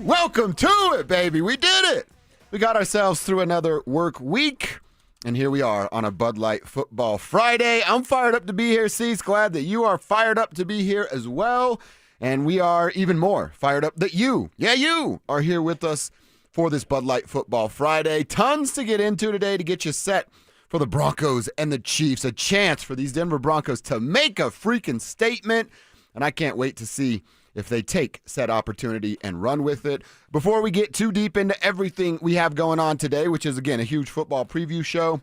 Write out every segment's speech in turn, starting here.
Welcome to it, baby. We did it. We got ourselves through another work week, and here we are on a Bud Light Football Friday. I'm fired up to be here, Cecil. Glad that you are fired up to be here as well, and we are even more fired up that you are here with us for this Bud Light Football Friday. Tons to get into today to get you set for the Broncos and the Chiefs. A chance for these Denver Broncos to make a freaking statement, and I can't wait to see if they take said opportunity and run with it. Before we get too deep into everything we have going on today, which is, again, a huge football preview show,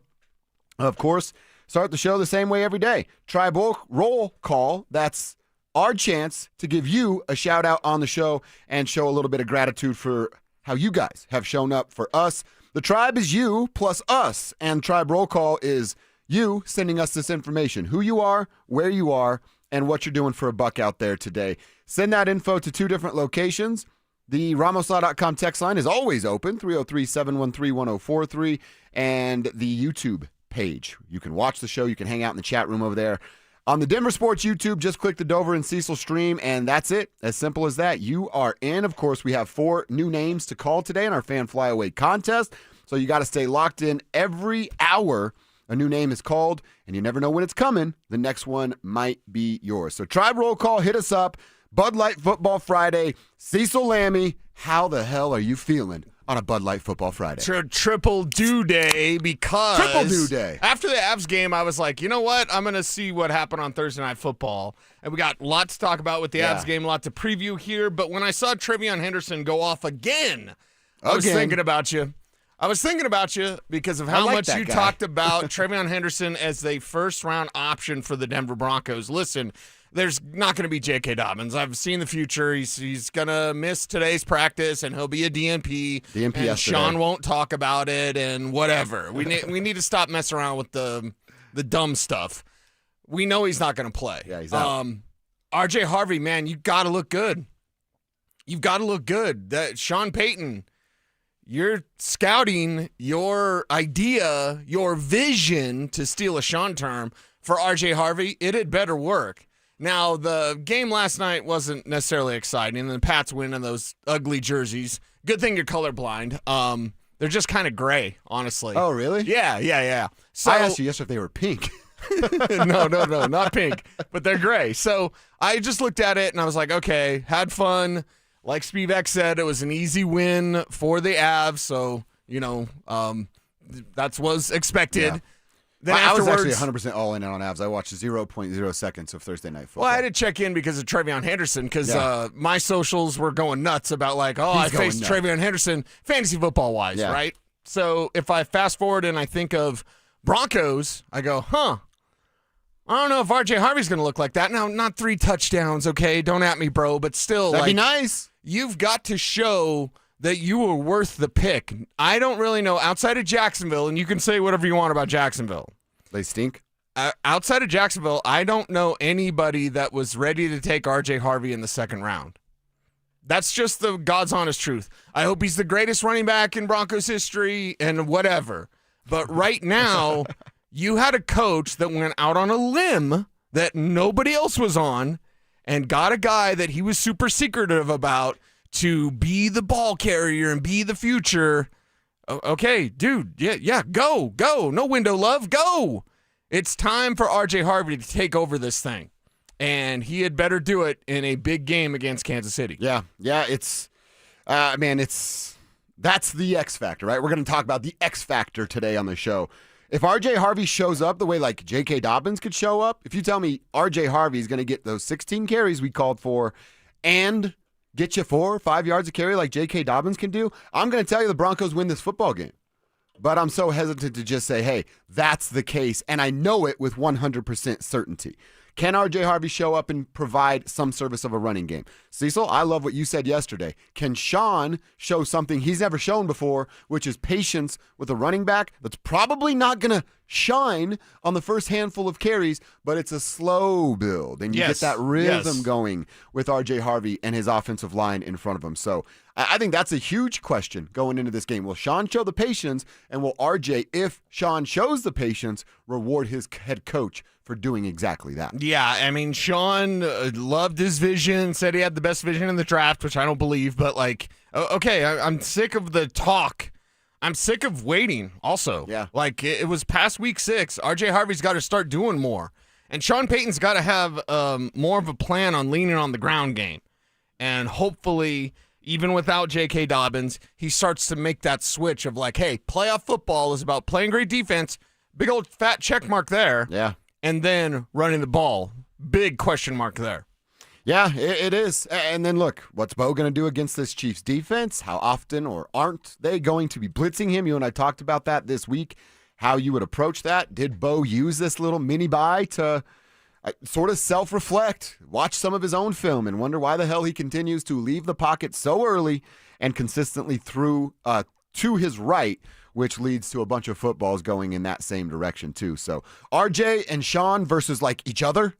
of course, start the show the same way every day. Tribe roll call. That's our chance to give you a shout-out on the show and show a little bit of gratitude for how you guys have shown up for us. The tribe is you plus us, and tribe roll call is you sending us this information, who you are, where you are, and what you're doing for a buck out there today. Send that info to two different locations. The RamosLaw.com text line is always open, 303-713-1043, and the YouTube page. You can watch the show. You can hang out in the chat room over there. On the DenverSports YouTube, just click the Dover and Cecil stream, and that's it. As simple as that. You are in. Of course, we have 4 new names to call today in our Fan Flyaway contest, so you got to stay locked in. Every hour a new name is called, and you never know when it's coming. The next one might be yours. So tribe roll call, hit us up. Bud Light Football Friday. Cecil Lammy, how the hell are you feeling on a Bud Light Football Friday? Triple do day, because Triple do day. After the Avs game, I was like, you know what? I'm going to see what happened on Thursday Night Football. And we got lots to talk about with the Avs game, a lot to preview here. But when I saw Trevion Henderson go off again, I was thinking about you. I was thinking about you because of how much you talked about Trevion Henderson as a first-round option for the Denver Broncos. Listen, there's not going to be J.K. Dobbins. I've seen the future. He's going to miss today's practice, and he'll be a DNP. And yesterday. Sean won't talk about it and whatever. We need to stop messing around with the dumb stuff. We know he's not going to play. Yeah, he's out. RJ Harvey, man, you got to look good. You've got to look good. That Sean Payton, you're scouting your idea, your vision, to steal a Sean term, for RJ Harvey. It had better work. Now, the game last night wasn't necessarily exciting, and the Pats win in those ugly jerseys. Good thing you're colorblind. They're just kind of gray, honestly. Oh, really? Yeah. So I asked you yesterday if they were pink. No, not pink, but they're gray. So I just looked at it, and I was like, okay, had fun. Like Spivak said, it was an easy win for the Avs, so, that was expected. Yeah. Then I was actually 100% all in on Avs. I watched 0.0 seconds of Thursday Night Football. Well, I had to check in because of Trevion Henderson, because my socials were going nuts about I faced Trevion Henderson fantasy football-wise, right? So if I fast forward and I think of Broncos, I go, I don't know if RJ Harvey's going to look like that. Now, not 3 touchdowns, okay? Don't at me, bro, but still. That'd be nice. You've got to show that you were worth the pick. I don't really know. Outside of Jacksonville, and you can say whatever you want about Jacksonville. They stink. Outside of Jacksonville, I don't know anybody that was ready to take RJ Harvey in the second round. That's just the God's honest truth. I hope he's the greatest running back in Broncos history and whatever. But right now, you had a coach that went out on a limb that nobody else was on and got a guy that he was super secretive about to be the ball carrier and be the future. Okay, dude, yeah, go. No window love, go. It's time for RJ Harvey to take over this thing, and he had better do it in a big game against Kansas City. Yeah, it's, that's the X factor, right? We're going to talk about the X factor today on the show. If RJ Harvey shows up the way like J.K. Dobbins could show up, if you tell me RJ Harvey is going to get those 16 carries we called for and get you 4 or 5 yards of carry like J.K. Dobbins can do, I'm going to tell you the Broncos win this football game. But I'm so hesitant to just say, hey, that's the case, and I know it with 100% certainty. Can RJ Harvey show up and provide some service of a running game? Cecil, I love what you said yesterday. Can Sean show something he's never shown before, which is patience with a running back that's probably not going to shine on the first handful of carries, but it's a slow build, and you get that rhythm going with RJ Harvey and his offensive line in front of him. So I think that's a huge question going into this game. Will Sean show the patience, and will RJ, if Sean shows the patience, reward his head coach for doing exactly that? Yeah, I mean, Sean loved his vision, said he had the best vision in the draft, which I don't believe, but like, okay, I'm sick of the talk. I'm sick of waiting also. Yeah. Like, it was past week 6. RJ Harvey's got to start doing more. And Sean Payton's got to have more of a plan on leaning on the ground game. And hopefully, even without J.K. Dobbins, he starts to make that switch of like, hey, playoff football is about playing great defense. Big old fat check mark there. Yeah. And then running the ball. Big question mark there. Yeah, it is. And then look, what's Bo going to do against this Chiefs defense? How often or aren't they going to be blitzing him? You and I talked about that this week, how you would approach that. Did Bo use this little mini bye to sort of self-reflect, watch some of his own film, and wonder why the hell he continues to leave the pocket so early and consistently through to his right, which leads to a bunch of footballs going in that same direction too. So RJ and Sean versus like each other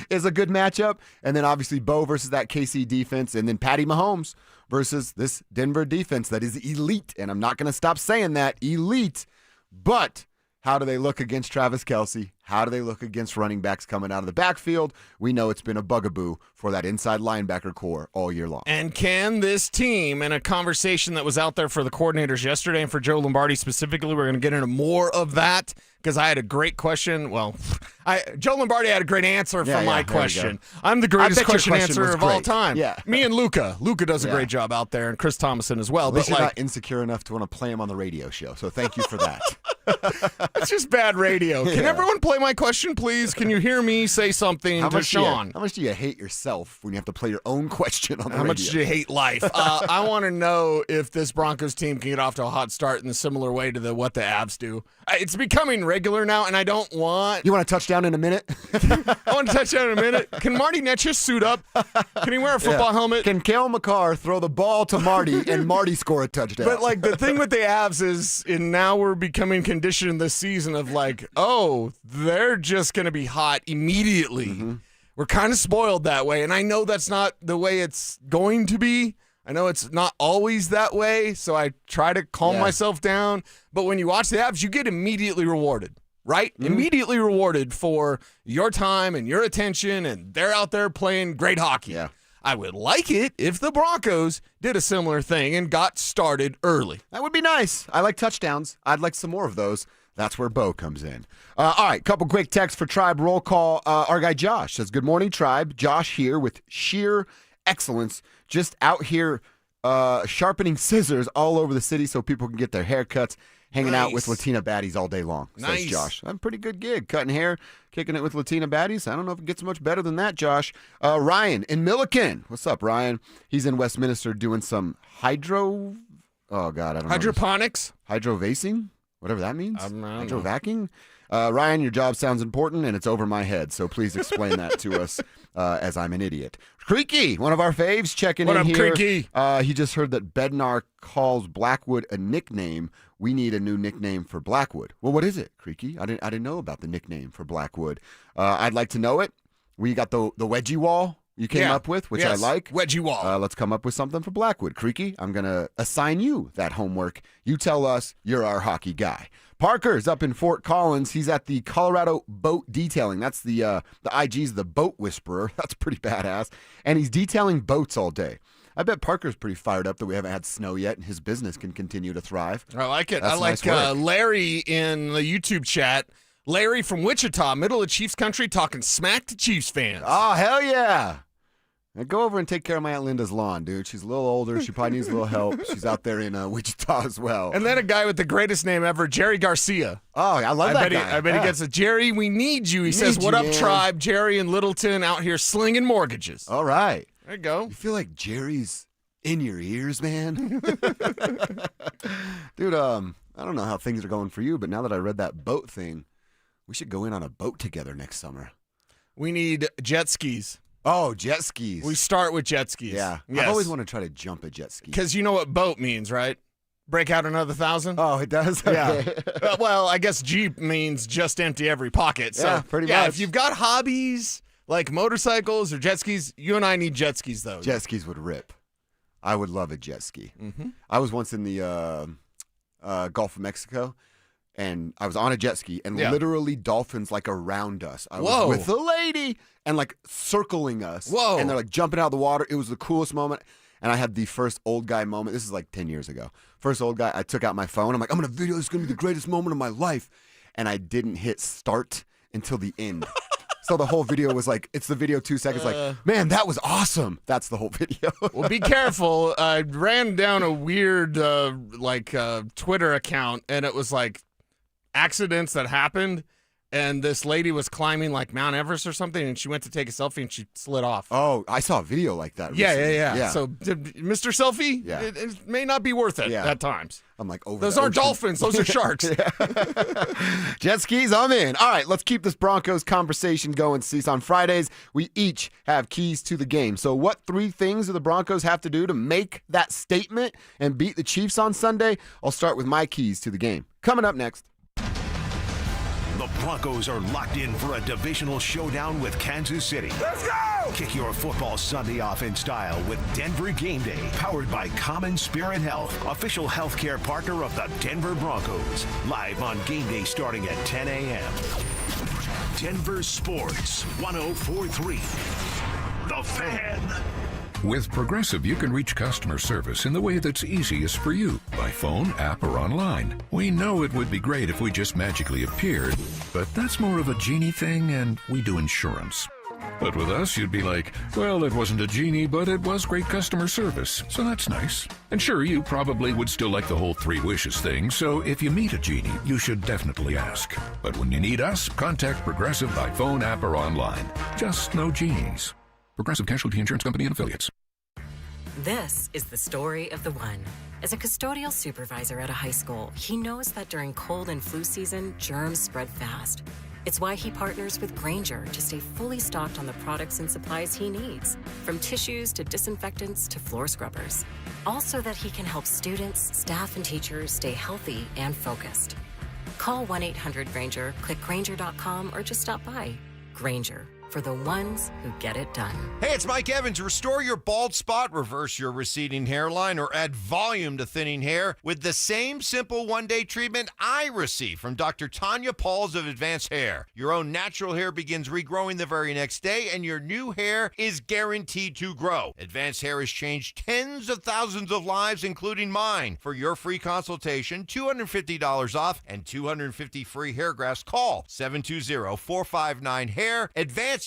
is a good matchup. And then obviously Bo versus that KC defense. And then Patty Mahomes versus this Denver defense that is elite. And I'm not going to stop saying that, elite. But how do they look against Travis Kelce? How do they look against running backs coming out of the backfield? We know it's been a bugaboo for that inside linebacker core all year long. And can this team, in a conversation that was out there for the coordinators yesterday and for Joe Lombardi specifically, we're going to get into more of that because I had a great question. Well, Joe Lombardi had a great answer for my question. I'm the greatest question answerer of all time. Yeah. Me and Luca. Luca does a great job out there, and Chris Thomason as well. At least you're not insecure enough to want to play him on the radio show, so thank you for that. It's just bad radio. Can everyone play my question, please? Can you hear me say something to Sean? How much do you hate yourself when you have to play your own question on the radio? How much do you hate life? I want to know if this Broncos team can get off to a hot start in a similar way to what the Avs do. It's becoming regular now, and I don't want... You want a touchdown in a minute? I want a touchdown in a minute. Can Marty Netchus suit up? Can he wear a football helmet? Can Kale McCarr throw the ball to Marty and Marty score a touchdown? But, like, the thing with the Avs is, and now we're becoming conditioned this season of, like, oh, they're just going to be hot immediately. Mm-hmm. We're kind of spoiled that way, and I know that's not the way it's going to be. I know it's not always that way, so I try to calm myself down. But when you watch the Avs, you get immediately rewarded, right? Mm-hmm. Immediately rewarded for your time and your attention, and they're out there playing great hockey. Yeah. I would like it if the Broncos did a similar thing and got started early. That would be nice. I like touchdowns. I'd like some more of those. That's where Bo comes in. All right, couple quick texts for Tribe roll call. Our guy Josh says, good morning, Tribe. Josh here with sheer excellence, just out here sharpening scissors all over the city so people can get their haircuts, hanging out with Latina baddies all day long, says Josh. That's a pretty good gig, cutting hair, kicking it with Latina baddies. I don't know if it gets much better than that, Josh. Ryan in Milliken. What's up, Ryan? He's in Westminster doing some hydroponics? Hydrovacing? Whatever that means. Hydrovacing? Ryan, your job sounds important, and it's over my head, so please explain that to us as I'm an idiot. Creaky, one of our faves, checking in here. What up, Creaky? He just heard that Bednar calls Blackwood a nickname. We need a new nickname for Blackwood. Well, what is it, Creaky? I didn't know about the nickname for Blackwood. I'd like to know it. We got the wedgie wall you came up with, which I like. Wedgie wall. Let's come up with something for Blackwood. Creaky, I'm going to assign you that homework. You tell us you're our hockey guy. Parker's up in Fort Collins. He's at the Colorado Boat Detailing. That's the IG's the Boat Whisperer. That's pretty badass. And he's detailing boats all day. I bet Parker's pretty fired up that we haven't had snow yet and his business can continue to thrive. I like it. That's I like nice Larry in the YouTube chat. Larry from Wichita, middle of Chiefs country, talking smack to Chiefs fans. Oh, hell yeah. Now go over and take care of my Aunt Linda's lawn, dude. She's a little older. She probably needs a little help. She's out there in Wichita as well. And then a guy with the greatest name ever, Jerry Garcia. Oh, I love that guy. I bet he gets a Jerry, we need you. He says, what up, Tribe? Jerry in Littleton out here slinging mortgages. All right. There you go. You feel like Jerry's in your ears, man? Dude, I don't know how things are going for you, but now that I read that boat thing, we should go in on a boat together next summer. We need jet skis. Oh, jet skis. We start with jet skis. Yeah. Yes. I've always wanted to try to jump a jet ski. Because you know what boat means, right? Break out another 1,000? Oh, it does? Yeah. Well, I guess Jeep means just empty every pocket. So, yeah, pretty much. Yeah, if you've got hobbies like motorcycles or jet skis, you and I need jet skis, though. Jet skis would rip. I would love a jet ski. Mm-hmm. I was once in the Gulf of Mexico. and I was on a jet ski, and Yeah. literally dolphins like around us. I Whoa. was with a lady and like circling us. Whoa. And they're like jumping out of the water. It was the coolest moment. And I had the first old guy moment. This is like 10 years ago. First old guy, I took out my phone. I'm like, I'm going to video. This is going to be the greatest moment of my life. And I didn't hit start until the end. So the whole video was like, it's the video 2 seconds, like, man, that was awesome. That's the whole video. Well, be careful. I ran down a weird Twitter account, and it was like accidents that happened. And this lady was climbing like Mount Everest or something, and she went to take a selfie, and she slid off. Oh, I saw a video like that. Yeah. recently. So, Mr. Selfie, Yeah. it may not be worth it at times. I'm like, over Those the aren't ocean. dolphins. Those are sharks. Jet skis, I'm in. All right, let's keep this Broncos conversation going, Cecil. On Fridays, we each have keys to the game. So what 3 things do the Broncos have to do to make that statement and beat the Chiefs on Sunday? I'll start with my keys to the game. Coming up next. The Broncos are locked in for a divisional showdown with Kansas City. Let's go! Kick your football Sunday off in style with Denver Game Day, powered by Common Spirit Health, official healthcare partner of the Denver Broncos. Live on Game Day starting at 10 a.m. Denver Sports 104.3. The Fan. With Progressive, you can reach customer service in the way that's easiest for you, by phone, app, or online. We know it would be great if we just magically appeared, but that's more of a genie thing, and we do insurance. But with us, you'd be like, well, it wasn't a genie, but it was great customer service, so that's nice. And sure, you probably would still like the whole 3 wishes thing, so if you meet a genie, you should definitely ask. But when you need us, contact Progressive by phone, app, or online. Just no genies. Progressive Casualty Insurance Company and Affiliates. This is the story of the one. As a custodial supervisor at a high school, he knows that during cold and flu season, germs spread fast. It's why he partners with Grainger to stay fully stocked on the products and supplies he needs, from tissues to disinfectants to floor scrubbers. Also that he can help students, staff, and teachers stay healthy and focused. Call 1-800-GRAINGER, click Grainger.com, or just stop by. Grainger, for the ones who get it done. Hey, it's Mike Evans. Restore your bald spot, reverse your receding hairline, or add volume to thinning hair with the same simple one-day treatment I receive from Dr. Tanya Pauls of Advanced Hair. Your own natural hair begins regrowing the very next day, and your new hair is guaranteed to grow. Advanced Hair has changed tens of thousands of lives, including mine. For your free consultation, $250 off and 250 free hair grafts. Call 720-459-HAIR. AdvancedHair.com.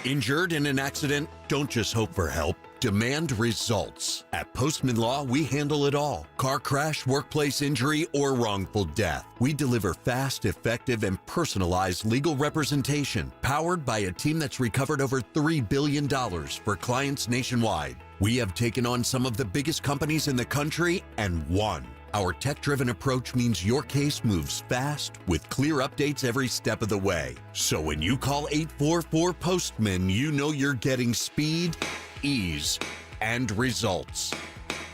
Injured in an accident? Don't just hope for help. Demand results. At Postman Law, we handle it all. Car crash, workplace injury, or wrongful death. We deliver fast, effective, and personalized legal representation, powered by a team that's recovered over $3 billion for clients nationwide. We have taken on some of the biggest companies in the country and won. Our tech-driven approach means your case moves fast with clear updates every step of the way. So when you call 844-POSTMAN, you know you're getting speed, ease, and results.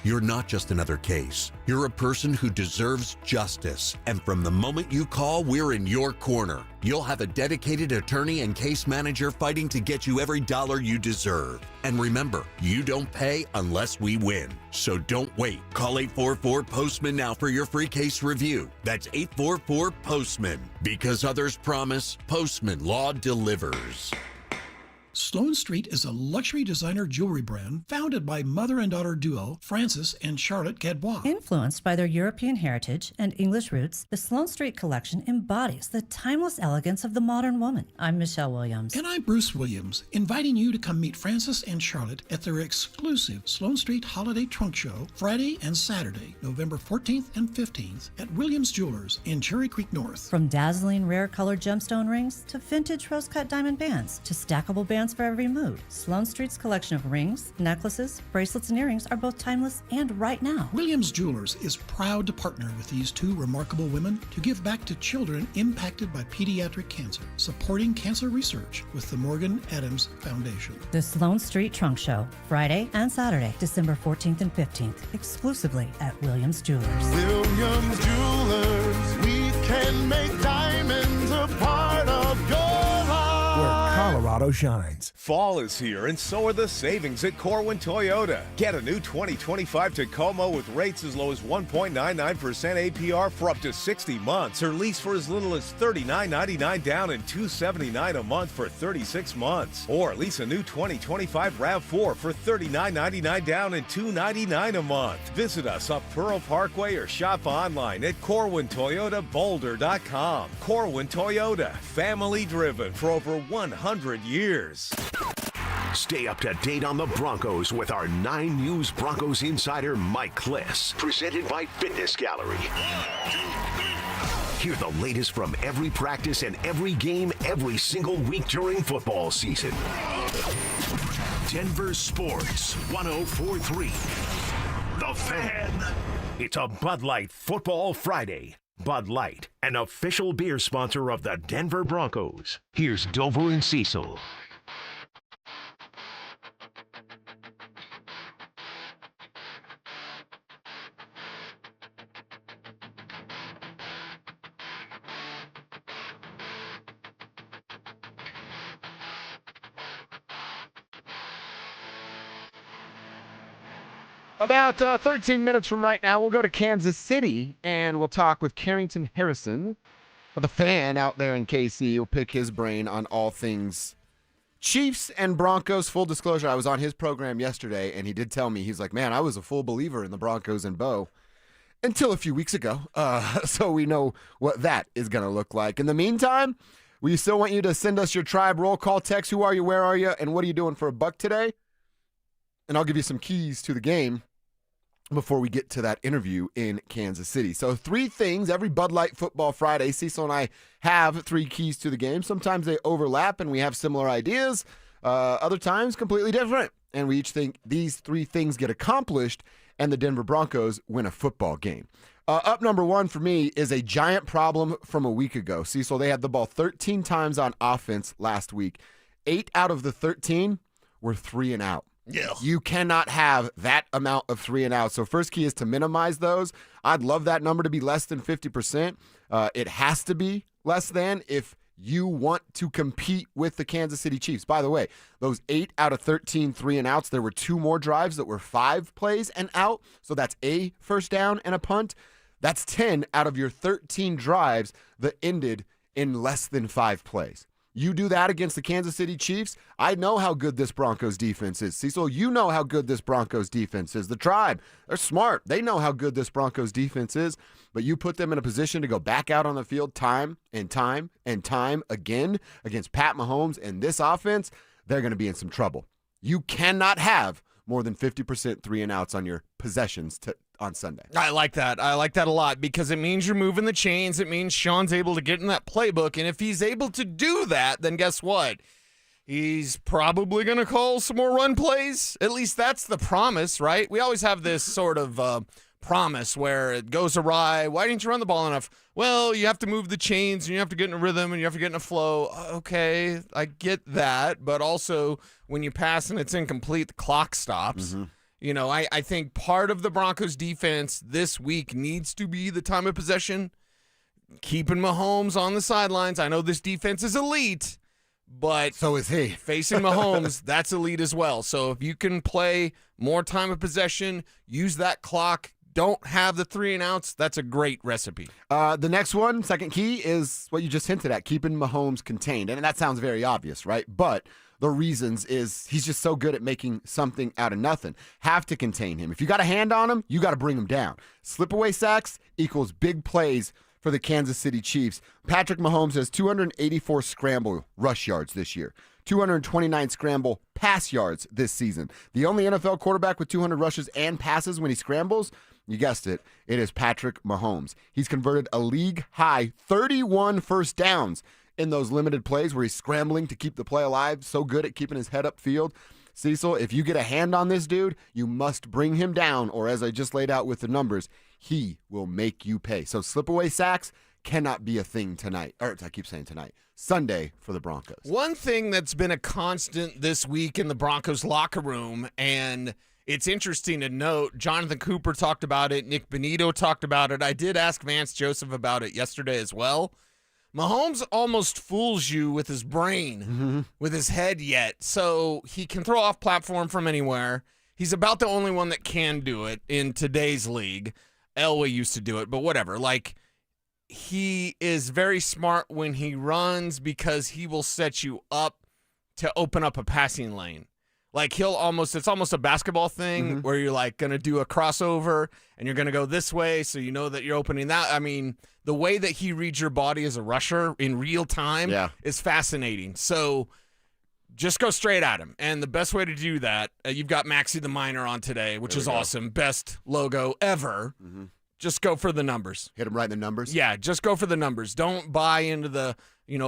You're not just another case. You're a person who deserves justice. And from the moment you call, we're in your corner. You'll have a dedicated attorney and case manager fighting to get you every dollar you deserve. And remember, you don't pay unless we win. So don't wait. Call 844-POSTMAN now for your free case review. That's 844-POSTMAN. Because others promise, Postman Law delivers. Sloane Street is a luxury designer jewelry brand founded by mother and daughter duo Francis and Charlotte Gadbois. Influenced by their European heritage and English roots, the Sloane Street collection embodies the timeless elegance of the modern woman. I'm Michelle Williams. And I'm Bruce Williams, inviting you to come meet Francis and Charlotte at their exclusive Sloane Street Holiday Trunk Show Friday and Saturday, November 14th and 15th at Williams Jewelers in Cherry Creek North. From dazzling rare colored gemstone rings to vintage rose-cut diamond bands to stackable bands for every mood, Sloane Street's collection of rings, necklaces, bracelets, and earrings are both timeless and right now. Williams Jewelers is proud to partner with these two remarkable women to give back to children impacted by pediatric cancer, supporting cancer research with the Morgan Adams Foundation. The Sloane Street Trunk Show, Friday and Saturday, December 14th and 15th, exclusively at Williams Jewelers. Williams Jewelers, we can make diamonds a part of your life. Where Colorado auto shines. Fall is here, and so are the savings at Corwin Toyota. Get a new 2025 Tacoma with rates as low as 1.99% APR for up to 60 months, or lease for as little as $39.99 down and $279 a month for 36 months. Or lease a new 2025 RAV4 for $39.99 down and $299 a month. Visit us up Pearl Parkway or shop online at CorwinToyotaBoulder.com. Corwin Toyota, family driven for over 100 years. Stay up to date on the Broncos with our 9 News Broncos insider Mike Kliss, presented by Fitness Gallery. Hear the latest from every practice and every game every single week during football season. Denver Sports 104.3. The Fan. It's a Bud Light Football Friday. Bud Light, an official beer sponsor of the Denver Broncos. Here's Dover and Cecil. About 13 minutes from right now, we'll go to Kansas City, and we'll talk with Carrington Harrison, The Fan out there in KC. We'll pick his brain on all things Chiefs and Broncos. Full disclosure, I was on his program yesterday, and he did tell me, he's like, man, I was a full believer in the Broncos and Bo until a few weeks ago. So we know what that is going to look like. In the meantime, we still want you to send us your tribe roll call text. Who are you? Where are you? And what are you doing for $1 today? And I'll give you some keys to the game before we get to that interview in Kansas City. So 3 things every Bud Light Football Friday. Cecil and I have 3 keys to the game. Sometimes they overlap and we have similar ideas. Other times completely different. And we each think these 3 things get accomplished and the Denver Broncos win a football game. Up number 1 for me is a giant problem from a week ago. Cecil, they had the ball 13 times on offense last week. 8 out of the 13 were 3 and out. Yeah. You cannot have that amount of 3 and out. So first key is to minimize those. I'd love that number to be less than 50%. It has to be less than if you want to compete with the Kansas City Chiefs. By the way, those 8 out of 13 3 and outs, there were 2 more drives that were 5 plays and out. So that's a first down and a punt. That's 10 out of your 13 drives that ended in less than 5 plays. You do that against the Kansas City Chiefs, I know how good this Broncos defense is. Cecil, you know how good this Broncos defense is. The Tribe, they're smart. They know how good this Broncos defense is, but you put them in a position to go back out on the field time and time and time again against Pat Mahomes and this offense, they're going to be in some trouble. You cannot have more than 50% 3 and outs on your possessions on Sunday. I like that. I like that a lot because it means you're moving the chains. It means Sean's able to get in that playbook. And if he's able to do that, then guess what? He's probably going to call some more run plays. At least that's the promise, right? We always have this sort of promise where it goes awry. Why didn't you run the ball enough? Well, you have to move the chains and you have to get in a rhythm and you have to get in a flow. Okay, I get that. But also when you pass and it's incomplete, the clock stops. Mm-hmm. You know, I think part of the Broncos defense this week needs to be the time of possession, keeping Mahomes on the sidelines. I know this defense is elite, but so is he. Facing Mahomes, that's elite as well. So if you can play more time of possession, use that clock, don't have the 3 and outs, that's a great recipe. The next one, second key, is what you just hinted at, keeping Mahomes contained. And that sounds very obvious, right? But the reasons is he's just so good at making something out of nothing. Have to contain him. If you got a hand on him, you got to bring him down. Slip away sacks equals big plays for the Kansas City Chiefs. Patrick Mahomes has 284 scramble rush yards this year, 229 scramble pass yards this season. The only NFL quarterback with 200 rushes and passes when he scrambles, you guessed it, it is Patrick Mahomes. He's converted a league-high 31 first downs in those limited plays where he's scrambling to keep the play alive, so good at keeping his head upfield. Cecil, if you get a hand on this dude, you must bring him down, or as I just laid out with the numbers, he will make you pay. So slip away sacks cannot be a thing tonight. Or I keep saying tonight. Sunday for the Broncos. One thing that's been a constant this week in the Broncos locker room, and it's interesting to note, Jonathan Cooper talked about it, Nick Benito talked about it. I did ask Vance Joseph about it yesterday as well. Mahomes almost fools you with his brain, with his head yet. So he can throw off platform from anywhere. He's about the only one that can do it in today's league. Elway used to do it, but whatever. Like, he is very smart when he runs because he will set you up to open up a passing lane. Like, it's almost a basketball thing where you're like going to do a crossover and you're going to go this way so you know that you're opening that. I mean, the way that he reads your body as a rusher in real time is fascinating. So just go straight at him. And the best way to do that, you've got Maxie the Miner on today, which is awesome. Best logo ever. Just go for the numbers. Hit him right in the numbers? Yeah, just go for the numbers. Don't buy into the,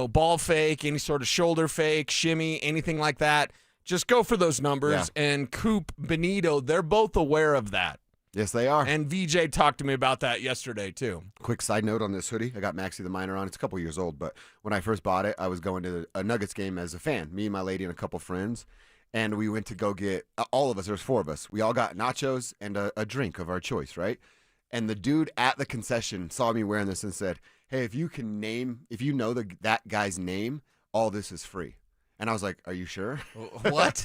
ball fake, any sort of shoulder fake, shimmy, anything like that. Just go for those numbers. Yeah. And Coop, Benito, they're both aware of that. Yes, they are. And VJ talked to me about that yesterday, too. Quick side note on this hoodie. I got Maxie the Miner on. It's a couple years old, but when I first bought it, I was going to a Nuggets game as a fan, me and my lady and a couple friends, and we went to go get, all of us, there's 4 of us. We all got nachos and a drink of our choice, right? And the dude at the concession saw me wearing this and said, hey, if you know that guy's name, all this is free. And I was like, are you sure? What?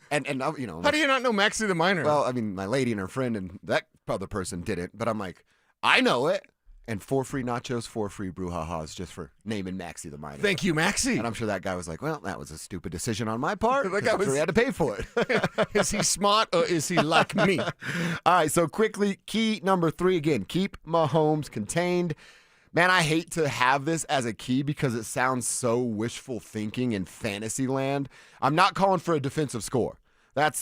and how do you not know Maxie the Miner? Well, I mean, my lady and her friend and that other person didn't. But I'm like, I know it. And 4 free nachos, 4 free brouhahas just for naming Maxie the Miner. Thank you, Maxie. And I'm sure that guy was like, well, that was a stupid decision on my part. That guy I'm sure he had to pay for it. Is he smart or is he like me? All right, so quickly, key number 3 again. Keep Mahomes contained. Man, I hate to have this as a key because it sounds so wishful thinking in fantasy land. I'm not calling for a defensive score. That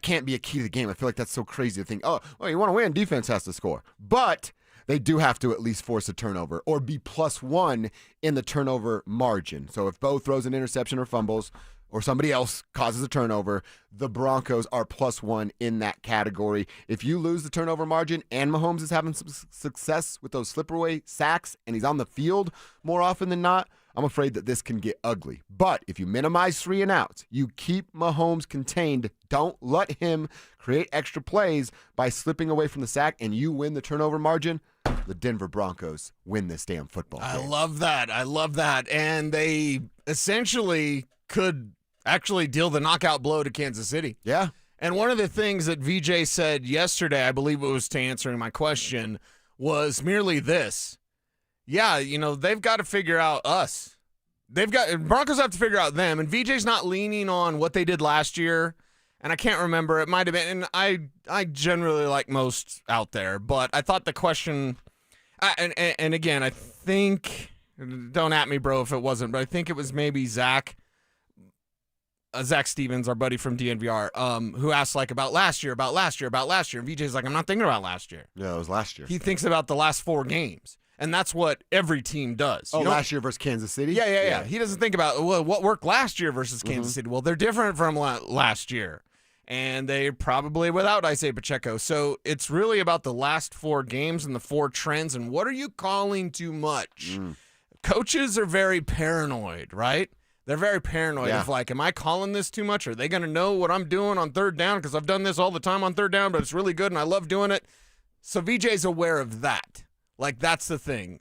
can't be a key to the game. I feel like that's so crazy to think, oh, well, you want to win, defense has to score. But they do have to at least force a turnover or be +1 in the turnover margin. So if Bo throws an interception or fumbles or somebody else causes a turnover, the Broncos are +1 in that category. If you lose the turnover margin and Mahomes is having some success with those slip-away sacks and he's on the field more often than not, I'm afraid that this can get ugly. But if you minimize 3 and outs, you keep Mahomes contained, don't let him create extra plays by slipping away from the sack, and you win the turnover margin, the Denver Broncos win this damn football game. I love that. And they essentially could actually deal the knockout blow to Kansas City. Yeah. And one of the things that VJ said yesterday, I believe it was to answering my question, was merely this. Yeah, they've got to figure out us. Broncos have to figure out them, and VJ's not leaning on what they did last year, and I can't remember. It might have been, and I generally like most out there, but I thought the question, and again, I think, don't at me, bro, if it wasn't, but I think it was maybe Zach Stevens, our buddy from DNVR, who asked about last year, and VJ's like, I'm not thinking about last year. Yeah, it was last year. He thinks about the last 4 games. And that's what every team does. Oh, last year versus Kansas City? Yeah. He doesn't think about, what worked last year versus Kansas City. Well, they're different from last year. And they're probably without Isaiah Pacheco. So it's really about the last 4 games and the 4 trends. And what are you calling too much? Coaches are very paranoid, right? They're very paranoid of am I calling this too much? Are they going to know what I'm doing on 3rd down? Because I've done this all the time on 3rd down, but it's really good and I love doing it. So VJ's aware of that. That's the thing.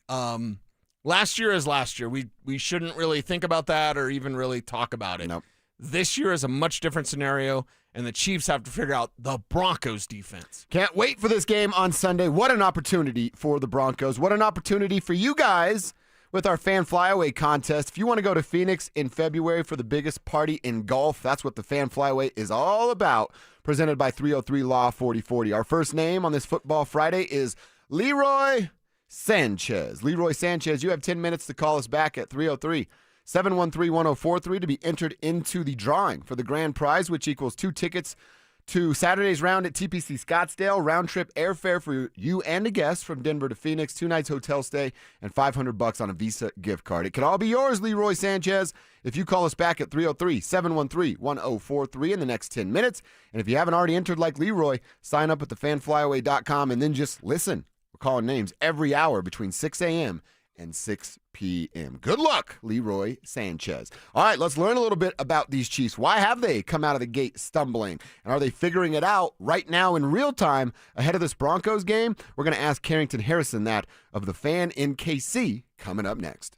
Last year is last year. We shouldn't really think about that or even really talk about it. Nope. This year is a much different scenario, and the Chiefs have to figure out the Broncos defense. Can't wait for this game on Sunday. What an opportunity for the Broncos. What an opportunity for you guys with our Fan Flyaway contest. If you want to go to Phoenix in February for the biggest party in golf, that's what the Fan Flyaway is all about. Presented by 303 Law 4040. Our first name on this Football Friday is Leroy Sanchez. Leroy Sanchez, you have 10 minutes to call us back at 303-713-1043 to be entered into the drawing for the grand prize, which equals 2 tickets to Saturday's round at TPC Scottsdale, round-trip airfare for you and a guest from Denver to Phoenix, 2 nights hotel stay, and $500 on a Visa gift card. It could all be yours, Leroy Sanchez, if you call us back at 303-713-1043 in the next 10 minutes. And if you haven't already entered like Leroy, sign up at thefanflyaway.com and then just listen. We're calling names every hour between 6 a.m. and 6 p.m. Good luck, Leroy Sanchez. All right, let's learn a little bit about these Chiefs. Why have they come out of the gate stumbling? And are they figuring it out right now in real time ahead of this Broncos game? We're going to ask Carrington Harrison that of the Fan in KC coming up next.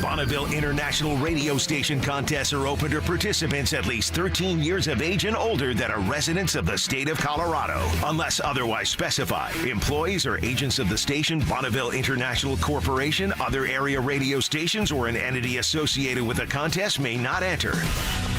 Bonneville International Radio Station contests are open to participants at least 13 years of age and older that are residents of the state of Colorado. Unless otherwise specified, employees or agents of the station, Bonneville International Corporation, other area radio stations, or an entity associated with the contest may not enter.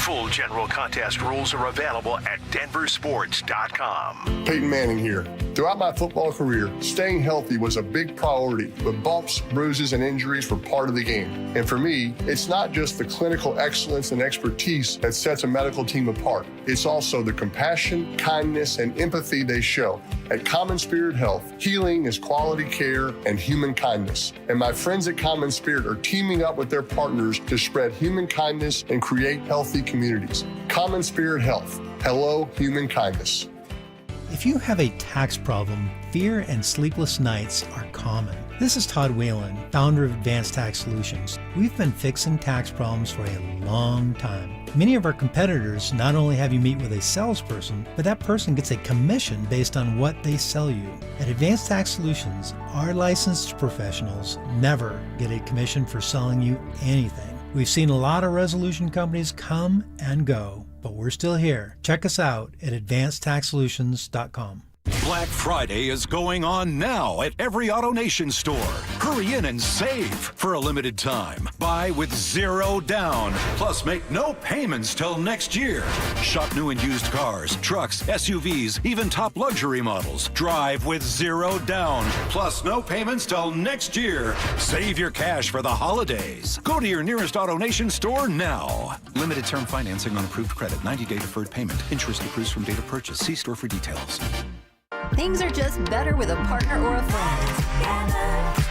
Full general contest rules are available at DenverSports.com. Payton Manning here. Throughout my football career, staying healthy was a big priority, but bumps, bruises, and injuries were part of the game. And for me, it's not just the clinical excellence and expertise that sets a medical team apart. It's also the compassion, kindness, and empathy they show. At Common Spirit Health, healing is quality care and human kindness. And my friends at Common Spirit are teaming up with their partners to spread human kindness and create healthy communities. Common Spirit Health. Hello, human kindness. If you have a tax problem, fear and sleepless nights are common. This is Todd Whalen, founder of Advanced Tax Solutions. We've been fixing tax problems for a long time. Many of our competitors not only have you meet with a salesperson, but that person gets a commission based on what they sell you. At Advanced Tax Solutions, our licensed professionals never get a commission for selling you anything. We've seen a lot of resolution companies come and go, but we're still here. Check us out at advancedtaxsolutions.com. Black Friday is going on now at every AutoNation store. Hurry in and save for a limited time. Buy with zero down, plus make no payments till next year. Shop new and used cars, trucks, SUVs, even top luxury models. Drive with zero down, plus no payments till next year. Save your cash for the holidays. Go to your nearest AutoNation store now. Limited term financing on approved credit, 90-day deferred payment. Interest accrues from date of purchase. See store for details. Things are just better with a partner or a friend.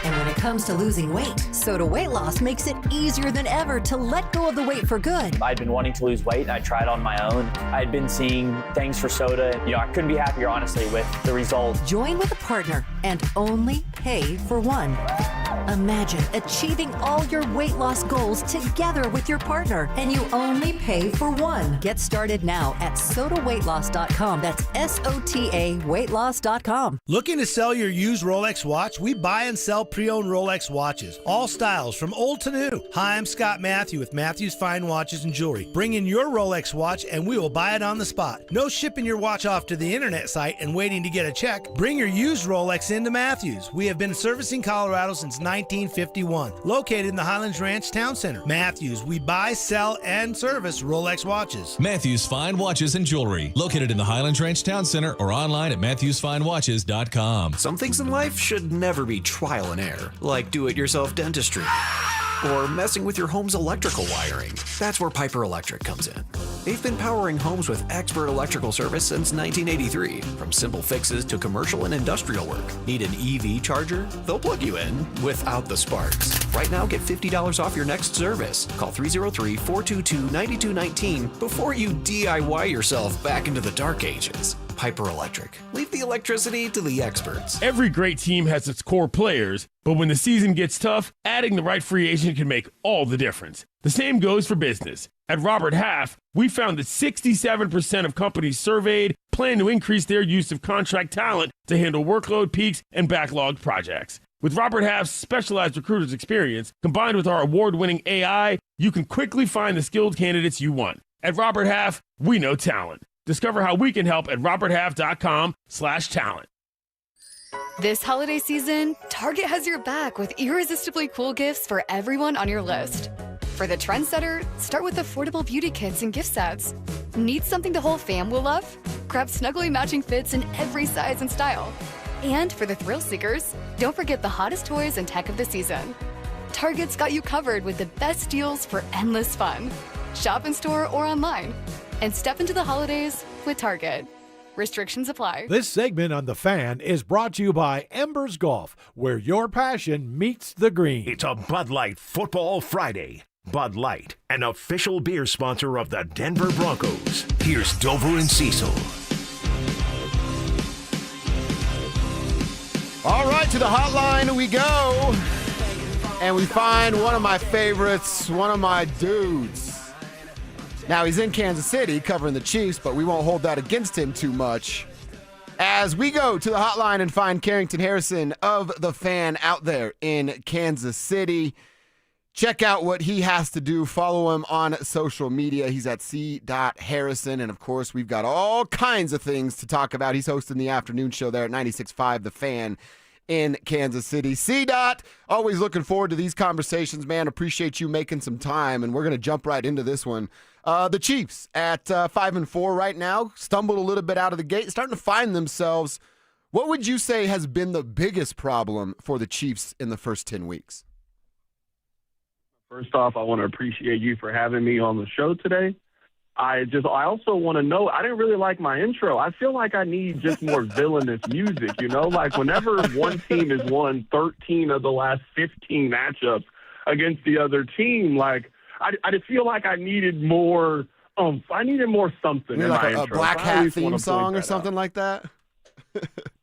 And when it comes to losing weight, Soda Weight Loss makes it easier than ever to let go of the weight for good. I'd been wanting to lose weight, and I tried on my own. I'd been seeing things for Soda. I couldn't be happier, honestly, with the results. Join with a partner and only pay for one. Imagine achieving all your weight loss goals together with your partner, and you only pay for one. Get started now at sodaweightloss.com. That's SOTA weightloss.com. Looking to sell your used Rolex watch? We buy and sell pre-owned Rolex watches. All styles, from old to new. Hi, I'm Scott Matthew with Matthew's Fine Watches and Jewelry. Bring in your Rolex watch and we will buy it on the spot. No shipping your watch off to the internet site and waiting to get a check. Bring your used Rolex into Matthews. We have been servicing Colorado since 1951. Located in the Highlands Ranch Town Center. Matthews, we buy, sell, and service Rolex watches. Matthews Fine Watches and Jewelry. Located in the Highlands Ranch Town Center or online at MatthewsFineWatches.com. Some things in life should never be trial and error, like do-it-yourself dentistry or messing with your home's electrical wiring. That's where Piper Electric comes in. They've been powering homes with expert electrical service since 1983. From simple fixes to commercial and industrial work. Need an EV charger? They'll plug you in without the sparks. Right now, get $50 off your next service. Call 303-422-9219 before you DIY yourself back into the dark ages. Piper Electric. Leave the electricity to the experts. Every great team has its core players, but when the season gets tough, adding the right free agent can make all the difference. The same goes for business. At Robert Half, we found that 67% of companies surveyed plan to increase their use of contract talent to handle workload peaks and backlogged projects. With Robert Half's specialized recruiters experience, combined with our award-winning AI, you can quickly find the skilled candidates you want. At Robert Half, we know talent. Discover how we can help at roberthalf.com/talent. This holiday season, Target has your back with irresistibly cool gifts for everyone on your list. For the trendsetter, start with affordable beauty kits and gift sets. Need something the whole fam will love? Grab snuggly matching fits in every size and style. And for the thrill seekers, don't forget the hottest toys and tech of the season. Target's got you covered with the best deals for endless fun. Shop in store or online. And step into the holidays with Target. Restrictions apply. This segment on The Fan is brought to you by Embers Golf, where your passion meets the green. It's a Bud Light Football Friday. Bud Light, an official beer sponsor of the Denver Broncos. Here's Dover and Cecil. All right, to the hotline we go. And we find one of my favorites, one of my dudes. Now, he's in Kansas City covering the Chiefs, but we won't hold that against him too much. As we go to the hotline and find Carrington Harrison of The Fan out there in Kansas City. Check out what he has to do. Follow him on social media. He's at c.harrison. And, of course, we've got all kinds of things to talk about. He's hosting the afternoon show there at 96.5 The Fan in Kansas City. C-Dot, always looking forward to these conversations, man. Appreciate you making some time. And we're going to jump right into this one. The Chiefs at 5-4 right now, stumbled a little bit out of the gate, starting to find themselves. What would you say has been the biggest problem for the Chiefs in the first 10 weeks? First off, I want to appreciate you for having me on the show today. I also want to know, I didn't really like my intro. I feel like I need just more villainous music, you know? Like whenever one team has won 13 of the last 15 matchups against the other team, like I just feel like I needed more I needed more something in like my a intro. Black Hat theme song or something like that?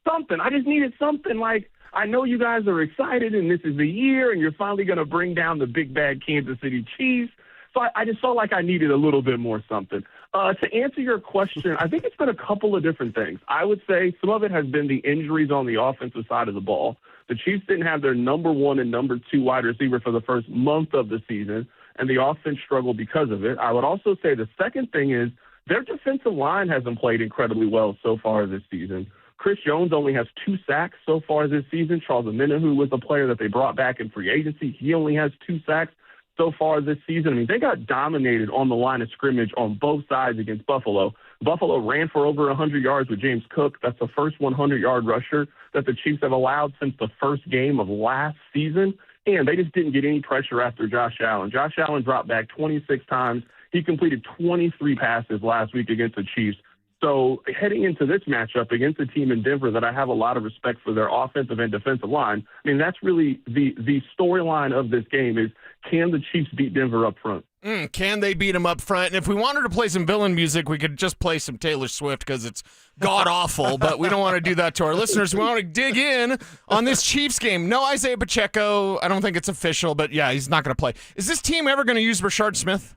Something. I just needed something like, I know you guys are excited and this is the year and you're finally going to bring down the big bad Kansas City Chiefs. So I just felt like I needed a little bit more something. To answer your question, I think it's been a couple of different things. I would say some of it has been the injuries on the offensive side of the ball. The Chiefs didn't have their number 1 and number 2 wide receiver for the first month of the season, and the offense struggled because of it. I would also say the second thing is their defensive line hasn't played incredibly well so far this season. Chris Jones only has 2 sacks so far this season. Charles Omenihu was the player that they brought back in free agency. He only has 2 sacks so far this season. I mean, they got dominated on the line of scrimmage on both sides against Buffalo. Buffalo ran for over 100 yards with James Cook. That's the first 100-yard rusher that the Chiefs have allowed since the first game of last season. And they just didn't get any pressure after Josh Allen. Josh Allen dropped back 26 times. He completed 23 passes last week against the Chiefs. So heading into this matchup against a team in Denver that I have a lot of respect for their offensive and defensive line, I mean, that's really the storyline of this game is, can the Chiefs beat Denver up front? Can they beat them up front? And if we wanted to play some villain music, we could just play some Taylor Swift because it's god-awful, but we don't want to do that to our listeners. We want to dig in on this Chiefs game. No Isaiah Pacheco. I don't think it's official, but yeah, he's not going to play. Is this team ever going to use Rashard Smith?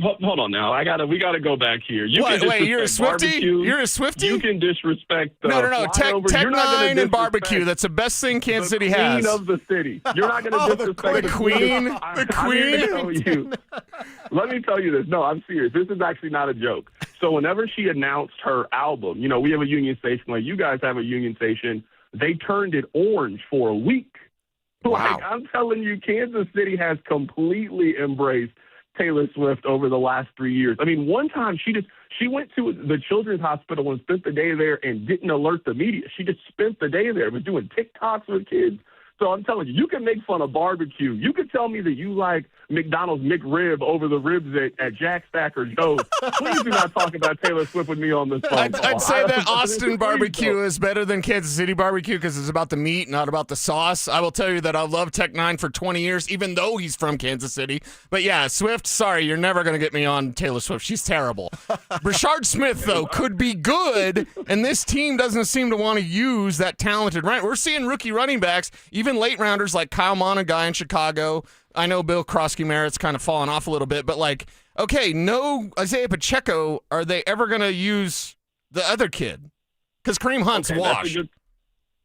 Hold on now. We gotta go back here. Wait, you're a Swiftie? You're a Swiftie? You can disrespect No. Tech Nine and barbecue. That's the best thing Kansas City has. The queen of the city. You're not going to disrespect the queen. Let me tell you this. No, I'm serious. This is actually not a joke. So whenever she announced her album, you know, we have a union station. Like you guys have a union station. They turned it orange for a week. Wow. Like I'm telling you, Kansas City has completely embraced Taylor Swift over the last 3 years. I mean, one time she went to the children's hospital and spent the day there and didn't alert the media. She just spent the day there, was doing TikToks with kids. So I'm telling you, you can make fun of barbecue. You could tell me that you like McDonald's McRib over the ribs at Jack Stacker Joe's. Please do not talk about Taylor Swift with me on this phone call. I'd say that Austin barbecue is better than Kansas City barbecue because it's about the meat, not about the sauce. I will tell you that I love Tech Nine for 20 years, even though he's from Kansas City. But yeah, Swift, sorry, you're never going to get me on Taylor Swift. She's terrible. Rashard Smith, though, could be good, and this team doesn't seem to want to use that talented right. We're seeing rookie running backs, even late rounders like Kyle Monaghan in Chicago. I know Bill Krosky-Merritt's kind of fallen off a little bit, but like, okay, no Isaiah Pacheco. Are they ever going to use the other kid? Because Kareem Hunt's washed.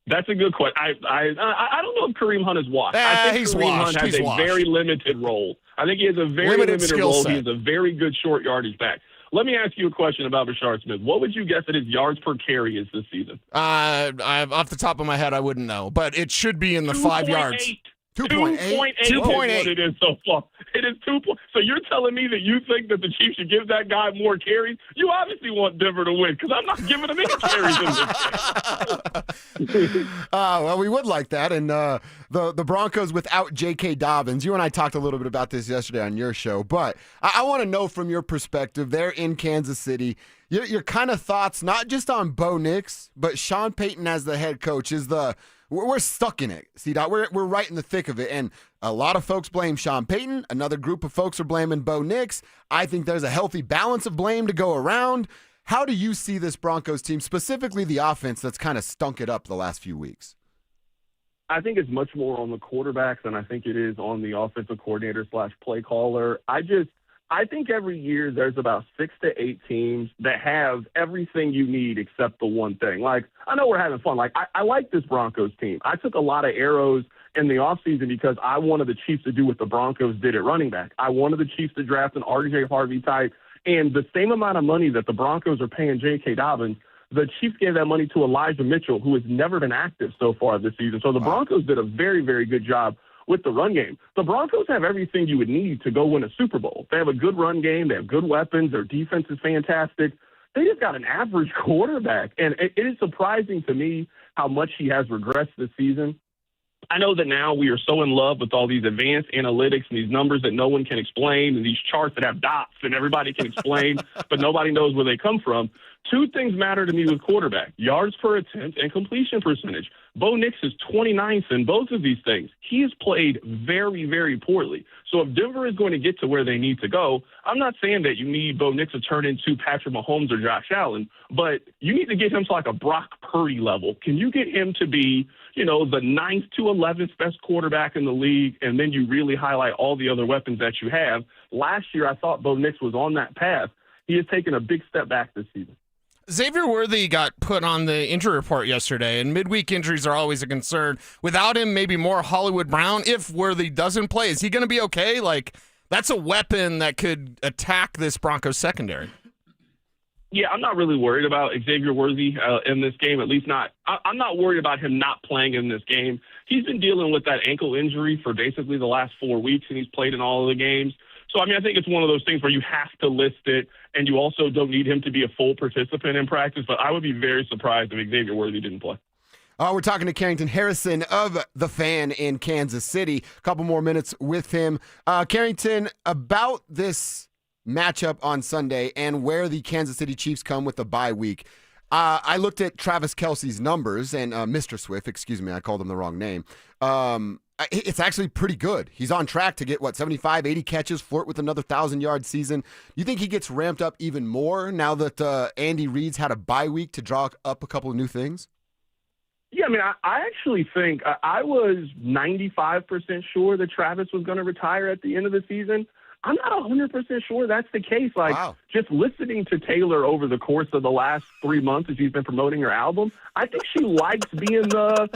That's a good question. I don't know if Kareem Hunt is washed. I think he's Kareem washed. Hunt has He's a very limited role. I think he has a very limited role. Set. He has a very good short yardage back. Let me ask you a question about Rashard Smith. What would you guess that his yards per carry is this season? Off the top of my head, I wouldn't know, but it should be in the 5 yards. 2.8. 2.8. It is so far. It is 2. So you're telling me that you think that the Chiefs should give that guy more carries? You obviously want Denver to win because I'm not giving him any carries in this game. Well, we would like that. And the Broncos without J.K. Dobbins, you and I talked a little bit about this yesterday on your show, but I want to know from your perspective, they're in Kansas City, your kind of thoughts, not just on Bo Nix, but Sean Payton as the head coach. We're stuck in it. See, we're right in the thick of it. And a lot of folks blame Sean Payton. Another group of folks are blaming Bo Nix. I think there's a healthy balance of blame to go around. How do you see this Broncos team, specifically the offense that's kind of stunk it up the last few weeks? I think it's much more on the quarterbacks than I think it is on the offensive coordinator / play caller. I think every year there's about 6 to 8 teams that have everything you need except the one thing. Like, I know we're having fun. Like, I like this Broncos team. I took a lot of arrows in the offseason because I wanted the Chiefs to do what the Broncos did at running back. I wanted the Chiefs to draft an RJ Harvey type, and the same amount of money that the Broncos are paying J.K. Dobbins, the Chiefs gave that money to Elijah Mitchell, who has never been active so far this season. So the Broncos did a very, very good job with the run game. The Broncos have everything you would need to go win a Super Bowl. They have a good run game. They have good weapons. Their defense is fantastic. They just got an average quarterback, and it is surprising to me how much he has regressed this season. I know that now we are so in love with all these advanced analytics and these numbers that no one can explain and these charts that have dots and everybody can explain, but nobody knows where they come from. Two things matter to me with quarterback: yards per attempt and completion percentage. Bo Nix is 29th in both of these things. He has played very, very poorly. So if Denver is going to get to where they need to go, I'm not saying that you need Bo Nix to turn into Patrick Mahomes or Josh Allen, but you need to get him to like a Brock Purdy level. Can you get him to be, the 9th to 11th best quarterback in the league, and then you really highlight all the other weapons that you have? Last year, I thought Bo Nix was on that path. He has taken a big step back this season. Xavier Worthy got put on the injury report yesterday, and midweek injuries are always a concern. Without him, maybe more Hollywood Brown. If Worthy doesn't play, is he going to be okay? Like, that's a weapon that could attack this Broncos secondary. Yeah, I'm not really worried about Xavier Worthy in this game, at least not. I'm not worried about him not playing in this game. He's been dealing with that ankle injury for basically the last 4 weeks, and he's played in all of the games. So, I think it's one of those things where you have to list it, and you also don't need him to be a full participant in practice. But I would be very surprised if Xavier Worthy didn't play. We're talking to Carrington Harrison of The Fan in Kansas City. A couple more minutes with him. Carrington, about this matchup on Sunday and where the Kansas City Chiefs come with the bye week. I looked at Travis Kelce's numbers and Mr. Swift, excuse me, I called him the wrong name. It's actually pretty good. He's on track to get, 75, 80 catches, flirt with another 1,000-yard season. You think he gets ramped up even more now that Andy Reid's had a bye week to draw up a couple of new things? Yeah, I actually think I was 95% sure that Travis was going to retire at the end of the season. I'm not 100% sure that's the case. Just listening to Taylor over the course of the last 3 months as she's been promoting her album, I think she likes being the,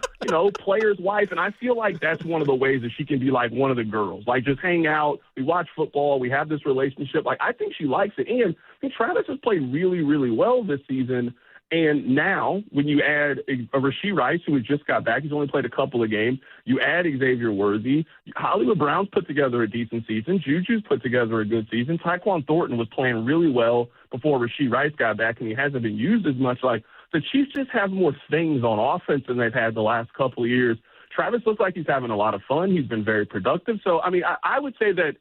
player's wife. And I feel like that's one of the ways that she can be like one of the girls. Just hang out, we watch football, we have this relationship. I think she likes it. And Travis has played really, really well this season. And now, when you add a Rashee Rice, who has just got back, he's only played a couple of games. You add Xavier Worthy. Hollywood Brown's put together a decent season. Juju's put together a good season. Tyquan Thornton was playing really well before Rashee Rice got back, and he hasn't been used as much. The Chiefs just have more things on offense than they've had the last couple of years. Travis looks like he's having a lot of fun. He's been very productive. So, I would say that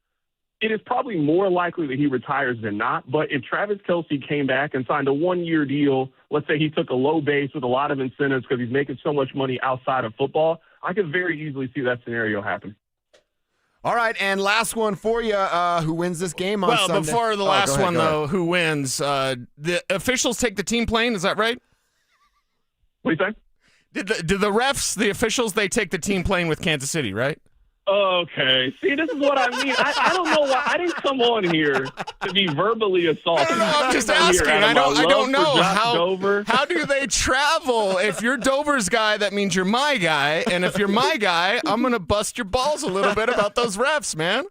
it is probably more likely that he retires than not. But if Travis Kelce came back and signed a 1-year deal, let's say he took a low base with a lot of incentives because he's making so much money outside of football, I could very easily see that scenario happen. All right, and last one for you. Who wins this game on Sunday? Well, before the last one, though, who wins? The officials take the team plane, is that right? What do you say? Did the refs, the officials, they take the team plane with Kansas City, right? Okay. See, this is what I mean. I don't know why I didn't come on here to be verbally assaulted. I'm just asking. I don't know. How do they travel? If you're Dover's guy, that means you're my guy. And if you're my guy, I'm going to bust your balls a little bit about those refs, man.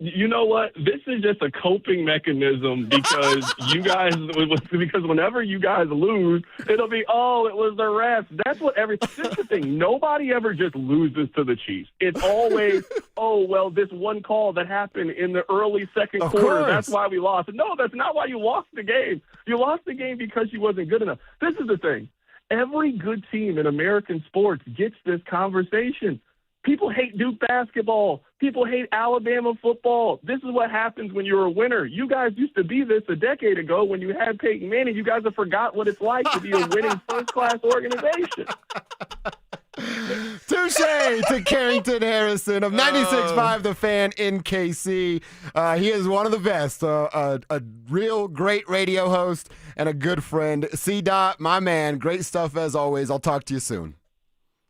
You know what? This is just a coping mechanism because because whenever you guys lose, it'll be, it was the refs. That's what this is the thing. Nobody ever just loses to the Chiefs. It's always, this one call that happened in the early second quarter. That's why we lost. No, that's not why you lost the game. You lost the game because you wasn't good enough. This is the thing. Every good team in American sports gets this conversation. People hate Duke basketball. People hate Alabama football. This is what happens when you're a winner. You guys used to be this a decade ago when you had Payton Manning. You guys have forgot what it's like to be a winning first-class organization. Touche to Carrington Harrison of 96.5 The Fan in KC. He is one of the best, a real great radio host and a good friend. C-Dot, my man, great stuff as always. I'll talk to you soon.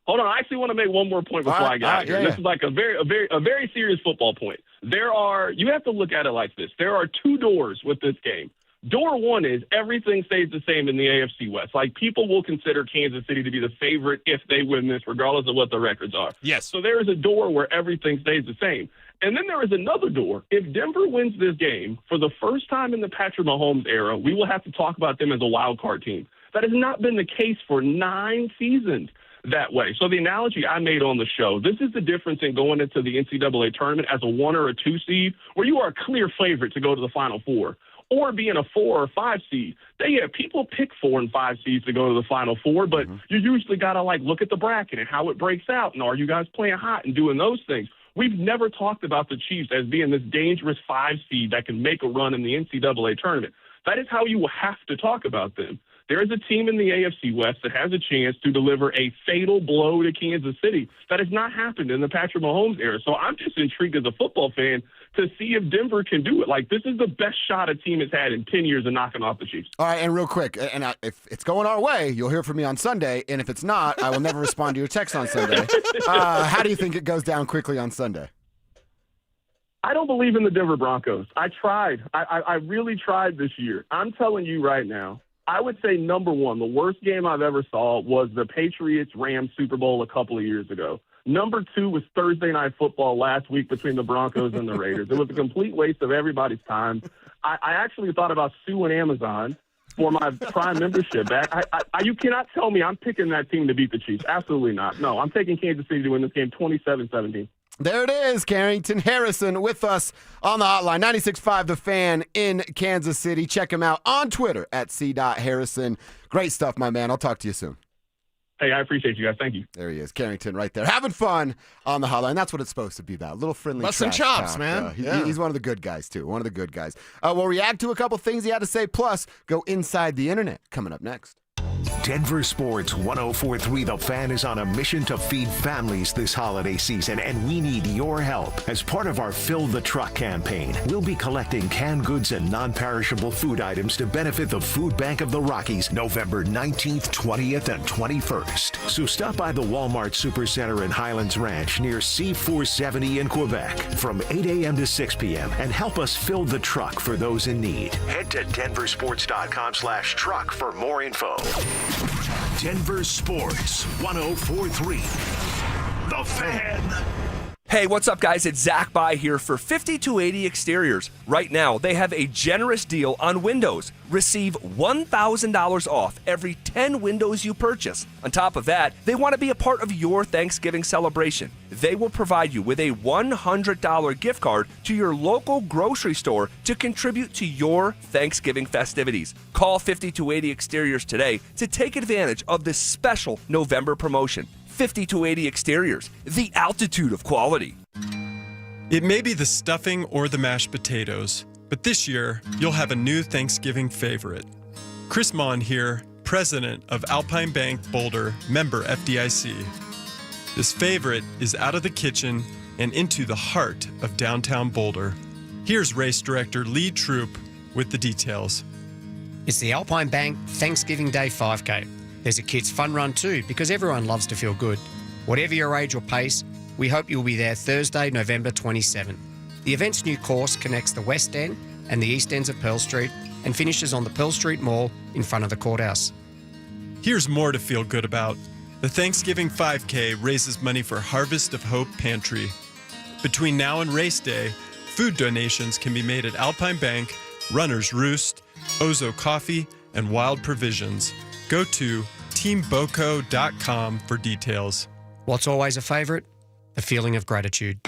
Hold on, I actually want to make one more point before I get out here. This is like a very serious football point. You have to look at it like this. There are two doors with this game. Door one is everything stays the same in the AFC West. Like, people will consider Kansas City to be the favorite if they win this, regardless of what the records are. Yes. So there is a door where everything stays the same. And then there is another door. If Denver wins this game, for the first time in the Patrick Mahomes era, we will have to talk about them as a wild card team. That has not been the case for 9 seasons that way. So the analogy I made on the show, this is the difference in going into the NCAA tournament as a 1 or a 2 seed, where you are a clear favorite to go to the Final Four, or being a 4 or 5 seed. People pick 4 and 5 seeds to go to the Final Four, but you usually got to, look at the bracket and how it breaks out, and are you guys playing hot and doing those things. We've never talked about the Chiefs as being this dangerous 5 seed that can make a run in the NCAA tournament. That is how you will have to talk about them. There is a team in the AFC West that has a chance to deliver a fatal blow to Kansas City. That has not happened in the Patrick Mahomes era. So I'm just intrigued as a football fan to see if Denver can do it. This is the best shot a team has had in 10 years of knocking off the Chiefs. All right, and real quick, if it's going our way, you'll hear from me on Sunday, and if it's not, I will never respond to your text on Sunday. How do you think it goes down quickly on Sunday? I don't believe in the Denver Broncos. I tried. I really tried this year. I'm telling you right now, I would say number one, the worst game I've ever saw was the Patriots-Rams Super Bowl a couple of years ago. Number 2 was Thursday Night Football last week between the Broncos and the Raiders. It was a complete waste of everybody's time. I actually thought about suing Amazon for my Prime membership back. You cannot tell me I'm picking that team to beat the Chiefs. Absolutely not. No, I'm taking Kansas City to win this game 27-17. There it is, Carrington Harrison with us on the hotline. 96.5 The Fan in Kansas City. Check him out on Twitter at c.harrison. Great stuff, my man. I'll talk to you soon. Hey, I appreciate you guys. Thank you. There he is, Carrington right there. Having fun on the hotline. That's what it's supposed to be about. A little friendly Busting trash chops, talk. man. He's one of the good guys, too. One of the good guys. We'll react to a couple things he had to say, plus go inside the internet. Coming up next. Denver Sports 104.3 The Fan is on a mission to feed families this holiday season, and we need your help. As part of our Fill the Truck campaign, we'll be collecting canned goods and non-perishable food items to benefit the Food Bank of the Rockies November 19th, 20th, and 21st. So stop by the Walmart Supercenter in Highlands Ranch near C470 in Quebec from 8 a.m. to 6 p.m. and help us fill the truck for those in need. Head to denversports.com/truck for more info. Denver Sports 104.3 The Fan. Hey, what's up, guys? It's Zach By here for 5280 Exteriors. Right now, they have a generous deal on windows. Receive $1,000 off every 10 windows you purchase. On top of that, they want to be a part of your Thanksgiving celebration. They will provide you with a $100 gift card to your local grocery store to contribute to your Thanksgiving festivities. Call 5280 Exteriors today to take advantage of this special November promotion. 5280 Exteriors, the altitude of quality. It may be the stuffing or the mashed potatoes, but this year you'll have a new Thanksgiving favorite. Chris Mon here, president of Alpine Bank Boulder, member FDIC. This favorite is out of the kitchen and into the heart of downtown Boulder. Here's race director Lee Troop with the details. It's the Alpine Bank Thanksgiving Day 5K. There's a kids' fun run too, because everyone loves to feel good. Whatever your age or pace, we hope you'll be there Thursday, November 27. The event's new course connects the West End and the East Ends of Pearl Street and finishes on the Pearl Street Mall in front of the courthouse. Here's more to feel good about. The Thanksgiving 5K raises money for Harvest of Hope Pantry. Between now and race day, food donations can be made at Alpine Bank, Runner's Roost, Ozo Coffee, and Wild Provisions. Go to teamboco.com for details. What's always a favorite? The feeling of gratitude.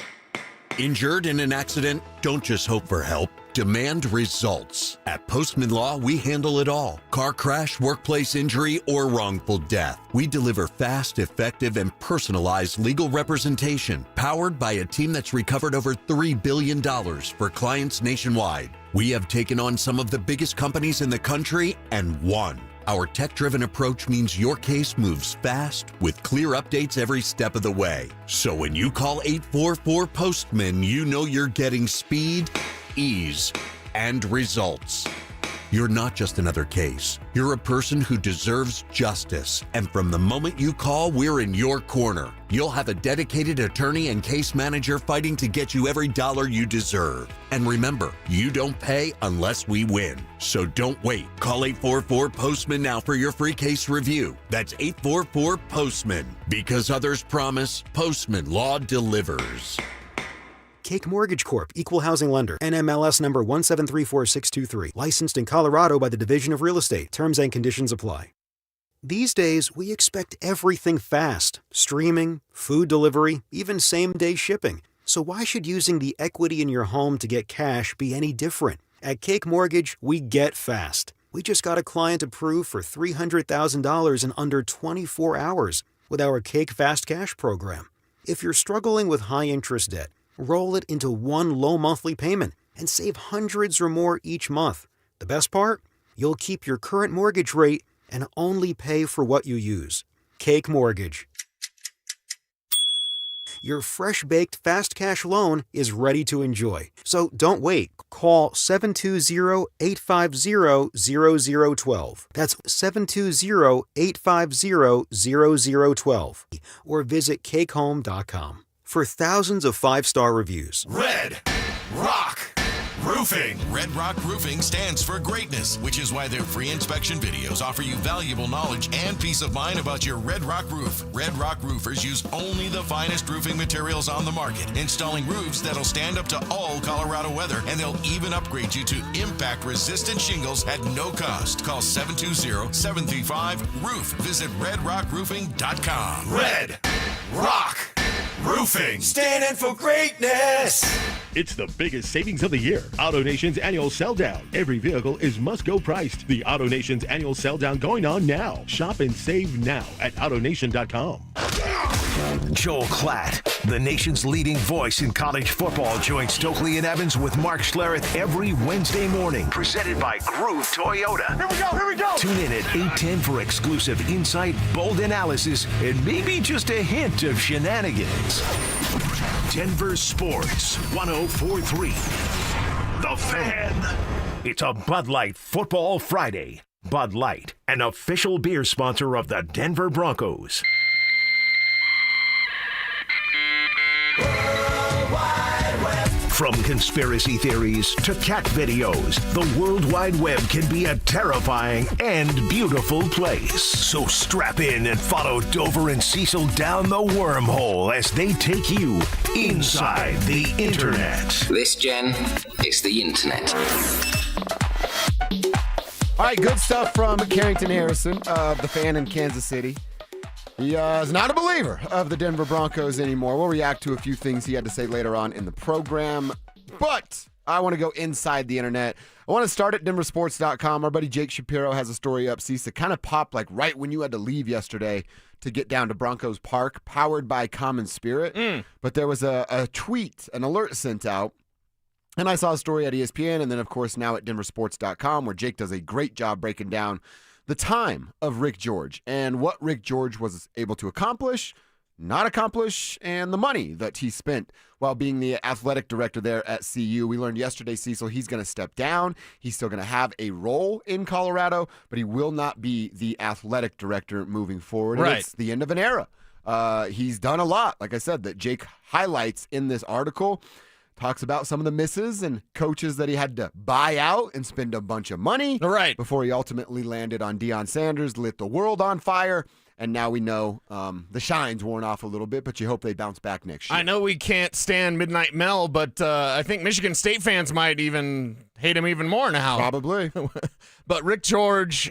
Injured in an accident? Don't just hope for help. Demand results. At Postman Law, we handle it all. Car crash, workplace injury, or wrongful death. We deliver fast, effective, and personalized legal representation, powered by a team that's recovered over $3 billion for clients nationwide. We have taken on some of the biggest companies in the country and won. Our tech-driven approach means your case moves fast with clear updates every step of the way. So when you call 844-POSTMAN, you know you're getting speed, ease, and results. You're not just another case. You're a person who deserves justice. And from the moment you call, we're in your corner. You'll have a dedicated attorney and case manager fighting to get you every dollar you deserve. And remember, you don't pay unless we win. So don't wait. Call 844-POSTMAN now for your free case review. That's 844-POSTMAN. Because others promise, Postman Law delivers. Cake Mortgage Corp. Equal Housing Lender. NMLS number 1734623. Licensed in Colorado by the Division of Real Estate. Terms and conditions apply. These days, we expect everything fast. Streaming, food delivery, even same-day shipping. So why should using the equity in your home to get cash be any different? At Cake Mortgage, we get fast. We just got a client approved for $300,000 in under 24 hours with our Cake Fast Cash program. If you're struggling with high-interest debt, roll it into one low monthly payment and save hundreds or more each month. The best part? You'll keep your current mortgage rate and only pay for what you use. Cake Mortgage. Your fresh-baked fast cash loan is ready to enjoy. So don't wait. Call 720-850-0012. That's 720-850-0012. Or visit cakehome.com for thousands of 5-star reviews. Red Rock Roofing. Red Rock Roofing stands for greatness, which is why their free inspection videos offer you valuable knowledge and peace of mind about your Red Rock roof. Red Rock roofers use only the finest roofing materials on the market, installing roofs that'll stand up to all Colorado weather, and they'll even upgrade you to impact-resistant shingles at no cost. Call 720-735-ROOF. Visit redrockroofing.com. Red Rock Roofing. Standing for greatness. It's the biggest savings of the year. AutoNation's annual sell down. Every vehicle is must-go priced. The AutoNation's annual sell down going on now. Shop and save now at AutoNation.com. Joel Klatt, the nation's leading voice in college football, joins Stokely and Evans with Mark Schlereth every Wednesday morning. Presented by Groove Toyota. Here we go. Tune in at 8:10 for exclusive insight, bold analysis, and maybe just a hint of shenanigans. Denver Sports 104.3. The Fan. It's a Bud Light Football Friday. Bud Light, an official beer sponsor of the Denver Broncos. From conspiracy theories to cat videos, the World Wide Web can be a terrifying and beautiful place. So strap in and follow Dover and Cecil down the wormhole as they take you inside the internet. This, Jen, is the internet. All right, good stuff from Carrington Harrison of the Fan in Kansas City. He is not a believer of the Denver Broncos anymore. We'll react to a few things he had to say later on in the program. But I want to go inside the internet. I want to start at DenverSports.com. Our buddy Jake Shapiro has a story up, Cecil, that kind of popped like right when you had to leave yesterday to get down to Broncos Park, powered by Common Spirit. But there was a tweet, an alert sent out. And I saw a story at ESPN, and then, of course, now at DenverSports.com, where Jake does a great job breaking down the time of Rick George and what Rick George was able to accomplish, not accomplish, and the money that he spent while being the athletic director there at CU. We learned yesterday, Cecil, he's going to step down. He's still going to have a role in Colorado, but he will not be the athletic director moving forward. Right. And it's the end of an era. He's done a lot, like I said, that Jake highlights in this article. Talks about some of the misses and coaches that he had to buy out and spend a bunch of money before he ultimately landed on Deion Sanders, lit the world on fire, and now we know the shine's worn off a little bit, but you hope they bounce back next year. I know we can't stand Midnight Mel, but I think Michigan State fans might even hate him even more now. Probably. But Rick George,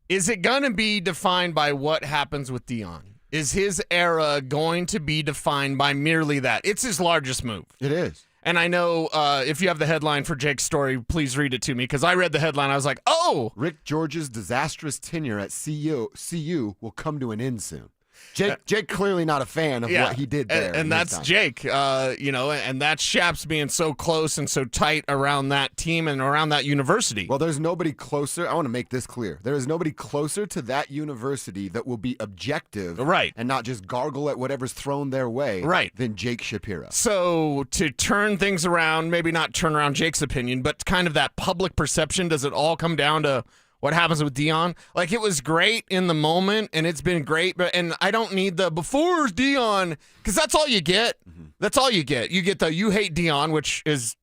is it going to be defined by what happens with Deion? Is his era going to be defined by merely that? It's his largest move. It is. And I know if you have the headline for Jake's story, please read it to me, because I read the headline. I was like, oh! Rick George's disastrous tenure at CU will come to an end soon. Jake clearly not a fan of what he did there. And that's Jake, and that's Shaps being so close and so tight around that team and around that university. Well, there's nobody closer. I want to make this clear. There is nobody closer to that university that will be objective and not just gargle at whatever's thrown their way than Jake Shapiro. So to turn things around, maybe not turn around Jake's opinion, but kind of that public perception, does it all come down to what happens with Deion? Like, it was great in the moment, and it's been great, and I don't need the before Deion, because that's all you get. Mm-hmm. That's all you get. You get the you hate Deion, which is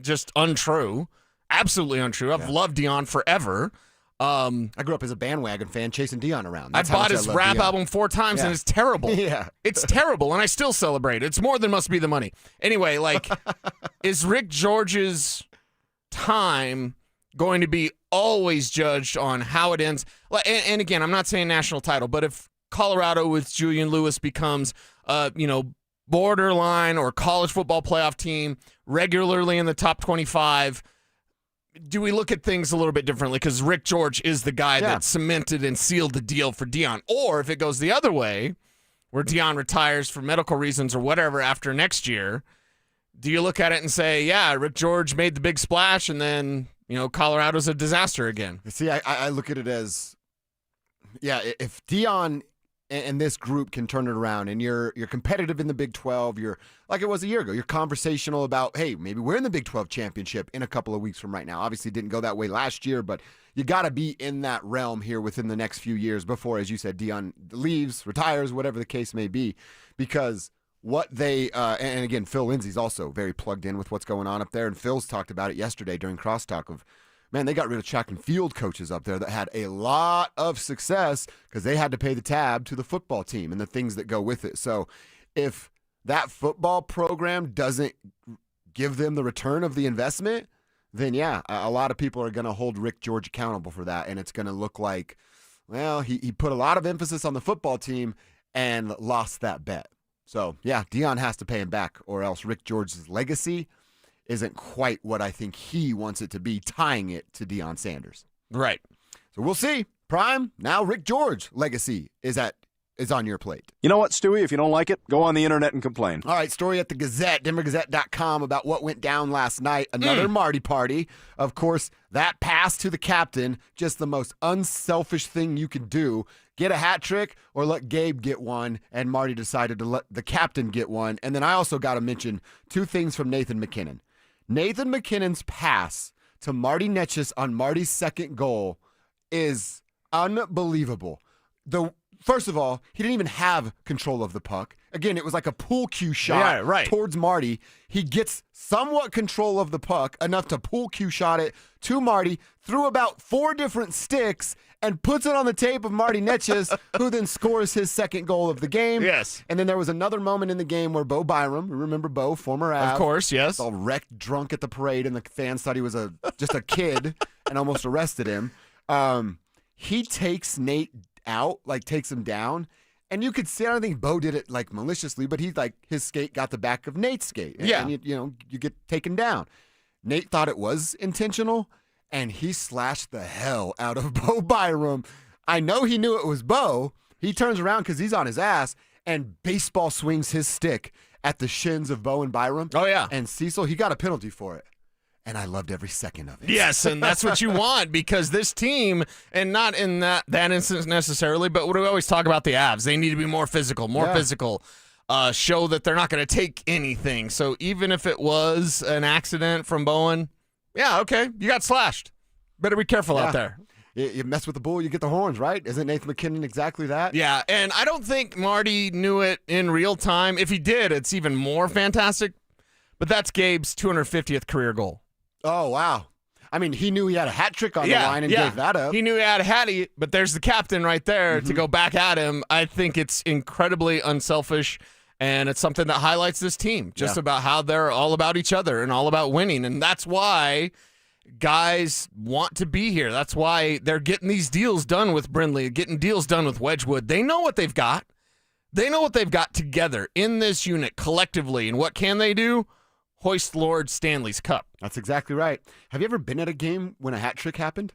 just untrue. Absolutely untrue. I've loved Deion forever. I grew up as a bandwagon fan chasing Deion around. I bought his rap album 4 times, and it's terrible. It's terrible, and I still celebrate it. It's more than Must Be the Money. Anyway, like, is Rick George's time going to be always judged on how it ends? And again, I'm not saying national title, but if Colorado with Julian Lewis becomes borderline or college football playoff team regularly in the top 25, do we look at things a little bit differently? Because Rick George is the guy that cemented and sealed the deal for Deion. Or if it goes the other way, where Deion retires for medical reasons or whatever after next year, do you look at it and say, yeah, Rick George made the big splash, and then Colorado's a disaster again? See, I look at it as, if Deion and this group can turn it around, and you're competitive in the Big 12, you're like it was a year ago, you're conversational about, hey, maybe we're in the Big 12 championship in a couple of weeks from right now. Obviously, it didn't go that way last year, but you got to be in that realm here within the next few years before, as you said, Deion leaves, retires, whatever the case may be, because what they and again, Phil Lindsay's also very plugged in with what's going on up there, and Phil's talked about it yesterday during Crosstalk of, man, they got rid of track and field coaches up there that had a lot of success because they had to pay the tab to the football team and the things that go with it. So if that football program doesn't give them the return of the investment, then a lot of people are going to hold Rick George accountable for that, and it's going to look like, well, he put a lot of emphasis on the football team and lost that bet. So, Deion has to pay him back, or else Rick George's legacy isn't quite what I think he wants it to be, tying it to Deion Sanders. Right. So we'll see. Prime, now Rick George legacy is on your plate. You know what, Stewie? If you don't like it, go on the internet and complain. All right, story at the Gazette, DenverGazette.com, about what went down last night. Another Marty party. Of course, that pass to the captain, just the most unselfish thing you can do. Get a hat trick or let Gabe get one, and Marty decided to let the captain get one. And then I also got to mention 2 things from Nathan McKinnon. Nathan McKinnon's pass to Marty Netchus on Marty's second goal is unbelievable. First of all, he didn't even have control of the puck. Again, it was like a pool cue shot towards Marty. He gets somewhat control of the puck, enough to pool cue shot it to Marty, through about 4 different sticks, and puts it on the tape of Marty Netchus, who then scores his second goal of the game. Yes. And then there was another moment in the game where Bo Byram, remember Bo, former Av, of course, yes, all wrecked, drunk at the parade, and the fans thought he was just a kid and almost arrested him. He takes Nate out, takes him down, and you could see, I don't think Bo did it maliciously, but his skate got the back of Nate's skate. And you get taken down. Nate thought it was intentional, and he slashed the hell out of Bo Byram. I know he knew it was Bo. He turns around because he's on his ass and baseball swings his stick at the shins of Bo and Byram. Oh, yeah. And Cecil, he got a penalty for it. And I loved every second of it. Yes, and that's what you want, because this team, and not in that instance necessarily, but what do we always talk about the Avs? They need to be more physical, show that they're not going to take anything. So even if it was an accident from Bowen, okay, you got slashed. Better be careful out there. You mess with the bull, you get the horns, right? Isn't Nathan McKinnon exactly that? Yeah, and I don't think Marty knew it in real time. If he did, it's even more fantastic. But that's Gabe's 250th career goal. Oh, wow. I mean, he knew he had a hat trick on the line and gave that up. He knew he had a hattie, but there's the captain right there to go back at him. I think it's incredibly unselfish, and it's something that highlights this team, just about how they're all about each other and all about winning. And that's why guys want to be here. That's why they're getting these deals done with Brindley, getting deals done with Wedgwood. They know what they've got. They know what they've got together in this unit collectively. And what can they do? Hoist Lord Stanley's Cup. That's exactly right. Have you ever been at a game when a hat trick happened?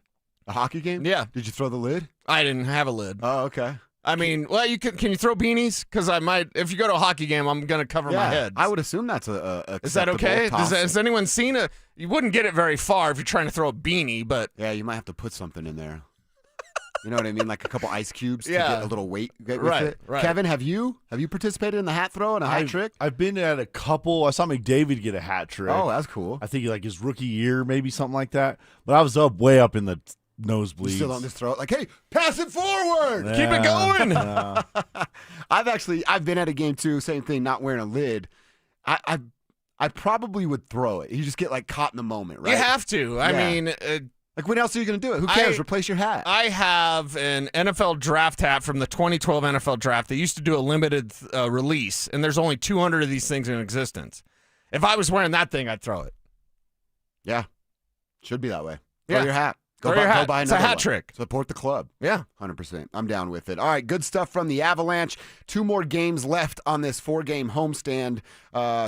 A hockey game? Yeah. Did you throw the lid? I didn't have a lid. Oh, okay. I mean, well, can you throw beanies? Because I might, if you go to a hockey game, I'm going to cover my head. I would assume that's a Is that okay? toss. Has anyone seen you wouldn't get it very far if you're trying to throw a beanie, but. Yeah, you might have to put something in there. You know what I mean? Like a couple ice cubes to Yeah. get a little weight with Right, it. right. Kevin, have you participated in the hat throw and a hat trick? I've been at a couple. I saw McDavid get a hat trick. Oh, that's cool. I think like his rookie year, maybe something like that. But I was way up in the nosebleeds. You still don't just throw it like, hey, pass it forward. Keep it going. Yeah. I've been at a game too, same thing, not wearing a lid. I probably would throw it. You just get like caught in the moment, right? You have to. I mean, like when else are you going to do it? Who cares? Replace your hat. I have an NFL draft hat from the 2012 NFL draft. They used to do a limited release, and there's only 200 of these things in existence. If I was wearing that thing, I'd throw it. Yeah. Should be that way. Yeah. Throw your hat. Go Throw your hat. buy It's a another hat one. trick. Support the club. Yeah. 100%. I'm down with it. All right, good stuff from the Avalanche. 2 more games left on this 4-game homestand,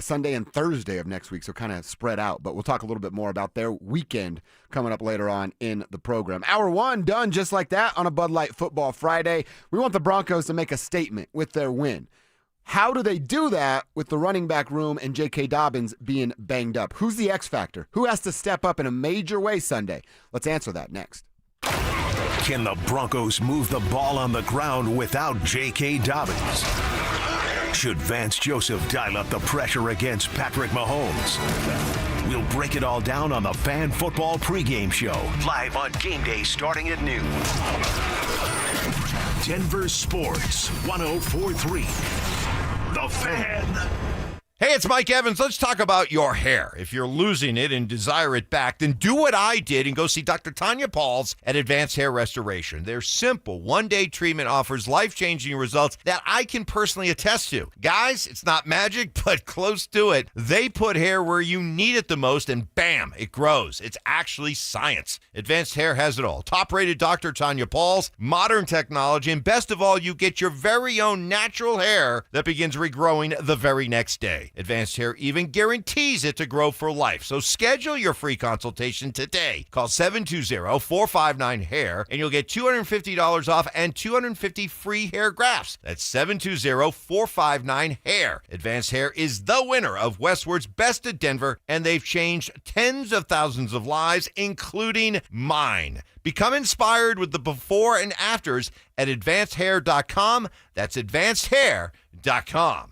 Sunday and Thursday of next week, so kind of spread out. But we'll talk a little bit more about their weekend coming up later on in the program. Hour 1 done just like that on a Bud Light Football Friday. We want the Broncos to make a statement with their win. How do they do that with the running back room and J.K. Dobbins being banged up? Who's the X factor? Who has to step up in a major way Sunday? Let's answer that next. Can the Broncos move the ball on the ground without J.K. Dobbins? Should Vance Joseph dial up the pressure against Patrick Mahomes? We'll break it all down on the Fan Football Pregame Show, live on game day starting at noon. Denver Sports 104.3. The Fan. Hey, it's Mike Evans. Let's talk about your hair. If you're losing it and desire it back, then do what I did and go see Dr. Tanya Pauls at Advanced Hair Restoration. Their simple one-day treatment offers life-changing results that I can personally attest to. Guys, it's not magic, but close to it. They put hair where you need it the most, and bam, it grows. It's actually science. Advanced Hair has it all. Top-rated Dr. Tanya Pauls, modern technology, and best of all, you get your very own natural hair that begins regrowing the very next day. Advanced Hair even guarantees it to grow for life. So schedule your free consultation today. Call 720-459-HAIR and you'll get $250 off and 250 free hair grafts. That's 720-459-HAIR. Advanced Hair is the winner of Westward's Best of Denver, and they've changed tens of thousands of lives, including mine. Become inspired with the before and afters at advancedhair.com. That's advancedhair.com.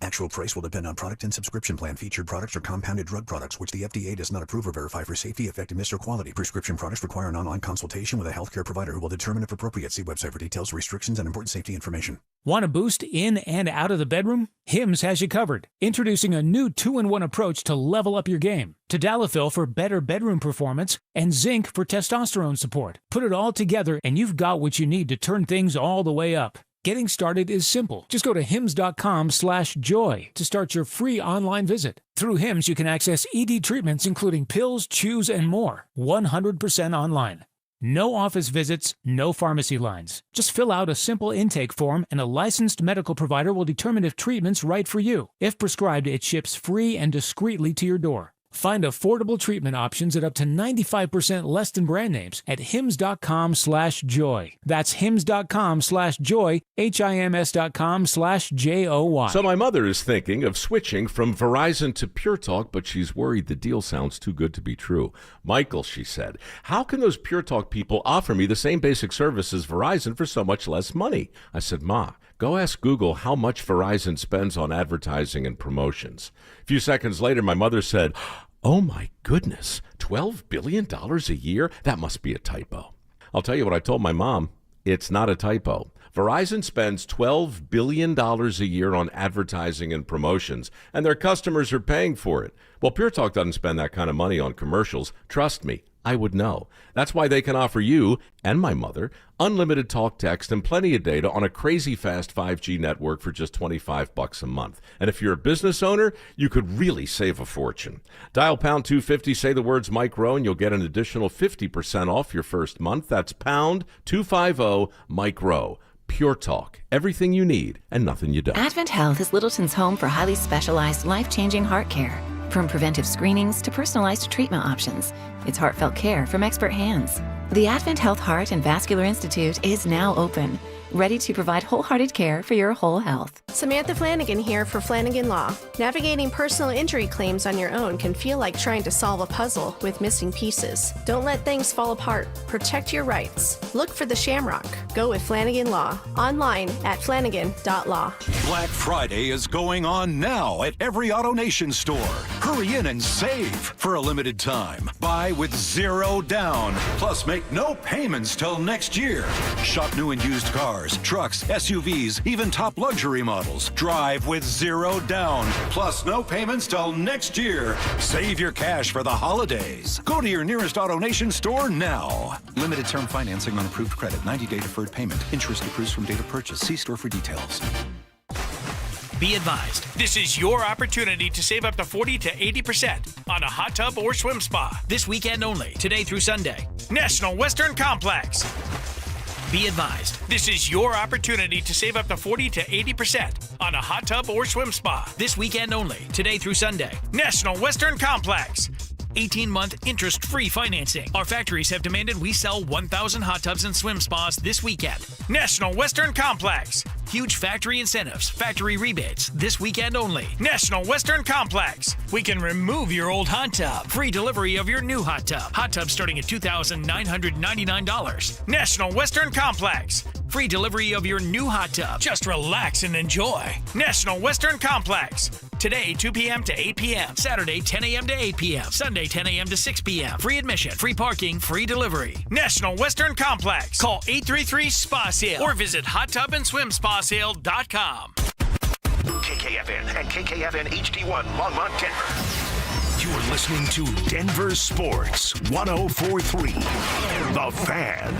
Actual price will depend on product and subscription plan. Featured products are compounded drug products, which the FDA does not approve or verify for safety, effectiveness, or quality. Prescription products require an online consultation with a healthcare provider who will determine if appropriate. See website for details, restrictions, and important safety information. Want a boost in and out of the bedroom? Hims has you covered. Introducing a new 2-in-1 approach to level up your game. Tadalafil for better bedroom performance and zinc for testosterone support. Put it all together and you've got what you need to turn things all the way up. Getting started is simple. Just go to hims.com/joy to start your free online visit. Through Hims, you can access ED treatments including pills, chews, and more. 100% online. No office visits, no pharmacy lines. Just fill out a simple intake form and a licensed medical provider will determine if treatment's right for you. If prescribed, it ships free and discreetly to your door. Find affordable treatment options at up to 95% less than brand names at hims.com/joy. That's hims.com/joy, HIMS.com/JOY. So my mother is thinking of switching from Verizon to Pure Talk, but she's worried the deal sounds too good to be true. Michael, she said, how can those Pure Talk people offer me the same basic service as Verizon for so much less money? I said, Ma, go ask Google how much Verizon spends on advertising and promotions. A few seconds later, my mother said, oh my goodness, $12 billion a year? That must be a typo. I'll tell you what I told my mom. It's not a typo. Verizon spends $12 billion a year on advertising and promotions, and their customers are paying for it. Well, Pure Talk doesn't spend that kind of money on commercials. Trust me, I would know. That's why they can offer you and my mother unlimited talk, text, and plenty of data on a crazy fast 5G network for just $25 a month. And if you're a business owner, you could really save a fortune. Dial pound 250, say the words Mike Rowe, and you'll get an additional 50% off your first month. That's pound 250 Mike Rowe. Pure Talk. Everything you need and nothing you don't. Advent Health is Littleton's home for highly specialized, life-changing heart care. From preventive screenings to personalized treatment options, it's heartfelt care from expert hands. The Advent Health Heart and Vascular Institute is now open, ready to provide wholehearted care for your whole health. Samantha Flanagan here for Flanagan Law. Navigating personal injury claims on your own can feel like trying to solve a puzzle with missing pieces. Don't let things fall apart. Protect your rights. Look for the Shamrock. Go with Flanagan Law. Online at flanagan.law. Black Friday is going on now at every AutoNation store. Hurry in and save for a limited time. Buy with 0 down. Plus, make no payments till next year. Shop new and used cars, trucks, SUVs, even top luxury models. Drive with 0 down. Plus, no payments till next year. Save your cash for the holidays. Go to your nearest AutoNation store now. Limited term financing on approved credit. 90-day deferred payment. Interest accrues from date of purchase. See store for details. Be advised, this is your opportunity to save up to 40 to 80% on a hot tub or swim spa. This weekend only, today through Sunday. National Western Complex. Be advised, this is your opportunity to save up to 40 to 80% on a hot tub or swim spa. This weekend only, today through Sunday. National Western Complex. 18-month interest-free financing. Our factories have demanded we sell 1,000 hot tubs and swim spas this weekend. National Western Complex. Huge factory incentives, factory rebates, this weekend only. National Western Complex. We can remove your old hot tub. Free delivery of your new hot tub. Hot tub starting at $2,999. National Western Complex. Free delivery of your new hot tub. Just relax and enjoy. National Western Complex. Today, 2 p.m. to 8 p.m. Saturday, 10 a.m. to 8 p.m. Sunday, 10 a.m. to 6 p.m. Free admission, free parking, free delivery. National Western Complex. Call 833-SPA-SALE or visit hottubandSwimSpaSale.com. KKFN and KKFN HD1 Longmont, Denver. You're listening to Denver Sports 104.3. The Fan.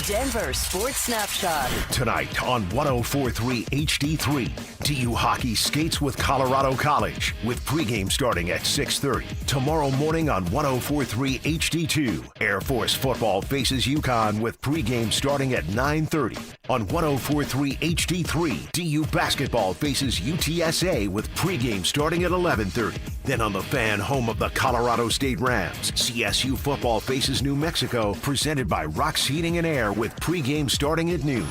Denver Sports Snapshot. Tonight on 104.3 HD3, DU Hockey skates with Colorado College with pregame starting at 6:30. Tomorrow morning on 104.3 HD2, Air Force football faces UConn with pregame starting at 9:30. On 104.3 HD3, DU basketball faces UTSA with pregame starting at 11:30. Then on the Fan, home of the Colorado State Rams, CSU football faces New Mexico, presented by Rock's Heating and Air with pregame starting at noon.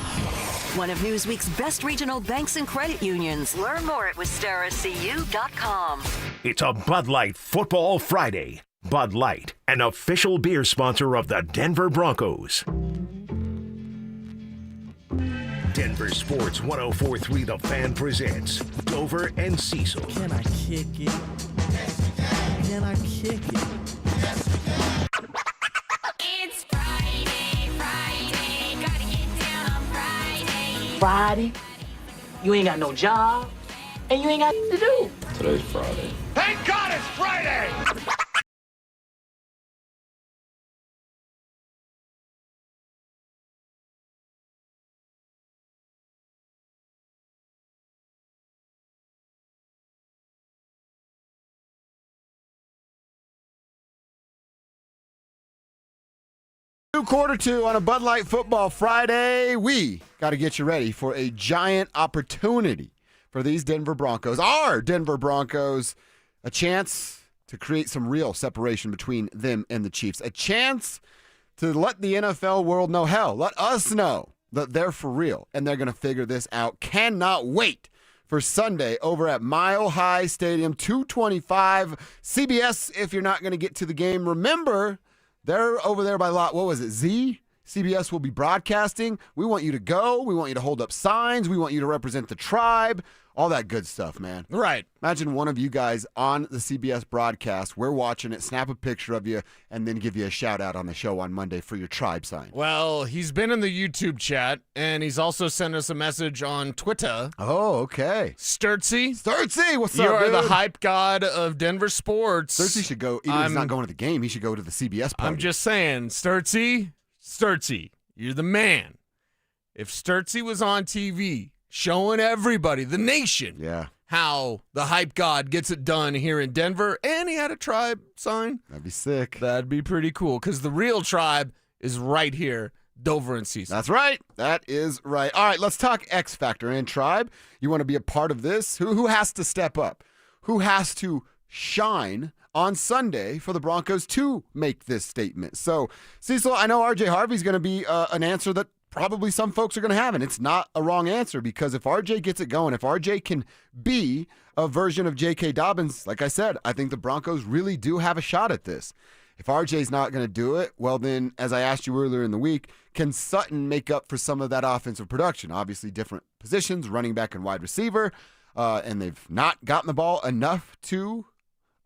One of Newsweek's best regional banks and credit unions. Learn more at WistaraCU.com. It's a Bud Light Football Friday. Bud Light, an official beer sponsor of the Denver Broncos. Denver Sports 104.3 The Fan presents Dover and Cecil. Can I kick it? Can I kick it? It's Friday, gotta get down on Friday. Friday? You ain't got no job, and you ain't got to do. Today's Friday. Thank God it's Friday! Quarter two on a Bud Light Football Friday. We got to get you ready for a giant opportunity for these Denver Broncos, our Denver Broncos, a chance to create some real separation between them and the Chiefs, a chance to let the NFL world know, hell, let us know that they're for real and they're going to figure this out. Cannot wait for Sunday over at Mile High Stadium, 225 CBS. If you're not going to get to the game, remember, they're over there by lot, what was it, Z? CBS will be broadcasting. We want you to go. We want you to hold up signs. We want you to represent the tribe. All that good stuff, man. Right. Imagine one of you guys on the CBS broadcast. We're watching it, snap a picture of you, and then give you a shout-out on the show on Monday for your tribe sign. Well, he's been in the YouTube chat, and he's also sent us a message on Twitter. Oh, okay. Sturtsy, what's up, You are dude? the hype god of Denver sports. Sturtsy should go, even if he's not going to the game, he should go to the CBS party. I'm just saying, Sturtsy, you're the man. If Sturtsy was on TV showing everybody, the nation, how the hype god gets it done here in Denver, and he had a tribe sign, that'd be sick. That'd be pretty cool, because the real tribe is right here, Dover and Cecil. That's right. That is right. All right, let's talk X Factor and tribe. You want to be a part of this? Who has to step up? Who has to shine on Sunday for the Broncos to make this statement. So, Cecil, I know RJ Harvey's going to be an answer that probably some folks are going to have, and it's not a wrong answer, because if RJ gets it going, if RJ can be a version of J.K. Dobbins, like I said, I think the Broncos really do have a shot at this. If RJ's not going to do it, well then, as I asked you earlier in the week, can Sutton make up for some of that offensive production? Obviously different positions, running back and wide receiver, and they've not gotten the ball enough to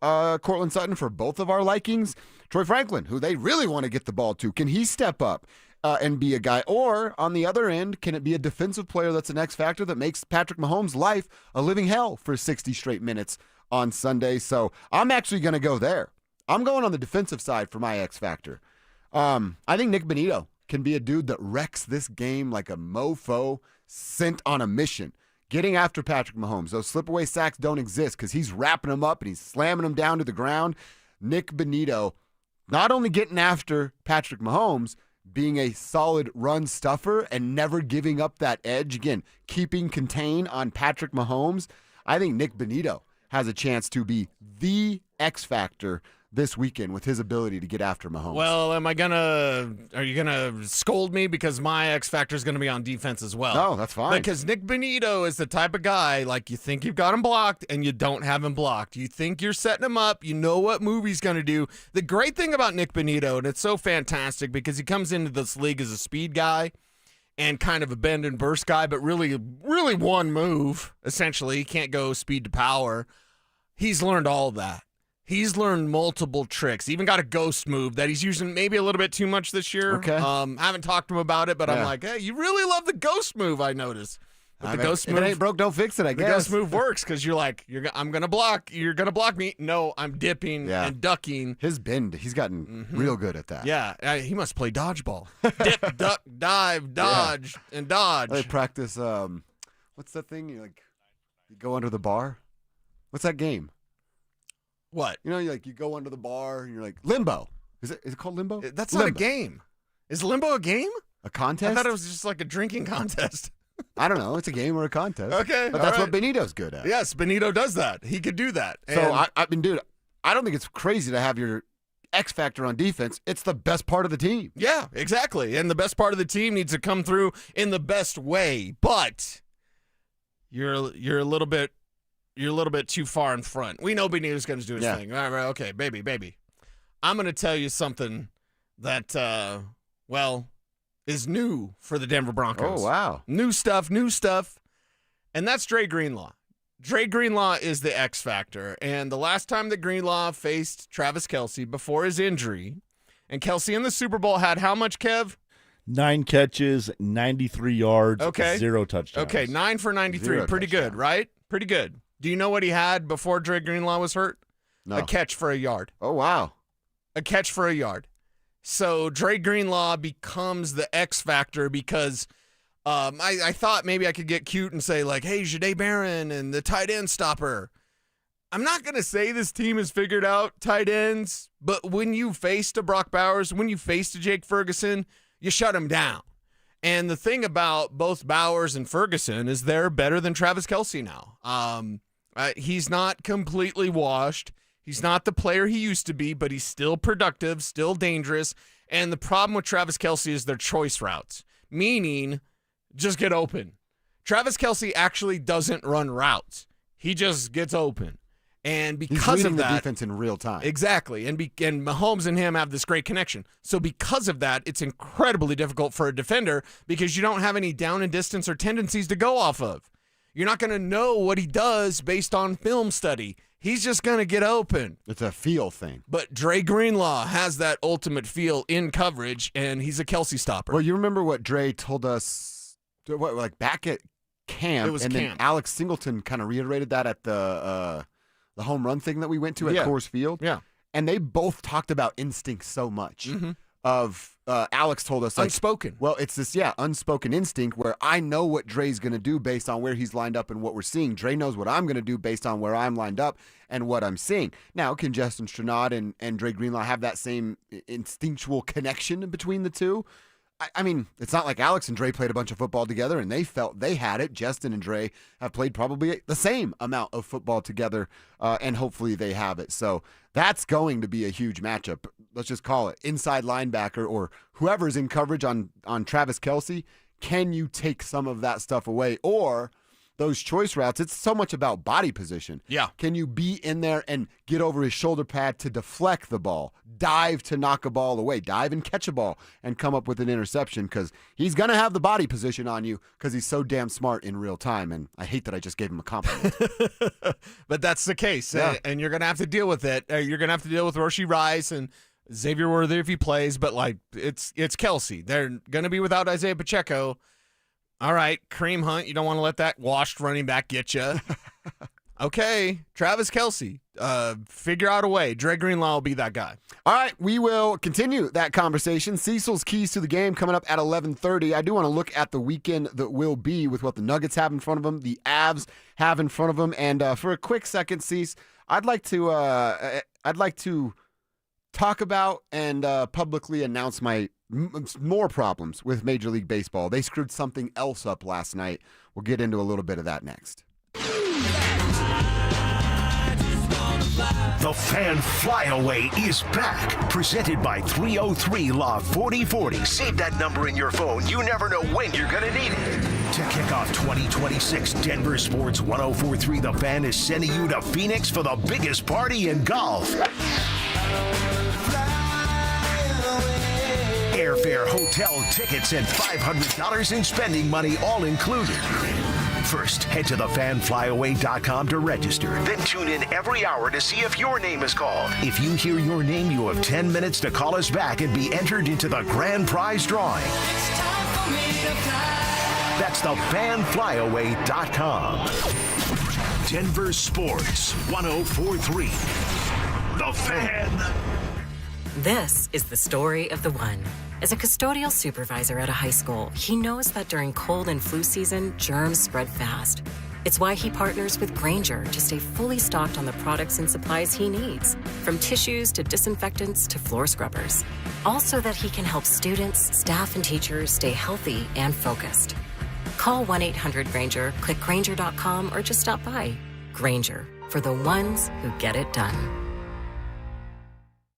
Cortland Sutton for both of our likings. Troy Franklin, who they really want to get the ball to, can he step up and be a guy? Or on the other end, can it be a defensive player that's an X factor that makes Patrick Mahomes' life a living hell for 60 straight minutes on Sunday? So I'm actually going to go there. I'm going on the defensive side for my X factor. I think Nick Bonito can be a dude that wrecks this game like a mofo sent on a mission, getting after Patrick Mahomes. Those slip-away sacks don't exist because he's wrapping them up and he's slamming them down to the ground. Nick Bonito not only getting after Patrick Mahomes, being a solid run stuffer and never giving up that edge. Again, keeping contain on Patrick Mahomes. I think Nick Bonito has a chance to be the X factor this weekend with his ability to get after Mahomes. Well, are you gonna scold me because my X factor is gonna be on defense as well? No, that's fine. Because Nick Bonito is the type of guy, like, you think you've got him blocked and you don't have him blocked. You think you're setting him up. You know what move he's gonna do. The great thing about Nick Bonito, and it's so fantastic because he comes into this league as a speed guy and kind of a bend and burst guy, but really one move, essentially. He can't go speed to power. He's learned all of that. He's learned multiple tricks. Even got a ghost move that he's using maybe a little bit too much this year. Okay. Haven't talked to him about it, but I'm like, hey, you really love the ghost move, I noticed. But the ghost move, if it ain't broke, don't fix it, I guess. The ghost move works because you're like, I'm going to block. You're going to block me. No, I'm dipping and ducking. His bend, he's gotten real good at that. Yeah, he must play dodgeball. Dip, duck, dive, dodge, and dodge. They practice, what's that thing? You go under the bar? What's that game? What? You go under the bar and you're like, limbo. Is it called limbo? That's not a game. Is limbo a game? A contest? I thought it was just like a drinking contest. I don't know. It's a game or a contest. Okay. But that's what Benito's good at. Yes, Bonito does that. He could do that. So, dude, I don't think it's crazy to have your X factor on defense. It's the best part of the team. Yeah, exactly. And the best part of the team needs to come through in the best way. But you're a little bit too far in front. We know Benito's going to do his thing. All right, okay, baby. I'm going to tell you something that, is new for the Denver Broncos. Oh, wow. New stuff. And that's Dre Greenlaw. Dre Greenlaw is the X factor. And the last time that Greenlaw faced Travis Kelce before his injury, and Kelce in the Super Bowl had how much, Kev? 9 catches, 93 yards, 0 touchdowns. Okay, 9 for 93. Pretty good, right? Pretty good. Do you know what he had before Dre Greenlaw was hurt? No. A catch for a yard. Oh, wow. A catch for a yard. So Dre Greenlaw becomes the X factor because I thought maybe I could get cute and say, like, hey, Jahdae Barron and the tight end stopper. I'm not going to say this team has figured out tight ends, but when you faced a Brock Bowers, when you faced a Jake Ferguson, you shut him down. And the thing about both Bowers and Ferguson is they're better than Travis Kelce now. He's not completely washed. He's not the player he used to be, but he's still productive, still dangerous. And the problem with Travis Kelce is their choice routes, meaning just get open. Travis Kelce actually doesn't run routes. He just gets open. And because he's reading of that, the defense in real time. Exactly. And Mahomes and him have this great connection. So because of that, it's incredibly difficult for a defender because you don't have any down and distance or tendencies to go off of. You're not going to know what he does based on film study. He's just going to get open. It's a feel thing. But Dre Greenlaw has that ultimate feel in coverage, and he's a Kelce stopper. Well, you remember what Dre told us back at camp, It was and camp. then Alex Singleton kind of reiterated that at the home run thing that we went to at Coors Field. Yeah. And they both talked about instinct so much. Alex told us, unspoken. Well, it's this, unspoken instinct where I know what Dre's going to do based on where he's lined up and what we're seeing. Dre knows what I'm going to do based on where I'm lined up and what I'm seeing. Now, can Justin Stronach and Dre Greenlaw have that same instinctual connection between the two? I mean, it's not like Alex and Dre played a bunch of football together and they felt they had it. Justin and Dre have played probably the same amount of football together, and hopefully they have it. So that's going to be a huge matchup. Let's just call it inside linebacker or whoever's in coverage on Travis Kelce. Can you take some of that stuff away? Or those choice routes, it's so much about body position. Yeah. Can you be in there and get over his shoulder pad to deflect the ball, dive to knock a ball away, dive and catch a ball and come up with an interception? Because he's going to have the body position on you because he's so damn smart in real time. And I hate that I just gave him a compliment. But that's the case. Yeah. And you're going to have to deal with it. You're going to have to deal with Roshy Rice and Xavier Worthy if he plays. But, like, it's Kelce. They're going to be without Isaiah Pacheco. All right, Kareem Hunt, you don't want to let that washed running back get you. Okay, Travis Kelce, figure out a way. Dre Greenlaw will be that guy. All right, we will continue that conversation. Cecil's keys to the game coming up at 11:30. I do want to look at the weekend that will be with what the Nuggets have in front of them, the Avs have in front of them, and for a quick second, Cece, I'd like to talk about and publicly announce my more problems with Major League Baseball. They screwed something else up last night. We'll get into a little bit of that next. The Fan Flyaway is back. Presented by 303 Law 4040. Save that number in your phone. You never know when you're going to need it. To kick off 2026, Denver Sports 1043 The Fan is sending you to Phoenix for the biggest party in golf. Airfare, hotel, tickets, and $500 in spending money all included. First, head to thefanflyaway.com to register. Then tune in every hour to see if your name is called. If you hear your name, you have 10 minutes to call us back and be entered into the grand prize drawing. That's thefanflyaway.com. Denver Sports 1043. The Fan. This is the story of the one. As a custodial supervisor at a high school, he knows that during cold and flu season, germs spread fast. It's why he partners with Grainger to stay fully stocked on the products and supplies he needs, from tissues to disinfectants to floor scrubbers. All so that he can help students, staff, and teachers stay healthy and focused. Call 1-800-GRAINGER, click Grainger.com, or just stop by. Grainger, for the ones who get it done.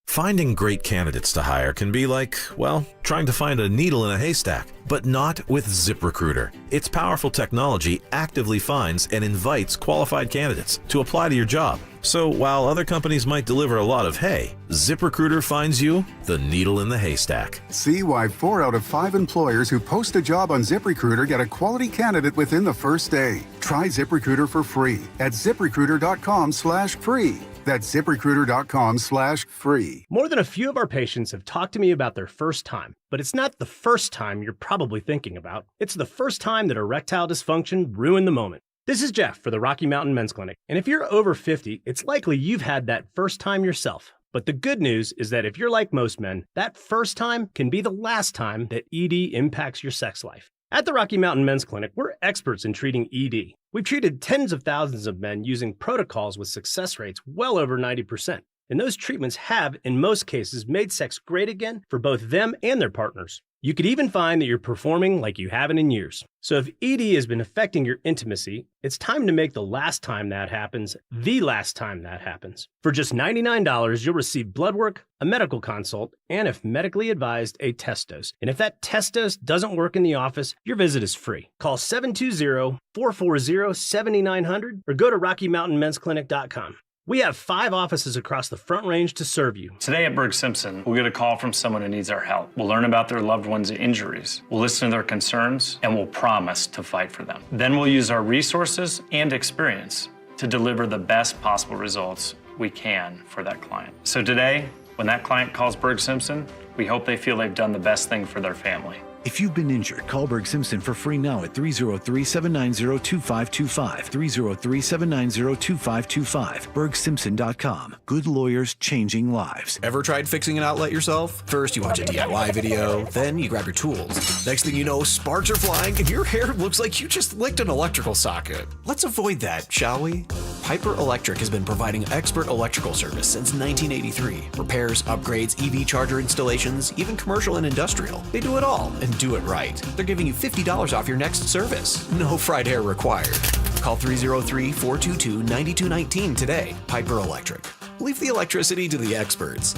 Finding great candidates to hire can be like, well, trying to find a needle in a haystack, but not with ZipRecruiter. Its powerful technology actively finds and invites qualified candidates to apply to your job. So while other companies might deliver a lot of hay, ZipRecruiter finds you the needle in the haystack. See why 4 out of 5 employers who post a job on ZipRecruiter get a quality candidate within the first day. Try ZipRecruiter for free at ZipRecruiter.com/free. That's ZipRecruiter.com/free. More than a few of our patients have talked to me about their first time, but it's not the first time you're probably thinking about. It's the first time that erectile dysfunction ruined the moment. This is Jeff for the Rocky Mountain Men's Clinic, and if you're over 50, it's likely you've had that first time yourself. But the good news is that if you're like most men, that first time can be the last time that ED impacts your sex life. At the Rocky Mountain Men's Clinic, we're experts in treating ED. We've treated tens of thousands of men using protocols with success rates well over 90%. And those treatments have, in most cases, made sex great again for both them and their partners. You could even find that you're performing like you haven't in years. So if ED has been affecting your intimacy, it's time to make the last time that happens the last time that happens. For just $99, you'll receive blood work, a medical consult, and if medically advised, a test dose. And if that test dose doesn't work in the office, your visit is free. Call 720-440-7900 or go to RockyMountainMen'sClinic.com. We have 5 offices across the Front Range to serve you. Today at Berg Simpson, we'll get a call from someone who needs our help. We'll learn about their loved one's injuries. We'll listen to their concerns, and we'll promise to fight for them. Then we'll use our resources and experience to deliver the best possible results we can for that client. So today, when that client calls Berg Simpson, we hope they feel they've done the best thing for their family. If you've been injured, call Berg Simpson for free now at 303-790-2525. 303-790-2525. BergSimpson.com. Good lawyers changing lives. Ever tried fixing an outlet yourself? First, you watch a DIY video, then you grab your tools. Next thing you know, sparks are flying and your hair looks like you just licked an electrical socket. Let's avoid that, shall we? Piper Electric has been providing expert electrical service since 1983. Repairs, upgrades, EV charger installations, even commercial and industrial. They do it all and do it right. They're giving you $50 off your next service. No fried air required. Call 303-422-9219 today. Piper Electric. Leave the electricity to the experts.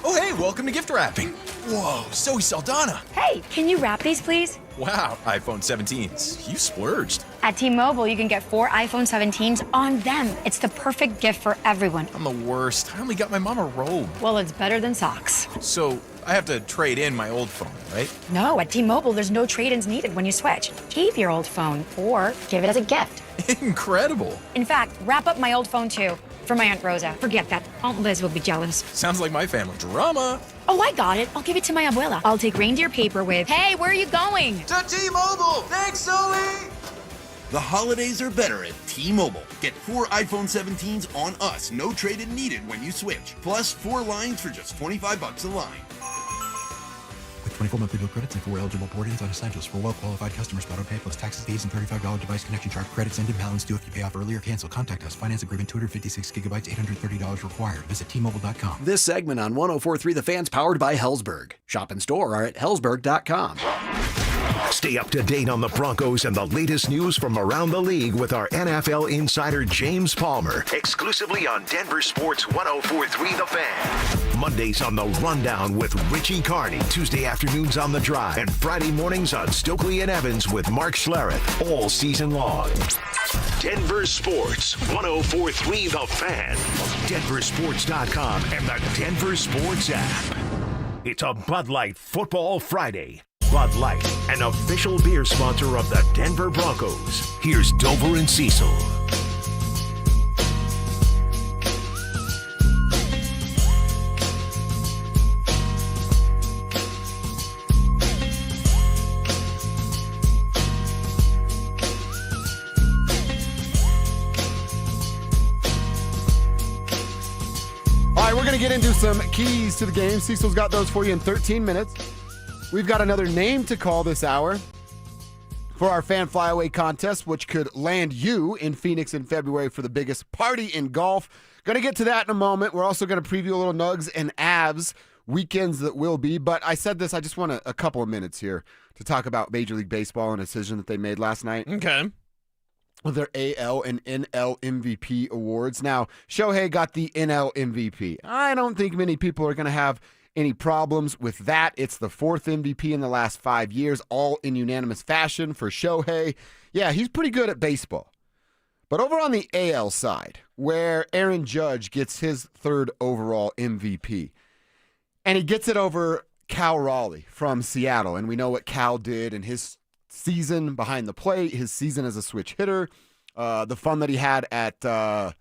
Oh, hey, welcome to gift wrapping. Whoa, Zoe Saldana. Hey, can you wrap these, please? Wow, iPhone 17s. You splurged. At T-Mobile, you can get 4 iPhone 17s on them. It's the perfect gift for everyone. I'm the worst. I only got my mom a robe. Well, it's better than socks. So I have to trade in my old phone, right? No, at T-Mobile, there's no trade-ins needed when you switch. Keep your old phone or give it as a gift. Incredible. In fact, wrap up my old phone, too. For my Aunt Rosa. Forget that. Aunt Liz will be jealous. Sounds like my family. Drama. Oh, I got it. I'll give it to my abuela. I'll take reindeer paper with, hey, where are you going? To T-Mobile. Thanks, Zoe. The holidays are better at T-Mobile. Get 4 iPhone 17s on us. No trade-in needed when you switch. Plus 4 lines for just $25 a line. With 24 monthly bill credits and 4 eligible port-ins on essentials for well-qualified customers. Auto pay plus taxes, fees, and $35 device connection charge. Credits end in balance due if you pay off early or cancel. Contact us. Finance agreement 256 gigabytes, $830 required. Visit T-Mobile.com. This segment on 104.3 The Fan's powered by Hellsberg. Shop and store are at Hellsberg.com. Stay up to date on the Broncos and the latest news from around the league with our NFL insider James Palmer, exclusively on Denver Sports 104.3 The Fan. Mondays on The Rundown with Richie Carney, Tuesday afternoons on The Drive, and Friday mornings on Stokely and Evans with Mark Schlereth, all season long. Denver Sports 104.3 The Fan, DenverSports.com, and the Denver Sports app. It's a Bud Light Football Friday. Bud Light, an official beer sponsor of the Denver Broncos. Here's Dover and Cecil. All right, we're going to get into some keys to the game. Cecil's got those for you in 13 minutes. We've got another name to call this hour for our fan flyaway contest, which could land you in Phoenix in February for the biggest party in golf. Going to get to that in a moment. We're also going to preview a little Nugs and Avs weekends that will be. But I said this, I just want a couple of minutes here to talk about Major League Baseball and a decision that they made last night. Okay. With their AL and NL MVP awards. Now, Shohei got the NL MVP. I don't think many people are going to have any problems with that. It's the 4th MVP in the last 5 years, all in unanimous fashion for Shohei. Yeah, he's pretty good at baseball. But over on the AL side, where Aaron Judge gets his 3rd overall MVP, and he gets it over Cal Raleigh from Seattle, and we know what Cal did in his season behind the plate, his season as a switch hitter, the fun that he had at the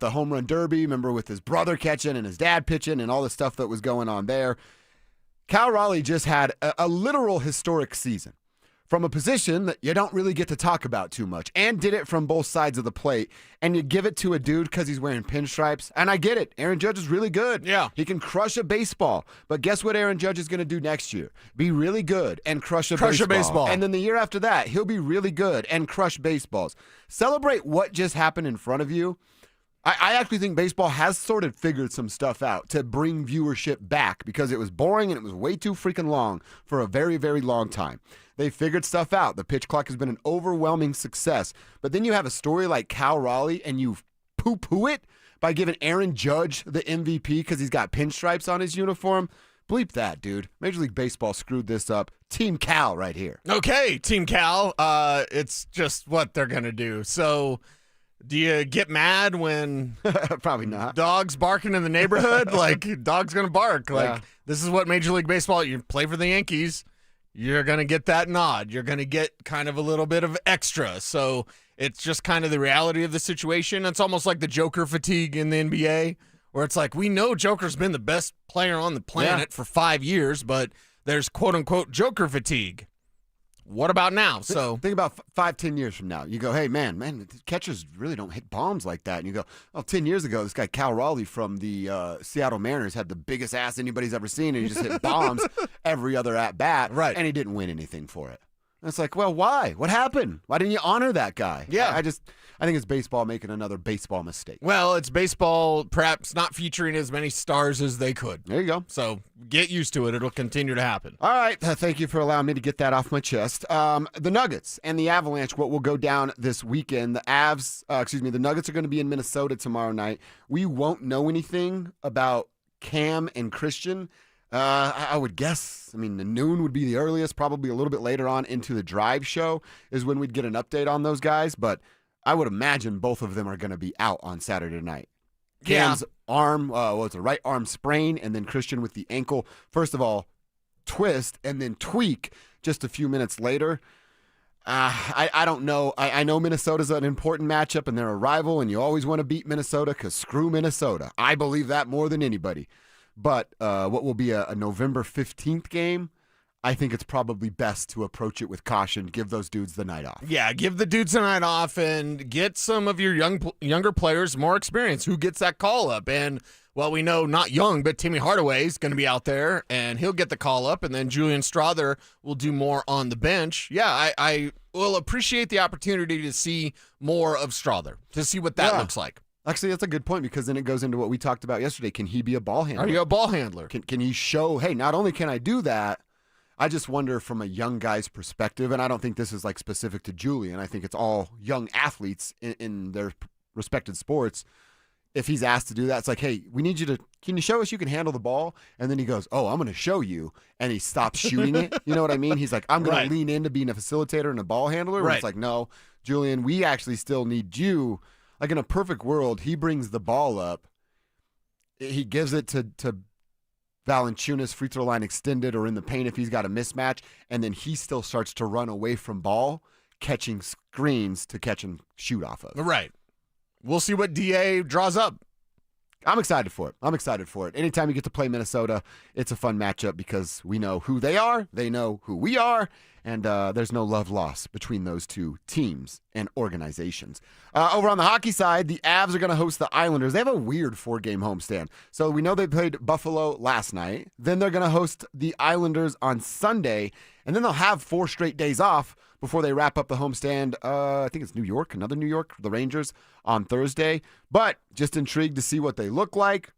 home run derby, remember, with his brother catching and his dad pitching and all the stuff that was going on there. Cal Raleigh just had a literal historic season from a position that you don't really get to talk about too much, and did it from both sides of the plate. And you give it to a dude because he's wearing pinstripes. And I get it. Aaron Judge is really good. Yeah. He can crush a baseball. But guess what Aaron Judge is going to do next year? Be really good and crush a baseball. And then the year after that, he'll be really good and crush baseballs. Celebrate what just happened in front of you. I actually think baseball has sort of figured some stuff out to bring viewership back, because it was boring and it was way too freaking long for a very, very long time. They figured stuff out. The pitch clock has been an overwhelming success. But then you have a story like Cal Raleigh and you poo-poo it by giving Aaron Judge the MVP because he's got pinstripes on his uniform. Bleep that, dude. Major League Baseball screwed this up. Team Cal right here. Okay, Team Cal. It's just what they're going to do. So do you get mad when probably not dogs barking in the neighborhood? Like, dog's going to bark. Like, This is what Major League Baseball, you play for the Yankees, you're going to get that nod. You're going to get kind of a little bit of extra. So it's just kind of the reality of the situation. It's almost like the Joker fatigue in the NBA, where it's like, we know Joker's been the best player on the planet for 5 years, but there's quote-unquote Joker fatigue. What about now? So think about 5-10 years from now. You go, hey, man, catchers really don't hit bombs like that. And you go, oh, 10 years ago, this guy Cal Raleigh from the Seattle Mariners had the biggest ass anybody's ever seen, and he just hit bombs every other at-bat, right? And he didn't win anything for it. And it's like, well, why? What happened? Why didn't you honor that guy? Yeah. I think it's baseball making another baseball mistake. Well, it's baseball perhaps not featuring as many stars as they could. There you go. So get used to it. It'll continue to happen. All right. Thank you for allowing me to get that off my chest. The Nuggets and the Avalanche, what will go down this weekend. The Nuggets are going to be in Minnesota tomorrow night. We won't know anything about Cam and Christian. I would guess, the noon would be the earliest, probably a little bit later on into the drive show is when we'd get an update on those guys. But I would imagine both of them are going to be out on Saturday night. Cam's arm, it's a right arm sprain, and then Christian with the ankle. First of all, twist and then tweak just a few minutes later. I don't know. I know Minnesota's an important matchup, and they're a rival, and you always want to beat Minnesota because screw Minnesota. I believe that more than anybody. But what will be a November 15th game, I think it's probably best to approach it with caution, give those dudes the night off. Yeah, give the dudes the night off and get some of your younger players more experience. Who gets that call-up? And, well, we know not young, but Timmy Hardaway is going to be out there, and he'll get the call-up, and then Julian Strother will do more on the bench. Yeah, I will appreciate the opportunity to see more of Strother, to see what that looks like. Actually, that's a good point because then it goes into what we talked about yesterday. Can he be a ball handler? Are you a ball handler? Can he show, hey, not only can I do that, I just wonder from a young guy's perspective, and I don't think this is like specific to Julian. I think it's all young athletes in their respected sports. If he's asked to do that, it's like, hey, can you show us you can handle the ball? And then he goes, oh, I'm going to show you. And he stops shooting it. You know what I mean? He's like, I'm going to lean into being a facilitator and a ball handler. Right. It's like, no, Julian, we actually still need you. Like in a perfect world, he brings the ball up. He gives it to Valanciunas, free throw line extended or in the paint if he's got a mismatch, and then he still starts to run away from ball, catching screens to catch and shoot off of. Right. We'll see what DA draws up. I'm excited for it. Anytime you get to play Minnesota, it's a fun matchup because we know who they are, they know who we are, and there's no love lost between those two teams and organizations. Over on the hockey side, the Avs are going to host the Islanders. They have a weird 4-game homestand. So we know they played Buffalo last night. Then they're going to host the Islanders on Sunday, and then they'll have 4 straight days off before they wrap up the homestand. I think it's another New York, the Rangers on Thursday. But just intrigued to see what they look like.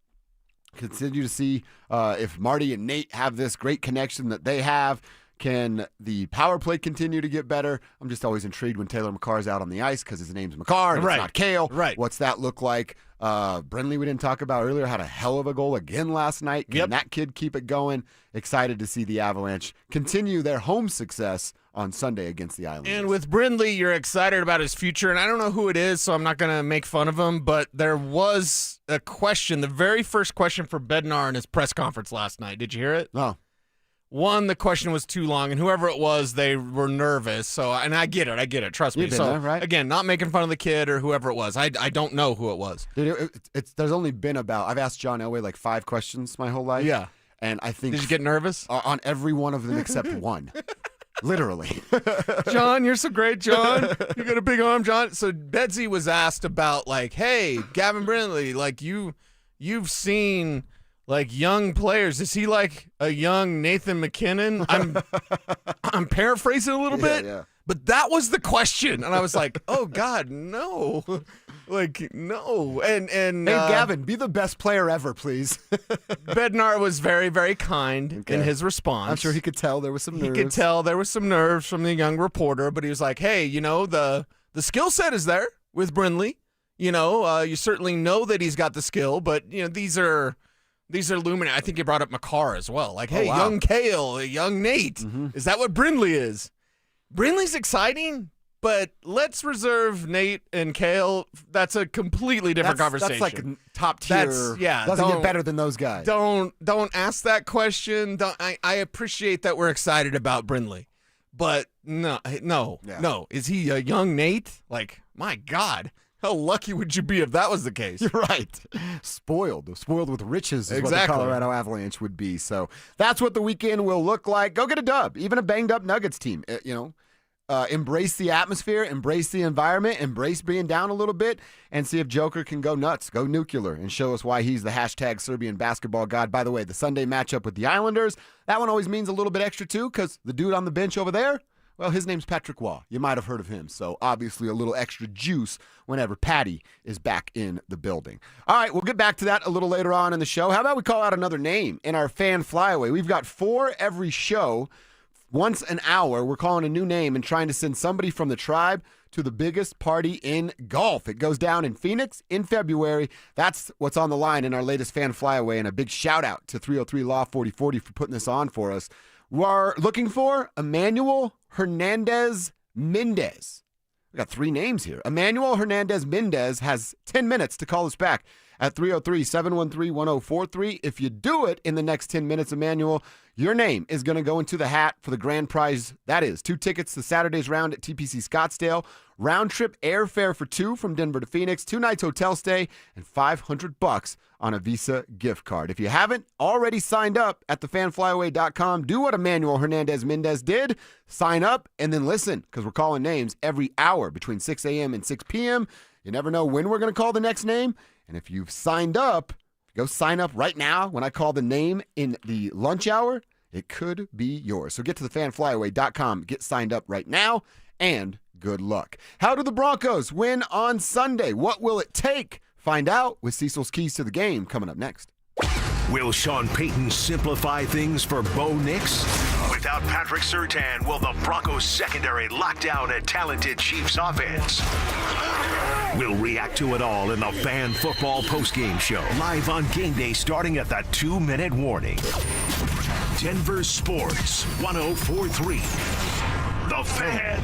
Continue to see if Marty and Nate have this great connection that they have. Can the power play continue to get better? I'm just always intrigued when Taylor McCarr's out on the ice because his name's McCarr and it's not Kale. Right. What's that look like? Brindley, we didn't talk about earlier, had a hell of a goal again last night. Can that kid keep it going? Excited to see the Avalanche continue their home success on Sunday against the Islanders. And with Brindley, you're excited about his future, and I don't know who it is, so I'm not going to make fun of him, but there was a question, the very first question for Bednar in his press conference last night. Did you hear it? No. One, the question was too long, and whoever it was, they were nervous. So, and I get it. Trust me. So, right? Again, not making fun of the kid or whoever it was. I don't know who it was. Dude, there's only been I've asked John Elway like 5 questions my whole life. Yeah. And I think. Did you get nervous? On every one of them except one. Literally. John, you're so great, John. You got a big arm, John. So Bedsy was asked about like, hey, Gavin Brindley, like you've seen like young players. Is he like a young Nathan McKinnon? I'm paraphrasing a little bit, but that was the question, and I was like, oh God, no, like no. And hey, Gavin, be the best player ever, please. Bednar was very, very kind in his response. I'm sure he could tell there was some nerves. He could tell there was some nerves from the young reporter, but he was like, hey, the skill set is there with Brindley. You certainly know that he's got the skill, but these are luminary. I think he brought up McCarr as well. Like, hey, young Kale, young Nate. Mm-hmm. Is that what Brindley is? Brindley's exciting, but let's reserve Nate and Kale. That's a completely different conversation. That's like top tier. Doesn't get better than those guys. Don't ask that question. I appreciate that we're excited about Brindley, but no. Is he a young Nate? Like, my God. How lucky would you be if that was the case? You're right. Spoiled with riches is what the Colorado Avalanche would be. So that's what the weekend will look like. Go get a dub. Even a banged-up Nuggets team. Embrace the atmosphere, embrace the environment, embrace being down a little bit, and see if Joker can go nuts, go nuclear, and show us why he's the hashtag Serbian basketball god. By the way, the Sunday matchup with the Islanders, that one always means a little bit extra too, because the dude on the bench over there, Well, his name's Patrick Waugh. You might have heard of him. So obviously a little extra juice whenever Patty is back in the building. All right, we'll get back to that a little later on in the show. How about we call out another name in our fan flyaway? We've got 4 every show. Once an hour, we're calling a new name and trying to send somebody from the tribe to the biggest party in golf. It goes down in Phoenix in February. That's what's on the line in our latest fan flyaway, and a big shout out to 303 Law 4040 for putting this on for us. We're looking for Emmanuel Hernandez Mendez. We got 3 names here. Emmanuel Hernandez Mendez has 10 minutes to call us back at 303-713-1043. If you do it in the next 10 minutes, Emmanuel, your name is going to go into the hat for the grand prize. That is 2 tickets to Saturday's round at TPC Scottsdale, round trip airfare for 2 from Denver to Phoenix, 2 nights hotel stay, and $500 on a Visa gift card. If you haven't already signed up at thefanflyaway.com, do what Emmanuel Hernandez Mendez did. Sign up and then listen, because we're calling names every hour between 6 a.m. and 6 p.m. You never know when we're going to call the next name. And if you've signed up, go sign up right now. When I call the name in the lunch hour, it could be yours. So get to thefanflyaway.com, get signed up right now, and good luck. How do the Broncos win on Sunday? What will it take? Find out with Cecil's Keys to the Game coming up next. Will Sean Payton simplify things for Bo Nix? Without Patrick Surtain, will the Broncos secondary lock down a talented Chiefs offense? We'll react to it all in the Fan Football Postgame Show, live on game day starting at the 2-minute warning. Denver Sports 104.3. The Fan.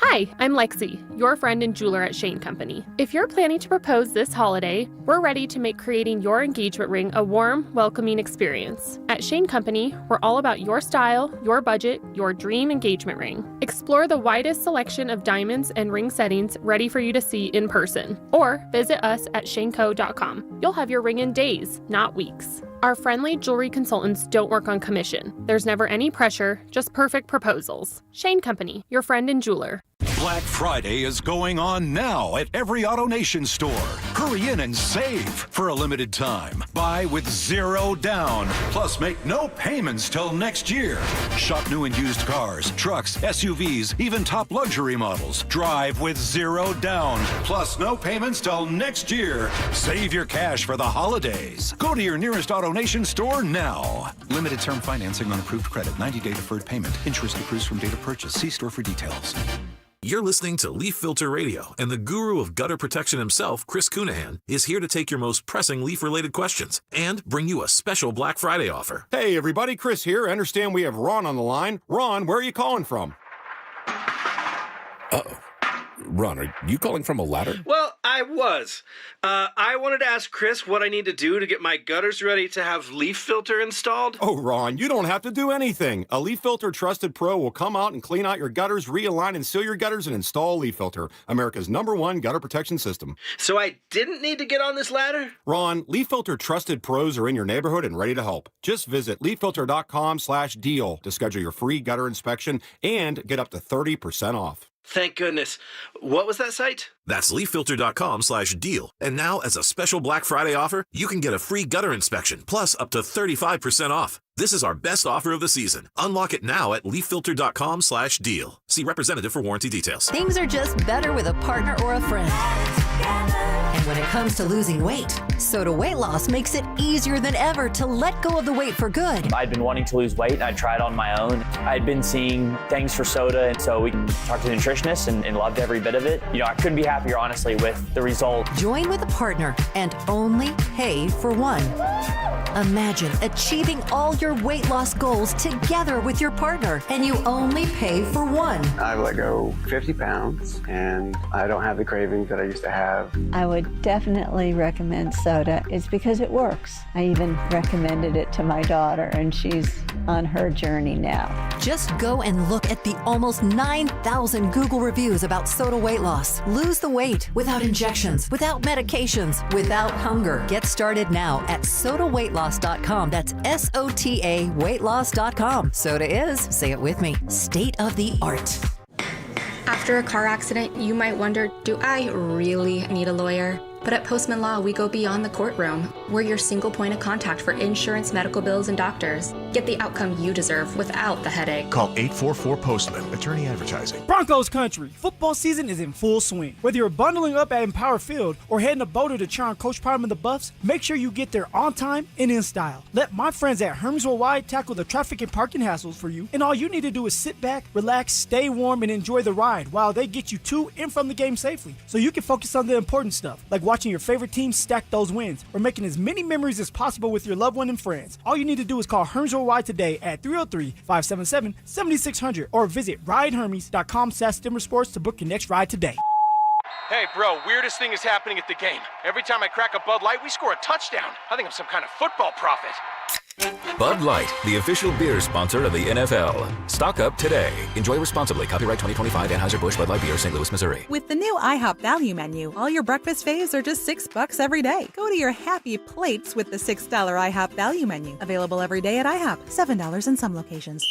Hi, I'm Lexi, your friend and jeweler at Shane Company. If you're planning to propose this holiday, we're ready to make creating your engagement ring a warm, welcoming experience. At Shane Company, we're all about your style, your budget, your dream engagement ring. Explore the widest selection of diamonds and ring settings ready for you to see in person, or visit us at shaneco.com. You'll have your ring in days, not weeks. Our friendly jewelry consultants don't work on commission. There's never any pressure, just perfect proposals. Shane Company, your friend and jeweler. Black Friday is going on now at every AutoNation store. Hurry in and save for a limited time. Buy with 0 down. Plus, make no payments till next year. Shop new and used cars, trucks, SUVs, even top luxury models. Drive with 0 down. Plus, no payments till next year. Save your cash for the holidays. Go to your nearest AutoNation store now. Limited term financing on approved credit. 90-day deferred payment. Interest accrues from date of purchase. See store for details. You're listening to Leaf Filter Radio, and the guru of gutter protection himself, Chris Cunahan, is here to take your most pressing leaf-related questions and bring you a special Black Friday offer. Hey, everybody, Chris here. I understand we have Ron on the line. Ron, where are you calling from? Uh-oh. Ron, are you calling from a ladder? Well, I was. I wanted to ask Chris what I need to do to get my gutters ready to have leaf filter installed. Oh, Ron, you don't have to do anything. A Leaf Filter Trusted Pro will come out and clean out your gutters, realign and seal your gutters, and install Leaf Filter, America's #1 gutter protection system. So I didn't need to get on this ladder? Ron, Leaf Filter Trusted Pros are in your neighborhood and ready to help. Just visit leaffilter.com/deal to schedule your free gutter inspection and get up to 30% off. Thank goodness. What was that site? That's leaffilter.com/deal. And now, as a special Black Friday offer, you can get a free gutter inspection, plus up to 35% off. This is our best offer of the season. Unlock it now at leaffilter.com/deal. See representative for warranty details. Things are just better with a partner or a friend. And when it comes to losing weight, Soda Weight Loss makes it easier than ever to let go of the weight for good. I'd been wanting to lose weight, and I tried on my own. I'd been seeing things for soda, and so we talked to the nutritionist and loved every bit of it. You know, I couldn't be happier, honestly, with the result. Join with a partner and only pay for one. Imagine achieving all your weight loss goals together with your partner, and you only pay for one. I've let go 50 pounds, and I don't have the cravings that I used to have. I would definitely recommend soda. It's because it works. I even recommended it to my daughter, and she's on her journey now. Just go and look at the almost 9,000 Google reviews about soda weight loss. Lose the weight without injections, without medications, without hunger. Get started now at sodaweightloss.com. That's SOTA weightloss.com. Soda is, say it with me, state of the art. After a car accident, you might wonder, do I really need a lawyer? But at Postman Law, we go beyond the courtroom. We're your single point of contact for insurance, medical bills, and doctors. Get the outcome you deserve without the headache. Call 844-POSTMAN. Attorney advertising. Broncos country. Football season is in full swing. Whether you're bundling up at Empower Field or heading to Boulder to cheer on Coach Prime and the Buffs, make sure you get there on time and in style. Let my friends at Hermes Worldwide tackle the traffic and parking hassles for you. And all you need to do is sit back, relax, stay warm, and enjoy the ride while they get you to and from the game safely. So you can focus on the important stuff, like watching your favorite team stack those wins or making as many memories as possible with your loved one and friends. All you need to do is call Hermes Worldwide today at 303-577-7600 or visit ridehermes.com/DenverSports to book your next ride today. Hey, bro, weirdest thing is happening at the game. Every time I crack a Bud Light, we score a touchdown. I think I'm some kind of football prophet. Bud Light, the official beer sponsor of the NFL. Stock up today. Enjoy responsibly. Copyright 2025 Anheuser-Busch Bud Light Beer, St. Louis, Missouri. With the new IHOP value menu, all your breakfast faves are just $6 every day. Go to your happy plates with the $6 IHOP value menu. Available every day at IHOP. $7 in some locations.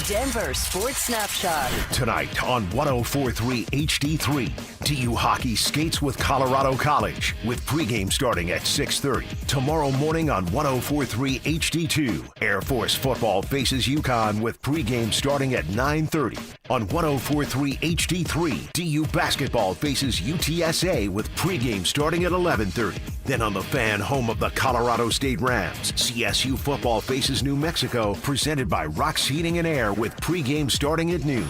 Denver Sports Snapshot. Tonight on 104.3 HD3, TU Hockey skates with Colorado College with pregame starting at 6:30. Tomorrow morning on 104.3 HD2, Air Force football faces UConn with pregame starting at 9:30. On 104.3 HD3, TU basketball faces UTSA with pregame starting at 11:30. Then on the Fan, home of the Colorado State Rams, CSU football faces New Mexico, presented by Rock's Heating and Air with pregame starting at noon.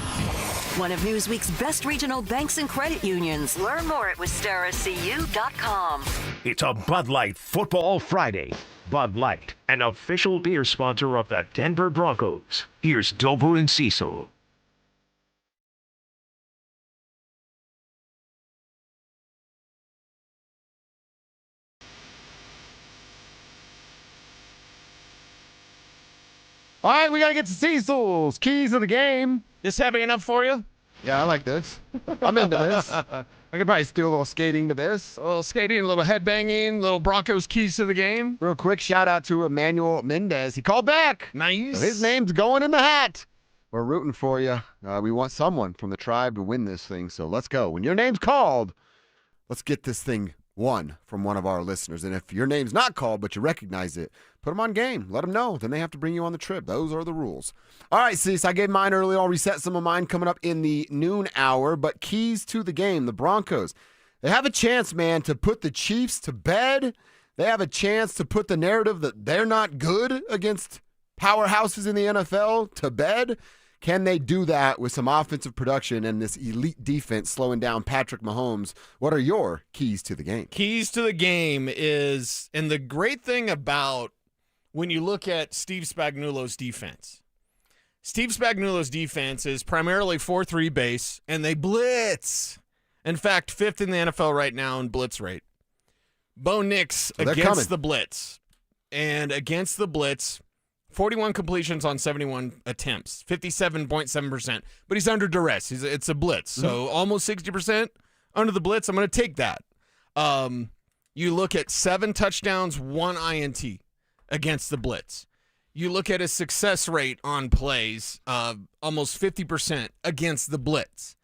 One of Newsweek's best regional banks and credit unions. Learn more at WistaraCU.com. It's a Bud Light Football Friday. Bud Light, an official beer sponsor of the Denver Broncos. Here's Dover and Cecil. All right, we got to get to Cecil's keys of the game. This heavy enough for you? Yeah, I like this. I'm into this. I could probably do a little skating to this. A little skating, a little headbanging, little Broncos keys to the game. Real quick shout out to Emmanuel Mendez. He called back. Nice. So his name's going in the hat. We're rooting for you. We want someone from the tribe to win this thing, so let's go. When your name's called, let's get this thing won from one of our listeners. And if your name's not called, but you recognize it, put them on game. Let them know. Then they have to bring you on the trip. Those are the rules. All right, Cease, I gave mine earlier. I'll reset some of mine coming up in the noon hour. But keys to the game, the Broncos, they have a chance, man, to put the Chiefs to bed. They have a chance to put the narrative that they're not good against powerhouses in the NFL to bed. Can they do that with some offensive production and this elite defense slowing down Patrick Mahomes? What are your keys to the game? Keys to the game is, and the great thing about when you look at Steve Spagnuolo's defense, Steve Spagnuolo's defense is primarily 4-3 base, and they blitz. In fact, 5th in the NFL right now in blitz rate. Bo Nix against the blitz. And against the blitz, 41 completions on 71 attempts, 57.7%. But he's under duress. It's a blitz. So almost 60% under the blitz. I'm going to take that. You look at 7 touchdowns, 1 INT against the blitz. You look at his success rate on plays, almost 50% against the blitz.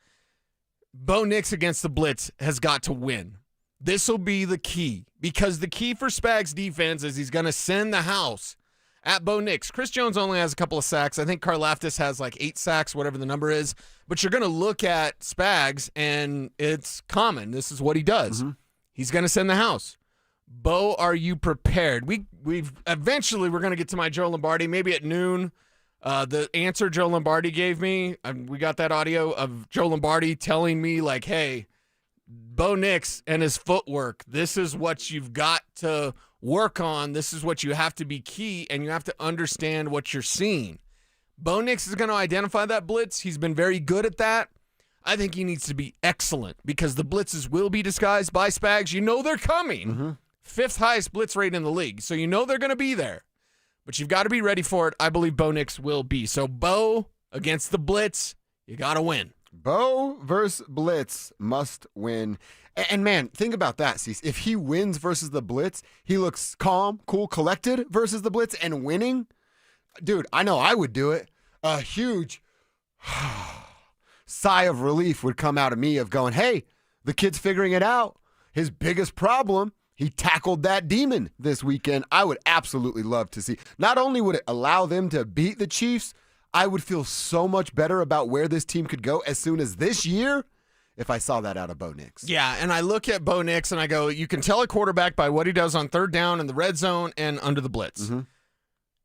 Bo Nix against the blitz has got to win. This will be the key, because the key for Spags' defense is he's going to send the house at Bo Nix. Chris Jones only has a couple of sacks. I think Karlaftis has like 8 sacks, whatever the number is. But you're going to look at Spags, and it's common. This is what he does. He's going to send the house. Bo, are you prepared? We've eventually we're going to get to my Joe Lombardi, maybe at noon. The answer Joe Lombardi gave me, we got that audio of Joe Lombardi telling me, like, hey, Bo Nix and his footwork, this is what you've got to work on. This is what you have to be key, and you have to understand what you're seeing. Bo Nix is going to identify that blitz. He's been very good at that. I think he needs to be excellent, because the blitzes will be disguised by Spags. You know they're coming. 5th highest blitz rate in the league, so you know they're going to be there. But you've got to be ready for it. I believe Bo Nix will be. So Bo against the blitz, you got to win. Bo versus blitz must win. And man, think about that, Cease. If he wins versus the blitz, he looks calm, cool, collected versus the blitz and winning. Dude, I know I would do it. A huge sigh of relief would come out of me of going, hey, the kid's figuring it out. his biggest problem, he tackled that demon this weekend. I would absolutely love to see. Not only would it allow them to beat the Chiefs, I would feel so much better about where this team could go as soon as this year if I saw that out of Bo Nix. Yeah, and I look at Bo Nix and I go, you can tell a quarterback by what he does on third down in the red zone and under the blitz. Mm-hmm.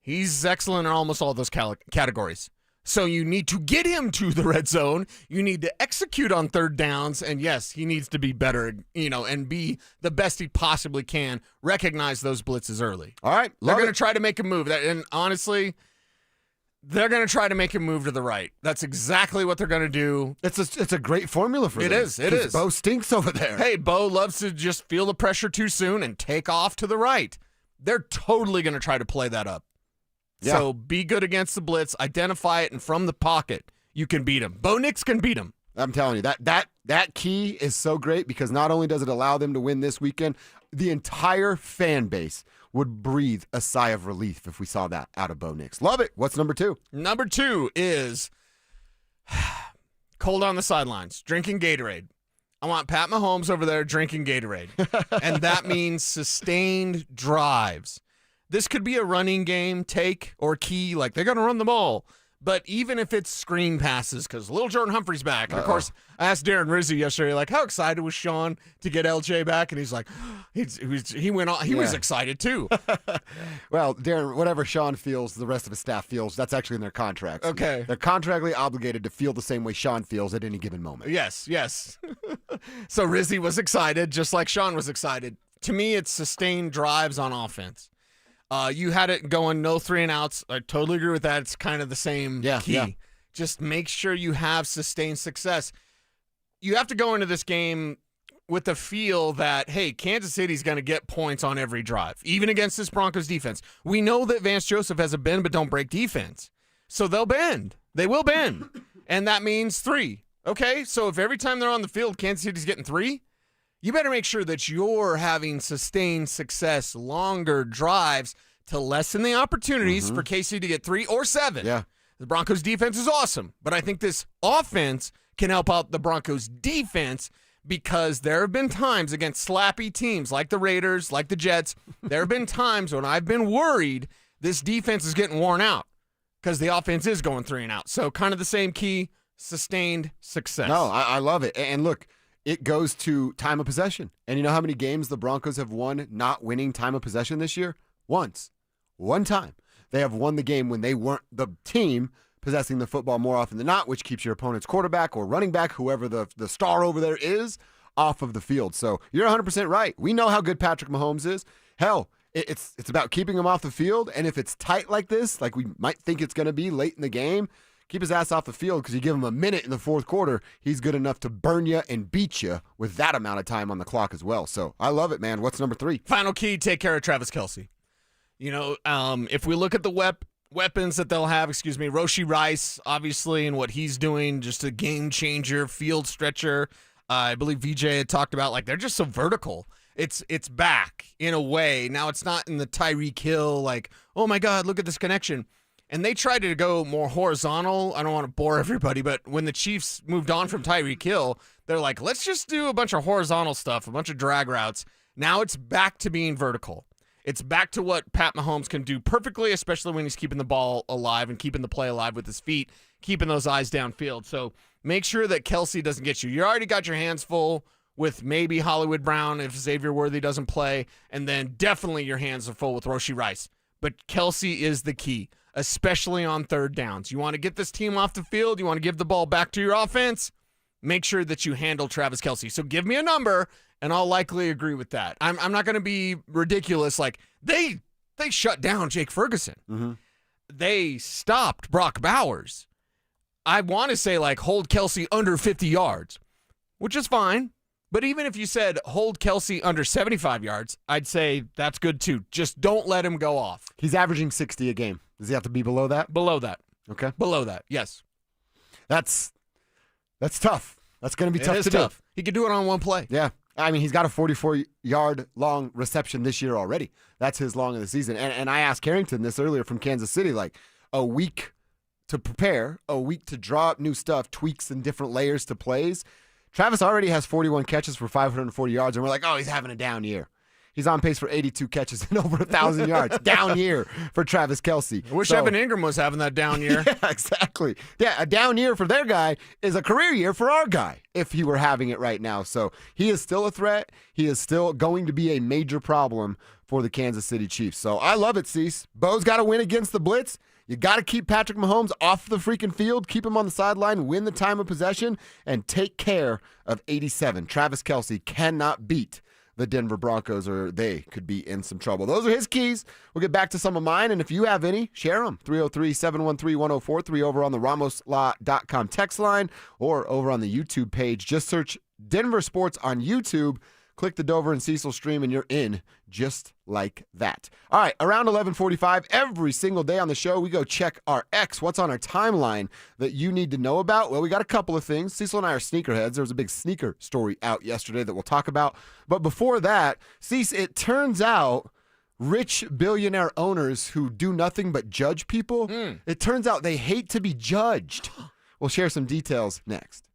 He's excellent in almost all those categories. So you need to get him to the red zone. You need to execute on third downs. And yes, he needs to be better, and be the best he possibly can. Recognize those blitzes early. All right. They're going to try to make him move. And honestly, they're going to try to make him move to the right. That's exactly what they're going to do. It's a great formula for them. It is. Bo stinks over there. Hey, Bo loves to just feel the pressure too soon and take off to the right. They're totally going to try to play that up. Yeah. So be good against the blitz, identify it, and from the pocket, you can beat him. Bo Nix can beat him. I'm telling you, that key is so great because not only does it allow them to win this weekend, the entire fan base would breathe a sigh of relief if we saw that out of Bo Nix. Love it. What's number 2? Number 2 is cold on the sidelines, drinking Gatorade. I want Pat Mahomes over there drinking Gatorade. And that means sustained drives. This could be a running game, take, or key, like they're going to run the ball. But even if it's screen passes, because little Jordan Humphrey's back. And, of course, I asked Darren Rizzi yesterday, like, how excited was Sean to get LJ back? And he's like, he went on. He was excited, too. Well, Darren, whatever Sean feels, the rest of his staff feels, that's actually in their contracts. Okay. They're contractually obligated to feel the same way Sean feels at any given moment. Yes. So Rizzi was excited, just like Sean was excited. To me, it's sustained drives on offense. You had it going no 3 and outs. I totally agree with that. It's kind of the same key. Yeah. Just make sure you have sustained success. You have to go into this game with the feel that, hey, Kansas City's going to get points on every drive, even against this Broncos defense. We know that Vance Joseph has a bend but don't break defense. So they'll bend. They will bend. And that means 3. Okay, so if every time they're on the field, Kansas City's getting 3, you better make sure that you're having sustained success, longer drives to lessen the opportunities for KC to get 3 or 7. Yeah. The Broncos defense is awesome, but I think this offense can help out the Broncos defense because there have been times against slappy teams like the Raiders, like the Jets, there have been times when I've been worried this defense is getting worn out because the offense is going 3 and out. So kind of the same key, sustained success. No, I love it. And look, it goes to time of possession. And you know how many games the Broncos have won not winning time of possession this year? Once. One time. They have won the game when they weren't the team possessing the football more often than not, which keeps your opponent's quarterback or running back, whoever the star over there is, off of the field. So you're 100% right. We know how good Patrick Mahomes is. Hell, it's about keeping him off the field. And if it's tight like this, like we might think it's going to be late in the game, keep his ass off the field because you give him a minute in the fourth quarter, he's good enough to burn you and beat you with that amount of time on the clock as well. So I love it, man. What's number 3? Final key, take care of Travis Kelce. If we look at the weapons that they'll have, Roshy Rice, obviously, and what he's doing, just a game changer, field stretcher. I believe VJ had talked about, like, they're just so vertical. It's back in a way. Now it's not in the Tyreek Hill, like, oh my God, look at this connection. And they tried to go more horizontal. I don't want to bore everybody, but when the Chiefs moved on from Tyreek Hill, they're like, let's just do a bunch of horizontal stuff, a bunch of drag routes. Now it's back to being vertical. It's back to what Pat Mahomes can do perfectly, especially when he's keeping the ball alive and keeping the play alive with his feet, keeping those eyes downfield. So make sure that Kelce doesn't get you. You already got your hands full with maybe Hollywood Brown if Xavier Worthy doesn't play, and then definitely your hands are full with Roshy Rice. But Kelce is the key, especially on third downs. You want to get this team off the field, you want to give the ball back to your offense, make sure that you handle Travis Kelce. So give me a number, and I'll likely agree with that. I'm not going to be ridiculous. Like, they shut down Jake Ferguson. Mm-hmm. They stopped Brock Bowers. I want to say, like, hold Kelce under 50 yards, which is fine. But even if you said hold Kelce under 75 yards, I'd say that's good too. Just don't let him go off. He's averaging 60 a game. Does he have to be below that? Below that. Okay. Below that, yes. That's tough. That's going to be tough to do. He could do it on one play. Yeah. I mean, he's got a 44-yard long reception this year already. That's his long of the season. And I asked Carrington this earlier from Kansas City, like, a week to prepare, a week to draw up new stuff, tweaks and different layers to plays. Travis already has 41 catches for 540 yards, and we're like, oh, he's having a down year. He's on pace for 82 catches and over 1,000 yards. Down year for Travis Kelce. I wish Evan Ingram was having that down year. Yeah, exactly. Yeah, a down year for their guy is a career year for our guy if he were having it right now. So he is still a threat. He is still going to be a major problem for the Kansas City Chiefs. So I love it, Cease. Bo's got to win against the blitz. You got to keep Patrick Mahomes off the freaking field, keep him on the sideline, win the time of possession, and take care of 87. Travis Kelce cannot beat the Denver Broncos, or they could be in some trouble. Those are his keys. We'll get back to some of mine, and if you have any, share them. 303-713-1043 over on the RamosLaw.com text line or over on the YouTube page. Just search Denver Sports on YouTube. Click the Dover and Cecil stream, and you're in just like that. All right, around 11:45 every single day on the show, we go check our X. What's on our timeline that you need to know about? Well, we got a couple of things. Cecil and I are sneakerheads. There was a big sneaker story out yesterday that we'll talk about. But before that, Cecil, it turns out rich billionaire owners who do nothing but judge people, it turns out they hate to be judged. We'll share some details next.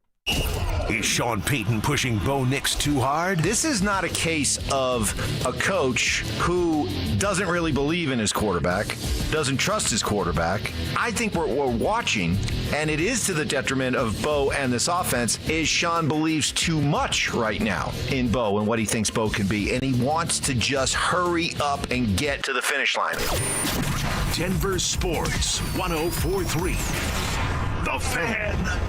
Is Sean Payton pushing Bo Nix too hard? This is not a case of a coach who doesn't really believe in his quarterback, doesn't trust his quarterback. I think what we're watching, and it is to the detriment of Bo and this offense, is Sean believes too much right now in Bo and what he thinks Bo can be, and he wants to just hurry up and get to the finish line. Denver Sports 104.3. The Fan.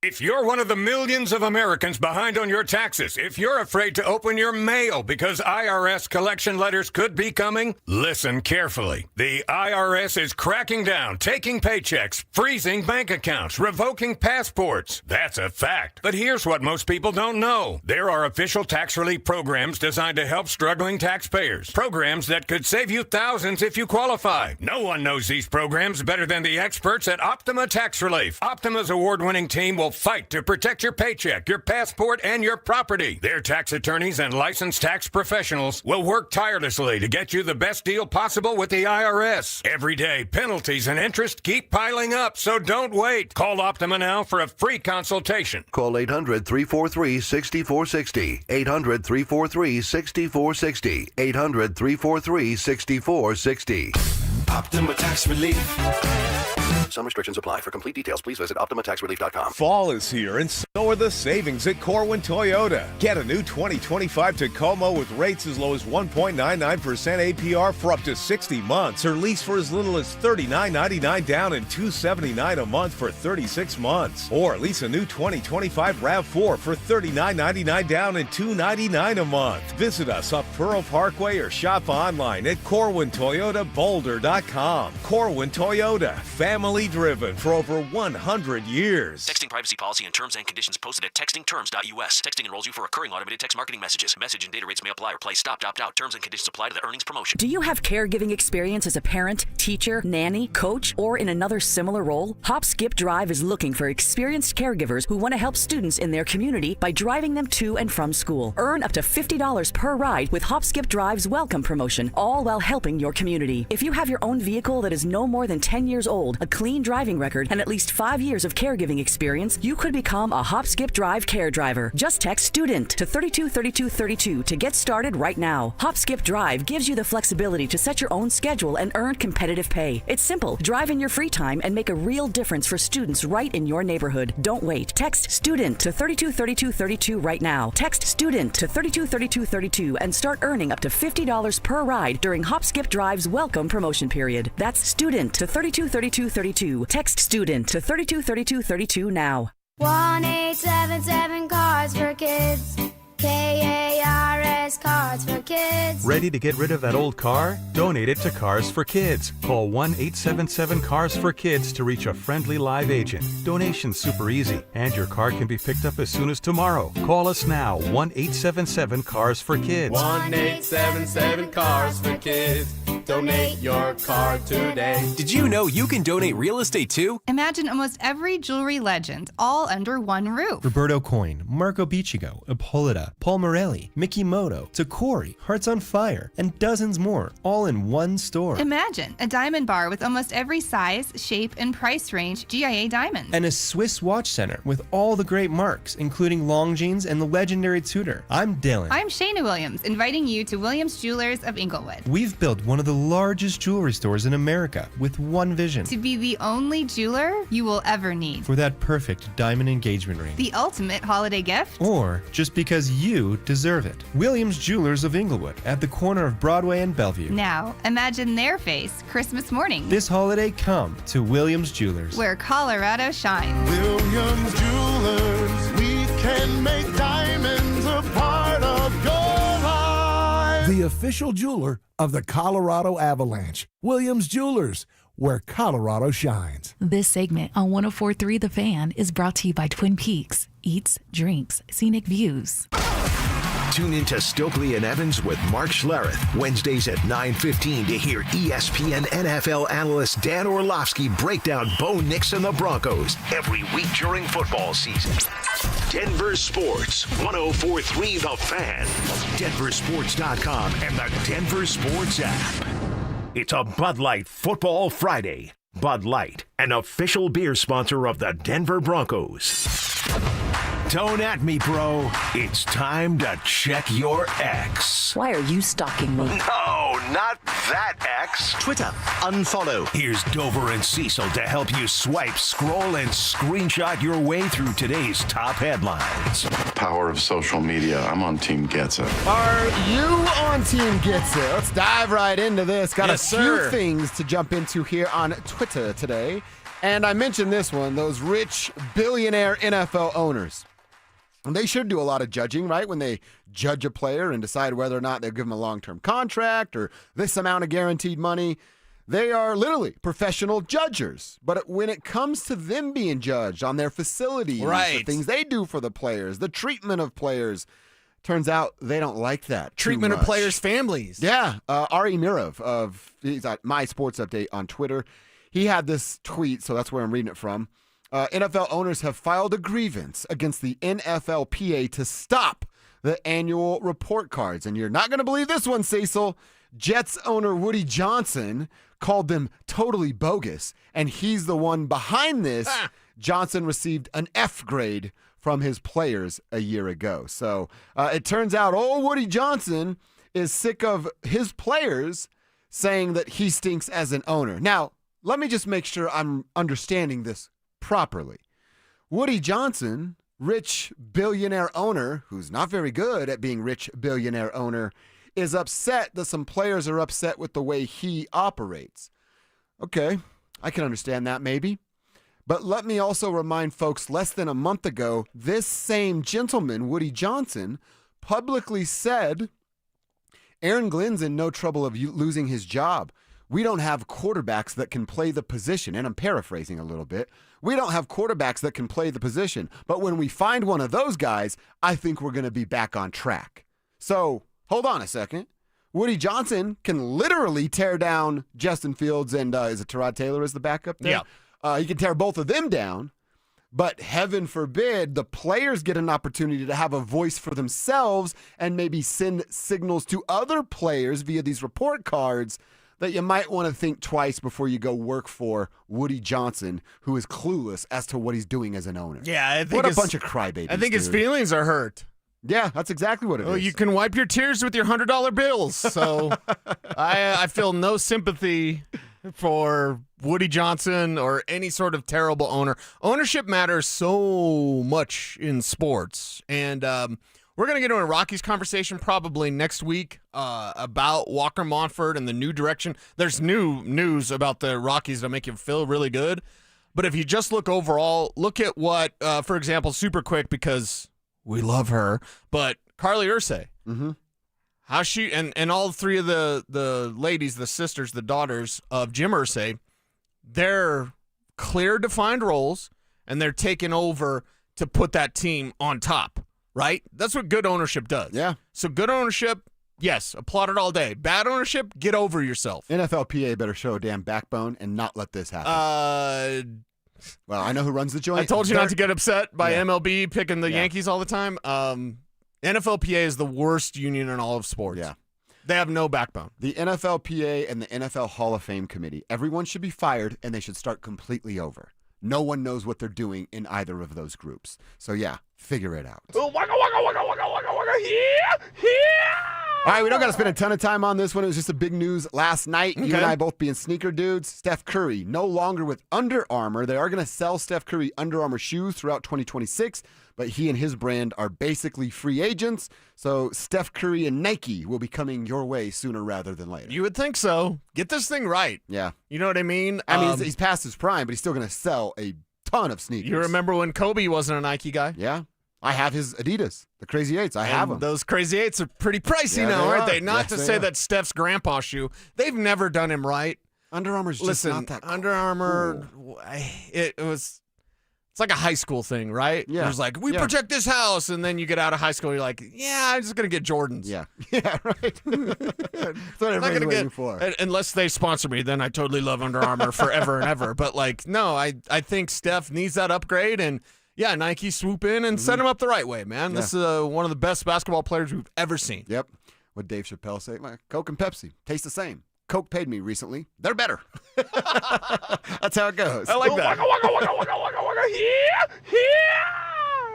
If you're one of the millions of Americans behind on your taxes, if you're afraid to open your mail because IRS collection letters could be coming, listen carefully. The IRS is cracking down, taking paychecks, freezing bank accounts, revoking passports. That's a fact. But here's what most people don't know. There are official tax relief programs designed to help struggling taxpayers. Programs that could save you thousands if you qualify. No one knows these programs better than the experts at Optima Tax Relief. Optima's award-winning team will fight to protect your paycheck, your passport, and your property. Their tax attorneys and licensed tax professionals will work tirelessly to get you the best deal possible with the IRS. Every day, penalties and interest keep piling up, so don't wait. Call Optima now for a free consultation. Call 800-343-6460. 800-343-6460. 800-343-6460. Optima Tax Relief. Some restrictions apply. For complete details, please visit OptimaTaxRelief.com. Fall is here, and so are the savings at Corwin Toyota. Get a new 2025 Tacoma with rates as low as 1.99% APR for up to 60 months, or lease for as little as $39.99 down and $279 a month for 36 months. Or lease a new 2025 RAV4 for $39.99 down and $299 a month. Visit us up Pearl Parkway or shop online at CorwinToyotaBoulder.com. Corwin Toyota, family driven for over 100 years. Texting privacy policy and terms and conditions posted at textingterms.us. Texting enrolls you for recurring automated text marketing messages. Message and data rates may apply or play stop, opt out. Terms and conditions apply to the earnings promotion. Do you have caregiving experience as a parent, teacher, nanny, coach, or in another similar role? Hop Skip Drive is looking for experienced caregivers who want to help students in their community by driving them to and from school. Earn up to $50 per ride with Hop Skip Drive's welcome promotion, all while helping your community. If you have your own vehicle that is no more than 10 years old, a clean driving record, and at least 5 years of caregiving experience, you could become a Hop Skip Drive care driver. Just text STUDENT to 323232 to get started right now. Hop Skip Drive gives you the flexibility to set your own schedule and earn competitive pay. It's simple. Drive in your free time and make a real difference for students right in your neighborhood. Don't wait. Text STUDENT to 323232 right now. Text STUDENT to 323232 and start earning up to $50 per ride during Hop Skip Drive's welcome promotion period. That's STUDENT to 323232. Text STUDENT to 323232 now. 1-877 Cards for Kids. KARS Cards for Kids. Ready to get rid of that old car? Donate it to Cars for Kids. Call 1-877-CARS for Kids to reach a friendly live agent. Donation's super easy, and your car can be picked up as soon as tomorrow. Call us now, 1-877-CARS for Kids. 1-877 Cars for Kids. Donate your car today. Did you know you can donate real estate too? Imagine almost every jewelry legend all under one roof. Roberto Coin, Marco Biccigo, Ippolita, Paul Morelli, Mickey Moto, Tacori, Hearts on Fire, and dozens more, all in one store. Imagine a diamond bar with almost every size, shape, and price range GIA diamonds. And a Swiss watch center with all the great marks, including Longines and the legendary Tudor. I'm Dylan. I'm Shayna Williams, inviting you to Williams Jewelers of Inglewood. We've built one of the largest jewelry stores in America with one vision. To be the only jeweler you will ever need. For that perfect diamond engagement ring. The ultimate holiday gift. Or just because you deserve it. Williams Jewelers of Inglewood at the corner of Broadway and Bellevue. Now, imagine their face Christmas morning. This holiday, come to Williams Jewelers. Where Colorado shines. Williams Jewelers, we can make diamonds a part of your life. The official jeweler of the Colorado Avalanche. Williams Jewelers, where Colorado shines. This segment on 104.3 The Fan is brought to you by Twin Peaks. Eats, drinks, scenic views. Tune in to Stokely and Evans with Mark Schlereth, Wednesdays at 9:15 to hear ESPN NFL analyst Dan Orlovsky break down Bo Nix and the Broncos every week during football season. Denver Sports, 104.3 The Fan, DenverSports.com, and the Denver Sports app. It's a Bud Light Football Friday. Bud Light, an official beer sponsor of the Denver Broncos. Don't at me, bro. It's time to check your ex. Why are you stalking me? No, not that ex. Twitter, unfollow. Here's Dover and Cecil to help you swipe, scroll, and screenshot your way through today's top headlines. Power of social media. I'm on Team Gets It. Are you on Team Gets It? Let's dive right into this. Got Yes, a few sir. things to jump into here on Twitter today. And I mentioned this one, those rich billionaire NFL owners. And they should do a lot of judging, right? When they judge a player and decide whether or not they'll give him a long-term contract or this amount of guaranteed money. They are literally professional judgers. But when it comes to them being judged on their facilities, Right. the things they do for the players, the treatment of players, turns out they don't like that. Treatment too of much. players' families. Yeah. Ari Mirov he's at My Sports Update on Twitter. He had this tweet, so that's where I'm reading it from. NFL owners have filed a grievance against the NFLPA to stop the annual report cards. And you're not going to believe this one, Cecil. Jets owner Woody Johnson called them totally bogus, and he's the one behind this. Johnson received an F grade from his players a year ago. So it turns out old Woody Johnson is sick of his players saying that he stinks as an owner. Now, let me just make sure I'm understanding this properly. Woody Johnson, rich billionaire owner, who's not very good at being rich billionaire owner, is upset that some players are upset with the way he operates. Okay, I can understand that maybe. But let me also remind folks, less than a month ago, this same gentleman, Woody Johnson, publicly said, Aaron Glenn's in no trouble of losing his job. We don't have quarterbacks that can play the position. And I'm paraphrasing a little bit. We don't have quarterbacks that can play the position. But when we find one of those guys, I think we're going to be back on track. So hold on a second. Woody Johnson can literally tear down Justin Fields and is it Tyrod Taylor as the backup there? Yeah. He can tear both of them down. But heaven forbid the players get an opportunity to have a voice for themselves and maybe send signals to other players via these report cards that you might want to think twice before you go work for Woody Johnson, who is clueless as to what he's doing as an owner. Yeah, I think what a bunch of crybabies. I think his dude. feelings are hurt. Yeah, that's exactly what it is. You can wipe your tears with your $100 bills. So I feel no sympathy for Woody Johnson or any sort of terrible owner. Ownership matters so much in sports. And we're going to get into a Rockies conversation probably next week about Walker Monfort and the new direction. There's new news about the Rockies that make you feel really good. But if you just look overall, look at what, for example, super quick because we love her, but Carly Ursay. Mm-hmm. How she and all three of the ladies, the sisters, the daughters of Jim Irsay, they're clear defined roles and they're taking over to put that team on top, right? That's what good ownership does. Yeah. So good ownership Yes, applaud it all day. Bad ownership, get over yourself. NFLPA better show a damn backbone and not let this happen. Well, I know who runs the joint. I told you not to get upset by MLB picking the Yankees all the time. NFLPA is the worst union in all of sports. Yeah. They have no backbone. The NFLPA and the NFL Hall of Fame committee, everyone should be fired, and they should start completely over. No one knows what they're doing in either of those groups. So, yeah, figure it out. All right, we don't got to spend a ton of time on this one. It was just a big news last night. You and I both being sneaker dudes. Steph Curry no longer with Under Armour. They are going to sell Steph Curry Under Armour shoes throughout 2026, but he and his brand are basically free agents. So Steph Curry and Nike will be coming your way sooner rather than later. You would think so. Get this thing right. Yeah. You know what I mean? I mean, he's past his prime, but he's still going to sell a ton of sneakers. You remember when Kobe wasn't a Nike guy? Yeah. I have his Adidas, the Crazy 8s. I have them. Those Crazy 8s are pretty pricey now, aren't they? Not to say that Steph's grandpa shoe. They've never done him right. Under Armour's just not that cool. Under Armour, it's like a high school thing, right? Yeah. It was like, we protect this house, and then you get out of high school, you're like, yeah, I'm just going to get Jordans. Yeah. Yeah, right. That's what everybody's waiting for. Unless they sponsor me, then I totally love Under Armour forever and ever. But, like, no, I think Steph needs that upgrade, and yeah, Nike swoop in and set him up the right way, man. Yeah. This is one of the best basketball players we've ever seen. Yep. What Dave Chappelle say? Coke and Pepsi taste the same. Coke paid me recently. They're better. That's how it goes. I like that.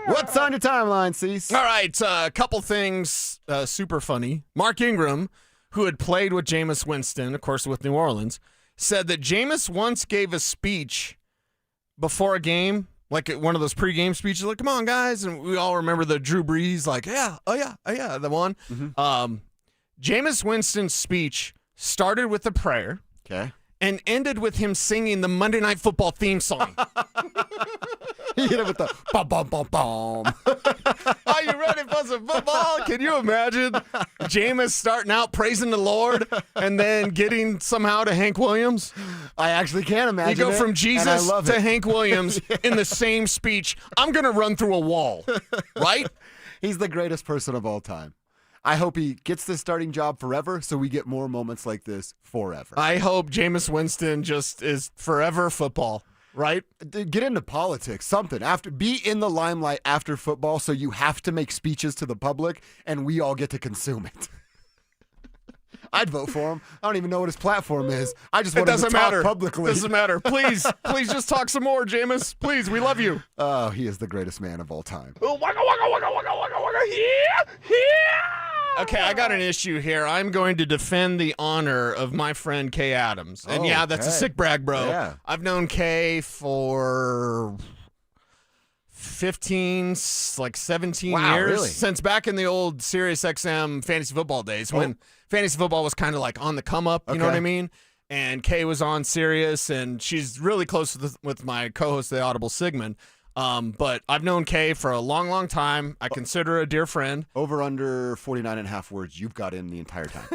What's on your timeline, Cease? All right, a couple things super funny. Mark Ingram, who had played with Jameis Winston, of course, with New Orleans, said that Jameis once gave a speech before a game, like one of those pregame speeches, like, come on, guys. And we all remember the Drew Brees, like, the one. Mm-hmm. Jameis Winston's speech started with a prayer and ended with him singing the Monday Night Football theme song. He hit it with the bum. Are you ready for some football? Can you imagine Jameis starting out praising the Lord and then getting somehow to Hank Williams? I actually can imagine. You go from Jesus to Hank Williams in the same speech. I'm going to run through a wall, right? He's the greatest person of all time. I hope he gets this starting job forever so we get more moments like this forever. I hope Jameis Winston just is forever football, right? Get into politics, something. Be in the limelight after football so you have to make speeches to the public and we all get to consume it. I'd vote for him. I don't even know what his platform is. I just want him to talk publicly. It doesn't matter. Please just talk some more, Jameis. Please, we love you. Oh, he is the greatest man of all time. Okay, I got an issue here. I'm going to defend the honor of my friend Kay Adams. And yeah, that's a sick brag, bro. Yeah. I've known Kay for 17 years. Really? Since back in the old Sirius XM fantasy football days when fantasy football was kind of like on the come up, you know what I mean? And Kay was on Sirius, and she's really close with my co-host, the Audible Sigmund. But I've known Kay for a long, long time. I consider her a dear friend. Over under 49.5 words you've got in the entire time.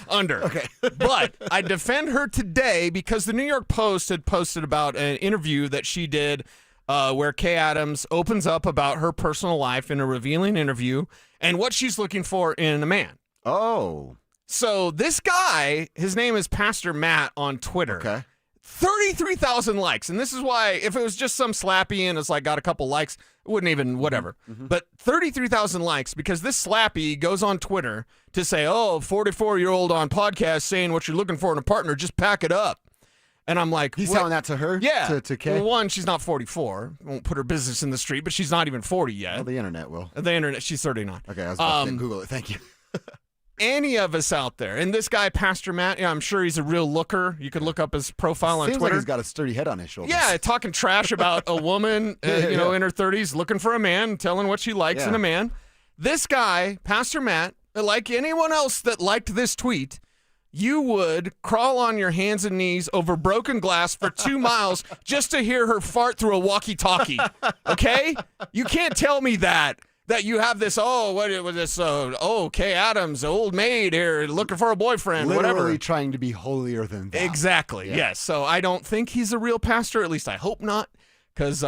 Under. Okay. But I defend her today because the New York Post had posted about an interview that she did where Kay Adams opens up about her personal life in a revealing interview and what she's looking for in a man. Oh. So this guy, his name is Pastor Matt on Twitter. Okay. 33,000 likes. And this is why, if it was just some slappy and it's like got a couple likes, it wouldn't even, whatever. Mm-hmm. But 33,000 likes because this slappy goes on Twitter to say, 44-year-old on podcast saying what you're looking for in a partner, just pack it up. And I'm like, he's telling that to her? Yeah. To Kay? Well, one, she's not 44. Won't put her business in the street, but she's not even 40 yet. Well, the internet will. The internet, she's 39. Okay, I was about to Google it. Thank you. Any of us out there, and this guy, Pastor Matt, I'm sure he's a real looker. You could look up his profile on Seems Twitter. Like he's got a sturdy head on his shoulders. Yeah, talking trash about a woman, in her 30s, looking for a man, telling what she likes in a man. This guy, Pastor Matt, like anyone else that liked this tweet, you would crawl on your hands and knees over broken glass for 2 miles just to hear her fart through a walkie-talkie. Okay? You can't tell me that you have this, what was this, Kay Adams, old maid here, looking for a boyfriend, Literally whatever. trying to be holier than thou. Exactly, yes. So I don't think he's a real pastor, at least I hope not, because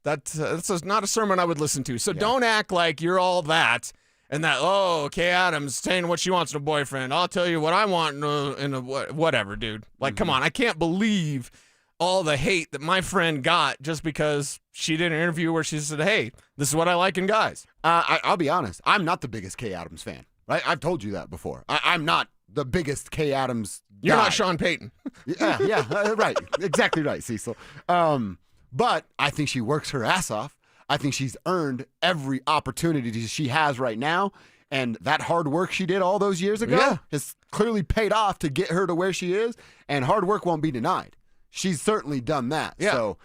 that's not a sermon I would listen to. So don't act like you're all that And that, Kay Adams saying what she wants in a boyfriend. I'll tell you what I want in a whatever, dude. Like, come on. I can't believe all the hate that my friend got just because she did an interview where she said, hey, this is what I like in guys. I'll be honest. I'm not the biggest Kay Adams fan, right? I've told you that before. I'm not the biggest Kay Adams guy. You're not Sean Payton. yeah, right. Exactly right, Cecil. But I think she works her ass off. I think she's earned every opportunity she has right now. And that hard work she did all those years ago has clearly paid off to get her to where she is. And hard work won't be denied. She's certainly done that. Yeah. So,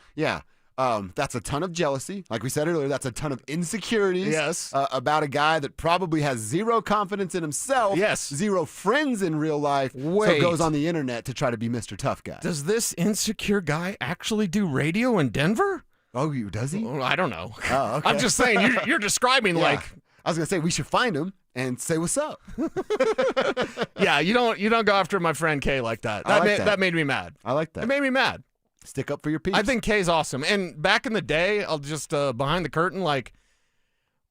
that's a ton of jealousy. Like we said earlier, that's a ton of insecurities about a guy that probably has zero confidence in himself, zero friends in real life, so goes on the internet to try to be Mr. Tough Guy. Does this insecure guy actually do radio in Denver? Oh, does he? I don't know. Oh, okay. I'm just saying, you're describing like... I was going to say, we should find him and say what's up. Yeah, you don't go after my friend Kay like that. That made me mad. I like that. It made me mad. Stick up for your peeps. I think Kay's awesome. And back in the day, I'll just behind the curtain, like,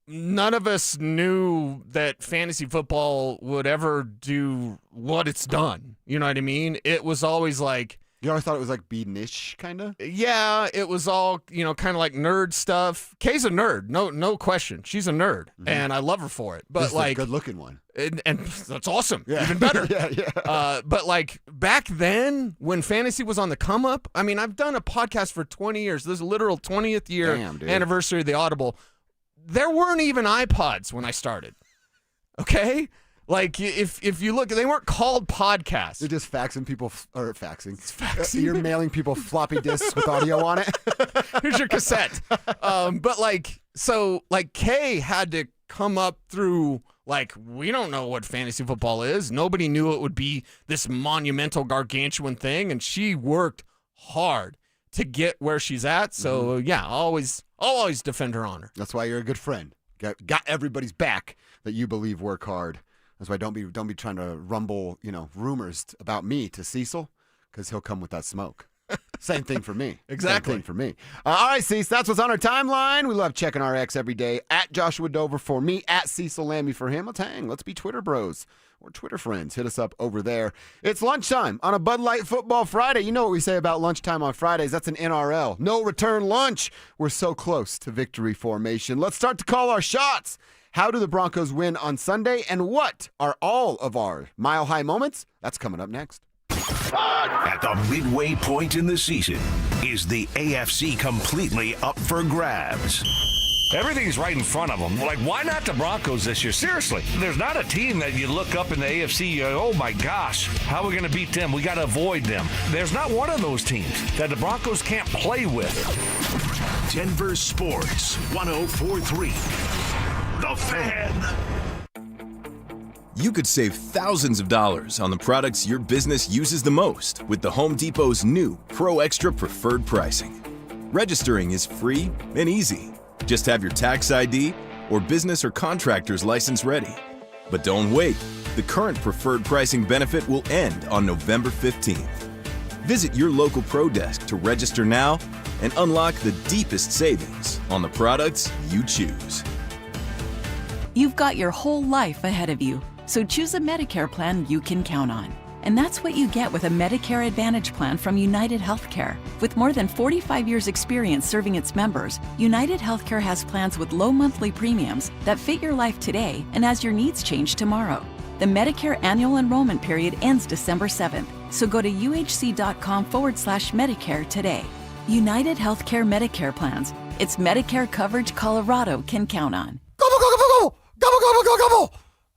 none of us knew that fantasy football would ever do what it's done. You know what I mean? It was always like... You always thought it was like be niche, kind of? Yeah, it was all, kind of like nerd stuff. Kay's a nerd, no question. She's a nerd, and I love her for it. But this is like, a good-looking one. And that's awesome. Yeah. Even better. yeah. But like back then, when fantasy was on the come up, I mean, I've done a podcast for 20 years. This is a literal 20th year anniversary of the Audible. There weren't even iPods when I started. Okay? Like, if you look, they weren't called podcasts. You're just faxing people, or faxing. You're mailing people floppy disks with audio on it. Here's your cassette. But Kay had to come up through, like, we don't know what fantasy football is. Nobody knew it would be this monumental, gargantuan thing, and she worked hard to get where she's at. So, I'll always defend her honor. That's why you're a good friend. Got everybody's back that you believe work hard. That's why don't be trying to rumble, rumors about me to Cecil, because he'll come with that smoke. Same thing for me. Exactly. Same thing for me. All right, Cecil, that's what's on our timeline. We love checking our ex every day. At Joshua Dover for me, at Cecil Lamby for him. Let's hang. Let's be Twitter bros or Twitter friends. Hit us up over there. It's lunchtime on a Bud Light Football Friday. You know what we say about lunchtime on Fridays. That's an NRL. No return lunch. We're so close to victory formation. Let's start to call our shots. How do the Broncos win on Sunday, and what are all of our mile-high moments? That's coming up next. At the midway point in the season, is the AFC completely up for grabs? Everything's right in front of them. Like, why not the Broncos this year? Seriously, there's not a team that you look up in the AFC, you go, oh my gosh, how are we going to beat them? We got to avoid them. There's not one of those teams that the Broncos can't play with. Denver Sports 104.3. The Fan. You could save thousands of dollars on the products your business uses the most with the Home Depot's new Pro Extra Preferred Pricing. Registering is free and easy. Just have your tax ID or business or contractor's license ready. But don't wait. The current preferred pricing benefit will end on November 15th. Visit your local Pro Desk to register now and unlock the deepest savings on the products you choose. You've got your whole life ahead of you, so choose a Medicare plan you can count on. And that's what you get with a Medicare Advantage plan from United Healthcare. With more than 45 years' experience serving its members, United Healthcare has plans with low monthly premiums that fit your life today and as your needs change tomorrow. The Medicare annual enrollment period ends December 7th, so go to uhc.com/Medicare today. United Healthcare Medicare plans. It's Medicare coverage Colorado can count on. Gobble, gobble, gobble! Gobble, gobble, gobble, gobble!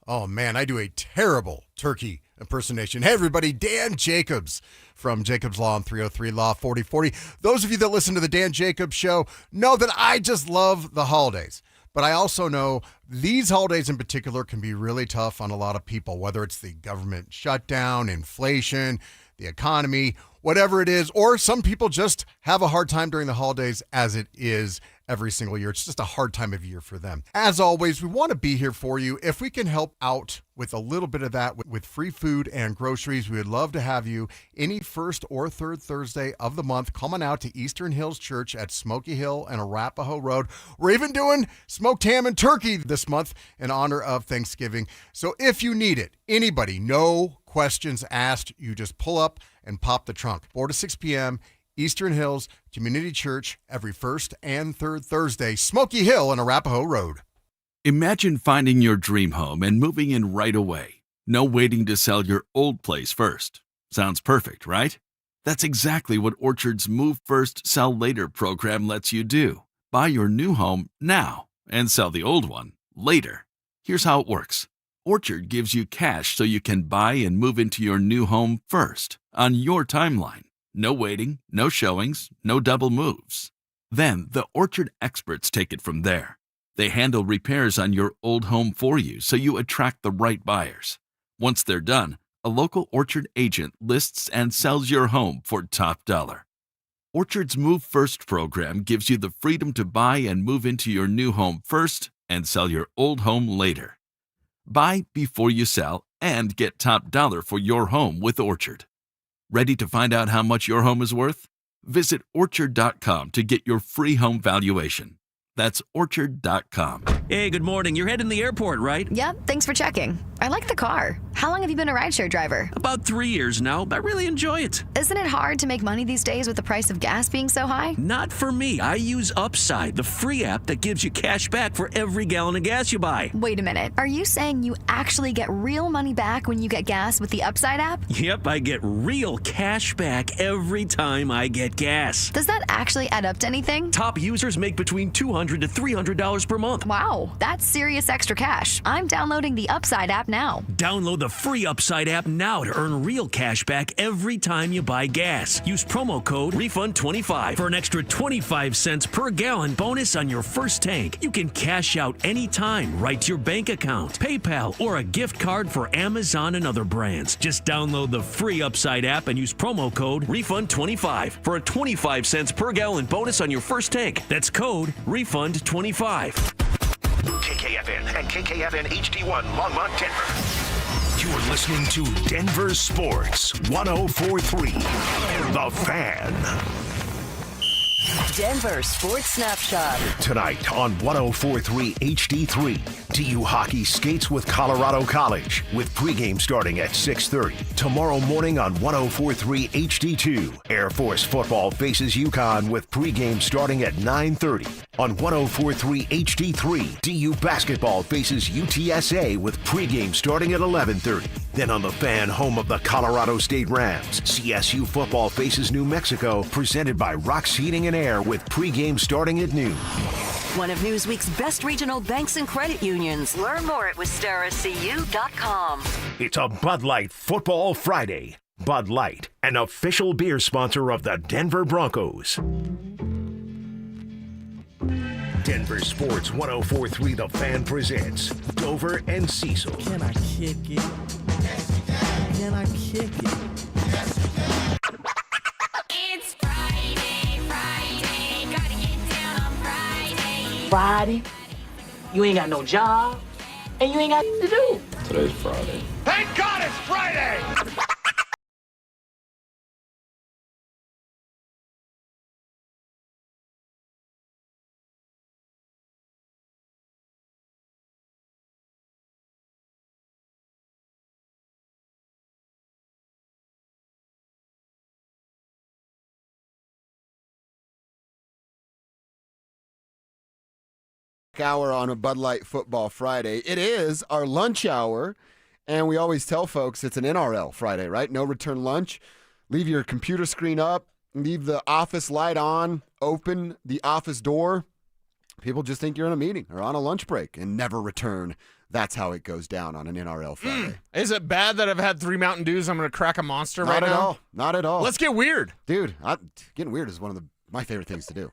Oh, man, I do a terrible turkey impersonation. Hey, everybody, Dan Jacobs from Jacobs Law and 303 Law 4040. Those of you that listen to the Dan Jacobs Show know that I just love the holidays. But I also know these holidays in particular can be really tough on a lot of people, whether it's the government shutdown, inflation, the economy, whatever it is, or some people just have a hard time during the holidays as it is every single year. It's just a hard time of year for them. As always, we want to be here for you. If we can help out with a little bit of that with free food and groceries, we would love to have you any first or third Thursday of the month. Come on out to Eastern Hills Church at Smoky Hill and Arapahoe Road. We're even doing smoked ham and turkey this month in honor of Thanksgiving. So if you need it, anybody, no questions asked. You just pull up and pop the trunk. 4 to 6 p.m., Eastern Hills Community Church, every first and third Thursday, Smoky Hill and Arapahoe Road. Imagine finding your dream home and moving in right away. No waiting to sell your old place first. Sounds perfect, right? That's exactly what Orchard's Move First, Sell Later program lets you do. Buy your new home now and sell the old one later. Here's how it works. Orchard gives you cash so you can buy and move into your new home first, on your timeline. No waiting, no showings, no double moves. Then the Orchard experts take it from there. They handle repairs on your old home for you so you attract the right buyers. Once they're done, a local Orchard agent lists and sells your home for top dollar. Orchard's Move First program gives you the freedom to buy and move into your new home first and sell your old home later. Buy before you sell and get top dollar for your home with Orchard. Ready to find out how much your home is worth? Visit Orchard.com to get your free home valuation. That's Orchard.com. Hey, good morning. You're heading to the airport, right? Yep, thanks for checking. I like the car. How long have you been a rideshare driver? About 3 years now. I really enjoy it. Isn't it hard to make money these days with the price of gas being so high? Not for me. I use Upside, the free app that gives you cash back for every gallon of gas you buy. Wait a minute. Are you saying you actually get real money back when you get gas with the Upside app? Yep, I get real cash back every time I get gas. Does that actually add up to anything? Top users make between $200 to $300 per month. Wow, that's serious extra cash. I'm downloading the Upside app now. Download the free Upside app now to earn real cash back every time you buy gas. Use promo code REFUND25 for an extra 25 cents per gallon bonus on your first tank. You can cash out anytime right to your bank account, PayPal, or a gift card for Amazon and other brands. Just download the free Upside app and use promo code REFUND25 for a 25 cents per gallon bonus on your first tank. That's code REFUND25. KKFN and KKFN HD1 Longmont, Denver. You're listening to Denver Sports 1043. The Fan. Denver Sports Snapshot. Tonight on 1043 HD3, DU Hockey skates with Colorado College with pregame starting at 6:30. Tomorrow morning on 1043 HD2, Air Force football faces UConn with pregame starting at 9:30. On 1043 HD3, DU basketball faces UTSA with pregame starting at 11:30. Then on the Fan, home of the Colorado State Rams, CSU football faces New Mexico, presented by Rock's Heating and Air with pregame starting at noon. One of Newsweek's best regional banks and credit unions. Learn more at WistaraCU.com. It's a Bud Light Football Friday. Bud Light, an official beer sponsor of the Denver Broncos. Denver Sports 1043 The Fan presents Dover and Cecil. Can I kick it? Yes, you can. Can I kick it? Yes, you can. It's Friday, Friday, gotta get down on Friday. Friday, you ain't got no job, and you ain't got to do. Today's Friday. Thank God it's Friday! Hour on a Bud Light Football Friday. It is our lunch hour, and we always tell folks it's an NRL Friday, right? No return lunch. Leave your computer screen up, leave the office light on, open the office door. People just think you're in a meeting or on a lunch break and never return. That's how it goes down on an NRL Friday. Is it bad that I've had 3 Mountain Dews? I'm going to crack a Monster right now? Not at all. Not at all. Let's get weird. Dude, getting weird is one of my favorite things to do.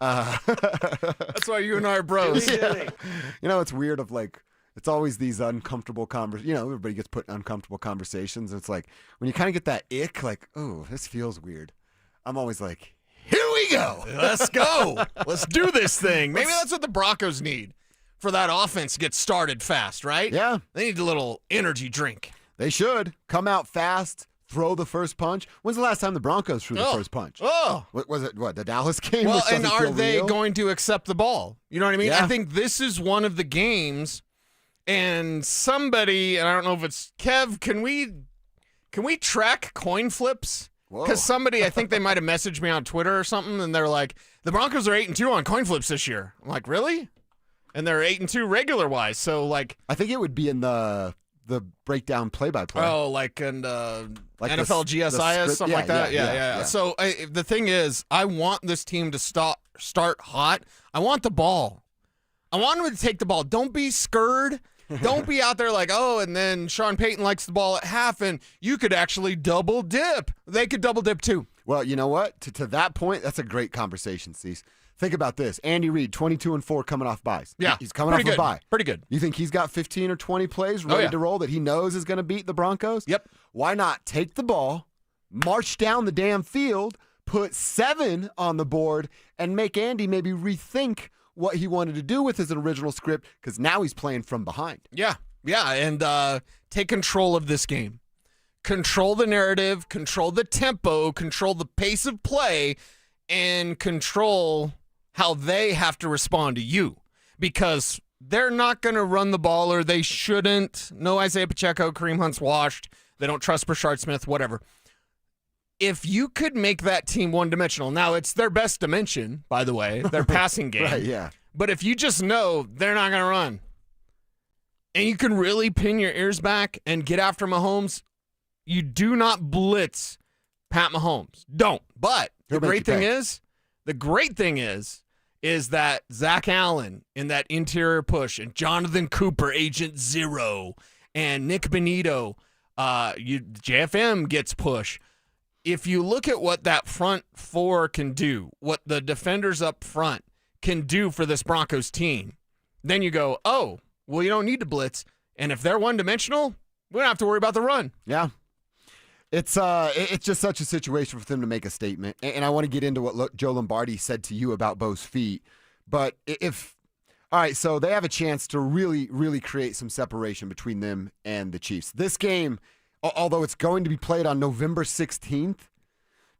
That's why you and I are bros. Yeah. You know, it's weird of like, It's always these uncomfortable conversations. Everybody gets put in uncomfortable conversations. And it's like when you kind of get that ick, like, oh, this feels weird. I'm always like, here we go. Let's go. Let's do this thing. Maybe that's what the Broncos need for that offense to get started fast, right? Yeah. They need a little energy drink. They should come out fast, throw the first punch. When's the last time the Broncos threw the first punch? Oh. What was it? The Dallas game? Well, which and doesn't are feel they real? going to accept the ball? You know what I mean? Yeah. I think this is one of the games, and somebody, and I don't know if it's Kev, can we track coin flips? Because somebody, I think they might have messaged me on Twitter or something, and they're like, the Broncos are 8-2 on coin flips this year. I'm like, really? And they're 8-2 regular wise. So like, I think it would be in the breakdown play-by-play. Oh, like in Like NFL the GSIS, script- something yeah, like that. yeah, Yeah. yeah. So the thing is, I want this team to start hot. I want the ball. I want them to take the ball. Don't be scared. Don't be out there like, oh, and then Sean Payton likes the ball at half, and you could actually double dip. They could double dip too. Well, you know what? To that point, that's a great conversation, Cease. Think about this. Andy Reid, 22-4 coming off buys. Yeah, He's coming off pretty a good. bye. Pretty good. You think he's got 15 or 20 plays ready to roll that he knows is going to beat the Broncos? Yep. Why not take the ball, march down the damn field, put 7 on the board, and make Andy maybe rethink what he wanted to do with his original script, because now he's playing from behind. Yeah, and take control of this game. Control the narrative, control the tempo, control the pace of play, and control how they have to respond to you. Because they're not going to run the ball, or they shouldn't. No Isaiah Pacheco, Kareem Hunt's washed. They don't trust Brashard Smith, whatever. If you could make that team one-dimensional, now it's their best dimension, by the way, their passing game. Right, yeah. But if you just know they're not going to run, and you can really pin your ears back and get after Mahomes, you do not blitz Pat Mahomes. Don't. But the great thing is that Zach Allen in that interior push, and Jonathan Cooper, Agent Zero, and Nick Benito, JFM gets push. If you look at what that front four can do, what the defenders up front can do for this Broncos team, then you go, oh, well, you don't need to blitz. And if they're one-dimensional, we don't have to worry about the run. Yeah. It's just such a situation for them to make a statement. And I want to get into what Joe Lombardi said to you about Bo's feet. But all right, so they have a chance to really, really create some separation between them and the Chiefs. This game, although it's going to be played on November 16th,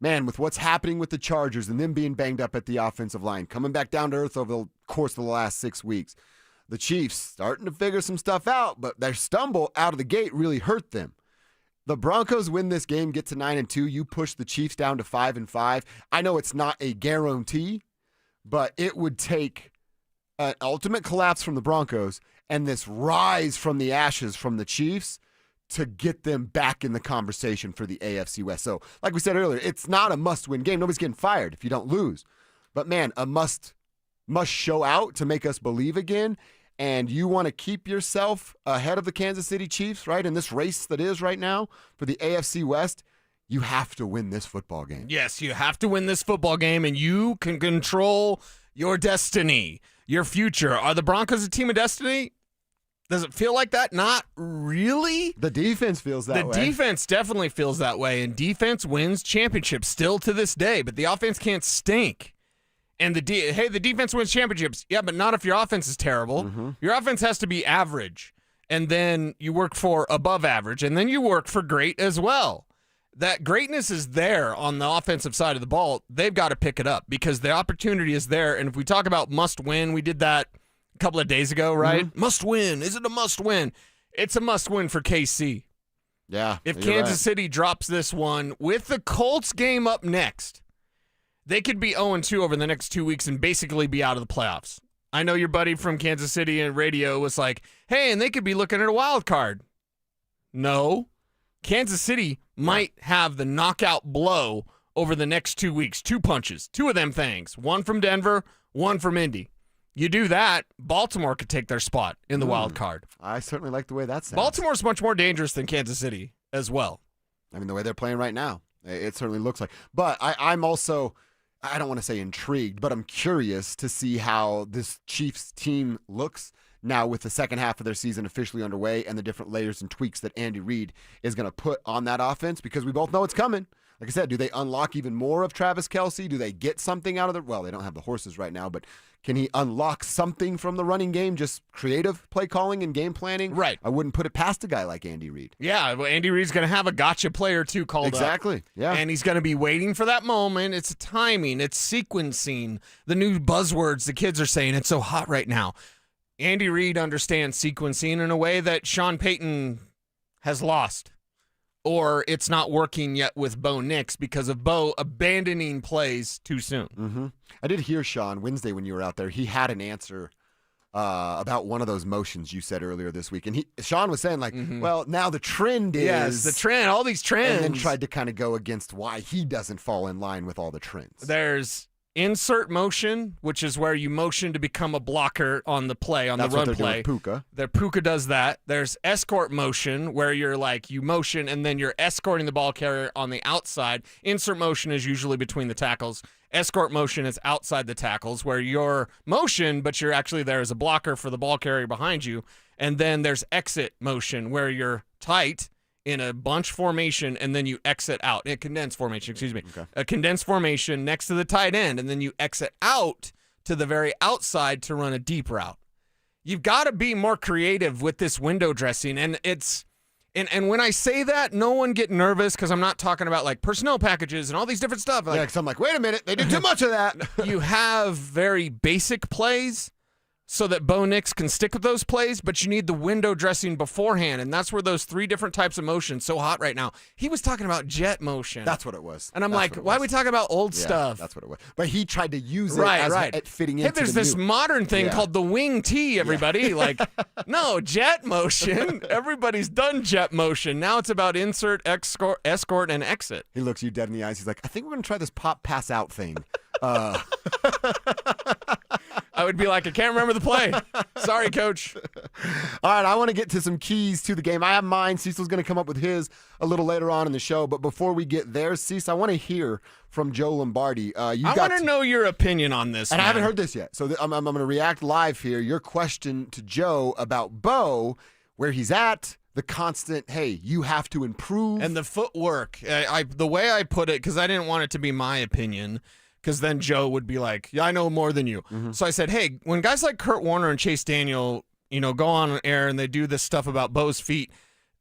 man, with what's happening with the Chargers and them being banged up at the offensive line, coming back down to earth over the course of the last 6 weeks, the Chiefs starting to figure some stuff out, but their stumble out of the gate really hurt them. The Broncos win this game, get to 9-2. You push the Chiefs down to 5-5. I know it's not a guarantee, but it would take an ultimate collapse from the Broncos and this rise from the ashes from the Chiefs to get them back in the conversation for the AFC West. So, like we said earlier, it's not a must-win game. Nobody's getting fired if you don't lose. But, man, a must show out to make us believe again. And you want to keep yourself ahead of the Kansas City Chiefs, right, in this race that is right now for the AFC West, you have to win this football game. Yes, you have to win this football game, and you can control your destiny, your future. Are the Broncos a team of destiny? Does it feel like that? Not really. The defense feels that way. The defense definitely feels that way, and defense wins championships still to this day, but the offense can't stink. And the defense wins championships. Yeah, but not if your offense is terrible. Mm-hmm. Your offense has to be average, and then you work for above average, and then you work for great as well. That greatness is there on the offensive side of the ball. They've got to pick it up because the opportunity is there. And if we talk about must win, we did that a couple of days ago, right? Mm-hmm. Must win. Is it a must win? It's a must win for KC. Yeah. If Kansas City drops this one with the Colts game up next, they could be 0-2 over the next 2 weeks and basically be out of the playoffs. I know your buddy from Kansas City and radio was like, hey, and they could be looking at a wild card. No. Kansas City might have the knockout blow over the next 2 weeks. 2 punches. 2 of them things. One from Denver, one from Indy. You do that, Baltimore could take their spot in the wild card. I certainly like the way that sounds. Baltimore's much more dangerous than Kansas City as well. I mean, the way they're playing right now, it certainly looks like. But I'm also, I don't want to say intrigued, but I'm curious to see how this Chiefs team looks now with the second half of their season officially underway and the different layers and tweaks that Andy Reid is going to put on that offense, because we both know it's coming. Like I said, do they unlock even more of Travis Kelce? Do they get something out of well, they don't have the horses right now, but can he unlock something from the running game, just creative play calling and game planning? Right. I wouldn't put it past a guy like Andy Reid. Yeah, well, Andy Reid's going to have a gotcha play or two called Exactly, yeah. And he's going to be waiting for that moment. It's timing. It's sequencing. The new buzzwords the kids are saying. It's so hot right now. Andy Reid understands sequencing in a way that Sean Payton has lost. Or it's not working yet with Bo Nix because of Bo abandoning plays too soon. Mm-hmm. I did hear Sean Wednesday when you were out there. He had an answer about one of those motions you said earlier this week. And Sean was saying, like, well, now the trend is. Yes, the trend, all these trends. And then tried to kind of go against why he doesn't fall in line with all the trends. There's insert motion, which is where you motion to become a blocker on the play, on the run play. Doing with Puka. Puka does that. There's escort motion, where you're like, you motion and then you're escorting the ball carrier on the outside. Insert motion is usually between the tackles. Escort motion is outside the tackles, where you're motion, but you're actually there as a blocker for the ball carrier behind you. And then there's exit motion, where you're tight in a bunch formation, and then you exit out. A condensed formation, excuse me. Okay. A condensed formation next to the tight end, and then you exit out to the very outside to run a deep route. You've got to be more creative with this window dressing, and it's and when I say that, no one get nervous, because I'm not talking about like personnel packages and all these different stuff. Like, yeah, because I'm like, wait a minute, they did too much of that. You have very basic plays so that Bo Nix can stick with those plays, but you need the window dressing beforehand, and that's where those three different types of motion so hot right now. He was talking about jet motion. That's what it was. And I'm like, why are we talking about old stuff? That's what it was. But he tried to use it as it fitting into there's this modern thing called the wing tee, everybody. Like, no, jet motion. Everybody's done jet motion. Now it's about insert, escort, and exit. He looks you dead in the eyes. He's like, I think we're going to try this pop pass out thing. I would be like, I can't remember the play. Sorry, coach. All right, I want to get to some keys to the game. I have mine. Cecil's going to come up with his a little later on in the show. But before we get there, Cecil, I want to hear from Joe Lombardi. I want to know your opinion on this, and I haven't heard this yet. So I'm going to react live here. Your question to Joe about Bo, where he's at, the constant, hey, you have to improve. And the footwork. The way I put it, because I didn't want it to be my opinion, because then Joe would be like, yeah, I know more than you. Mm-hmm. So I said, hey, when guys like Kurt Warner and Chase Daniel, go on air and they do this stuff about Bo's feet,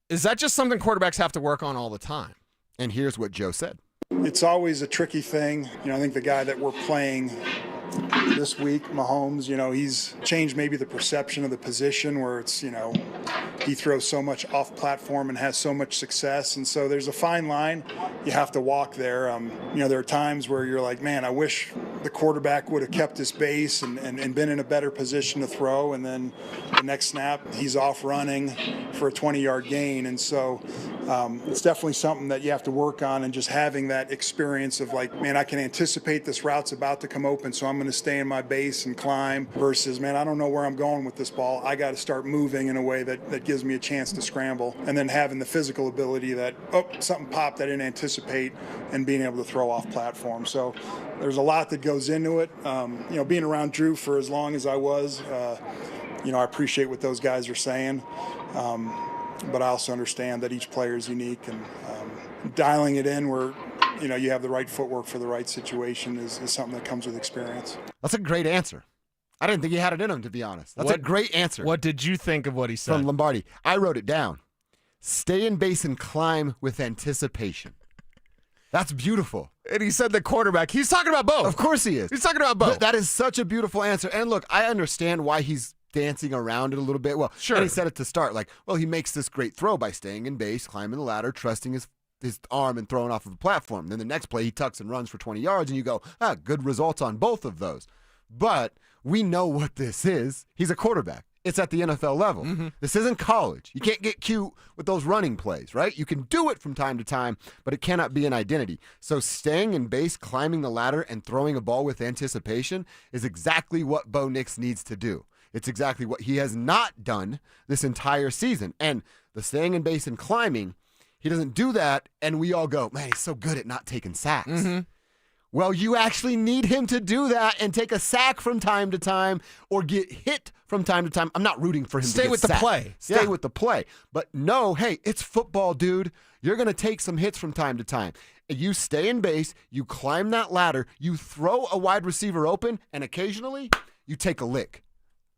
is that just something quarterbacks have to work on all the time? And here's what Joe said. It's always a tricky thing. I think the guy that we're playing this week, Mahomes, he's changed maybe the perception of the position, where it's, he throws so much off platform and has so much success. And so there's a fine line you have to walk there. There are times where you're like, man, I wish the quarterback would have kept his base and been in a better position to throw. And then the next snap, he's off running for a 20-yard gain. And so it's definitely something that you have to work on, and just having that experience of like, man, I can anticipate this route's about to come open, so I'm going to stay in my base and climb, versus, man, I don't know where I'm going with this ball. I got to start moving in a way that gives me a chance to scramble. And then having the physical ability that, something popped I didn't anticipate, and being able to throw off platform. So there's a lot that goes into it. Being around Drew for as long as I was, I appreciate what those guys are saying. But I also understand that each player is unique, and dialing it in where you have the right footwork for the right situation is something that comes with experience. That's a great answer. I didn't think he had it in him, to be honest. That's a great answer. What did you think of what he said? From Lombardi. I wrote it down. Stay in base and climb with anticipation. That's beautiful. And he said the quarterback. He's talking about Bo. Of course he is. He's talking about Bo. That is such a beautiful answer. And look, I understand why he's dancing around it a little bit. Well, sure. And he said it to start. Like, well, he makes this great throw by staying in base, climbing the ladder, trusting his arm and throwing off of the platform. Then the next play, he tucks and runs for 20 yards, and you go, good results on both of those. But we know what this is. He's a quarterback. It's at the NFL level. Mm-hmm. This isn't college. You can't get cute with those running plays, right? You can do it from time to time, but it cannot be an identity. So staying in base, climbing the ladder, and throwing a ball with anticipation is exactly what Bo Nix needs to do. It's exactly what he has not done this entire season. And the staying in base and climbing, he doesn't do that, and we all go, man, he's so good at not taking sacks. Mm-hmm. Well, you actually need him to do that and take a sack from time to time or get hit from time to time. I'm not rooting for him to Stay get with the sacked. play. Stay with the play. But no, hey, it's football, dude. You're going to take some hits from time to time. You stay in base, you climb that ladder, you throw a wide receiver open, and occasionally you take a lick.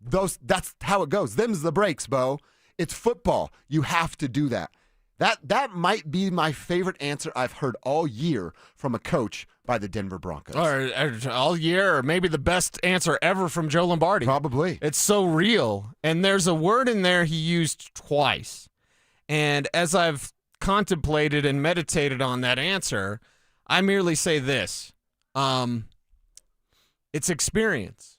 That's how it goes. Them's the breaks, Bo. It's football. You have to do that. That might be my favorite answer I've heard all year from a coach by the Denver Broncos. Or all year, or maybe the best answer ever from Joe Lombardi. Probably. It's so real. And there's a word in there he used twice. And as I've contemplated and meditated on that answer, I merely say this. It's experience.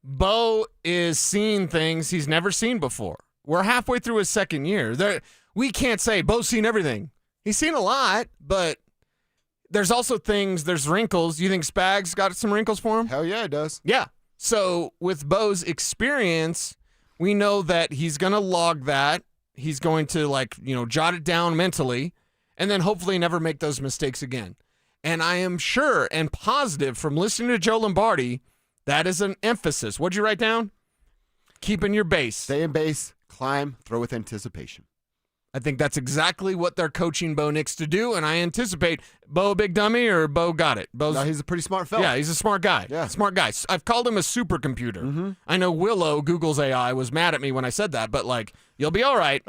Bo is seeing things he's never seen before. We're halfway through his second year. We can't say Bo's seen everything. He's seen a lot, but there's also things, there's wrinkles. You think Spags got some wrinkles for him? Hell yeah, it does. Yeah. So with Bo's experience, we know that he's going to log that. He's going to jot it down mentally and then hopefully never make those mistakes again. And I am sure and positive from listening to Joe Lombardi, that is an emphasis. What'd you write down? Keeping your base. Stay in base, climb, throw with anticipation. I think that's exactly what they're coaching Bo Nix to do, and I anticipate Bo a big dummy or Bo got it. No, he's a pretty smart fella. Yeah, he's a smart guy. Yeah. Smart guy. I've called him a supercomputer. Mm-hmm. I know Willow, Google's AI, was mad at me when I said that, but you'll be all right.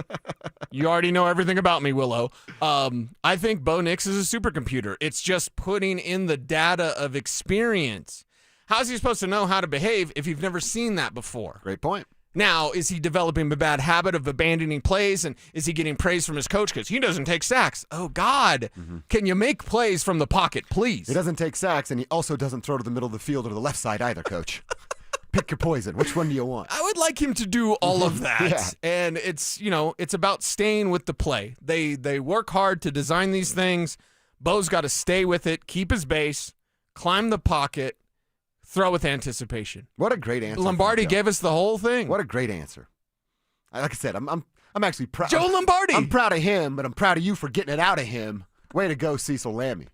You already know everything about me, Willow. I think Bo Nix is a supercomputer. It's just putting in the data of experience. How's he supposed to know how to behave if you've never seen that before? Great point. Now, is he developing a bad habit of abandoning plays, and is he getting praise from his coach because he doesn't take sacks? Oh, God. Mm-hmm. Can you make plays from the pocket, please? He doesn't take sacks, and he also doesn't throw to the middle of the field or the left side either, Coach. Pick your poison. Which one do you want? I would like him to do all of that. Yeah. And it's about staying with the play. They work hard to design these things. Bo's got to stay with it, keep his base, climb the pocket, throw with anticipation. What a great answer. Lombardi gave us the whole thing. What a great answer. Like I said, I'm actually proud. Joe Lombardi. I'm proud of him, but I'm proud of you for getting it out of him. Way to go, Cecil Lammy.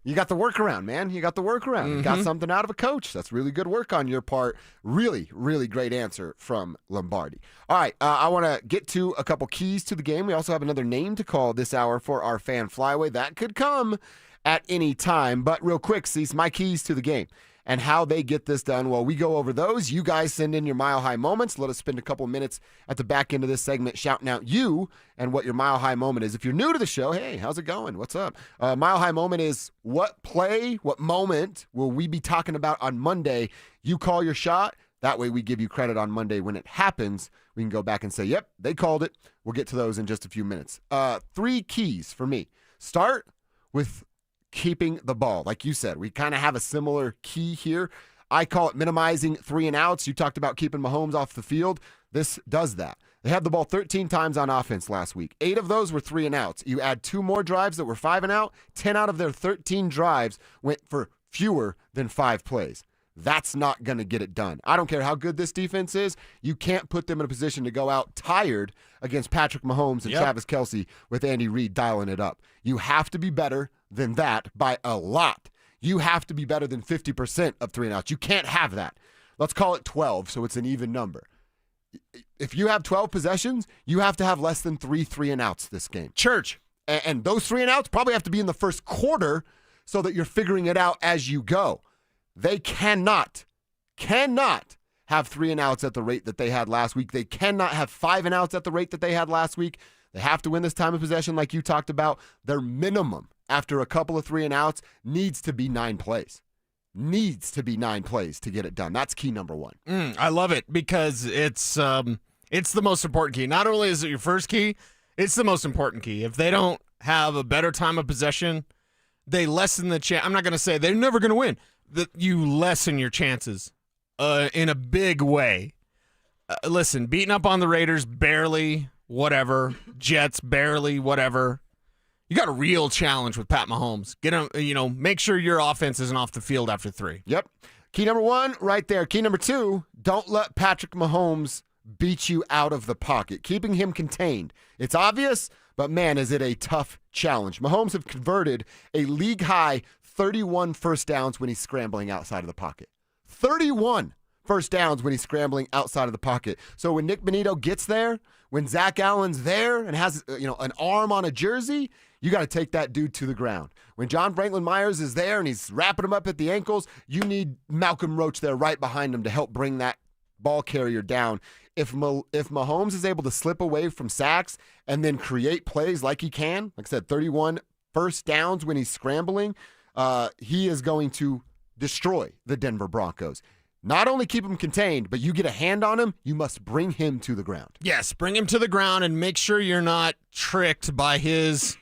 You got the workaround, man. You got the workaround. Mm-hmm. You got something out of a coach. That's really good work on your part. Really, really great answer from Lombardi. All right, I want to get to a couple keys to the game. We also have another name to call this hour for our fan flyway. That could come at any time. But real quick, Cece, my keys to the game and how they get this done. Well, we go over those. You guys send in your Mile High moments. Let us spend a couple minutes at the back end of this segment shouting out you and what your Mile High moment is. If you're new to the show, hey, how's it going? What's up? Mile High moment is what play, what moment will we be talking about on Monday? You call your shot. That way we give you credit on Monday when it happens. We can go back and say, yep, they called it. We'll get to those in just a few minutes. 3 keys for me. Start with keeping the ball. Like you said, we kind of have a similar key here. I call it minimizing 3 and outs. You talked about keeping Mahomes off the field. This does that. They had the ball 13 times on offense last week. 8 of those were 3 and outs. You add 2 more drives that were 5 and out. 10 out of their 13 drives went for fewer than 5 plays. That's not going to get it done. I don't care how good this defense is. You can't put them in a position to go out tired against Patrick Mahomes and Travis Kelce with Andy Reid dialing it up. You have to be better than that by a lot. You have to be better than 50% of 3 and outs. You can't have that. Let's call it 12 so it's an even number. If you have 12 possessions, you have to have less than 3 and outs this game. Church. And those 3 and outs probably have to be in the first quarter so that you're figuring it out as you go. They cannot have 3 and outs at the rate that they had last week. They cannot have 5 and outs at the rate that they had last week. They have to win this time of possession like you talked about. Their minimum after a couple of 3 and outs needs to be 9 plays. Needs to be 9 plays to get it done. That's key number 1. I love it because it's the most important key. Not only is it your first key, it's the most important key. If they don't have a better time of possession, they lessen the chance. I'm not going to say they're never going to win. That you lessen your chances in a big way. Listen, beating up on the Raiders, barely, whatever. Jets, barely, whatever. You got a real challenge with Pat Mahomes. Get him, make sure your offense isn't off the field after 3. Yep. Key number 1, right there. Key number 2, don't let Patrick Mahomes beat you out of the pocket. Keeping him contained. It's obvious, but man, is it a tough challenge. Mahomes have converted a league-high 31 first downs when he's scrambling outside of the pocket. 31 first downs when he's scrambling outside of the pocket. So when Nick Bonito gets there, when Zach Allen's there and has an arm on a jersey, you got to take that dude to the ground. When John Franklin Myers is there and he's wrapping him up at the ankles, you need Malcolm Roach there right behind him to help bring that ball carrier down. If Mahomes is able to slip away from sacks and then create plays like he can, like I said, 31 first downs when he's scrambling, he is going to destroy the Denver Broncos. Not only keep him contained, but you get a hand on him, you must bring him to the ground. Yes, bring him to the ground and make sure you're not tricked by his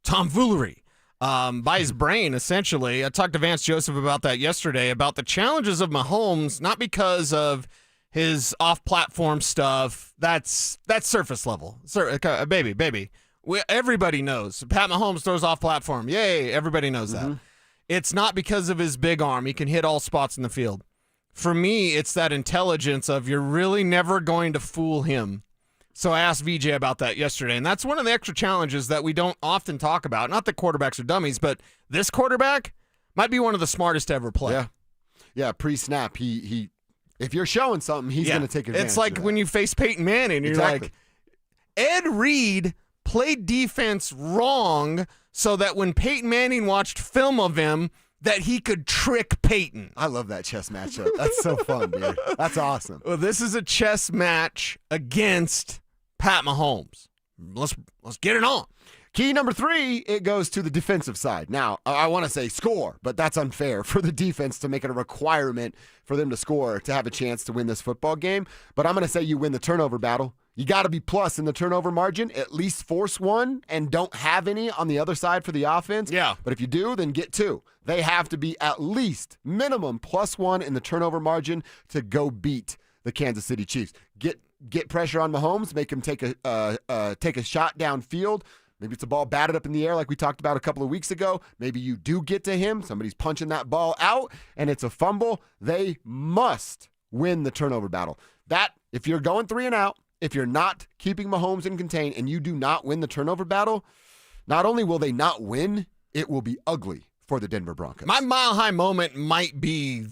tomfoolery, by his brain, essentially. I talked to Vance Joseph about that yesterday, about the challenges of Mahomes, not because of his off-platform stuff. That's surface level. Baby. Everybody knows. Pat Mahomes throws off-platform. Yay, everybody knows that. It's not because of his big arm. He can hit all spots in the field. For me, it's that intelligence of you're really never going to fool him. So I asked VJ about that yesterday, and that's one of the extra challenges that we don't often talk about. Not that quarterbacks are dummies, but this quarterback might be one of the smartest to ever play. Yeah, pre-snap, he if you're showing something, he's going to take advantage. It's like when you face Peyton Manning, you're like, Ed Reed played defense wrong so that when Peyton Manning watched film of him, that he could trick Peyton. I love that chess matchup. That's so fun, dude. That's awesome. Well, this is a chess match against Pat Mahomes. Let's get it on. Key number 3, it goes to the defensive side. Now, I want to say score, but that's unfair for the defense to make it a requirement for them to score to have a chance to win this football game. But I'm going to say you win the turnover battle. You got to be plus in the turnover margin, at least force one, and don't have any on the other side for the offense. Yeah. But if you do, then get 2. They have to be at least minimum +1 in the turnover margin to go beat the Kansas City Chiefs. Get pressure on Mahomes, make him take a shot downfield. Maybe it's a ball batted up in the air like we talked about a couple of weeks ago. Maybe you do get to him. Somebody's punching that ball out, and it's a fumble. They must win the turnover battle. That, if you're going 3 and out, if you're not keeping Mahomes in contain and you do not win the turnover battle, not only will they not win, it will be ugly for the Denver Broncos. My mile-high moment might be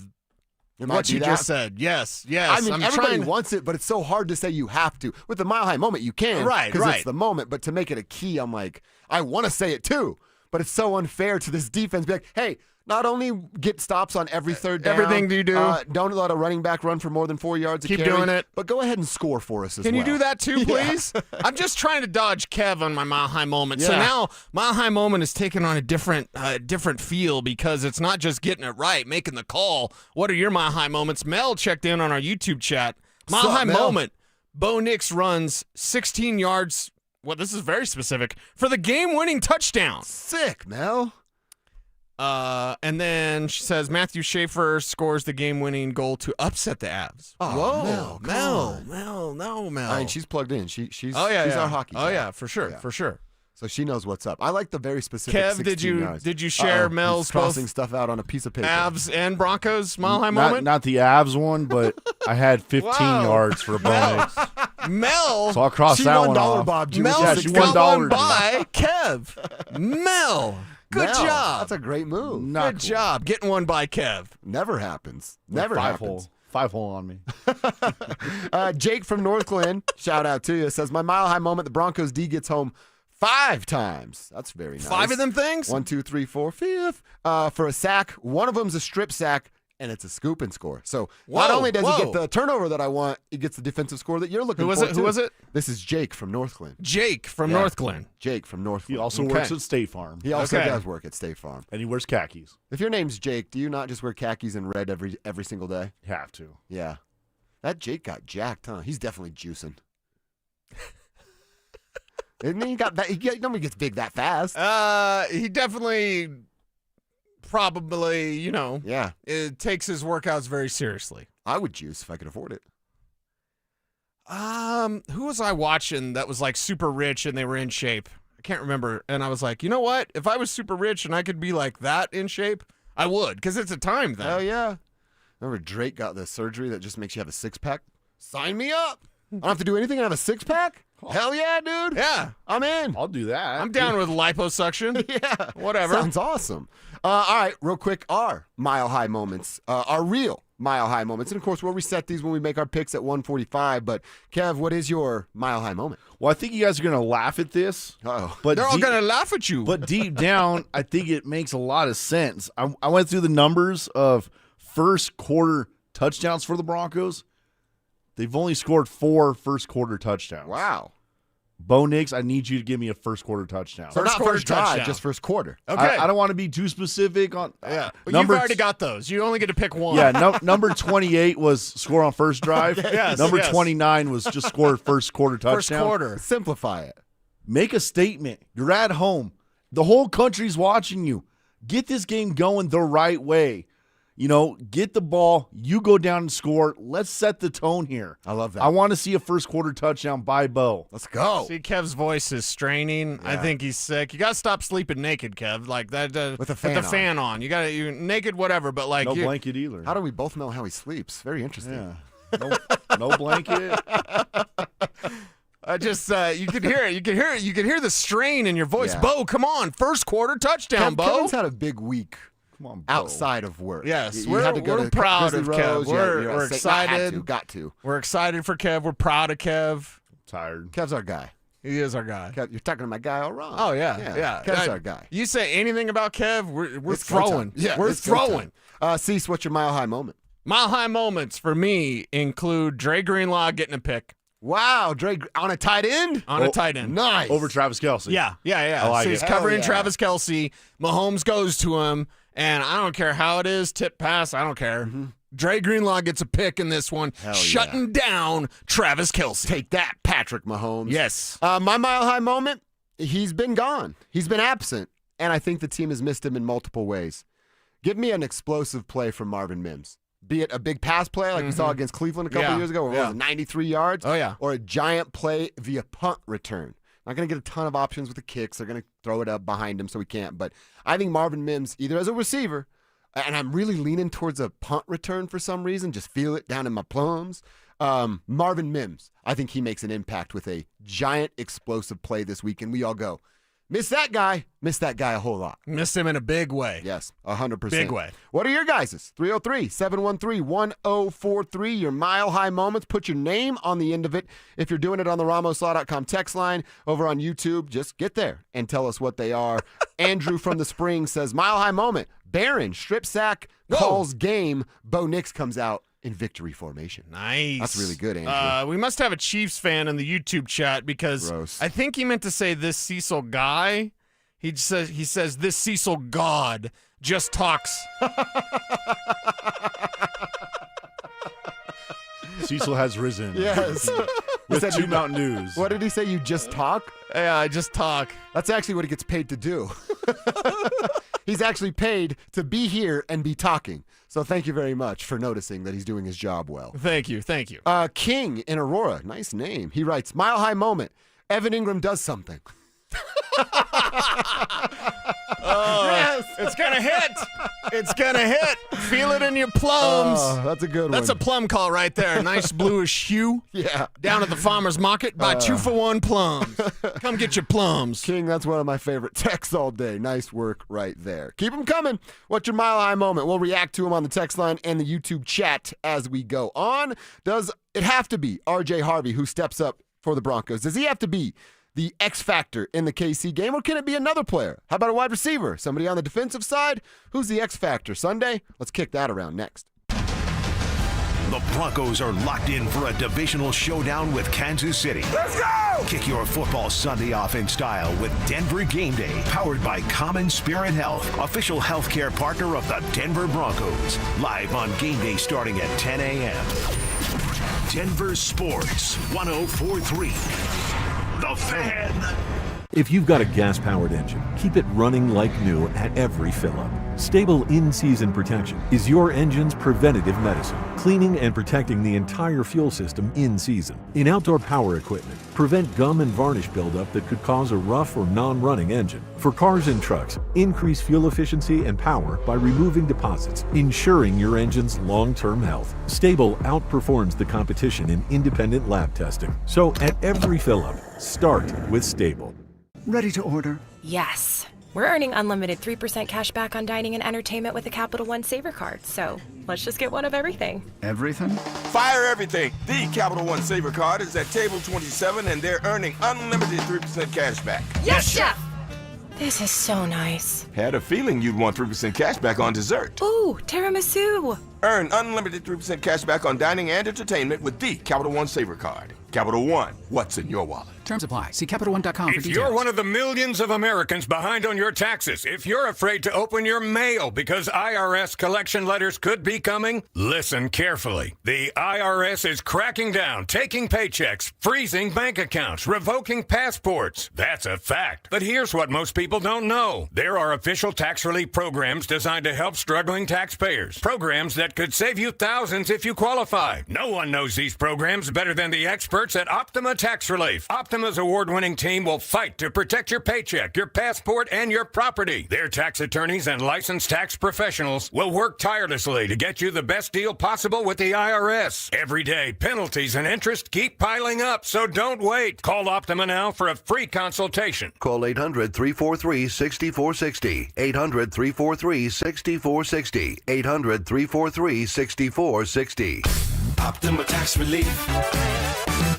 what you just said. Yes. I mean, everybody wants it, but it's so hard to say you have to. With the mile-high moment, you can. Right. Because it's the moment. But to make it a key, I'm like, I want to say it too. But it's so unfair to this defense. Be like, hey, not only get stops on every third down. Everything you do. Don't let a running back run for more than 4 yards. Keep doing it. But go ahead and score for us as well. Can you do that too, please? I'm just trying to dodge Kev on my mile high moment. So now mile high moment is taking on a different feel because it's not just getting it right, making the call. What are your mile high moments? Mel checked in on our YouTube chat. Mile high moment. Bo Nix runs 16 yards. Well, this is very specific for the game-winning touchdown. Sick, Mel. And then she says Matthew Schaefer scores the game-winning goal to upset the Avs. Oh, Mel. I mean, she's plugged in. She's our hockey. Oh guy. yeah, for sure. So she knows what's up. I like the very specific. Kev, 16 yards. did you share Mel's He's crossing stuff out on a piece of paper? Avs and Broncos mile high moment? Not the Avs one, but I had 15 yards for a bonus. Mel. So I'll cross that one off. Bob. Mel she got $1 one by Kev. Mel. Good job. That's a great move. Good job. Getting one by Kev. Never happens. Never happens. 5-hole on me. Jake from Northland, shout out to you, says, my mile high moment, the Broncos D gets home 5 times. That's very nice. 5 of them things? 1, 2, 3, 4, 5. For a sack. One of them's a strip sack, and it's a scoop and score. So not only does he get the turnover that I want, he gets the defensive score that you're looking for. Who was it? This is Jake from Northland. Jake from Northland. He also works at State Farm. He also does work at State Farm. And he wears khakis. If your name's Jake, do you not just wear khakis and red every single day? You have to. Yeah. That Jake got jacked, huh? He's definitely juicing. Isn't he? Nobody gets big that fast. He definitely probably, it takes his workouts very seriously. I would juice if I could afford it. Who was I watching that was like super rich and they were in shape? I can't remember. And I was like, you know what? If I was super rich and I could be like that in shape, I would, because it's a time thing. Oh, yeah. Remember Drake got the surgery that just makes you have a 6-pack? Sign me up. I don't have to do anything. I have a six-pack? Hell yeah, dude. Yeah. I'm in. I'll do that. I'm down with liposuction. Yeah. Whatever. Sounds awesome. All right, real quick, our mile-high moments, our real mile-high moments. And, of course, we'll reset these when we make our picks at 145. But, Kev, what is your mile-high moment? Well, I think you guys are going to laugh at this. Uh-oh. But They're all going to laugh at you. But deep down, I think it makes a lot of sense. I went through the numbers of first quarter touchdowns for the Broncos. They've only scored 4 first quarter touchdowns. Wow. Bo Nix, I need you to give me a first quarter touchdown. So not first drive, just first quarter. Okay. I don't want to be too specific on. Yeah. You've already got those. You only get to pick one. Yeah. Number 28 was score on first drive. Yes, Number yes. 29 was just score first quarter touchdown. First quarter. Simplify it. Make a statement. You're at home. The whole country's watching you. Get this game going the right way. You know, get the ball. You go down and score. Let's set the tone here. I love that. I want to see a first quarter touchdown by Bo. Let's go. See, Kev's voice is straining. Yeah. I think he's sick. You got to stop sleeping naked, Kev. Like that With the fan on. You got to you naked, whatever. But like No blanket either. How do we both know how he sleeps? Very interesting. Yeah. No blanket. I just you can hear it. You can hear it. You can hear the strain in your voice. Yeah. Bo, come on, first quarter touchdown, Bo. Kevin's had a big week. Come on, Bo. Outside of work. Yes, You had to go we're to proud Grizzly of Kev. Rose. We're Say, excited. Got to. We're excited for Kev. We're proud of Kev. Tired. Kev's our guy. He is our guy. Kev, you're talking to my guy all wrong. Oh yeah. Kev's our guy. You say anything about Kev, we're It's go throwing. time. Yeah, we're it's go throwing. time. Cease, what's your mile high moment? Mile high moments for me include Dre Greenlaw getting a pick Wow, Dre on a tight end? on a tight end. Nice. Over Travis Kelce. Yeah. I like So he's it. covering Hell yeah. Travis Kelce. Mahomes goes to him, and I don't care how it is, tip pass, I don't care. Dre Greenlaw gets a pick in this one, Hell shutting down Travis Kelce. Take that, Patrick Mahomes. Yes. My mile high moment, he's been gone. He's been absent, and I think the team has missed him in multiple ways. Give me an explosive play from Marvin Mims. Be it a big pass play like we saw against Cleveland a couple years ago, where it was 93 yards, or a giant play via punt return. Not going to get a ton of options with the kicks. They're going to throw it up behind him so he can't. But I think Marvin Mims, either as a receiver, and I'm really leaning towards a punt return for some reason, just feel it down in my plums. Marvin Mims, I think he makes an impact with a giant explosive play this week, and we all go, miss that guy a whole lot. Missed him in a big way. Yes, 100%. Big way. What are your guys'? 303-713-1043. Your mile-high moments. Put your name on the end of it. If you're doing it on the RamosLaw.com text line over on YouTube, just get there and tell us what they are. Andrew from the Spring says, mile-high moment. Barron, strip sack, calls game. Bo Nix comes out in victory formation. Nice. That's really good, Andrew. We must have a Chiefs fan in the YouTube chat because I think he meant to say this Cecil guy. He says this Cecil God just talks. Cecil has risen. Yes. With 2 Mountain Dews. What did he say? You just talk? Yeah, I just talk. That's actually what he gets paid to do. He's actually paid to be here and be talking. So thank you very much for noticing that he's doing his job well. Thank you. King in Aurora. Nice name. He writes, mile high moment. Evan Ingram does something. Yes. It's going to hit. It's going to hit. Feel it in your plums. That's a good one. That's a plum call right there. Nice bluish hue. Yeah. Down at the farmer's market, buy 2-for-1 plums. Come get your plums. King, that's one of my favorite texts all day. Nice work right there. Keep them coming. What's your mile high moment? We'll react to them on the text line and the YouTube chat as we go on. Does it have to be RJ Harvey who steps up for the Broncos? Does he have to be the X factor in the KC game, or can it be another player? How about a wide receiver? Somebody on the defensive side? Who's the X factor? Sunday? Let's kick that around next. The Broncos are locked in for a divisional showdown with Kansas City. Let's go! Kick your football Sunday off in style with Denver Game Day, powered by Common Spirit Health, official healthcare partner of the Denver Broncos. Live on Game Day starting at 10 a.m. Denver Sports 104.3. The Fan. If you've got a gas-powered engine, keep it running like new at every fill-up. Stable in-season protection is your engine's preventative medicine, cleaning and protecting the entire fuel system in season. In outdoor power equipment, Prevent gum and varnish buildup that could cause a rough or non-running engine. For cars and trucks, increase fuel efficiency and power by removing deposits, ensuring your engine's long-term health. Stable outperforms the competition in independent lab testing. So at every fill-up, start with Stable. Ready to order? Yes. We're earning unlimited 3% cash back on dining and entertainment with the Capital One Saver Card, so let's just get one of everything. Everything? Fire everything! The Capital One Saver Card is at table 27 and they're earning unlimited 3% cash back. Yes, Chef! This is so nice. Had a feeling you'd want 3% cash back on dessert. Ooh, tiramisu! Earn unlimited 3% cash back on dining and entertainment with the Capital One Saver Card. Capital One, what's in your wallet? Terms apply. See CapitalOne.com for If details. you're one of the millions of Americans behind on your taxes, if you're afraid to open your mail because IRS collection letters could be coming, listen carefully. The IRS is cracking down, taking paychecks, freezing bank accounts, revoking passports. That's a fact. But here's what most people don't know. There are official tax relief programs designed to help struggling taxpayers. Programs that could save you thousands if you qualify. No one knows these programs better than the experts at Optima Tax Relief. Optima's award-winning team will fight to protect your paycheck, your passport, and your property. Their tax attorneys and licensed tax professionals will work tirelessly to get you the best deal possible with the IRS. Every day, penalties and interest keep piling up, so don't wait. Call Optima now for a free consultation. Call 800-343-6460. 800-343-6460. 800-343-6460. Optima Tax Relief.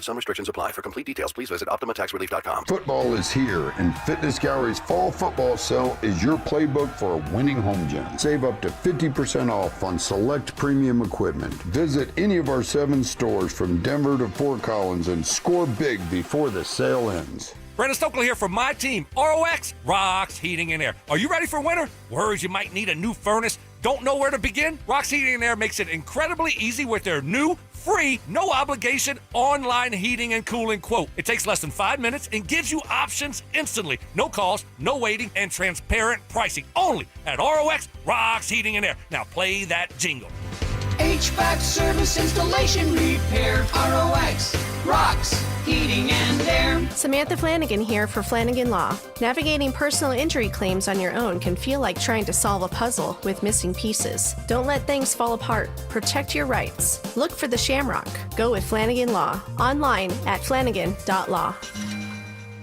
Some restrictions apply. For complete details, please visit OptimaTaxRelief.com. Football is here, and Fitness Gallery's fall football sale is your playbook for a winning home gym. Save up to 50% off on select premium equipment. Visit any of our 7 stores from Denver to Fort Collins and score big before the sale ends. Brandon Stokely here from my team, ROX, Rocks Heating and Air. Are you ready for winter? Worries you might need a new furnace? Don't know where to begin? Rocks Heating and Air makes it incredibly easy with their new, free, no obligation online heating and cooling quote. It takes less than 5 minutes and gives you options instantly. No calls, no waiting, and transparent pricing. Only at ROX, Rocks Heating and Air. Now play that jingle. HVAC service, installation, repair, ROX, Rocks, Heating and Air. Samantha Flanagan here for Flanagan Law. Navigating personal injury claims on your own can feel like trying to solve a puzzle with missing pieces. Don't let things fall apart. Protect your rights. Look for the Shamrock. Go with Flanagan Law. Online at flanagan.law.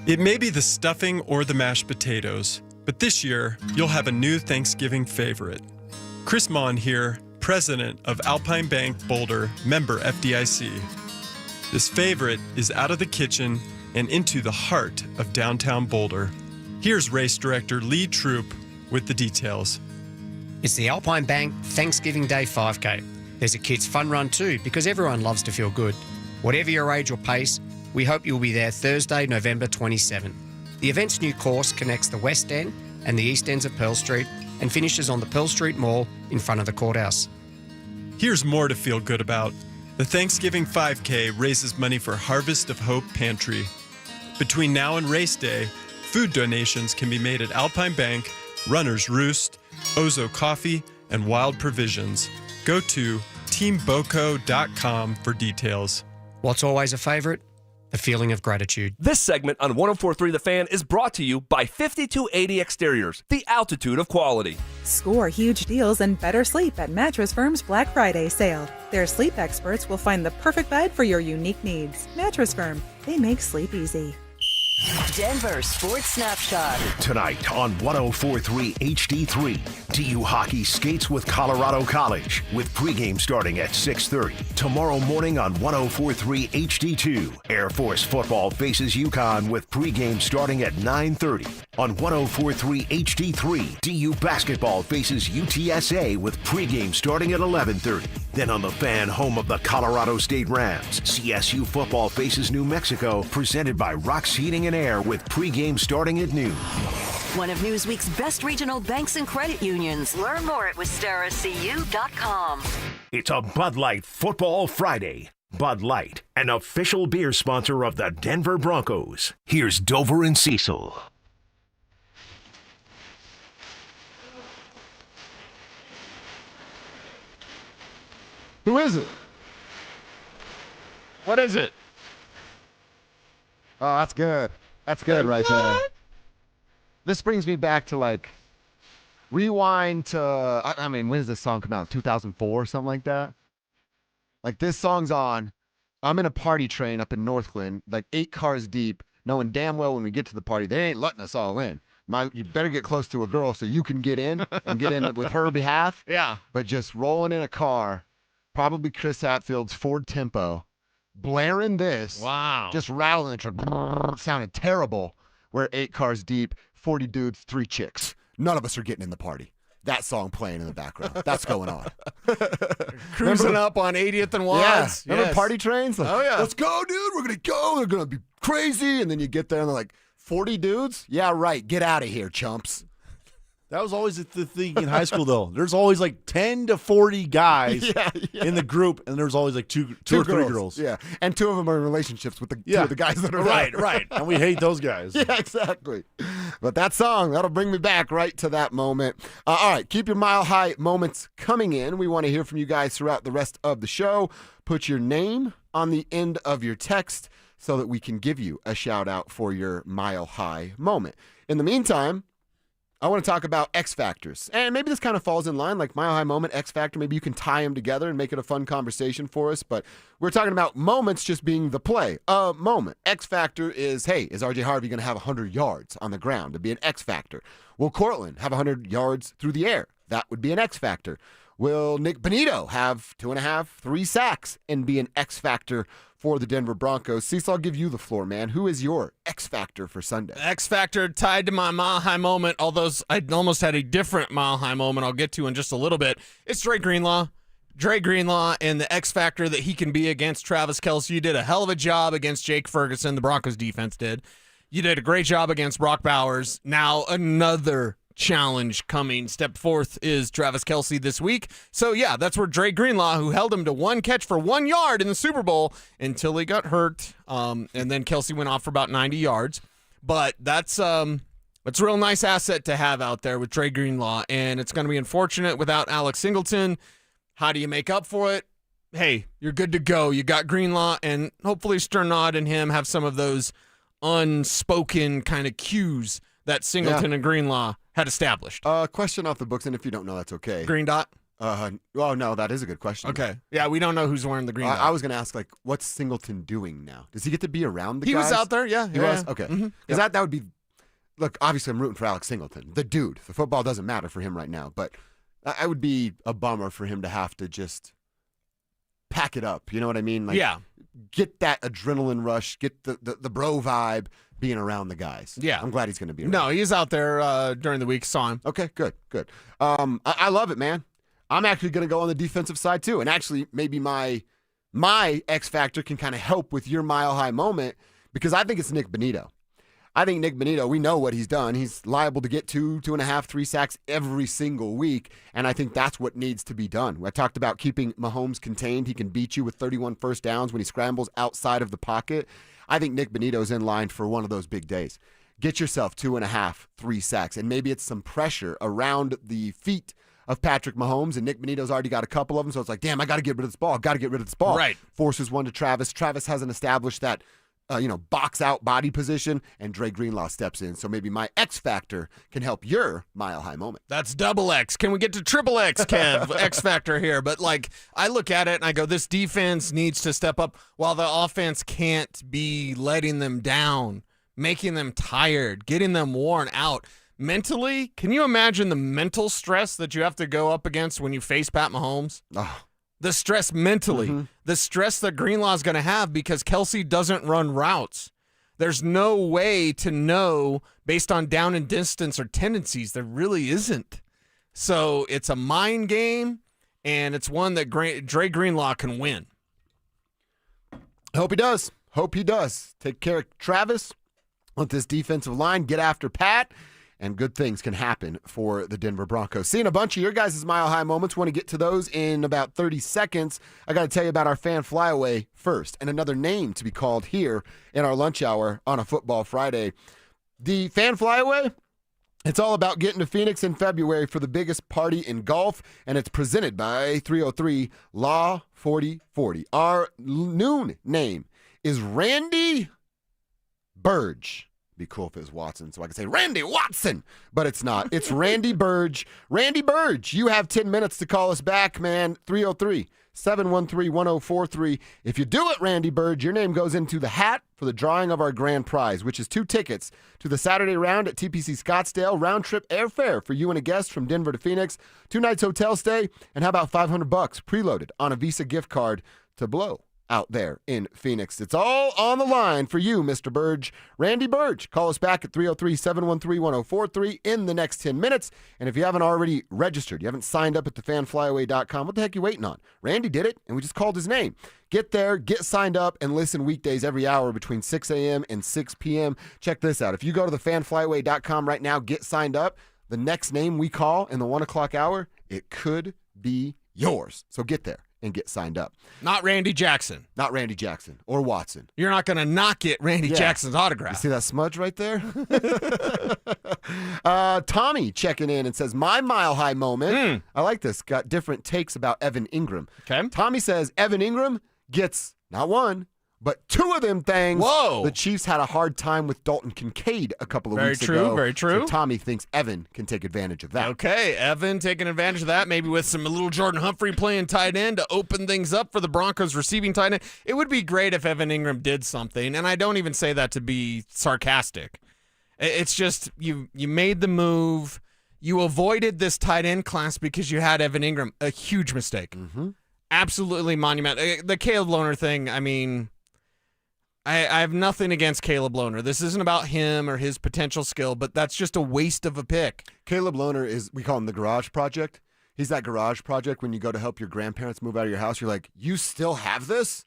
It may be the stuffing or the mashed potatoes, but this year you'll have a new Thanksgiving favorite. Chris Mon here, president of Alpine Bank Boulder, member FDIC. This favorite is out of the kitchen and into the heart of downtown Boulder. Here's race director Lee Troop with the details. It's the Alpine Bank Thanksgiving Day 5K. There's a kids' fun run too, because everyone loves to feel good. Whatever your age or pace, we hope you'll be there Thursday, November 27th. The event's new course connects the West End and the East Ends of Pearl Street and finishes on the Pearl Street Mall in front of the courthouse. Here's more to feel good about. The Thanksgiving 5K raises money for Harvest of Hope Pantry. Between now and race day, food donations can be made at Alpine Bank, Runner's Roost, Ozo Coffee, and Wild Provisions. Go to teamboco.com for details. What's always a favorite? The feeling of gratitude. This segment on 104.3 The Fan is brought to you by 5280 Exteriors, the altitude of quality. Score huge deals and better sleep at Mattress Firm's Black Friday sale. Their sleep experts will find the perfect bed for your unique needs. Mattress Firm, they make sleep easy. Denver Sports Snapshot. Tonight on 104.3 HD3, DU Hockey skates with Colorado College with pregame starting at 6:30. Tomorrow morning on 104.3 HD2, Air Force football faces UConn with pregame starting at 9:30. On 104.3 HD3, DU basketball faces UTSA with pregame starting at 11:30. Then on the Fan, home of the Colorado State Rams, CSU football faces New Mexico, presented by Rocks Heating and Air with pregame starting at noon. One of Newsweek's best regional banks and credit unions. Learn more at wistaracu.com. It's a Bud Light Football Friday. Bud Light, an official beer sponsor of the Denver Broncos. Here's Dover and Cecil. Who is it? What is it? Oh, that's good. That's good right there. This brings me back to like rewind to, I mean, when does this song come out? 2004 or something like that? Like this song's on. I'm in a party train up in Northland, like 8 cars deep, knowing damn well when we get to the party, they ain't letting us all in. You better get close to a girl so you can get in and get in with her behalf. Yeah. But just rolling in a car, probably Chris Hatfield's Ford Tempo, blaring this. Wow. Just rattling the truck. Sounded terrible. We're 8 cars deep, 40 dudes, 3 chicks. None of us are getting in the party. That song playing in the background. That's going on. Cruising up on 80th and Watts. Yeah. Remember party trains? Like, oh, yeah. Let's go, dude. We're going to go. They're going to be crazy. And then you get there and they're like, 40 dudes? Yeah, right. Get out of here, chumps. That was always the thing in high school, though. There's always like 10 to 40 guys in the group, and there's always like two or 3 girls. Yeah, and 2 of them are in relationships with the 2 of the guys that are right. And we hate those guys. Yeah, exactly. But that song, that'll bring me back right to that moment. All right, keep your Mile High moments coming in. We want to hear from you guys throughout the rest of the show. Put your name on the end of your text so that we can give you a shout out for your Mile High moment. In the meantime, I want to talk about X Factors. And maybe this kind of falls in line, like Mile High Moment, X Factor. Maybe you can tie them together and make it a fun conversation for us. But we're talking about moments just being the play. A moment. X Factor is, hey, is RJ Harvey going to have 100 yards on the ground to be an X Factor? Will Cortland have 100 yards through the air? That would be an X Factor. Will Nick Bonito have 2.5, 3 sacks and be an X Factor for the Denver Broncos? Cecil, I'll give you the floor, man. Who is your X Factor for Sunday? X Factor tied to my Mile High moment, although I almost had a different Mile High moment I'll get to in just a little bit. It's Dre Greenlaw. Dre Greenlaw and the X Factor that he can be against Travis Kelce. You did a hell of a job against Jake Ferguson. The Broncos defense did. You did a great job against Brock Bowers. Now another challenge coming. Step forth is Travis Kelce this week. So, yeah, that's where Dre Greenlaw, who held him to 1 catch for 1 yard in the Super Bowl until he got hurt, and then Kelce went off for about 90 yards. But that's a real nice asset to have out there with Dre Greenlaw, and it's going to be unfortunate without Alex Singleton. How do you make up for it? Hey, you're good to go. You got Greenlaw, and hopefully Sternod and him have some of those unspoken kind of cues that Singleton and Greenlaw had established. Question off the books, and if you don't know, that's okay. Green dot? Oh, no, that is a good question. Okay. Yeah, we don't know who's wearing the green dot. I was going to ask, like, what's Singleton doing now? Does he get to be around the guys? He was out there, yeah. He was? Okay. Because that would be, look, obviously I'm rooting for Alex Singleton, the dude. The football doesn't matter for him right now, but I would be a bummer for him to have to just pack it up. You know what I mean? Like, get that adrenaline rush, get the bro vibe, being around the guys. Yeah. I'm glad he's going to be around. No, he's out there during the week. Saw him. Okay, good. I love it, man. I'm actually going to go on the defensive side, too. And actually, maybe my X Factor can kind of help with your Mile High moment because I think it's Nick Bonito. I think Nick Bonito, we know what he's done. He's liable to get 2.5, 3 sacks every single week, and I think that's what needs to be done. I talked about keeping Mahomes contained. He can beat you with 31 first downs when he scrambles outside of the pocket. I think Nick Bonito's in line for one of those big days. Get yourself 2.5, 3 sacks, and maybe it's some pressure around the feet of Patrick Mahomes, and Nick Bonito's already got a couple of them, so it's like, damn, I got to get rid of this ball. Right. Forces one to Travis. Travis hasn't established that box out body position, and Dre Greenlaw steps in. So maybe my X Factor can help your Mile High moment. That's double X. Can we get to triple X, Kev? X Factor here. But, I look at it and I go, this defense needs to step up while the offense can't be letting them down, making them tired, getting them worn out. Mentally, can you imagine the mental stress that you have to go up against when you face Pat Mahomes? Oh. The stress mentally, the stress that Greenlaw's going to have because Kelce doesn't run routes. There's no way to know based on down and distance or tendencies. There really isn't. So it's a mind game, and it's one that Dre Greenlaw can win. Hope he does. Take care of Travis. Let this defensive line get after Pat. And good things can happen for the Denver Broncos. Seeing a bunch of your guys' Mile High moments. Want to get to those in about 30 seconds. I got to tell you about our fan flyaway first, and another name to be called here in our lunch hour on a Football Friday. The fan flyaway, it's all about getting to Phoenix in February for the biggest party in golf, and it's presented by 303 Law 4040. Our noon name is Randy Burge. Be cool if it was Watson, so I could say Randy Watson, but it's not. It's Randy Burge. Randy Burge, you have 10 minutes to call us back, man. 303-713-1043. If you do it, Randy Burge, your name goes into the hat for the drawing of our grand prize, which is 2 tickets to the Saturday round at TPC Scottsdale, round trip airfare for you and a guest from Denver to Phoenix, 2 nights hotel stay, and how about $500 preloaded on a Visa gift card to blow out there in Phoenix. It's all on the line for you, Mr. Burge. Randy Burge, call us back at 303-713-1043 in the next 10 minutes. And if you haven't already registered, you haven't signed up at thefanflyaway.com, what the heck are you waiting on? Randy did it, and we just called his name. Get there, get signed up, and listen weekdays every hour between 6 a.m. and 6 p.m. Check this out. If you go to thefanflyaway.com right now, get signed up, the next name we call in the 1 o'clock hour, it could be yours. So get there and get signed up. Not Randy Jackson. Not Randy Jackson or Watson. You're not going to not get Randy Jackson's autograph. You see that smudge right there? Tommy checking in and says, my mile high moment. I like this. Got different takes about Evan Ingram. Okay. Tommy says Evan Ingram gets not 1, but 2 of them things. Whoa. The Chiefs had a hard time with Dalton Kincaid a couple of weeks ago. Very true. So Tommy thinks Evan can take advantage of that. Okay, Evan taking advantage of that, maybe with some little Jordan Humphrey playing tight end to open things up for the Broncos receiving tight end. It would be great if Evan Ingram did something, and I don't even say that to be sarcastic. It's just you made the move. You avoided this tight end class because you had Evan Ingram. A huge mistake. Mm-hmm. Absolutely monumental. The Caleb Lohner thing, I mean, I have nothing against Caleb Lohner. This isn't about him or his potential skill, but that's just a waste of a pick. Caleb Lohner is, we call him the garage project. He's that garage project when you go to help your grandparents move out of your house. You're like, you still have this?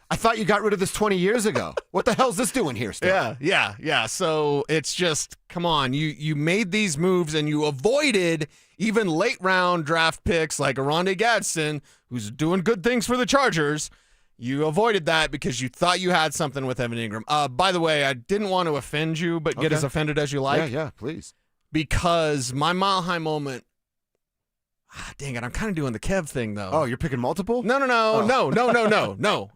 I thought you got rid of this 20 years ago. What the hell's this doing here still? Yeah. So it's just, come on. You made these moves and you avoided even late round draft picks like Aronde Gadsden, who's doing good things for the Chargers. You avoided that because you thought you had something with Evan Ingram. By the way, I didn't want to offend you, but get as offended as you like. Yeah, please. Because my mile high moment, dang it, I'm kind of doing the Kev thing, though. Oh, you're picking multiple? No.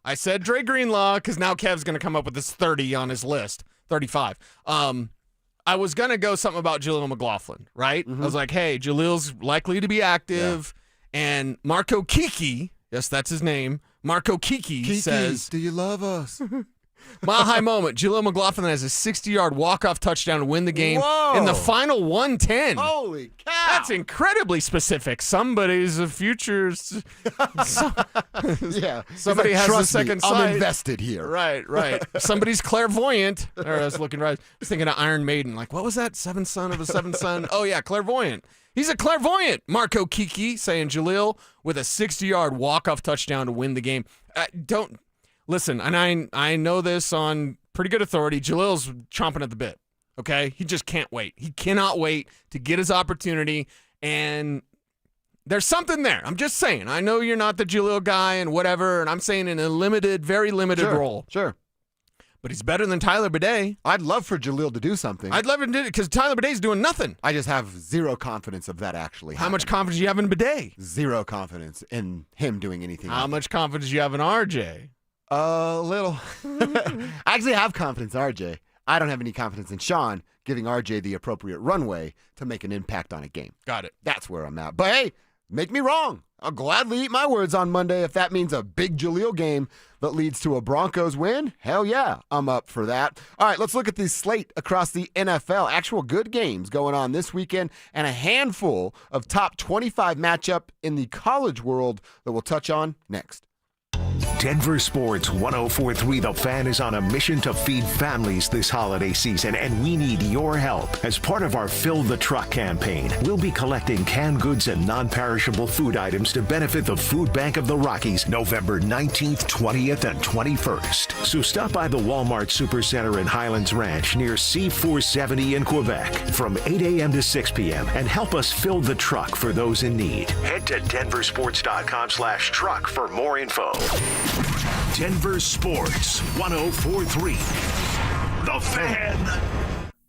I said Dre Greenlaw because now Kev's going to come up with this 30 on his list, 35. I was going to go something about Jaleel McLaughlin, right? Mm-hmm. I was like, hey, Jaleel's likely to be active, and Marco Kiki, yes, that's his name, Marco Kiki says, do you love us? Mile high moment. Jaleel McLaughlin has a 60-yard walk-off touchdown to win the game in the final 110. Holy cow. That's incredibly specific. Somebody's a future. Somebody has a second sight. I'm invested here. Right. Somebody's clairvoyant. Or I was looking right. I was thinking of Iron Maiden. Like, what was that? Seventh son of a seventh son? Oh, yeah, clairvoyant. He's a clairvoyant. Marco Kiki saying Jaleel with a 60-yard walk-off touchdown to win the game. Listen, and I know this on pretty good authority. Jaleel's chomping at the bit, okay? He just can't wait. He cannot wait to get his opportunity, and there's something there. I'm just saying. I know you're not the Jaleel guy and whatever, and I'm saying in a limited, very limited role. Sure. But he's better than Tyler Bidet. I'd love for Jaleel to do something. I'd love him to do it because Tyler Bidet's doing nothing. I just have zero confidence of that actually happening. How much confidence do you have in Bidet? Zero confidence in him doing anything. How much confidence do you have in RJ? A little. I actually have confidence in RJ. I don't have any confidence in Sean giving RJ the appropriate runway to make an impact on a game. Got it. That's where I'm at. But hey, make me wrong. I'll gladly eat my words on Monday if that means a big Jaleel game that leads to a Broncos win. Hell yeah, I'm up for that. All right, let's look at the slate across the NFL. Actual good games going on this weekend and a handful of top 25 matchup in the college world that we'll touch on next. Denver Sports 104.3 The Fan is on a mission to feed families this holiday season, and we need your help. As part of our Fill the Truck campaign, we'll be collecting canned goods and non-perishable food items to benefit the Food Bank of the Rockies November 19th, 20th, and 21st. So stop by the Walmart Supercenter in Highlands Ranch near C470 in Quebec from 8 a.m. to 6 p.m. and help us fill the truck for those in need. Head to denversports.com/truck for more info. Denver Sports 104.3 The Fan.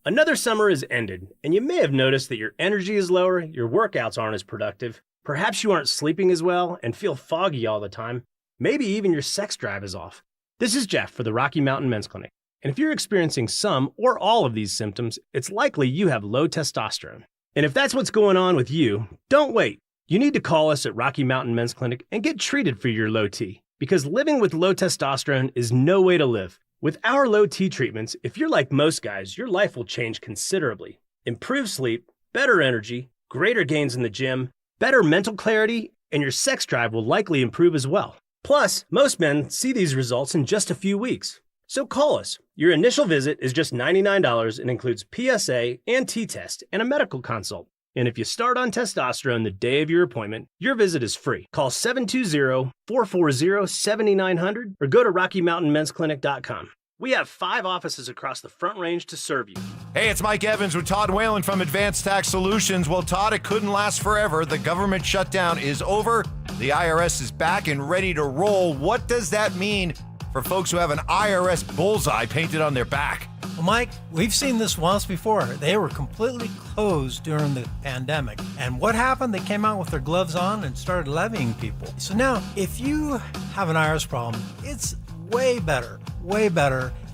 Another summer has ended, and you may have noticed that your energy is lower, your workouts aren't as productive, perhaps you aren't sleeping as well and feel foggy all the time, maybe even your sex drive is off. This is Jeff for the Rocky Mountain Men's Clinic. And if you're experiencing some or all of these symptoms, it's likely you have low testosterone. And if that's what's going on with you, don't wait. You need to call us at Rocky Mountain Men's Clinic and get treated for your low T. Because living with low testosterone is no way to live. With our low T treatments, if you're like most guys, your life will change considerably. Improved sleep, better energy, greater gains in the gym, better mental clarity, and your sex drive will likely improve as well. Plus, most men see these results in just a few weeks. So call us. Your initial visit is just $99 and includes PSA and T-test and a medical consult. And if you start on testosterone the day of your appointment, your visit is free. Call 720-440-7900 or go to RockyMountainMen'sClinic.com. We have 5 offices across the Front Range to serve you. Hey, it's Mike Evans with Todd Whalen from Advanced Tax Solutions. Well, Todd, it couldn't last forever. The government shutdown is over. The IRS is back and ready to roll. What does that mean for folks who have an IRS bullseye painted on their back? Well, Mike, we've seen this once before. They were completely closed during the pandemic. And what happened? They came out with their gloves on and started levying people. So now, if you have an IRS problem, it's way better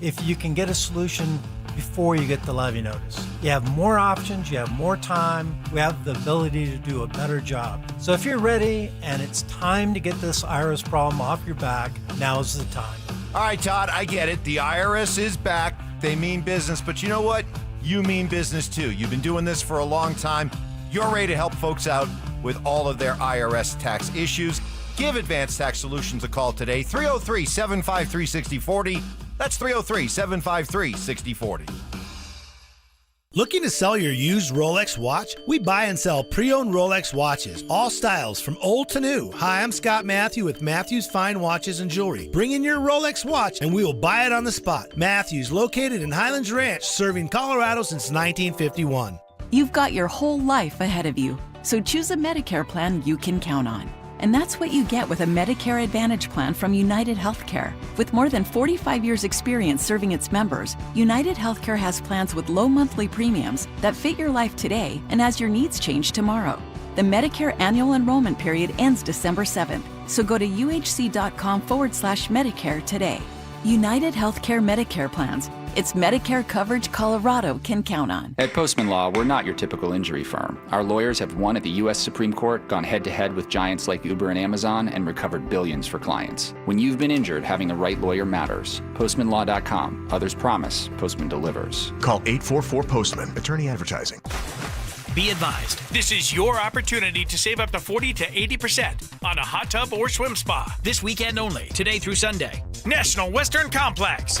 if you can get a solution before you get the levy notice. You have more options, you have more time, we have the ability to do a better job. So if you're ready and it's time to get this IRS problem off your back, now's the time. All right, Todd, I get it. The IRS is back. They mean business, but you know what? You mean business too. You've been doing this for a long time. You're ready to help folks out with all of their IRS tax issues. Give Advanced Tax Solutions a call today, 303-753-6040. That's 303-753-6040. Looking to sell your used Rolex watch? We buy and sell pre-owned Rolex watches, all styles from old to new. Hi, I'm Scott Matthew with Matthews Fine Watches and Jewelry. Bring in your Rolex watch and we will buy it on the spot. Matthews, located in Highlands Ranch, serving Colorado since 1951. You've got your whole life ahead of you, so choose a Medicare plan you can count on. And that's what you get with a Medicare Advantage plan from United Healthcare. With more than 45 years experience serving its members, United Healthcare has plans with low monthly premiums that fit your life today and as your needs change tomorrow. The Medicare annual enrollment period ends December 7th, so go to uhc.com/Medicare today. United Healthcare Medicare plans. It's Medicare coverage Colorado can count on. At Postman Law, we're not your typical injury firm. Our lawyers have won at the U.S. Supreme Court, gone head-to-head with giants like Uber and Amazon, and recovered billions for clients. When you've been injured, having the right lawyer matters. PostmanLaw.com. Others promise. Postman delivers. Call 844-POSTMAN. Attorney Advertising. Be advised, this is your opportunity to save up to 40 to 80% on a hot tub or swim spa. This weekend only, today through Sunday. National Western Complex.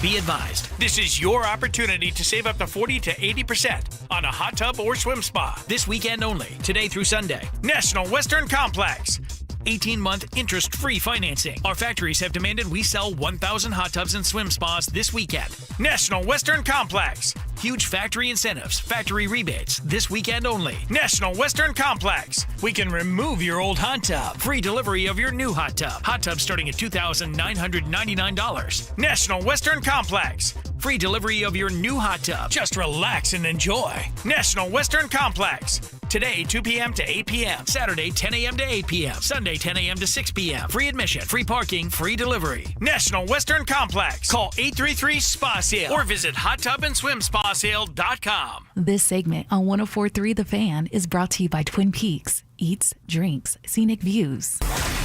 Be advised, this is your opportunity to save up to 40 to 80% on a hot tub or swim spa. This weekend only, today through Sunday. National Western Complex. 18-month interest-free financing. Our factories have demanded we sell 1,000 hot tubs and swim spas this weekend. National Western Complex. Huge factory incentives, factory rebates, this weekend only. National Western Complex. We can remove your old hot tub. Free delivery of your new hot tub. Hot tub starting at $2,999. National Western Complex. Free delivery of your new hot tub. Just relax and enjoy. National Western Complex. Today, 2 p.m. to 8 p.m. Saturday, 10 a.m. to 8 p.m. Sunday, 10 a.m. to 6 p.m. Free admission, free parking, free delivery. National Western Complex. Call 833-SPA-SALE or visit hottubandSwimSpaSale.com. This segment on 104.3 The Fan is brought to you by Twin Peaks. Eats, drinks, scenic views.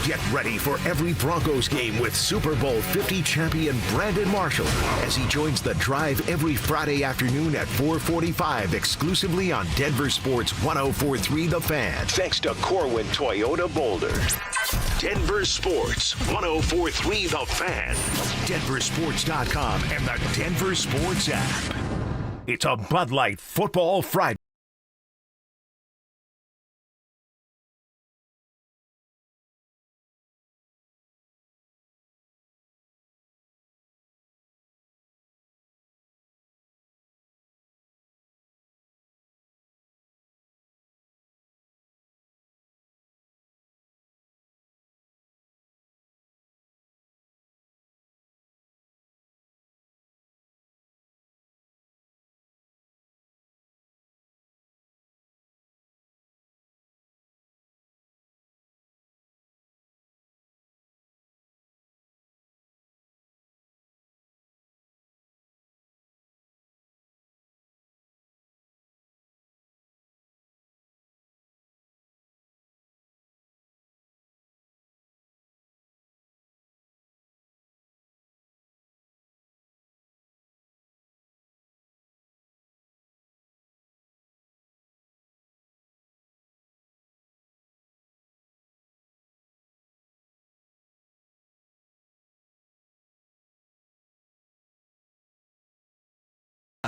Get ready for every Broncos game with Super Bowl 50 champion Brandon Marshall as he joins the drive every Friday afternoon at 4:45 exclusively on Denver Sports 104.3 The Fan. Thanks to Corwin Toyota Boulder. Denver Sports 104.3 The Fan. DenverSports.com and the Denver Sports app. It's a Bud Light Football Friday.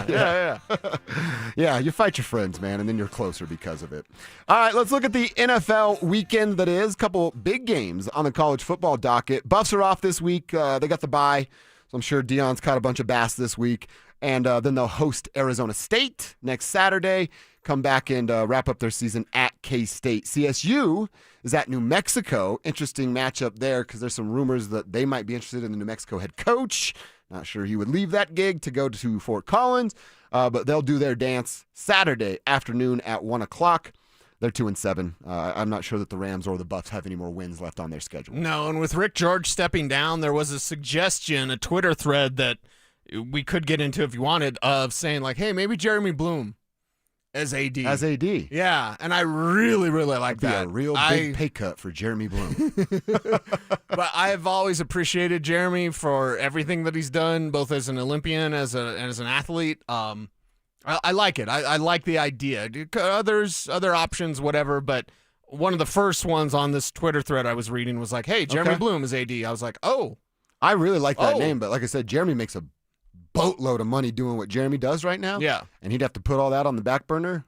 Yeah. Yeah, you fight your friends, man, and then you're closer because of it. All right, let's look at the NFL weekend that is. Couple big games on the college football docket. Buffs are off this week. They got the bye, so I'm sure Deion's caught a bunch of bass this week. And then they'll host Arizona State next Saturday, come back and wrap up their season at K-State. CSU is at New Mexico. Interesting matchup there because there's some rumors that they might be interested in the New Mexico head coach. Not sure he would leave that gig to go to Fort Collins, but they'll do their dance Saturday afternoon at 1 o'clock. They're 2-7. I'm not sure that the Rams or the Buffs have any more wins left on their schedule. No, and with Rick George stepping down, there was a suggestion, a Twitter thread that we could get into if you wanted, of saying like, hey, maybe Jeremy Bloom as AD. As AD. Yeah, and I really, really like that. That'd be a real big pay cut for Jeremy Bloom. But I've always appreciated Jeremy for everything that he's done, both as an Olympian, as an athlete. I like it. I like the idea. Other options, whatever, but one of the first ones on this Twitter thread I was reading was like, hey, Jeremy Bloom is AD. I was like, oh. I really like that name, but like I said, Jeremy makes a boatload of money doing what Jeremy does right now. Yeah. And he'd have to put all that on the back burner.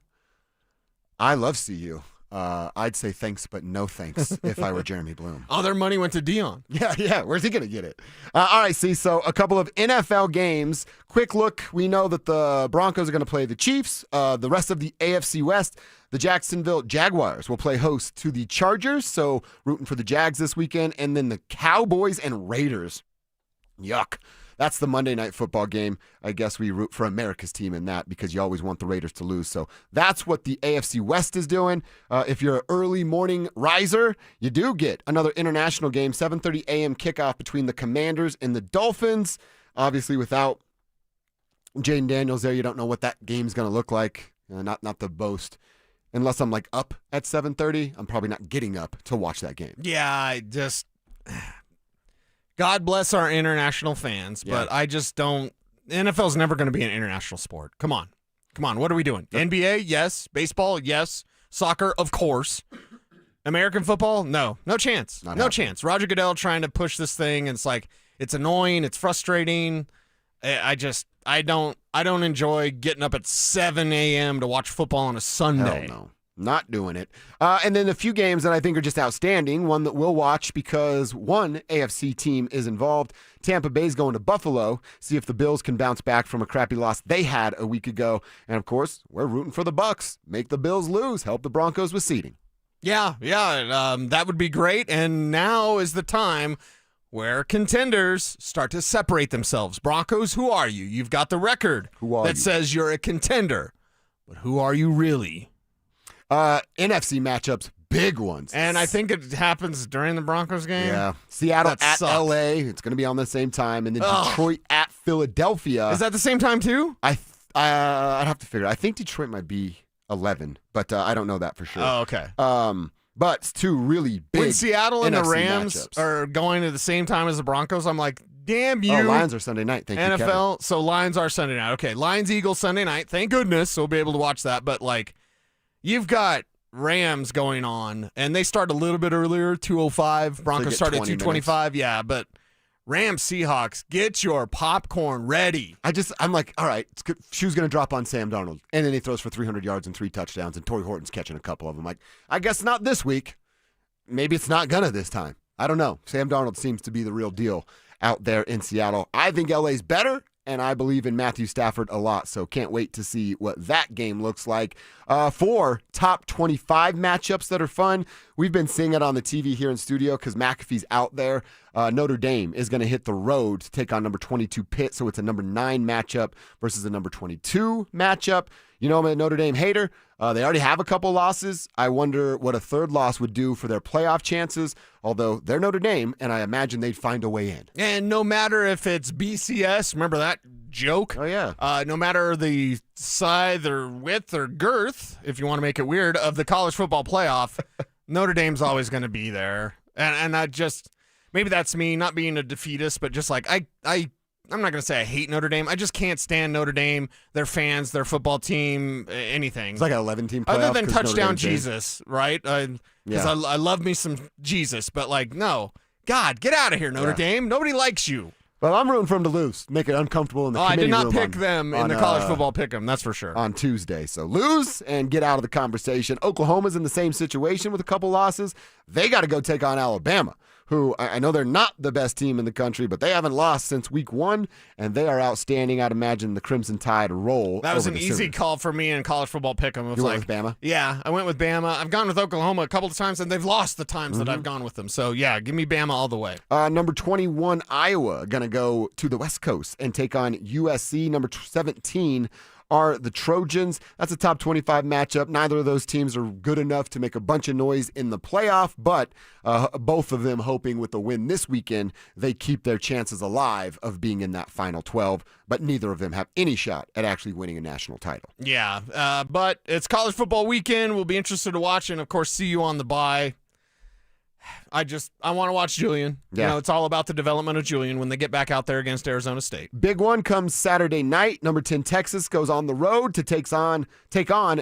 I love CU. I'd say thanks, but no thanks if I were Jeremy Bloom. All their money went to Deion. Yeah. Where's he going to get it? All right, so a couple of NFL games. Quick look. We know that the Broncos are going to play the Chiefs. The rest of the AFC West, the Jacksonville Jaguars will play host to the Chargers. So rooting for the Jags this weekend. And then the Cowboys and Raiders. Yuck. That's the Monday Night Football game. I guess we root for America's team in that because you always want the Raiders to lose. So that's what the AFC West is doing. If you're an early morning riser, you do get another international game, 7:30 a.m. kickoff between the Commanders and the Dolphins. Obviously, without Jaden Daniels there, you don't know what that game's going to look like. Not the boast. Unless I'm like up at 7:30, I'm probably not getting up to watch that game. Yeah, God bless our international fans, but I just don't. NFL's never going to be an international sport. Come on. What are we doing? NBA, yes. Baseball, yes. Soccer, of course. American football, no chance. No chance. Roger Goodell trying to push this thing, and it's like it's annoying. It's frustrating. I don't enjoy getting up at 7 a.m. to watch football on a Sunday. Hell no. Not doing it. And then a few games that I think are just outstanding. One that we'll watch because one AFC team is involved. Tampa Bay's going to Buffalo, see if the Bills can bounce back from a crappy loss they had a week ago. And, of course, we're rooting for the Bucs. Make the Bills lose. Help the Broncos with seeding. Yeah, that would be great. And now is the time where contenders start to separate themselves. Broncos, who are you? You've got the record that says you're a contender. But who are you really? NFC matchups, big ones. And I think it happens during the Broncos game. Yeah. Seattle at LA. It's going to be on the same time. And then Detroit at Philadelphia. Is that the same time too? I'd have to figure it. I think Detroit might be 11, but I don't know that for sure. Oh, okay. But it's two really big When Seattle and NFC the Rams matchups. are going at the same time as the Broncos, I'm like, damn you. Oh, Lions are Sunday night. Thank you, Kevin. NFL, so Lions are Sunday night. Okay, Lions-Eagles Sunday night. Thank goodness. So we'll be able to watch that. But, like, you've got Rams going on, and they start a little bit earlier, 2:05. Broncos start at 2:25. Yeah, but Rams Seahawks, get your popcorn ready. I'm like, all right, shoe's going to drop on Sam Darnold. And then he throws for 300 yards and 3 touchdowns, and Torrey Horton's catching a couple of them. Like, I guess not this week. Maybe it's not going to this time. I don't know. Sam Darnold seems to be the real deal out there in Seattle. I think LA's better, and I believe in Matthew Stafford a lot, so can't wait to see what that game looks like. 4 top 25 matchups that are fun. We've been seeing it on the TV here in studio because McAfee's out there. Notre Dame is going to hit the road to take on number 22 Pitt, so it's a number 9 matchup versus a number 22 matchup. You know I'm a Notre Dame hater. They already have a couple losses. I wonder what a third loss would do for their playoff chances, although they're Notre Dame, and I imagine they'd find a way in. And no matter if it's BCS, remember that joke? Oh, yeah. No matter the size or width or girth, if you want to make it weird, of the college football playoff, Notre Dame's always going to be there. And I just, maybe that's me not being a defeatist, but just like I'm not going to say I hate Notre Dame. I just can't stand Notre Dame, their fans, their football team, anything. It's like an 11-team playoff. Other than touchdown Jesus, right? Because I love me some Jesus, but like, no. God, get out of here, Notre Dame. Nobody likes you. Well, I'm rooting for them to lose, make it uncomfortable in the committee room. I did not pick them in the college football pick'em, that's for sure. On Tuesday. So lose and get out of the conversation. Oklahoma's in the same situation with a couple losses. They got to go take on Alabama, who I know they're not the best team in the country, but they haven't lost since week 1, and they are outstanding. I'd imagine the Crimson Tide roll. That was over an the easy Sooners. call for me in college football pick'em. You went with Bama? Yeah, I went with Bama. I've gone with Oklahoma a couple of times, and they've lost the times that I've gone with them. So, yeah, give me Bama all the way. Number 21, Iowa, going to go to the West Coast and take on USC. Number 17 are the Trojans. That's a top 25 matchup. Neither of those teams are good enough to make a bunch of noise in the playoff, but both of them hoping with the win this weekend, they keep their chances alive of being in that final 12, but neither of them have any shot at actually winning a national title. Yeah, but it's college football weekend. We'll be interested to watch and, of course, see you on the bye. I want to watch Julian. Yeah. You know, it's all about the development of Julian when they get back out there against Arizona State. Big one comes Saturday night. Number 10 Texas goes on the road to take on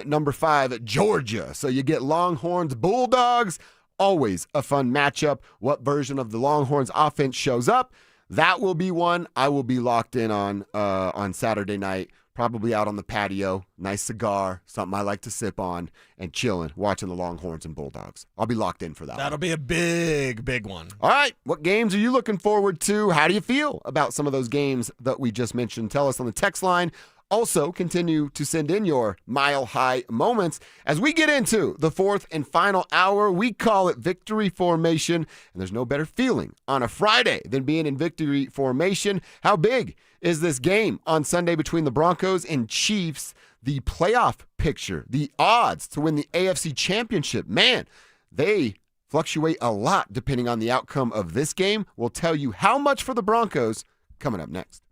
number 5 Georgia. So you get Longhorns Bulldogs. Always a fun matchup. What version of the Longhorns offense shows up? That will be one I will be locked in on Saturday night. Probably out on the patio, nice cigar, something I like to sip on, and chilling, watching the Longhorns and Bulldogs. I'll be locked in for that. That'll be a big, big one. All right, what games are you looking forward to? How do you feel about some of those games that we just mentioned? Tell us on the text line. Also, continue to send in your mile-high moments. As we get into the fourth and final hour, we call it victory formation, and there's no better feeling on a Friday than being in victory formation. How big is this game on Sunday between the Broncos and Chiefs? The playoff picture, the odds to win the AFC Championship, man, they fluctuate a lot depending on the outcome of this game. We'll tell you how much for the Broncos coming up next.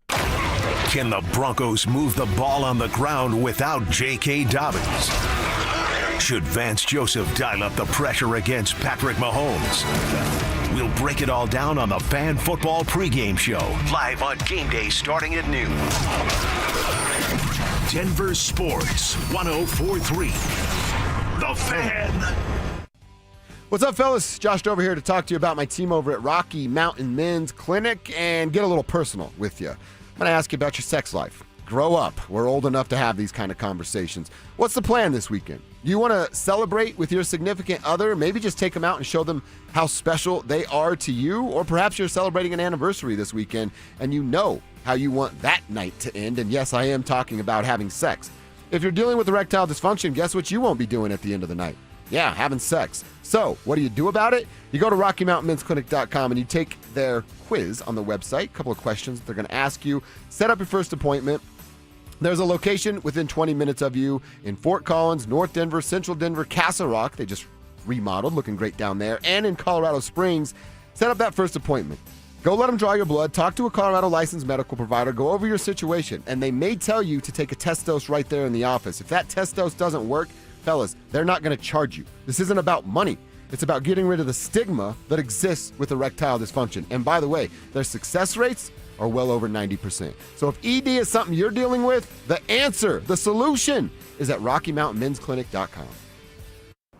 Can the Broncos move the ball on the ground without J.K. Dobbins? Should Vance Joseph dial up the pressure against Patrick Mahomes? We'll break it all down on the Fan Football pregame show, live on game day starting at noon. Denver Sports 104.3. The Fan. What's up, fellas? Josh Dover here to talk to you about my team over at Rocky Mountain Men's Clinic and get a little personal with you. I'm going to ask you about your sex life. Grow up. We're old enough to have these kind of conversations. What's the plan this weekend? Do you want to celebrate with your significant other? Maybe just take them out and show them how special they are to you. Or perhaps you're celebrating an anniversary this weekend and you know how you want that night to end. And yes, I am talking about having sex. If you're dealing with erectile dysfunction, guess what you won't be doing at the end of the night? Yeah, having sex. So what do you do about it? You go to RockyMountainMen'sClinic.com and you take their quiz on the website. A couple of questions they're going to ask you. Set up your first appointment. There's a location within 20 minutes of you in Fort Collins, North Denver, Central Denver, Castle Rock. They just remodeled, looking great down there. And in Colorado Springs. Set up that first appointment. Go let them draw your blood. Talk to a Colorado licensed medical provider. Go over your situation. And they may tell you to take a test dose right there in the office. If that test dose doesn't work, fellas, they're not going to charge you. This isn't about money. It's about getting rid of the stigma that exists with erectile dysfunction. And by the way, their success rates are well over 90%. So if ED is something you're dealing with, the answer, the solution is at RockyMountainMen'sClinic.com.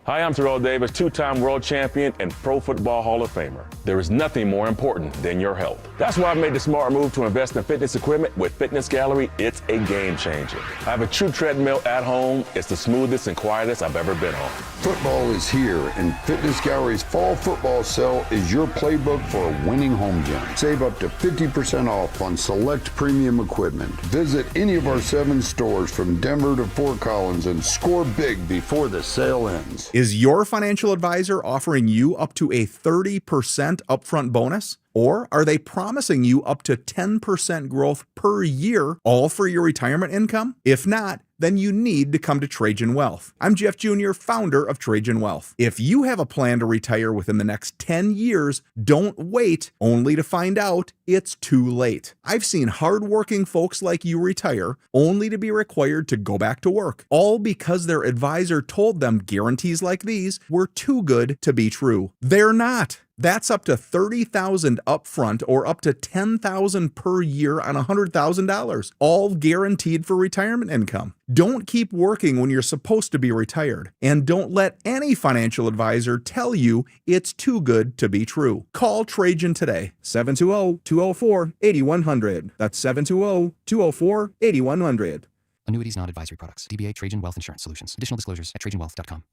Hi, I'm Terrell Davis, two-time world champion and Pro Football Hall of Famer. There is nothing more important than your health. That's why I made the smart move to invest in fitness equipment with Fitness Gallery. It's a game changer. I have a true treadmill at home. It's the smoothest and quietest I've ever been on. Football is here, and Fitness Gallery's fall football sale is your playbook for a winning home gym. Save up to 50% off on select premium equipment. Visit any of our 7 stores from Denver to Fort Collins and score big before the sale ends. Is your financial advisor offering you up to a 30% upfront bonus? Or are they promising you up to 10% growth per year, all for your retirement income? If not, then you need to come to Trajan Wealth. I'm Jeff Jr., founder of Trajan Wealth. If you have a plan to retire within the next 10 years, don't wait only to find out it's too late. I've seen hardworking folks like you retire only to be required to go back to work, all because their advisor told them guarantees like these were too good to be true. They're not. That's up to $30,000 upfront or up to $10,000 per year on $100,000, all guaranteed for retirement income. Don't keep working when you're supposed to be retired, and don't let any financial advisor tell you it's too good to be true. Call Trajan today, 720-204-8100. That's 720-204-8100. Annuities not advisory products. DBA Trajan Wealth Insurance Solutions. Additional disclosures at trajanwealth.com.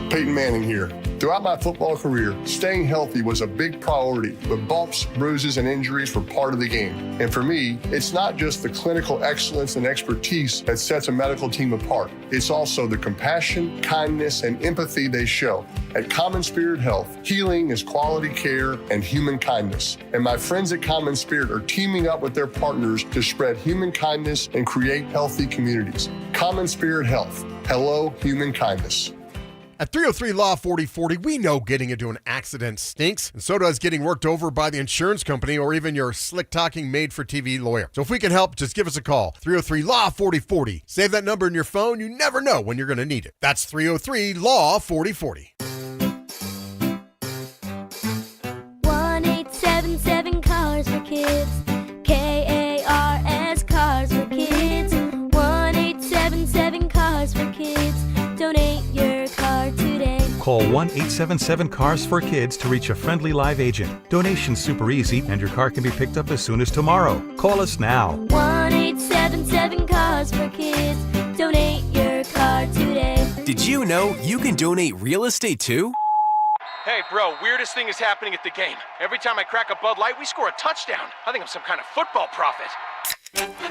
Peyton Manning here. Throughout my football career, staying healthy was a big priority, but bumps, bruises, and injuries were part of the game. And for me, it's not just the clinical excellence and expertise that sets a medical team apart. It's also the compassion, kindness, and empathy they show. At Common Spirit Health, healing is quality care and human kindness. And my friends at Common Spirit are teaming up with their partners to spread human kindness and create healthy communities. Common Spirit Health. Hello, human kindness. At 303 Law 4040, we know getting into an accident stinks, and so does getting worked over by the insurance company or even your slick-talking made-for-TV lawyer. So if we can help, just give us a call. 303 Law 4040. Save that number in your phone. You never know when you're going to need it. That's 303 Law 4040. 1-877 Cars for Kids. KARS Cars for Kids. 1-877 Cars for Kids. Donate your car today. Call 1-877-CARS-4-KIDS to reach a friendly live agent. Donation's super easy, and your car can be picked up as soon as tomorrow. Call us now. 1-877 Cars for Kids. Donate your car today. Did you know you can donate real estate too? Hey, bro, weirdest thing is happening at the game. Every time I crack a Bud Light, we score a touchdown. I think I'm some kind of football prophet.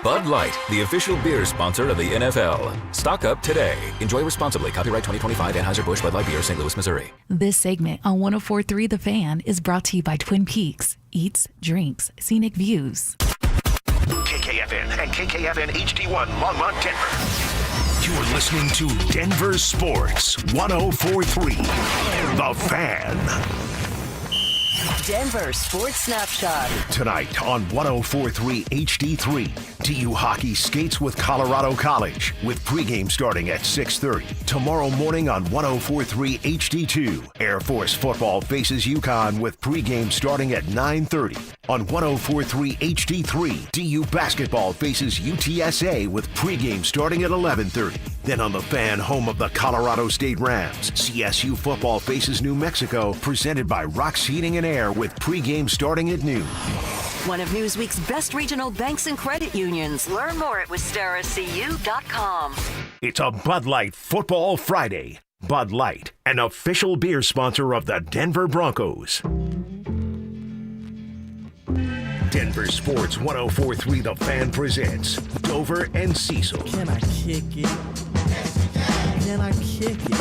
Bud Light, the official beer sponsor of the NFL. Stock up today. Enjoy responsibly. Copyright 2025 Anheuser-Busch Bud Light Beer, St. Louis, Missouri. This segment on 104.3 The Fan is brought to you by Twin Peaks. Eats, drinks, scenic views. KKFN and KKFN HD1 Longmont, Denver. You're listening to Denver Sports 104.3 The Fan. Denver Sports Snapshot. Tonight on 104.3 HD3, TU hockey skates with Colorado College with pregame starting at 6:30. Tomorrow morning on 104.3 HD2, Air Force football faces UConn with pregame starting at 9:30. On 104.3 HD3, TU basketball faces UTSA with pregame starting at 11:30. Then on the Fan, home of the Colorado State Rams, CSU football faces New Mexico, presented by Rock's Heating and Air with pregame starting at noon. One of Newsweek's best regional banks and credit unions. Learn more at wistaracu.com. It's a Bud Light Football Friday. Bud Light, an official beer sponsor of the Denver Broncos. Denver Sports 104.3 The Fan presents Dover and Cecil. Can I kick it? Can I kick it?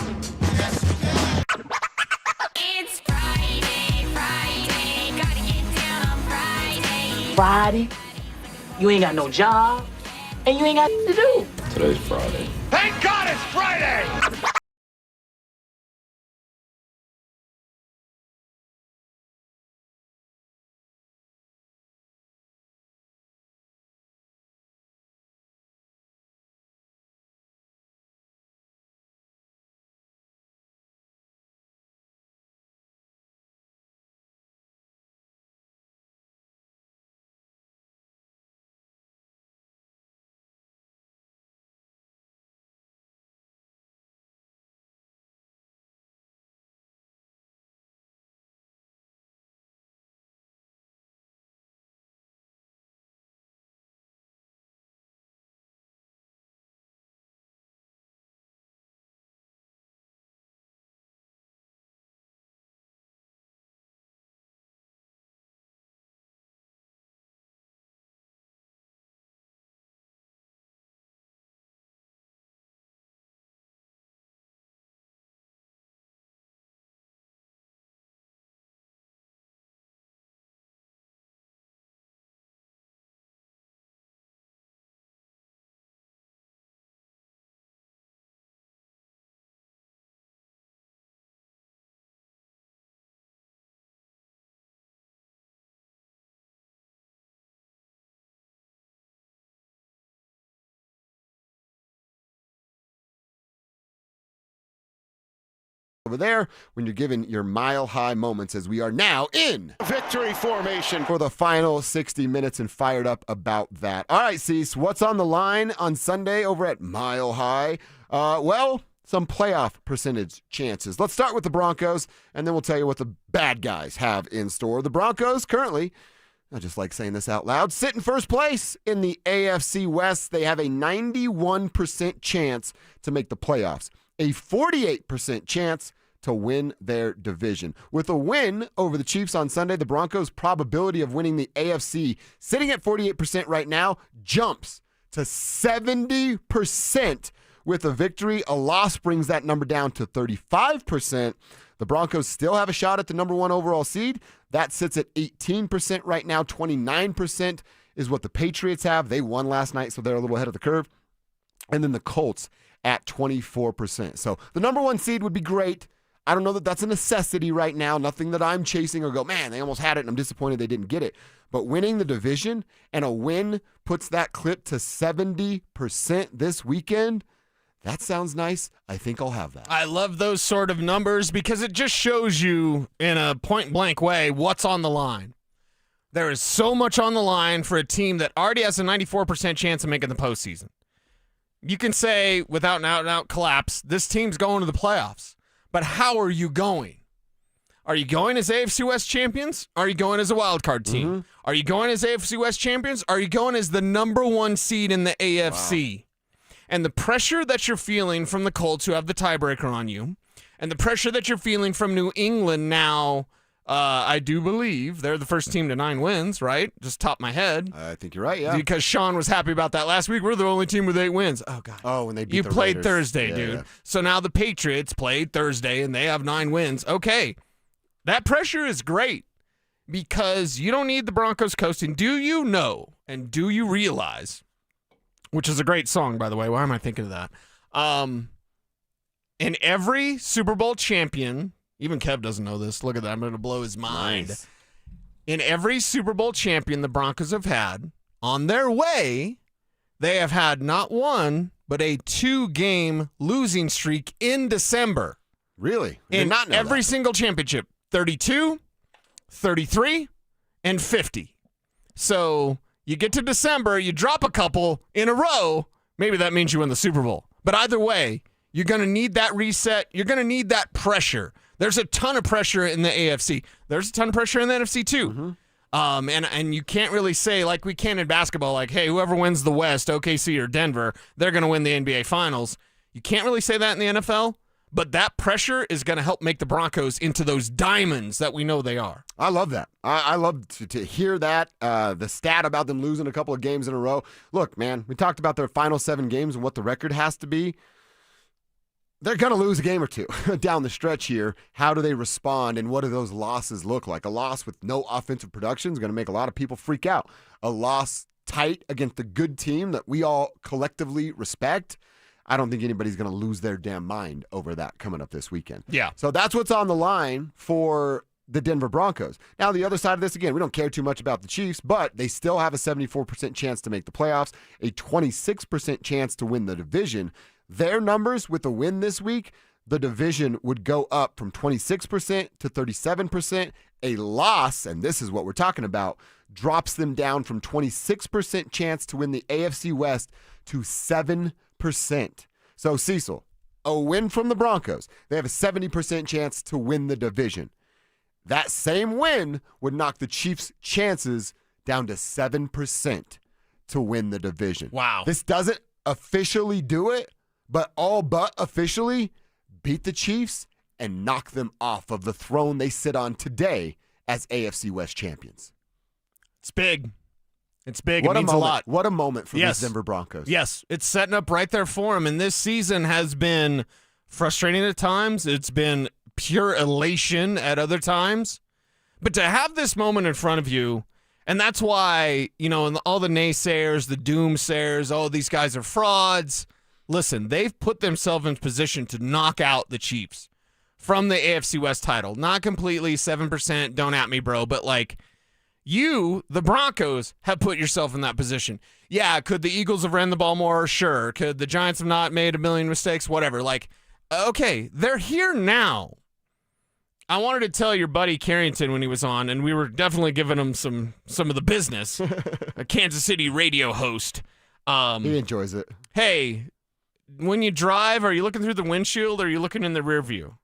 It's Friday, gotta get down on Friday. Friday, you ain't got no job, and you ain't got to do. Today's Friday. Thank God it's Friday! over there when you're given your mile-high moments as we are now in Victory formation for the final 60 minutes and fired up about that. All right, Cease, what's on the line on Sunday over at Mile High? Well, some playoff percentage chances. Let's start with the Broncos, and then we'll tell you what the bad guys have in store. The Broncos currently, I just like saying this out loud, sit in first place in the AFC West. They have a 91% chance to make the playoffs, a 48% chance to win their division. With a win over the Chiefs on Sunday, the Broncos' probability of winning the AFC, sitting at 48% right now, jumps to 70%. With a victory, a loss brings that number down to 35%. The Broncos still have a shot at the number 1 overall seed. That sits at 18% right now. 29% is what the Patriots have. They won last night, so they're a little ahead of the curve. And then the Colts at 24%. So the number 1 seed would be great. I don't know that that's a necessity right now. Nothing that I'm chasing or go, man, they almost had it and I'm disappointed they didn't get it. But winning the division and a win puts that clip to 70% this weekend. That sounds nice. I think I'll have that. I love those sort of numbers because it just shows you in a point-blank way what's on the line. There is so much on the line for a team that already has a 94% chance of making the postseason. You can say, without an out-and-out collapse, this team's going to the playoffs. But how are you going? Are you going as AFC West champions? Are you going as a wild card team? Mm-hmm. Are you going as AFC West champions? Are you going as the number 1 seed in the AFC? Wow. And the pressure that you're feeling from the Colts, who have the tiebreaker on you, and the pressure that you're feeling from New England now, I do believe they're the first team to 9 wins, right? Just top my head. I think you're right, yeah. Because Sean was happy about that last week. We're the only team with 8 wins. Oh, God. Oh, when they beat the played Raiders. Thursday, Yeah, dude. yeah. So now the Patriots played Thursday, and they have 9 wins. Okay, that pressure is great because you don't need the Broncos coasting. Do you know and do you realize, which is a great song, by the way. Why am I thinking of that? In every Super Bowl champion, even Kev doesn't know this. Look at that. I'm going to blow his mind. Nice. In every Super Bowl champion the Broncos have had, on their way, they have had not 1, but a 2-game losing streak in December. Really? I did In not know every that. single championship. 32, 33, and 50. So you get to December, you drop a couple in a row, maybe that means you win the Super Bowl. But either way, you're going to need that reset. You're going to need that pressure. There's a ton of pressure in the AFC. There's a ton of pressure in the NFC too. Mm-hmm. And you can't really say, like we can in basketball, like, hey, whoever wins the West, OKC or Denver, they're going to win the NBA Finals. You can't really say that in the NFL, but that pressure is going to help make the Broncos into those diamonds that we know they are. I love that. I love to hear that, the stat about them losing a couple of games in a row. Look, man, we talked about their final 7 games and what the record has to be. They're going to lose a game or two down the stretch here. How do they respond, and what do those losses look like? A loss with no offensive production is going to make a lot of people freak out. A loss tight against a good team that we all collectively respect, I don't think anybody's going to lose their damn mind over that coming up this weekend. Yeah. So that's what's on the line for the Denver Broncos. Now, the other side of this, again, we don't care too much about the Chiefs, but they still have a 74% chance to make the playoffs, a 26% chance to win the division. Their numbers with a win this week, the division would go up from 26% to 37%. A loss, and this is what we're talking about, drops them down from 26% chance to win the AFC West to 7%. So, Cecil, a win from the Broncos, they have a 70% chance to win the division. That same win would knock the Chiefs' chances down to 7% to win the division. Wow. This doesn't officially do it, but all but officially beat the Chiefs and knock them off of the throne they sit on today as AFC West champions. It's big. It's big. What it means a moment. a lot. What a moment for Yes. these Denver Broncos. Yes, it's setting up right there for them. And this season has been frustrating at times. It's been pure elation at other times. But to have this moment in front of you, and that's why, you know, and all the naysayers, the doomsayers, oh, these guys are frauds. Listen, they've put themselves in position to knock out the Chiefs from the AFC West title. Not completely, 7%, don't at me, bro, but like, you, the Broncos, have put yourself in that position. Yeah, could the Eagles have ran the ball more? Sure. Could the Giants have not made a million mistakes? Whatever. Like, okay, they're here now. I wanted to tell your buddy Carrington when he was on, and we were definitely giving him some of the business, a Kansas City radio host. He enjoys it. Hey, when you drive, are you looking through the windshield or are you looking in the rear view?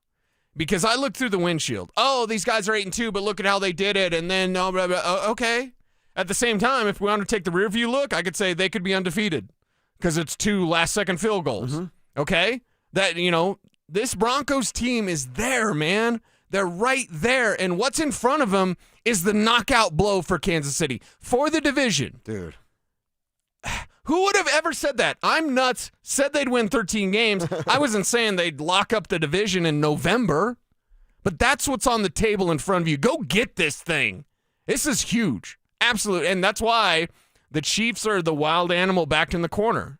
Because I looked through the windshield. Oh, these guys are 8-2, but look at how they did it. And then, blah, blah, blah. Okay. At the same time, if we want to take the rear view look, I could say they could be undefeated because it's 2 last-second field goals. Mm-hmm. Okay? That, this Broncos team is there, man. They're right there. And what's in front of them is the knockout blow for Kansas City for the division. Dude. Who would have ever said that? I'm nuts. Said they'd win 13 games. I wasn't saying they'd lock up the division in November. But that's what's on the table in front of you. Go get this thing. This is huge. Absolute. And that's why the Chiefs are the wild animal backed in the corner.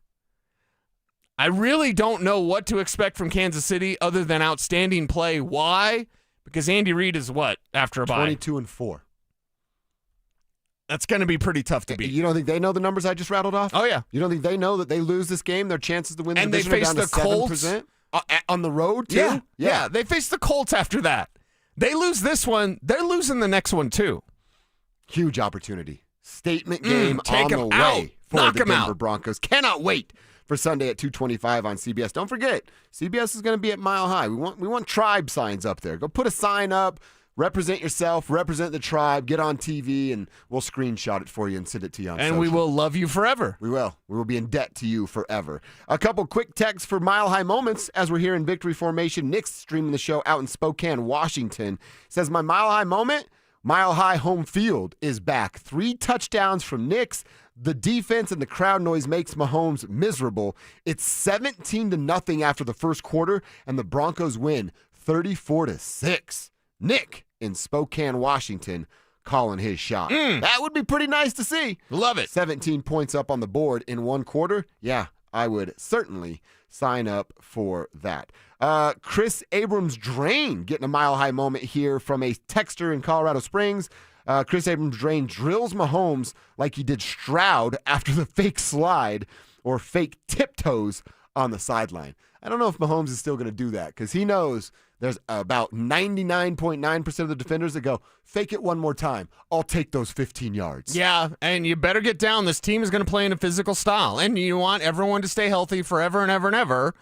I really don't know what to expect from Kansas City other than outstanding play. Why? Because Andy Reid is what after a bye? 22-4. That's going to be pretty tough to beat. You don't think they know the numbers I just rattled off? Oh, yeah. You don't think they know that they lose this game, their chances to win the and division they face are down the to Colts 7%? On the road, too? Yeah. They face the Colts after that. They lose this one. They're losing the next one, too. Huge opportunity. Statement game on the way for Knock the 'em Denver out. Broncos. Cannot wait for Sunday at 2:25 on CBS. Don't forget, CBS is going to be at Mile High. We want tribe signs up there. Go put a sign up. Represent yourself, represent the tribe, get on TV, and we'll screenshot it for you and send it to you on And social. we will love you forever. We will. We will be in debt to you forever. A couple quick texts for Mile High moments as we're here in victory formation. Nick's streaming the show out in Spokane, Washington. Says, my Mile High moment, Mile High home field is back. 3 touchdowns from Nick's. The defense and the crowd noise makes Mahomes miserable. It's 17-0 after the first quarter, and the Broncos win 34-6. Nick in Spokane, Washington, calling his shot. That would be pretty nice to see. Love it. 17 points up on the board in one quarter. Yeah, I would certainly sign up for that. Chris Abrams Drain getting a Mile High moment here from a texter in Colorado Springs. Chris Abrams Drain drills Mahomes like he did Stroud after the fake slide or fake tiptoes on the sideline. I don't know if Mahomes is still going to do that because he knows there's about 99.9% of the defenders that go, fake it one more time. I'll take those 15 yards. Yeah, and you better get down. This team is going to play in a physical style, and you want everyone to stay healthy forever and ever and ever.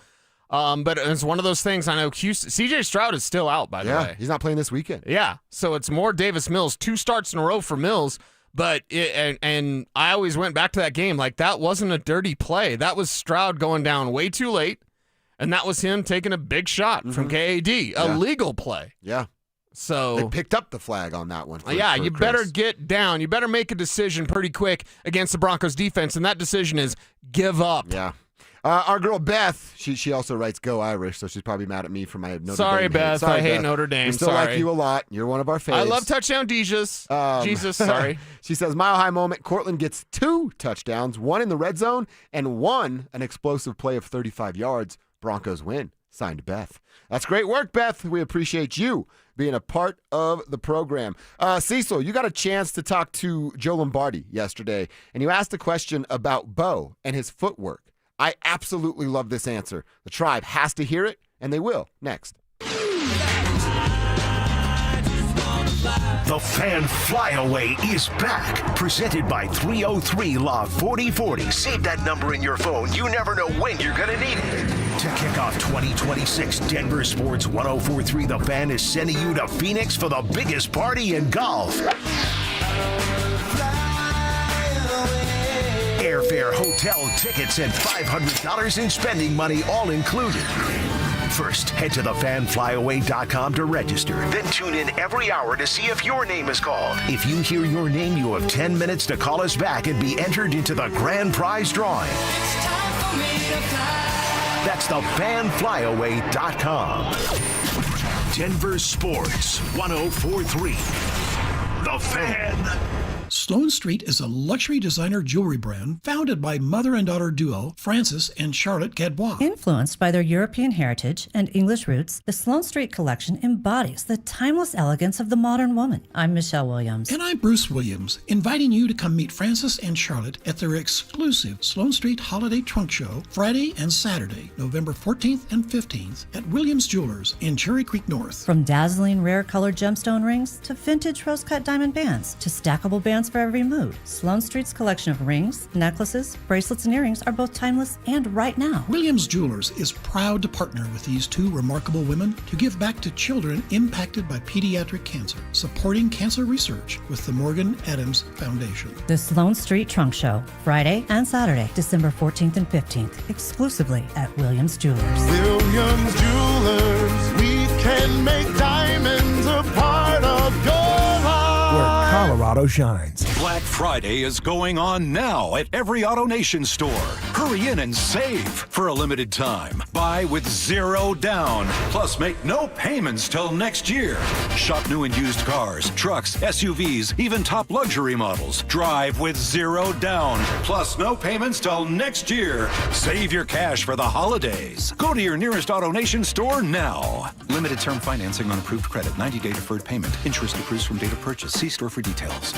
But it's one of those things. I know CJ Stroud is still out, by the way. He's not playing this weekend. Yeah, so it's more Davis Mills. 2 starts in a row for Mills. But and I always went back to that game like that wasn't a dirty play. That was Stroud going down way too late. And that was him taking a big shot from KAD, a legal play. Yeah. So they picked up the flag on that one. For you Chris. better get down. You better make a decision pretty quick against the Broncos defense, and that decision is give up. Yeah. Our girl Beth, she also writes "Go Irish," so she's probably mad at me for my Notre Sorry, Dame. Beth. Sorry, I hate Beth. Notre Dame. We still like you a lot. You're one of our faves. I love touchdown Jesus. Jesus, sorry. She says, Mile High moment, Cortland gets 2 touchdowns, 1 in the red zone and 1 an explosive play of 35 yards. Broncos win. Signed, Beth. That's great work, Beth. We appreciate you being a part of the program. Cecil, you got a chance to talk to Joe Lombardi yesterday, and you asked a question about Bo and his footwork. I absolutely love this answer. The tribe has to hear it, and they will. Next. The Fan Flyaway is back. Presented by 303 Law 4040. Save that number in your phone. You never know when you're going to need it. To kick off 2026, Denver Sports 1043 The Fan is sending you to Phoenix for the biggest party in golf. Airfare, hotel, tickets, and $500 in spending money all included. First, head to thefanflyaway.com to register. Then tune in every hour to see if your name is called. If you hear your name, you have 10 minutes to call us back and be entered into the grand prize drawing. That's thefanflyaway.com. Denver Sports 1043. The Fan. Sloan Street is a luxury designer jewelry brand founded by mother and daughter duo Francis and Charlotte Gadbois. Influenced by their European heritage and English roots, the Sloan Street collection embodies the timeless elegance of the modern woman. I'm Michelle Williams. And I'm Bruce Williams, inviting you to come meet Francis and Charlotte at their exclusive Sloan Street Holiday Trunk Show Friday and Saturday, November 14th and 15th at Williams Jewelers in Cherry Creek North. From dazzling rare colored gemstone rings to vintage rose-cut diamond bands to stackable bands for every mood, Sloan Street's collection of rings, necklaces, bracelets, and earrings are both timeless and right now. Williams Jewelers is proud to partner with these two remarkable women to give back to children impacted by pediatric cancer, supporting cancer research with the Morgan Adams Foundation. The Sloan Street Trunk Show, Friday and Saturday, December 14th and 15th, exclusively at Williams Jewelers. Williams Jewelers, we can make diamonds a part of your life. Where Colorado shines. Black Friday is going on now at every AutoNation store. Hurry in and save for a limited time. Buy with zero down. Plus, make no payments till next year. Shop new and used cars, trucks, SUVs, even top luxury models. Drive with zero down. Plus, no payments till next year. Save your cash for the holidays. Go to your nearest AutoNation store now. Limited term financing on approved credit. 90-day deferred payment. Interest accrues from date of purchase. See store for details.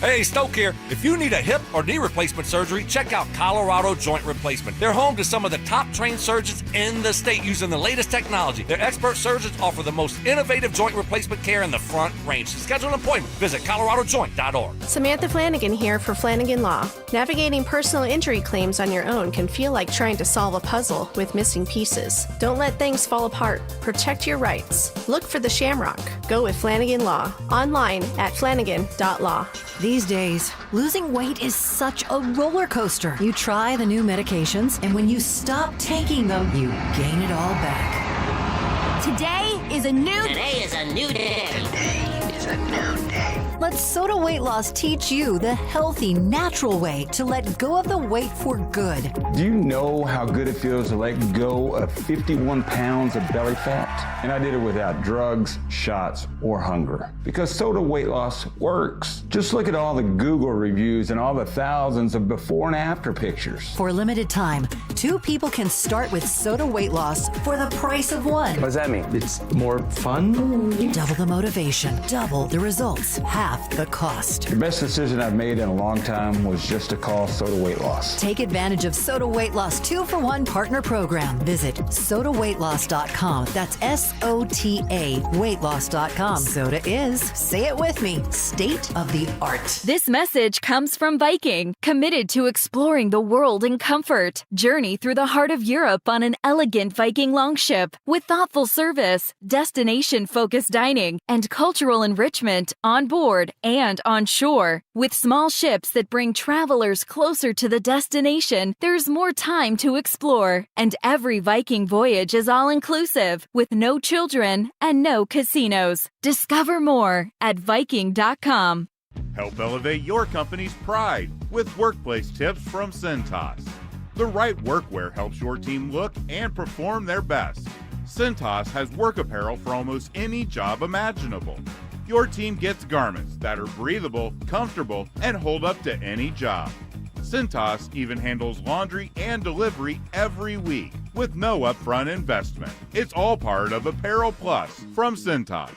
Hey, Stoke here. If you need a hip or knee replacement surgery, check out Colorado Joint Replacement. They're home to some of the top trained surgeons in the state using the latest technology. Their expert surgeons offer the most innovative joint replacement care in the Front Range. To schedule an appointment, visit coloradojoint.org. Samantha Flanagan here for Flanagan Law. Navigating personal injury claims on your own can feel like trying to solve a puzzle with missing pieces. Don't let things fall apart. Protect your rights. Look for the Shamrock. Go with Flanagan Law. Online at flanagan.law. These days, losing weight is such a roller coaster. You try the new medications, and when you stop taking them, you gain it all back. Today is a new day. Today is a new day. Today is a new day. Let Soda Weight Loss teach you the healthy, natural way to let go of the weight for good. Do you know how good it feels to let go of 51 pounds of belly fat? And I did it without drugs, shots, or hunger. Because Soda Weight Loss works. Just look at all the Google reviews and all the thousands of before and after pictures. For a limited time, 2 people can start with Soda Weight Loss for the price of 1. What does that mean? It's more fun? Double the motivation, double the results, half the cost. The best decision I've made in a long time was just to call Soda Weight Loss. Take advantage of Soda Weight Loss 2-for-1 partner program. Visit sodaweightloss.com. That's SOTA weightloss.com. Soda is, say it with me, state of the art. This message comes from Viking, committed to exploring the world in comfort. Journey through the heart of Europe on an elegant Viking longship with thoughtful service, destination-focused dining, and cultural enrichment on board and on shore. With small ships that bring travelers closer to the destination, there's more time to explore. And every Viking voyage is all-inclusive, with no children and no casinos. Discover more at Viking.com. Help elevate your company's pride with workplace tips from Cintas. The right workwear helps your team look and perform their best. Cintas has work apparel for almost any job imaginable. Your team gets garments that are breathable, comfortable, and hold up to any job. Cintas even handles laundry and delivery every week with no upfront investment. It's all part of Apparel Plus from Cintas.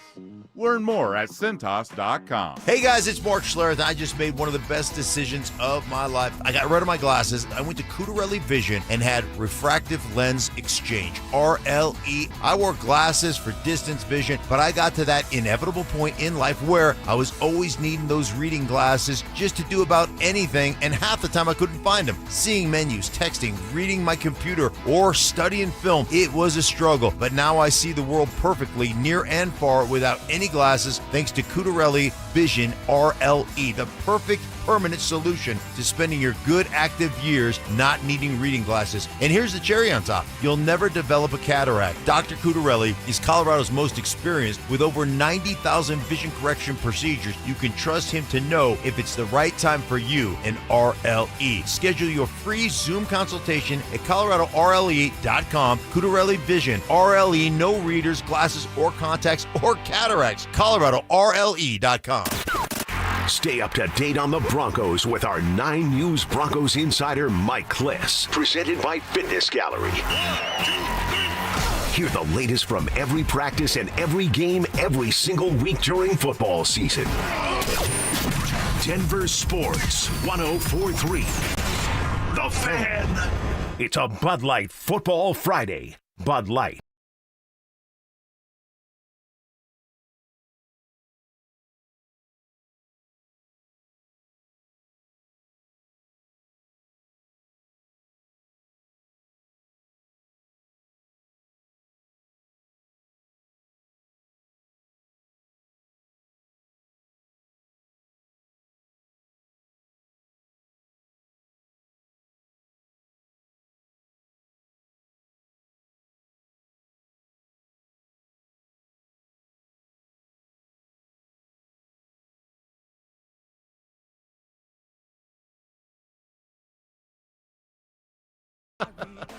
Learn more at Cintas.com. Hey guys, it's Mark Schlereth. I just made one of the best decisions of my life. I got rid of my glasses. I went to Cutarelli Vision and had refractive lens exchange, RLE. I wore glasses for distance vision, but I got to that inevitable point in life where I was always needing those reading glasses just to do about anything, and half the time I couldn't find them. Seeing menus, texting, reading my computer, or studying film, it was a struggle. But now I see the world perfectly, near and far, without any glasses, thanks to Cutarelli Vision RLE, the perfect permanent solution to spending your good active years not needing reading glasses. And here's the cherry on top. You'll never develop a cataract. Dr. Cutarelli is Colorado's most experienced with over 90,000 vision correction procedures. You can trust him to know if it's the right time for you and RLE. Schedule your free Zoom consultation at coloradorle.com. Cutarelli Vision RLE, no readers, glasses, or contacts, or cataracts. coloradorle.com. Stay up to date on the Broncos with our 9 News Broncos insider Mike Kliss. Presented by Fitness Gallery. Hear the latest from every practice and every game every single week during football season. Denver Sports 104.3. The Fan. It's a Bud Light Football Friday. Bud Light.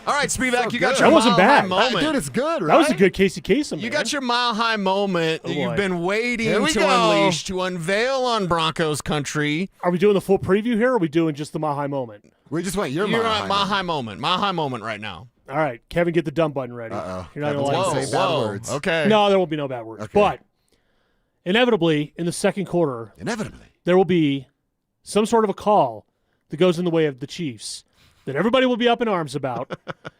All right, Speedback, So you got good. your That wasn't mile high bad. moment. Dude, it's good, right? That was a good Casey Kasem, man. You got your mile high moment that boy. you've been waiting Here we to go. unleash, to unveil on Broncos country. Are we doing the full preview here, or are we doing just the Mile High moment? We just went your You're mile at high mile moment. high moment. Mile high moment right now. All right, Kevin, get the dumb button ready. Uh-oh. You're not Kevin's going to gonna like say this. bad words. Okay. No, there won't be no bad words. Okay. But inevitably, in the second quarter, Inevitably. there will be some sort of a call that goes in the way of the Chiefs that everybody will be up in arms about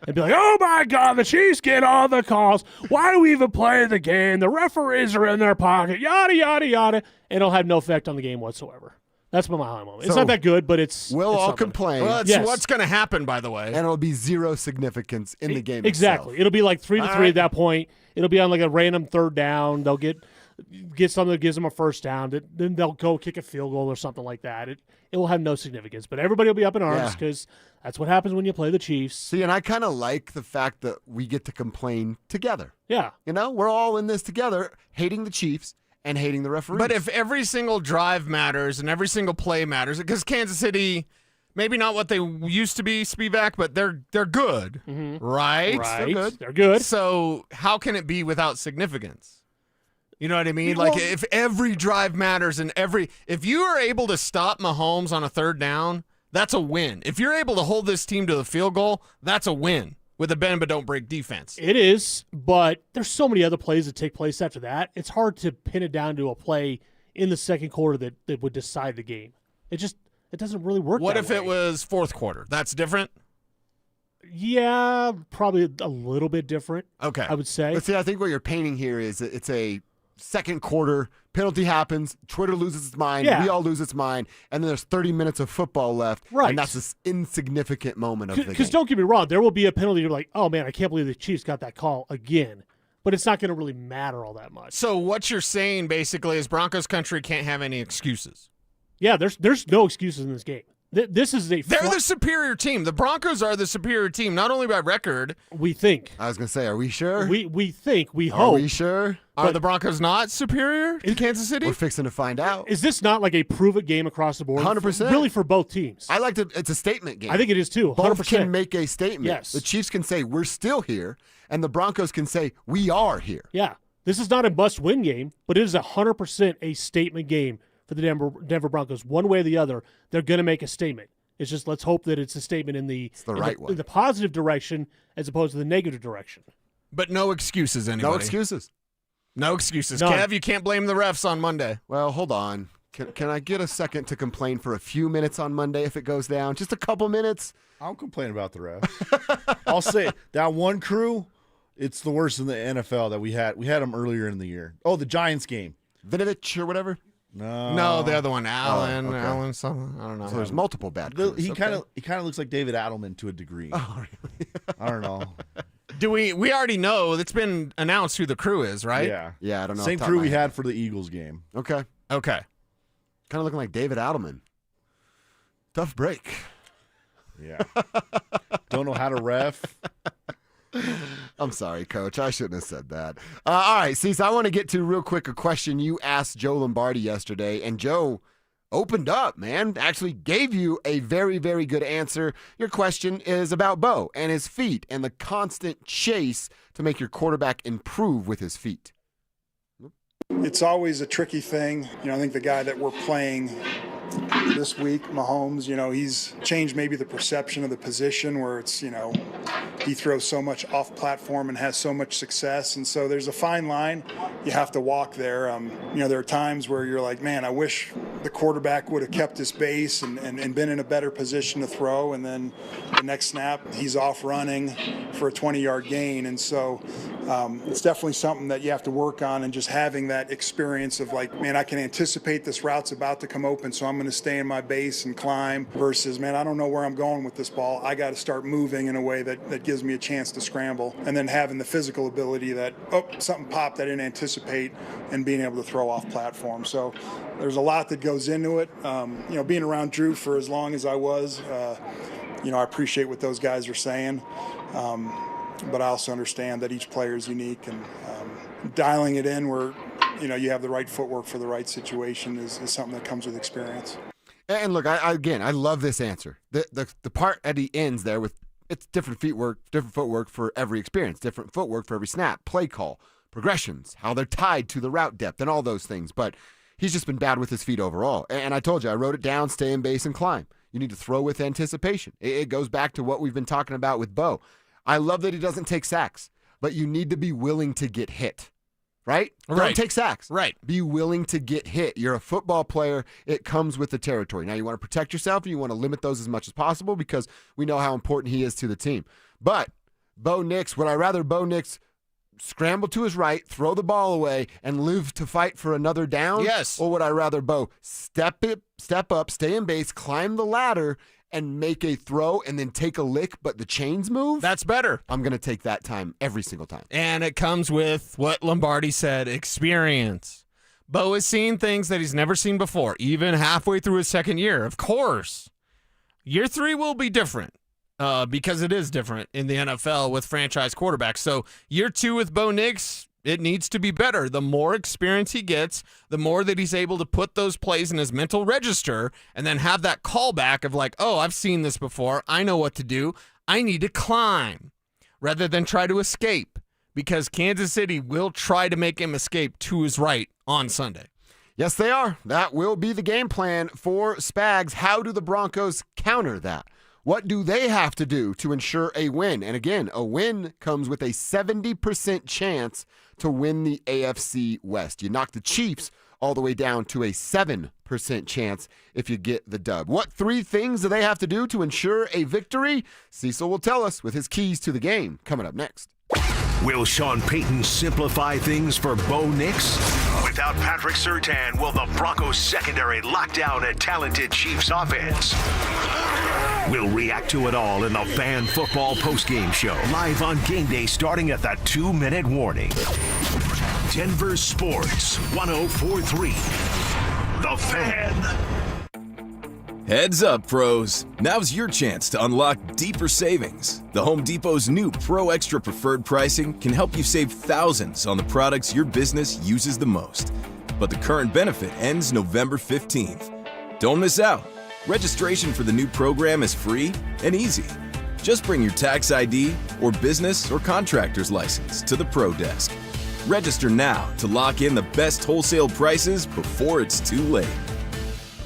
and be like, oh, my God, the Chiefs get all the calls. Why do we even play the game? The referees are in their pocket, yada, yada, yada. And it'll have no effect on the game whatsoever. That's my Mile High moment. It's So not that good, but it's We'll all something. complain. Well, that's Yes. what's going to happen, by the way. and it'll be zero significance in the game Exactly. itself. It'll be like 3-3 All right. at that point. It'll be on like a random third down. They'll get something that gives them a first down. Then they'll go kick a field goal or something like that. It will have no significance. But everybody will be up in arms Yeah. because that's what happens when you play the Chiefs. See, and I kind of like the fact that we get to complain together. Yeah. You know, we're all in this together, hating the Chiefs and hating the referees. But if every single drive matters and every single play matters, because Kansas City, maybe not what they used to be, Speedback, but they're good, right? Right. They're good. So how can it be without significance? You know what I mean? Well- Like if every drive matters and if you are able to stop Mahomes on a third down, that's a win. If you're able to hold this team to the field goal, that's a win with a bend but don't break defense. It is, but there's so many other plays that take place after that. It's hard to pin it down to a play in the second quarter that would decide the game. It doesn't really work What that if way. it was fourth quarter? That's different? Yeah, probably a little bit different. Okay. I would say. But see, I think what you're painting here is it's a second quarter, penalty happens, Twitter loses its mind, Yeah. we all lose its mind, and then there's 30 minutes of football left, Right. and that's this insignificant moment of the Because game. don't get me wrong, there will be a penalty. You're like, oh man, I can't believe the Chiefs got that call again. But it's not going to really matter all that much. So what you're saying basically is Broncos country can't have any excuses. Yeah, there's no excuses in this game. This is a They're the superior team. The Broncos are the superior team, not only by record. We think. I was going to say, are we sure? We think. We Are hope. we sure? Are the Broncos not superior to Kansas City? We're fixing to find out. Is this not like a prove-it game across the board? 100%. Really for both teams. I like to. It's a statement game. I think it is too. 100%. Both can make a statement. Yes. The Chiefs can say, we're still here, and the Broncos can say, we are here. Yeah. This is not a must-win game, but it is 100% a statement game for the Denver Broncos. One way or the other, they're going to make a statement. It's just let's hope that it's a statement in the one. in the positive direction as opposed to the negative direction. But no excuses, anybody. No excuses. No excuses. None. Kev, you can't blame the refs on Monday. Well, hold on. Can I get a second to complain for a few minutes on Monday if it goes down? Just a couple minutes? I don't complain about the refs. I'll say that one crew, it's the worst in the NFL that we had. We had them earlier in the year. Oh, the Giants game. Vinovich or whatever? No, the other one, Allen. okay. Allen, something. I don't know. So there's multiple bad crews. He kind of looks like David Adelman to a degree. Oh, really? I don't know. Do we already know it's been announced who the crew is, right? Yeah. Yeah, I don't know. Same off the top crew of my we head. had for the Eagles game. Okay. Okay. Kind of looking like David Adelman. Tough break. Yeah. Don't know how to ref. I'm sorry, Coach. I shouldn't have said that. All right, Cecil, I want to get to real quick a question you asked Joe Lombardi yesterday, and Joe opened up, man. Actually gave you a very, very good answer. Your question is about Bo and his feet and the constant chase to make your quarterback improve with his feet. It's always a tricky thing. I think the guy that we're playing this week, Mahomes, he's changed maybe the perception of the position where it's, he throws so much off platform and has so much success. And so there's a fine line you have to walk there. There are times where you're like, man, I wish the quarterback would have kept his base and been in a better position to throw. And then the next snap, he's off running for a 20-yard gain. And so it's definitely something that you have to work on, and just having that experience of like, man, I can anticipate this route's about to come open, so I'm going to stay in my base and climb, versus, man, I don't know where I'm going with this ball. I got to start moving in a way that gives me a chance to scramble. And then having the physical ability that, something popped I didn't anticipate, and being able to throw off platform. So there's a lot that goes into it. Being around Drew for as long as I was, I appreciate what those guys are saying. But I also understand that each player is unique, and dialing it in where, you have the right footwork for the right situation is something that comes with experience. And look, I love this answer. The part at the ends there with, it's different footwork for every experience, different footwork for every snap, play call, progressions, how they're tied to the route depth, and all those things. But he's just been bad with his feet overall. And I told you, I wrote it down, stay in base and climb. You need to throw with anticipation. It goes back to what we've been talking about with Bo. I love that he doesn't take sacks, but you need to be willing to get hit, right? Don't take sacks. Right. Be willing to get hit. You're a football player. It comes with the territory. Now, you want to protect yourself, and you want to limit those as much as possible because we know how important he is to the team. But Bo Nix, would I rather Bo Nix scramble to his right, throw the ball away, and live to fight for another down? Yes. Or would I rather Bo step up, stay in base, climb the ladder, and make a throw and then take a lick, but the chains move? That's better. I'm going to take that time every single time. And it comes with what Lombardi said, experience. Bo has seen things that he's never seen before, even halfway through his second year. Of course. Year 3 will be different because it is different in the NFL with franchise quarterbacks. So year 2 with Bo Nix, it needs to be better. The more experience he gets, the more that he's able to put those plays in his mental register and then have that callback of like, oh, I've seen this before. I know what to do. I need to climb rather than try to escape, because Kansas City will try to make him escape to his right on Sunday. Yes, they are. That will be the game plan for Spags. How do the Broncos counter that? What do they have to do to ensure a win? And again, a win comes with a 70% chance to win the AFC West. You knock the Chiefs all the way down to a 7% chance if you get the dub. What 3 things do they have to do to ensure a victory? Cecil will tell us with his keys to the game coming up next. Will Sean Payton simplify things for Bo Nix? Without Patrick Surtain, will the Broncos secondary lock down a talented Chiefs offense? We'll react to it all in the Fan Football postgame show, live on game day starting at the 2-minute warning. Denver Sports 104.3. The Fan. Heads up, pros. Now's your chance to unlock deeper savings. The Home Depot's new Pro Extra Preferred pricing can help you save thousands on the products your business uses the most. But the current benefit ends November 15th. Don't miss out. Registration for the new program is free and easy. Just bring your tax ID or business or contractor's license to the Pro Desk. Register now to lock in the best wholesale prices before it's too late.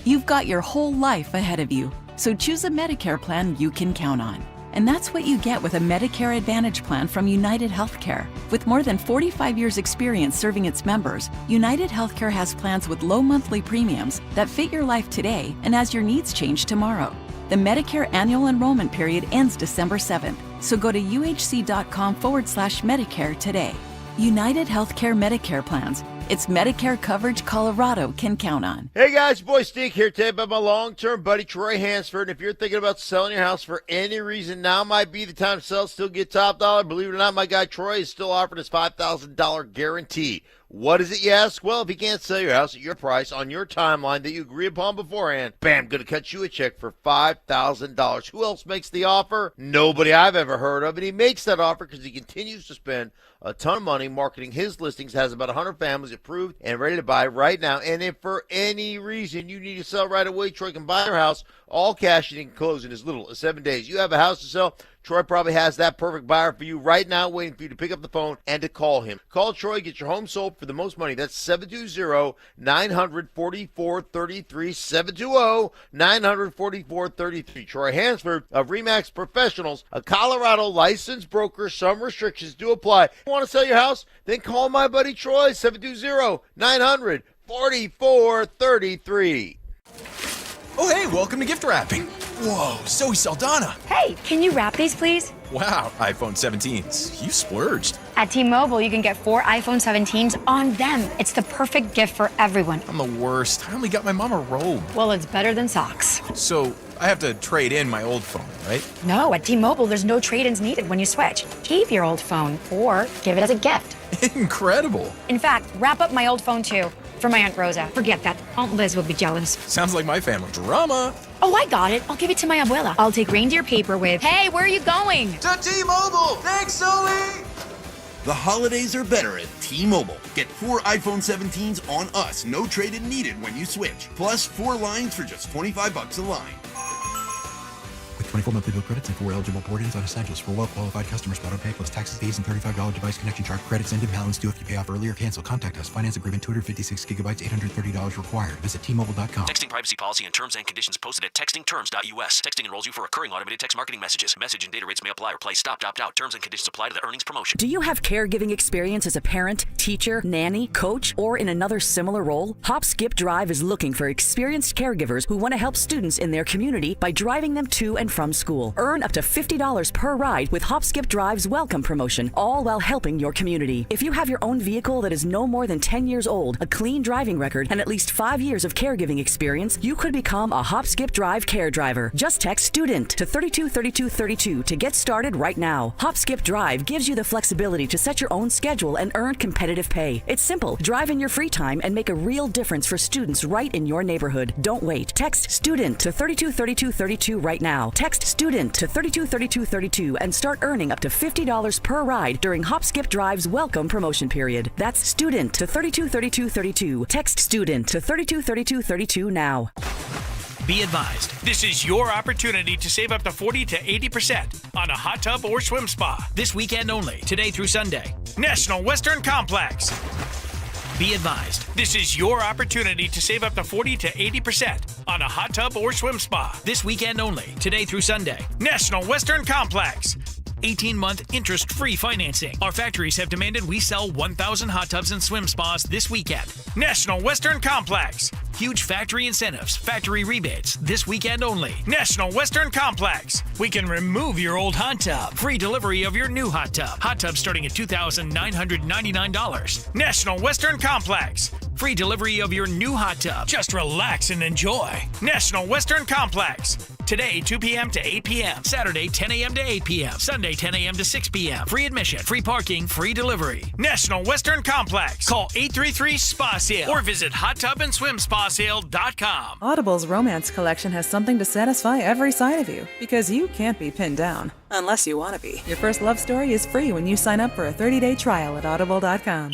You've got your whole life ahead of you, so choose a Medicare plan you can count on. And that's what you get with a Medicare Advantage plan from United Healthcare. With more than 45 years' experience serving its members, United Healthcare has plans with low monthly premiums that fit your life today and as your needs change tomorrow. The Medicare annual enrollment period ends December 7th, so go to uhc.com/Medicare today. United Healthcare Medicare plans. It's Medicare coverage Colorado can count on. Hey guys, boy Steve here today about my long-term buddy Troy Hansford. And if you're thinking about selling your house for any reason, now might be the time to sell, still get top dollar. Believe it or not, my guy Troy is still offering his $5,000 guarantee. What is it, you ask? Well, if he can't sell your house at your price on your timeline that you agree upon beforehand, bam, going to cut you a check for $5,000. Who else makes the offer? Nobody I've ever heard of. And he makes that offer because he continues to spend a ton of money marketing his listings, has about 100 families approved and ready to buy right now. And if for any reason you need to sell right away, Troy can buy your house, all cash, and you can close in as little as 7 days. You have a house to sell, Troy probably has that perfect buyer for you right now, waiting for you to pick up the phone and to call him. Call Troy, get your home sold for the most money. That's 720-944-33, 720-944-33. Troy Hansford of RE/MAX Professionals, a Colorado licensed broker. Some restrictions do apply. You want to sell your house? Then call my buddy Troy, 720-900-4433. Oh, hey, welcome to gift wrapping. Whoa, Zoe Saldana. Hey, can you wrap these, please? Wow, iPhone 17s. You splurged. At T-Mobile, you can get 4 iPhone 17s on them. It's the perfect gift for everyone. I'm the worst. I only got my mom a robe. Well, it's better than socks. So I have to trade in my old phone, right? No, at T-Mobile, there's no trade-ins needed when you switch. Keep your old phone or give it as a gift. Incredible. In fact, wrap up my old phone, too. For my Aunt Rosa. Forget that. Aunt Liz will be jealous. Sounds like my family. Drama. Oh, I got it. I'll give it to my abuela. I'll take reindeer paper with, hey, where are you going? To T-Mobile. Thanks, Zoe. The holidays are better at T-Mobile. Get 4 iPhone 17s on us. No trade-in needed when you switch. Plus 4 lines for just $25 a line. With 24 monthly bill credits and 4 eligible port-ins on essentials for well-qualified customers. Auto pay plus taxes, fees, and $35 device connection charge. Credits end in balance due if you pay off early or cancel. Contact us. Finance agreement 256 gigabytes, $830 required. Visit T-Mobile.com. Texting privacy policy and terms and conditions posted at textingterms.us. Texting enrolls you for recurring automated text marketing messages. Message and data rates may apply. Replace stop, opt out. Terms and conditions apply to the earnings promotion. Do you have caregiving experience as a parent, teacher, nanny, coach, or in another similar role? Hop Skip Drive is looking for experienced caregivers who want to help students in their community by driving them to and from school. Earn up to $50 per ride with Hop Skip Drive's welcome promotion, all while helping your community. If you have your own vehicle that is no more than 10 years old, a clean driving record, and at least 5 years of caregiving experience, you could become a Hop Skip Drive care driver. Just text STUDENT to 323232 to get started right now. Hop Skip Drive gives you the flexibility to set your own schedule and earn competitive pay. It's simple. Drive in your free time and make a real difference for students right in your neighborhood. Don't wait. Text STUDENT to 323232 right now. Text STUDENT to 323232 and start earning up to $50 per ride during Hop Skip Drive's welcome promotion period. That's STUDENT to 323232. Text STUDENT to 323232 now. Be advised, this is your opportunity to save up to 40 to 80% on a hot tub or swim spa this weekend only, today through Sunday. National Western Complex. Be advised, this is your opportunity to save up to 40 to 80% on a hot tub or swim spa this weekend only, today through Sunday. National Western Complex. 18-month interest-free financing. Our factories have demanded we sell 1,000 hot tubs and swim spas this weekend. National Western Complex. Huge factory incentives, factory rebates, this weekend only. National Western Complex. We can remove your old hot tub. Free delivery of your new hot tub. Hot tub starting at $2,999. National Western Complex. Free delivery of your new hot tub. Just relax and enjoy. National Western Complex. Today, 2 p.m. to 8 p.m. Saturday, 10 a.m. to 8 p.m. Sunday, 10 a.m. to 6 p.m. Free admission, free parking, free delivery. National Western Complex. Call 833-SPA-SALE or visit hottubandSwimSpaSale.com. Audible's romance collection has something to satisfy every side of you, because you can't be pinned down. Unless you want to be. Your first love story is free when you sign up for a 30-day trial at Audible.com.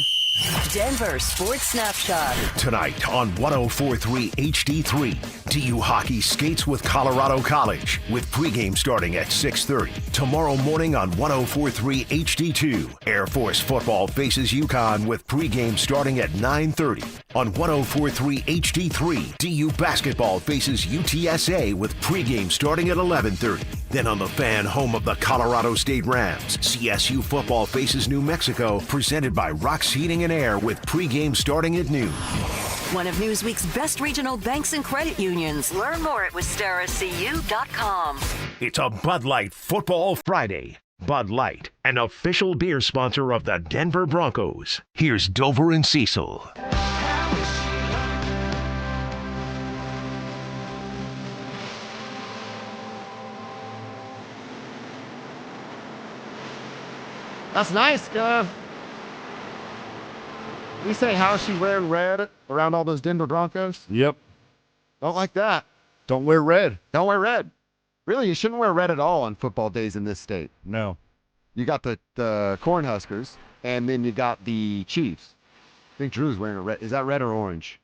Denver Sports Snapshot. Tonight on 104.3 HD3, DU Hockey skates with Colorado College with pregame starting at 6:30. Tomorrow morning on 104.3 HD2, Air Force football faces UConn with pregame starting at 9:30. On 104.3 HD3, DU basketball faces UTSA with pregame starting at 11:30. Then on the Fan, home of the Colorado State Rams, CSU football faces New Mexico, presented by Rock's Heating and Air with pregame starting at noon. One of Newsweek's best regional banks and credit unions. Learn more at WistaraCU.com. It's a Bud Light Football Friday. Bud Light, an official beer sponsor of the Denver Broncos. Here's Dover and Cecil. That's nice, We say, how's she wearing red around all those Denver Broncos? Yep. Don't like that. Don't wear red. Don't wear red. Really, you shouldn't wear red at all on football days in this state. No. You got the Cornhuskers. And then you got the Chiefs. I think Drew's wearing a red. Is that red or orange?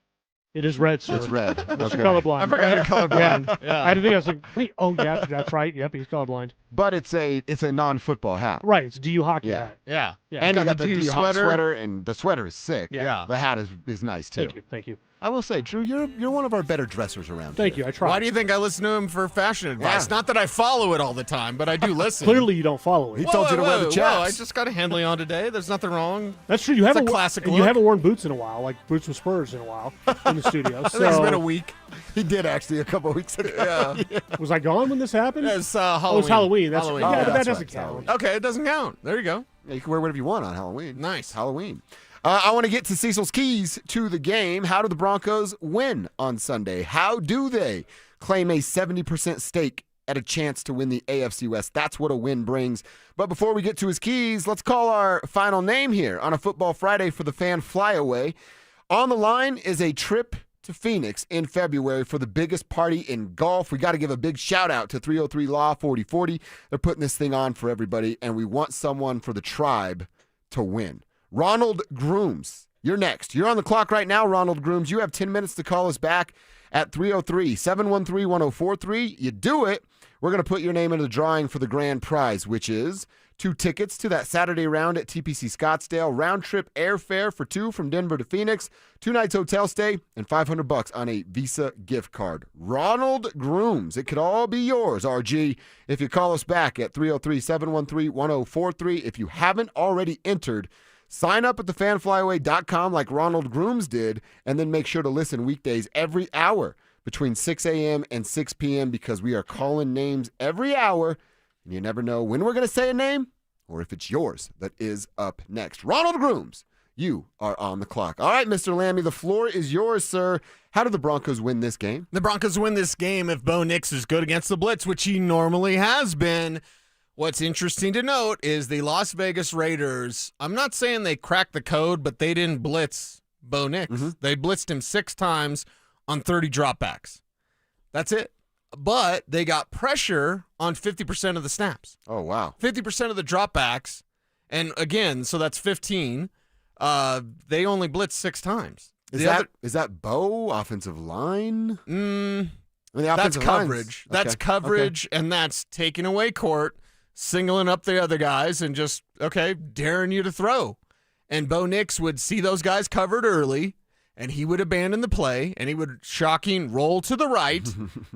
It is red, sir. It's red. Mr. Okay. Colorblind. I forgot you're colorblind. Yeah. I think I was like, wait, oh yeah, that's right. Yep, he's colorblind. But it's a non-football hat. Right, it's a DU hockey Yeah. hat. Yeah. Yeah. And you got the DU sweater, and the sweater is sick. Yeah. The hat is nice too. Thank you. I will say, Drew, you're one of our better dressers around. Thank you. I try. Why do you think I listen to him for fashion advice? Yeah. Not that I follow it all the time, but I do listen. Clearly, you don't follow it. He told you to wear the chaps. I just got a Handley on today. There's nothing wrong. That's true. You It's haven't a classic You look. haven't worn boots in a while, like boots with spurs in a while in the studio. I think it's So been a week. He did actually a couple of weeks ago. Yeah. was I gone when this happened? It's Oh, it was Halloween. That's Halloween. Yeah, Oh, but that that's doesn't right, count. Okay, it doesn't count. There you go. Yeah, you can wear whatever you want on Halloween. Nice. Halloween. I want to get to Cecil's keys to the game. How do the Broncos win on Sunday? How do they claim a 70% stake at a chance to win the AFC West? That's what a win brings. But before we get to his keys, let's call our final name here on a Football Friday for the Fan Flyaway. On the line is a trip to Phoenix in February for the biggest party in golf. We got to give a big shout out to 303 Law 4040. They're putting this thing on for everybody, and we want someone for the tribe to win. Ronald Grooms, you're next. You're on the clock right now, Ronald Grooms. You have 10 minutes to call us back at 303-713-1043. You do it, we're going to put your name into the drawing for the grand prize, which is 2 tickets to that Saturday round at TPC Scottsdale, round trip airfare for 2 from Denver to Phoenix, 2 nights hotel stay, and $500 on a Visa gift card. Ronald Grooms, it could all be yours, RG, if you call us back at 303-713-1043. If you haven't already entered, sign up at thefanflyaway.com like Ronald Grooms did, and then make sure to listen weekdays every hour between 6 a.m. and 6 p.m. because we are calling names every hour, and you never know when we're going to say a name or if it's yours that is up next. Ronald Grooms, you are on the clock. All right, Mr. Lammy, the floor is yours, sir. How do the Broncos win this game? The Broncos win this game if Bo Nix is good against the blitz, which he normally has been. What's interesting to note is the Las Vegas Raiders, I'm not saying they cracked the code, but they didn't blitz Bo Nix. Mm-hmm. They blitzed him 6 times on 30 dropbacks. That's it. But they got pressure on 50% of the snaps. Oh, wow. 50% of the dropbacks. And again, so that's 15. They only blitzed 6 times. Is that Bo, offensive line? I mean, the That's offensive coverage. line's- That's okay. coverage, Okay. and that's taking away court, singling up the other guys, and just, daring you to throw. And Bo Nix would see those guys covered early, and he would abandon the play, and he would shocking roll to the right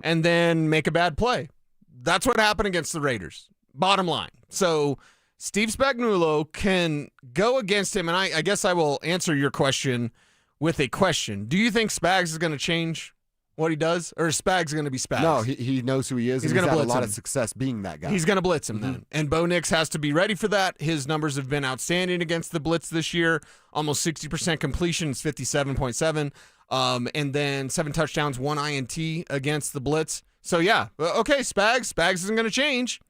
and then make a bad play. That's what happened against the Raiders. Bottom line. So Steve Spagnuolo can go against him, and I guess I will answer your question with a question. Do you think Spags is going to change what he does, or is Spags going to be Spags? No, he knows who he is. He's He's gonna had a blitz lot him. of success being that guy. He's going to blitz him then. And Bo Nix has to be ready for that. His numbers have been outstanding against the blitz this year. Almost 60% completion, 57.7. And then 7 touchdowns, 1 INT against the blitz. So, yeah. Okay, Spags. Spags isn't going to change.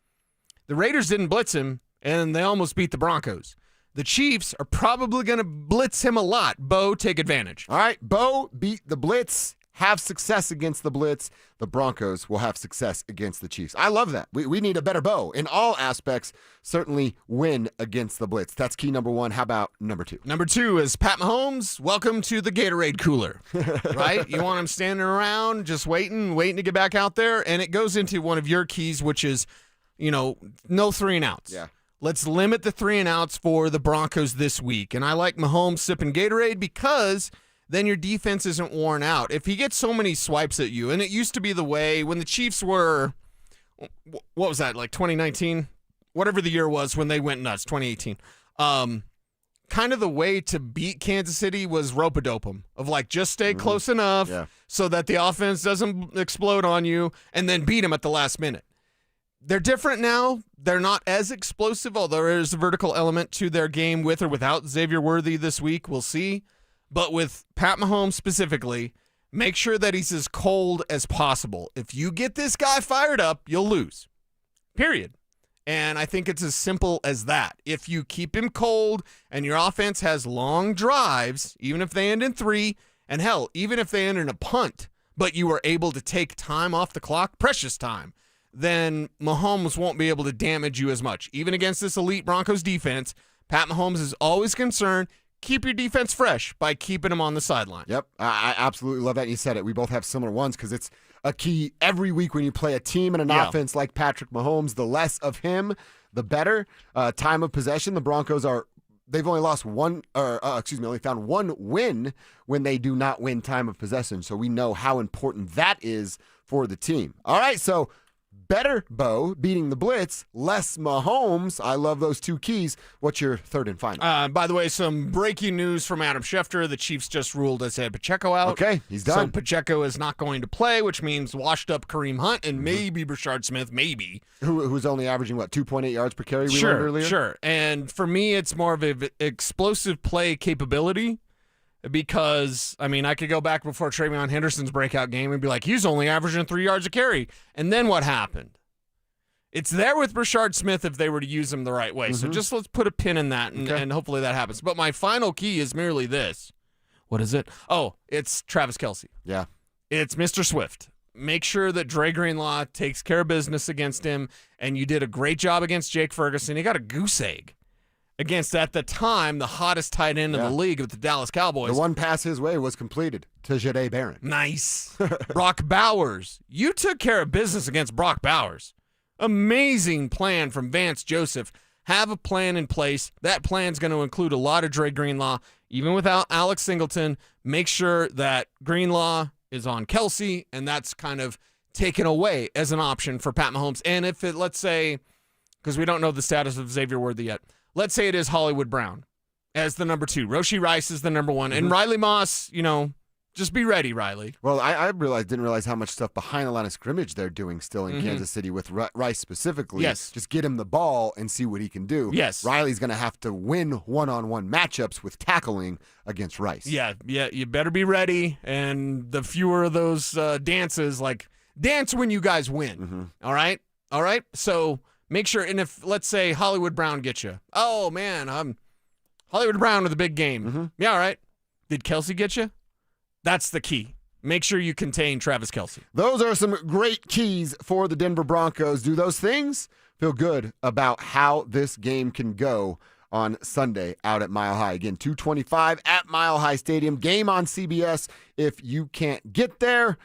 The Raiders didn't blitz him, and they almost beat the Broncos. The Chiefs are probably going to blitz him a lot. Bo, take advantage. All right, Bo beat the blitz, have success against the blitz. The Broncos will have success against the Chiefs. I love that. We need a better Bo in all aspects. Certainly win against the blitz. That's key number 1. How about number 2? Number 2 is Pat Mahomes. Welcome to the Gatorade cooler, right? You want him standing around just waiting to get back out there. And it goes into one of your keys, which is, no 3 and outs. Yeah. Let's limit the 3 and outs for the Broncos this week. And I like Mahomes sipping Gatorade because then your defense isn't worn out. If he gets so many swipes at you, and it used to be the way when the Chiefs were, what was that, like 2019? Whatever the year was when they went nuts, 2018. Kind of the way to beat Kansas City was rope-a-dope them, of like just stay close enough so that the offense doesn't explode on you, and then beat them at the last minute. They're different now. They're not as explosive, although there is a vertical element to their game with or without Xavier Worthy this week. We'll see. But with Pat Mahomes specifically, make sure that he's as cold as possible. If you get this guy fired up, you'll lose. Period. And I think it's as simple as that. If you keep him cold and your offense has long drives, even if they end in 3, and hell, even if they end in a punt, but you are able to take time off the clock, precious time, then Mahomes won't be able to damage you as much. Even against this elite Broncos defense, Pat Mahomes is always concerned. Keep your defense fresh by keeping them on the sideline. Yep, I absolutely love that. You said it. We both have similar ones because it's a key every week when you play a team and an offense like Patrick Mahomes. The less of him, the better. Time of possession, the Broncos they've only only found one win when they do not win time of possession. So we know how important that is for the team. All right, so better Bo beating the blitz, less Mahomes. I love those two keys. What's your third and final? By the way, some breaking news from Adam Schefter. The Chiefs just ruled Isaiah Pacheco out. Okay, he's done. So Pacheco is not going to play, which means washed up Kareem Hunt and maybe Brashard Smith, maybe. Who's only averaging, 2.8 yards per carry we learned earlier? Sure. And for me, it's more of an explosive play capability. Because, I could go back before Travion Henderson's breakout game and be like, he's only averaging 3 yards a carry. And then what happened? It's there with Brashard Smith if they were to use him the right way. So just let's put a pin in that, and hopefully that happens. But my final key is merely this. What is it? Oh, it's Travis Kelce. Yeah. It's Mr. Swift. Make sure that Dre Greenlaw takes care of business against him, and you did a great job against Jake Ferguson. He got a goose egg against, at the time, the hottest tight end in the league with the Dallas Cowboys. The one pass his way was completed to Jahdae Barron. Nice. Brock Bowers. You took care of business against Brock Bowers. Amazing plan from Vance Joseph. Have a plan in place. That plan's going to include a lot of Dre Greenlaw. Even without Alex Singleton, make sure that Greenlaw is on Kelce, and that's kind of taken away as an option for Pat Mahomes. And if it, let's say, because we don't know the status of Xavier Worthy yet, let's say it is Hollywood Brown as the number 2. Roshi Rice is the number 1. And Riley Moss, just be ready, Riley. Well, I didn't realize how much stuff behind the line of scrimmage they're doing still in Kansas City with Rice specifically. Yes. Just get him the ball and see what he can do. Yes. Riley's going to have to win one-on-one matchups with tackling against Rice. Yeah, you better be ready. And the fewer of those dances, dance when you guys win. All right? So make sure, and if, let's say, Hollywood Brown gets you. Oh, man, I'm Hollywood Brown with a big game. Yeah, all right. Did Kelce get you? That's the key. Make sure you contain Travis Kelce. Those are some great keys for the Denver Broncos. Do those things? Feel good about how this game can go on Sunday out at Mile High. Again, 2:25 at Mile High Stadium. Game on CBS. If you can't get there,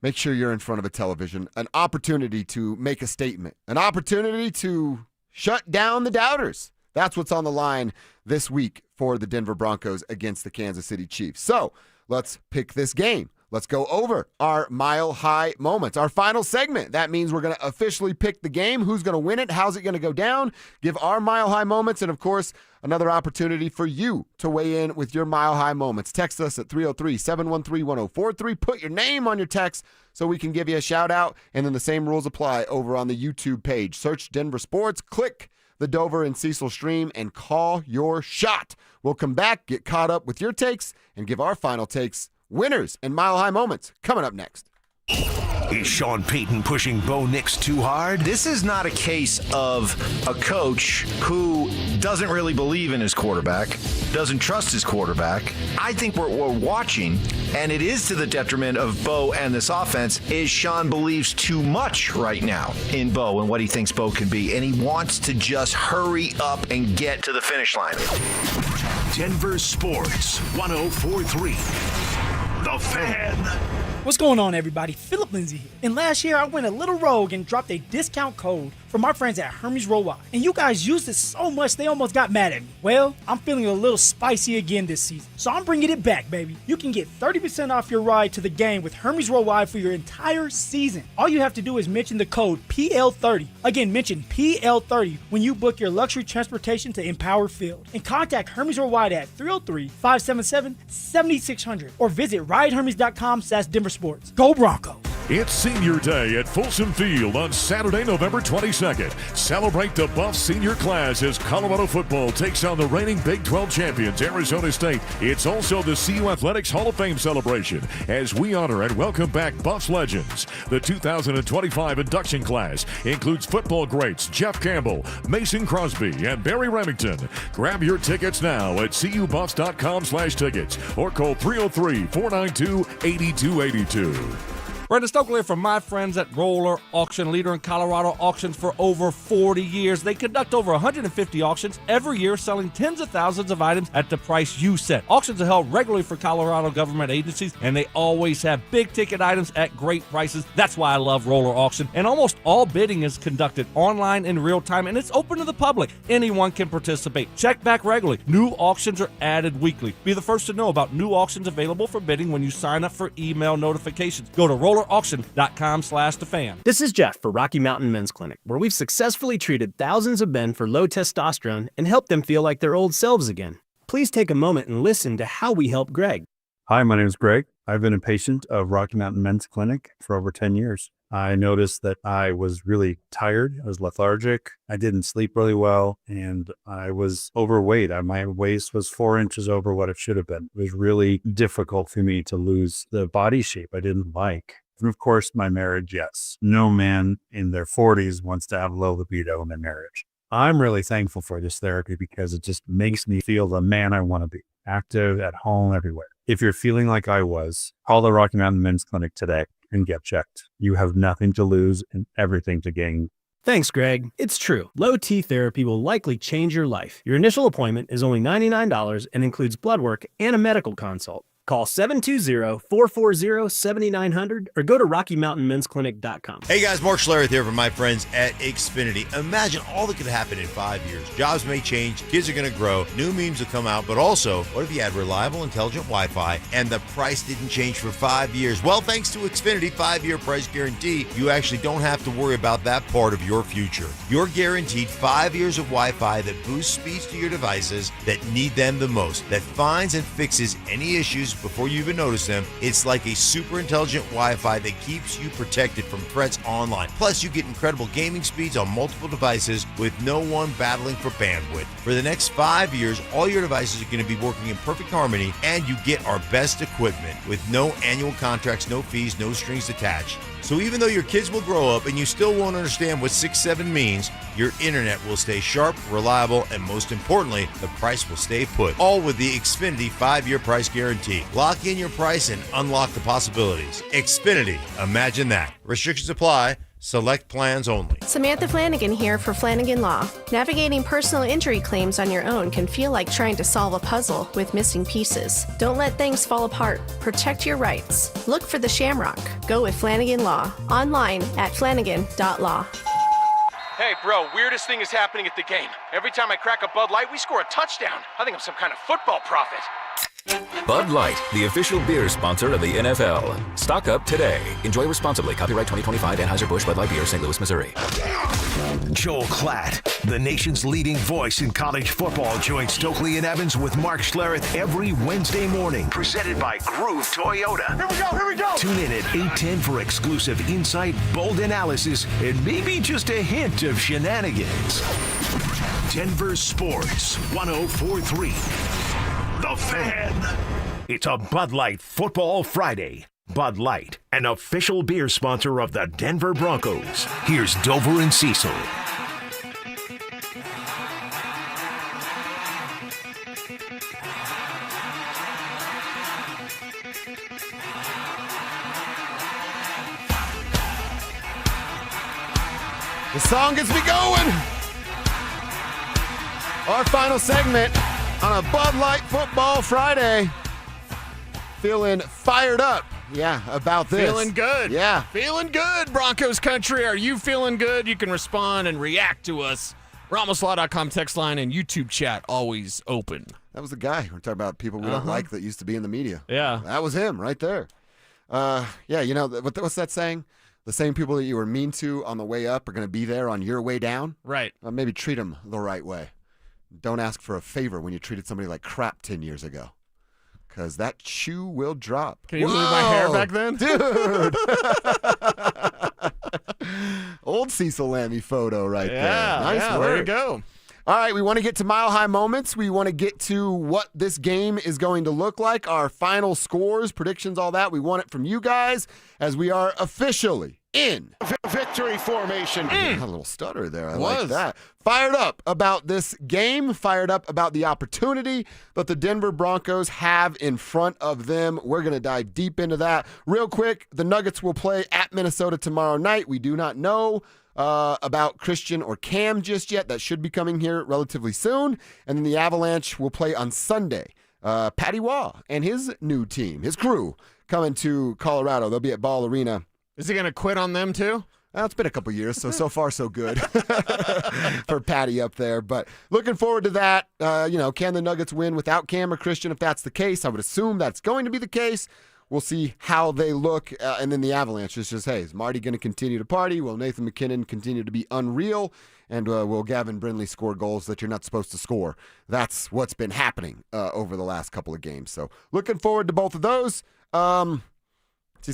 make sure you're in front of a television. An opportunity to make a statement. An opportunity to shut down the doubters. That's what's on the line this week for the Denver Broncos against the Kansas City Chiefs. So let's pick this game. Let's go over our Mile High moments. Our final segment. That means we're going to officially pick the game. Who's going to win it? How's it going to go down? Give our Mile High moments. And, of course, another opportunity for you to weigh in with your Mile High moments. Text us at 303-713-1043. Put your name on your text so we can give you a shout-out. And then the same rules apply over on the YouTube page. Search Denver Sports. Click the Dover and Cecil stream and call your shot. We'll come back, get caught up with your takes, and give our final takes. Winners and Mile High moments coming up next. Is Sean Payton pushing Bo Nix too hard? This is not a case of a coach who doesn't really believe in his quarterback, doesn't trust his quarterback. I think what we're watching, and it is to the detriment of Bo and this offense, is Sean believes too much right now in Bo and what he thinks Bo can be, and he wants to just hurry up and get to the finish line. Denver Sports 104.3. The Fan. What's going on, everybody? Philip Lindsay here. And last year, I went a little rogue and dropped a discount code from our friends at Hermes Worldwide. And you guys used it so much, they almost got mad at me. Well, I'm feeling a little spicy again this season. So I'm bringing it back, baby. You can get 30% off your ride to the game with Hermes Worldwide for your entire season. All you have to do is mention the code PL30. Again, mention PL30 when you book your luxury transportation to Empower Field. And contact Hermes Worldwide at 303-577-7600 or visit ridehermes.com/DenverSports. Go Broncos! It's Senior Day at Folsom Field on Saturday, November 22nd. Celebrate the Buff senior class as Colorado football takes on the reigning Big 12 champions, Arizona State. It's also the CU Athletics Hall of Fame celebration as we honor and welcome back Buffs legends. The 2025 induction class includes football greats Jeff Campbell, Mason Crosby, and Barry Remington. Grab your tickets now at cubuffs.com/tickets or call 303-492-8282. Brenda Stokely from my friends at Roller Auction, leader in Colorado auctions for over 40 years. They conduct over 150 auctions every year, selling tens of thousands of items at the price you set. Auctions are held regularly for Colorado government agencies, and they always have big-ticket items at great prices. That's why I love Roller Auction. And almost all bidding is conducted online in real time, and it's open to the public. Anyone can participate. Check back regularly. New auctions are added weekly. Be the first to know about new auctions available for bidding when you sign up for email notifications. Go to rollerauction.com/thefan. This is Jeff for Rocky Mountain Men's Clinic, where we've successfully treated thousands of men for low testosterone and helped them feel like their old selves again. Please take a moment and listen to how we help Greg. Hi, my name is Greg. I've been a patient of Rocky Mountain Men's Clinic for over 10 years. I noticed that I was really tired. I was lethargic. I didn't sleep really well, and I was overweight. My waist was 4 inches over what it should have been. It was really difficult for me to lose the body shape I didn't like. And of course, my marriage, yes. No man in their 40s wants to have low libido in their marriage. I'm really thankful for this therapy because it just makes me feel the man I want to be, active, at home, everywhere. If you're feeling like I was, call the Rocky Mountain Men's Clinic today and get checked. You have nothing to lose and everything to gain. Thanks, Greg. It's true. Low T therapy will likely change your life. Your initial appointment is only $99 and includes blood work and a medical consult. Call 720-440-7900 or go to RockyMountainMen'sClinic.com. Hey guys, Mark Schlereth here from my friends at Xfinity. Imagine all that could happen in 5 years. Jobs may change, kids are going to grow, new memes will come out, but also, what if you had reliable, intelligent Wi-Fi and the price didn't change for 5 years? Well, thanks to Xfinity 5-year price guarantee, you actually don't have to worry about that part of your future. You're guaranteed 5 years of Wi-Fi that boosts speeds to your devices that need them the most, that finds and fixes any issues before you even notice them. It's like a super intelligent Wi-Fi that keeps you protected from threats online. Plus, you get incredible gaming speeds on multiple devices with no one battling for bandwidth. For the next 5 years, all your devices are going to be working in perfect harmony, and you get our best equipment with no annual contracts, no fees, no strings attached. So even though your kids will grow up and you still won't understand what 6-7 means, your internet will stay sharp, reliable, and most importantly, the price will stay put. All with the Xfinity 5-year price guarantee. Lock in your price and unlock the possibilities. Xfinity, imagine that. Restrictions apply. Select plans only. Samantha Flanagan here for Flanagan Law. Navigating personal injury claims on your own can feel like trying to solve a puzzle with missing pieces. Don't let things fall apart. Protect your rights. Look for the Shamrock. Go with Flanagan Law. Online at flanagan.law. Hey, bro, weirdest thing is happening at the game. Every time I crack a Bud Light, we score a touchdown. I think I'm some kind of football prophet. Bud Light, the official beer sponsor of the NFL. Stock up today. Enjoy responsibly. Copyright 2025 Anheuser-Busch Bud Light Beer, St. Louis, Missouri. Joel Klatt, the nation's leading voice in college football, joins Stokely and Evans with Mark Schlereth every Wednesday morning. Presented by Groove Toyota. Here we go. Tune in at 8:10 for exclusive insight, bold analysis, and maybe just a hint of shenanigans. Denver Sports 104.3. The Fan. It's a Bud Light Football Friday. Bud Light, an official beer sponsor of the Denver Broncos. Here's Dover and Cecil. The song gets me going. Our final segment on a Bud Light Football Friday. Feeling fired up, about this. Feeling good. Yeah. Feeling good, Broncos country. Are you feeling good? You can respond and react to us. RamosLaw.com text line and YouTube chat always open. That was the guy. We're talking about people we don't like that used to be in the media. Yeah. That was him right there. What's that saying? The same people that you were mean to on the way up are going to be there on your way down. Right. Maybe treat them the right way. Don't ask for a favor when you treated somebody like crap 10 years ago, because that shoe will drop. Can you move my hair back then? Dude. Old Cecil Lammy photo right there. Nice work. There you go. All right, we want to get to Mile High Moments. We want to get to what this game is going to look like, our final scores, predictions, all that. We want it from you guys as we are officially in victory formation. A little stutter there. I like that. fired up about this game, fired up about the opportunity that the Denver Broncos have in front of them. We're going to dive deep into that. Real quick, the Nuggets will play at Minnesota tomorrow night. We do not know about Christian or Cam just yet. That should be coming here relatively soon. And then the Avalanche will play on Sunday. Patty Waugh and his new team, his crew, coming to Colorado. They'll be at Ball Arena. Is he going to quit on them too? Well, it's been a couple years, so far so good for Patty up there. But looking forward to that. Can the Nuggets win without Cam or Christian? If that's the case, I would assume that's going to be the case. We'll see how they look. And then the Avalanche is just, hey, is Marty going to continue to party? Will Nathan McKinnon continue to be unreal? And will Gavin Brindley score goals that you're not supposed to score? That's what's been happening over the last couple of games. So looking forward to both of those.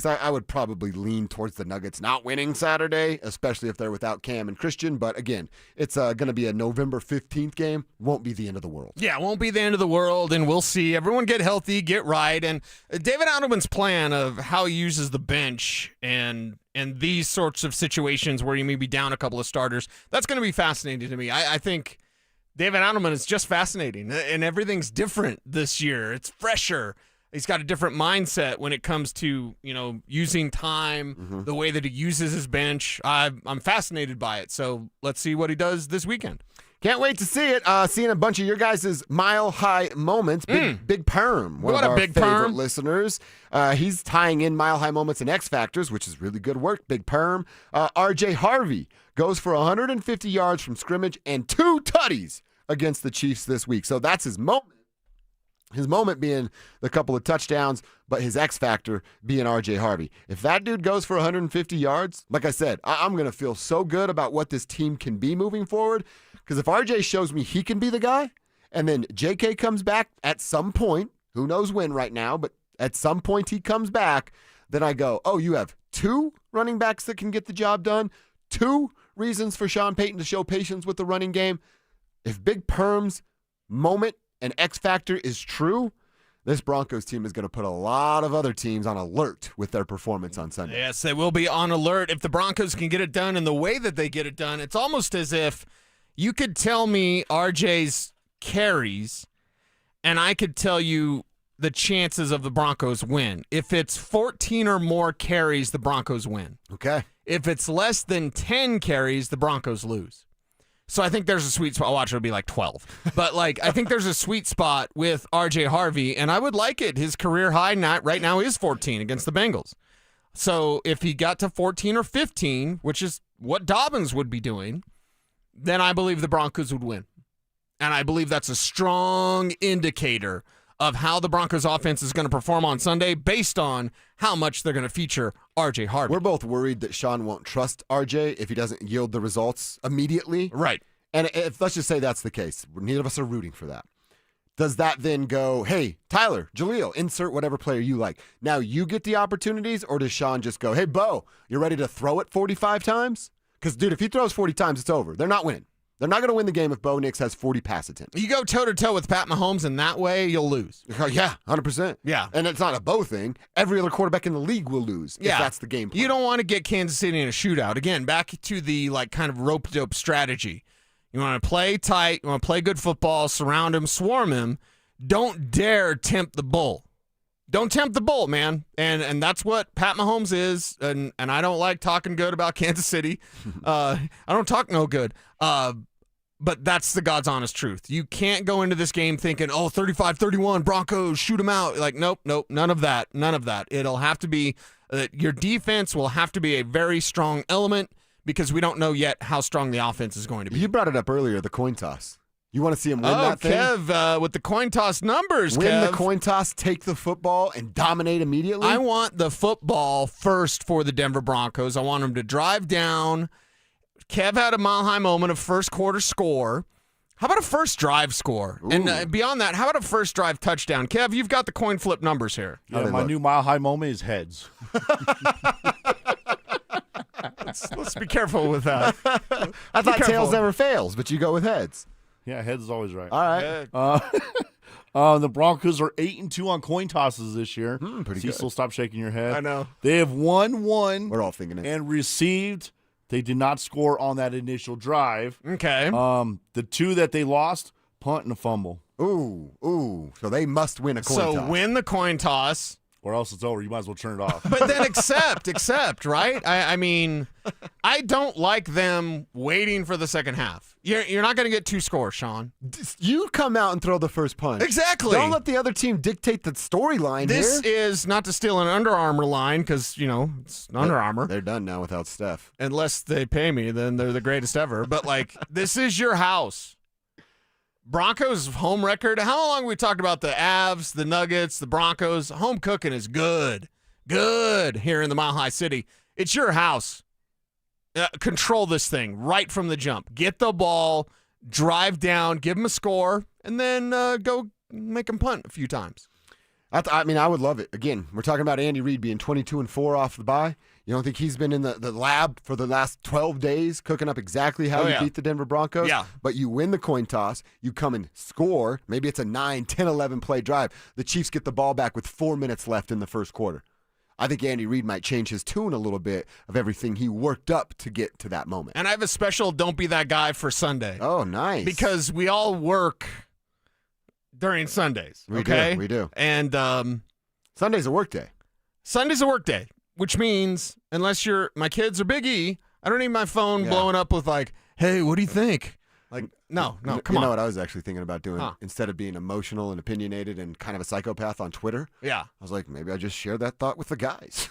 I would probably lean towards the Nuggets not winning Saturday, especially if they're without Cam and Christian. But again, it's going to be a November 15th game. Won't be the end of the world. Yeah, it won't be the end of the world, and we'll see. Everyone get healthy, get right. And David Adelman's plan of how he uses the bench and these sorts of situations where you may be down a couple of starters, that's going to be fascinating to me. I think David Adelman is just fascinating, and everything's different this year. It's fresher. He's got a different mindset when it comes to, using time, the way that he uses his bench. I'm fascinated by it. So let's see what he does this weekend. Can't wait to see it. Seeing a bunch of your guys' mile-high moments. Big Perm, one of our favorite listeners. He's tying in mile-high moments and X Factors, which is really good work. Big Perm. RJ Harvey goes for 150 yards from scrimmage and 2 tutties against the Chiefs this week. So that's his moment. His moment being the couple of touchdowns, but his X factor being RJ Harvey. If that dude goes for 150 yards, like I said, I'm going to feel so good about what this team can be moving forward. Because if RJ shows me he can be the guy, and then JK comes back at some point, who knows when right now, but at some point he comes back, then I go, oh, you have 2 running backs that can get the job done, 2 reasons for Sean Payton to show patience with the running game. If Big Perm's moment and X Factor is true, this Broncos team is going to put a lot of other teams on alert with their performance on Sunday. Yes, they will be on alert. If the Broncos can get it done in the way that they get it done, it's almost as if you could tell me RJ's carries, and I could tell you the chances of the Broncos win. If it's 14 or more carries, the Broncos win. Okay. If it's less than 10 carries, the Broncos lose. So I think there's a sweet spot. Watch, it'll be like 12. But, I think there's a sweet spot with RJ Harvey, and I would like it. His career high right now is 14 against the Bengals. So if he got to 14 or 15, which is what Dobbins would be doing, then I believe the Broncos would win. And I believe that's a strong indicator of how the Broncos offense is going to perform on Sunday based on how much they're going to feature RJ Harvey. We're both worried that Sean won't trust RJ if he doesn't yield the results immediately. Right. And if let's just say that's the case, neither of us are rooting for that. Does that then go, hey, Tyler, Jaleel, insert whatever player you like. Now you get the opportunities, or does Sean just go, hey, Bo, you ready to throw it 45 times? Because, dude, if he throws 40 times, it's over. They're not winning. They're not going to win the game if Bo Nix has 40 pass attempts. You go toe-to-toe with Pat Mahomes, and that way you'll lose. Yeah, 100%. Yeah. And it's not a Bo thing. Every other quarterback in the league will lose if that's the game plan. You don't want to get Kansas City in a shootout. Again, back to the kind of rope-dope strategy. You want to play tight. You want to play good football, surround him, swarm him. Don't dare tempt the bull. Don't tempt the bull, man. And that's what Pat Mahomes is. And I don't like talking good about Kansas City. I don't talk no good. But that's the God's honest truth. You can't go into this game thinking, 35-31, Broncos, shoot them out. Nope, none of that. It'll have to be, your defense will have to be a very strong element because we don't know yet how strong the offense is going to be. You brought it up earlier, the coin toss. You want to see him win that thing? Kev, with the coin toss numbers, win the coin toss, take the football, and dominate immediately? I want the football first for the Denver Broncos. I want them to drive down. Kev had a mile-high moment of first quarter score. How about a first drive score? Ooh. And beyond that, how about a first drive touchdown? Kev, you've got the coin flip numbers here. Yeah, my new mile-high moment is heads. Let's be careful with that. I thought tails never fails, but you go with heads. Yeah, heads is always right. All right. The Broncos are 8-2 on coin tosses this year. Pretty Cecil, good. stop shaking your head. I know. They have won one. We're all thinking it. And received They did not score on that initial drive. Okay. The 2 that they lost, punt and a fumble. Ooh. So they must win a coin toss. So win the coin toss. Or else it's over. You might as well turn it off. But then accept, right? I mean, I don't like them waiting for the second half. You're not going to get 2 scores, Sean. You come out and throw the first punch. Exactly. Don't let the other team dictate the storyline here. This is not to steal an Under Armour line because, it's Under Armour. They're done now without Steph. Unless they pay me, then they're the greatest ever. But, this is your house. Broncos home record. How long have we talked about the Avs, the Nuggets, the Broncos? Home cooking is good. Good here in the Mile High City. It's your house. Control this thing right from the jump. Get the ball, drive down, give them a score, and then go make them punt a few times. I would love it. Again, we're talking about Andy Reid being 22-4 off the bye. You don't think he's been in the lab for the last 12 days cooking up exactly how you beat the Denver Broncos? Yeah. But you win the coin toss. You come and score. Maybe it's a 9, 10, 11 play drive. The Chiefs get the ball back with 4 minutes left in the first quarter. I think Andy Reid might change his tune a little bit of everything he worked up to get to that moment. And I have a special Don't Be That Guy for Sunday. Oh, nice. Because we all work during Sundays. We do. And Sunday's a work day. Sunday's a work day, which means unless my kids are Big E, I don't need my phone blowing up with hey, what do you think? No, come on. You know what I was actually thinking about doing? Huh. Instead of being emotional and opinionated and kind of a psychopath on Twitter, Yeah. I was like, maybe I just share that thought with the guys.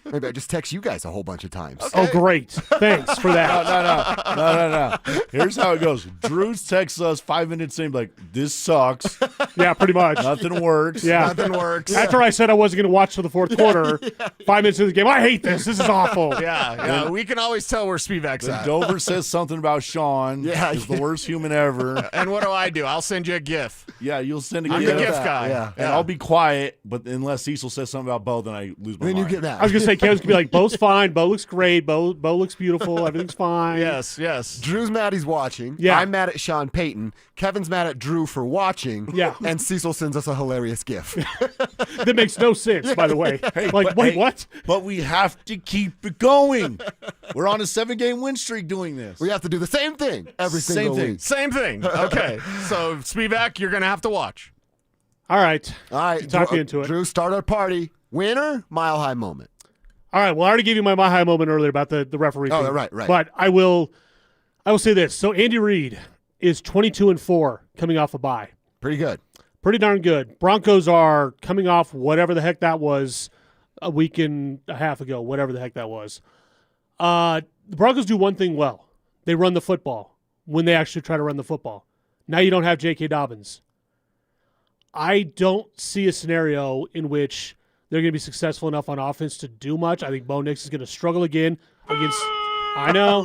Maybe I just text you guys a whole bunch of times. Okay. Oh, great. Thanks for that. No. Here's how it goes. Drew texts us 5 minutes in, this sucks. Yeah, pretty much. Nothing works. Yeah. Nothing works. After I said I wasn't going to watch till the fourth quarter, 5 minutes into the game, I hate this. This is awful. Yeah. We can always tell where Spivak's Then at. Dover says something about Sean. Yeah. He's the worst human ever. And what do? I'll send you a GIF. Yeah, you'll send a I'm gift. the GIF guy. Yeah. And I'll be quiet, but unless Cecil says something about Bo, then I lose my Then mind. you get that. I was going to say, Kevin's going to be like, Bo's fine. Bo looks great. Bo looks beautiful. Everything's fine. Yes. Drew's mad he's watching. Yeah. I'm mad at Sean Payton. Kevin's mad at Drew for watching. Yeah. And Cecil sends us a hilarious GIF. That makes no sense, by the way. What? But we have to keep it going. We're on a 7-game win streak doing this. We have to do the same thing every Same single thing. week. Same thing. Okay. So, Spivak, you're going to have to watch. All right. All right. Talk me into it. Drew, start our party. Winner, Mile High moment. All right. Well, I already gave you my high moment earlier about the referee thing. Oh, right. But I will say this. So Andy Reid is 22-4 coming off a bye. Pretty good. Pretty darn good. Broncos are coming off whatever the heck that was a week and a half ago, whatever the heck that was. The Broncos do one thing well. They run the football when they actually try to run the football. Now you don't have J.K. Dobbins. I don't see a scenario in which they're going to be successful enough on offense to do much. I think Bo Nix is going to struggle again against – I know.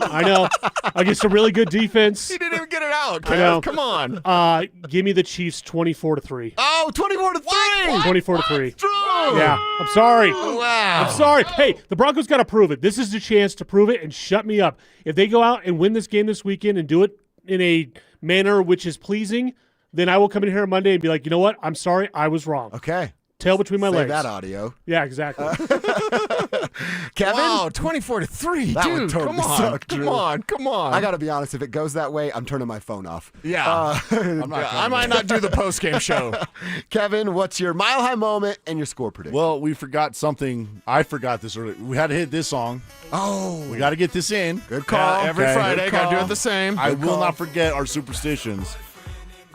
Against a really good defense. He didn't even get it out. I know. Come on. Give me the Chiefs 24-3. Oh, 24-3. 24-3. Drew. Yeah, I'm sorry. Wow. I'm sorry. Hey, the Broncos got to prove it. This is the chance to prove it and shut me up. If they go out and win this game this weekend and do it in a manner which is pleasing, then I will come in here on Monday and be like, you know what? I'm sorry. I was wrong. Okay. Tail between my Save legs. that audio. Yeah, exactly. Kevin? Wow, 24-3. That Dude, would totally come on. suck, Drew. Come on. I got to be honest. If it goes that way, I'm turning my phone off. Yeah. I might not do the post-game show. Kevin, what's your Mile High moment and your score prediction? Well, we forgot something. I forgot this earlier. We had to hit this song. Oh. We got to get this in. Good call. Every Friday, Good got to do call. it the same. I will not forget our superstitions.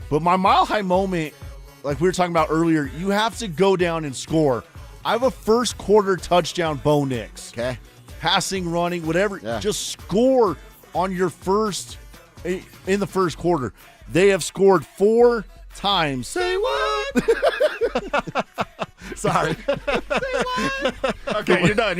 But my Mile High moment, like we were talking about earlier, you have to go down and score. I have a first quarter touchdown, Bo Nix. Okay. Passing, running, whatever. Yeah. Just score on your in the first quarter. They have scored 4 times. Say what? Sorry. Okay, you're done.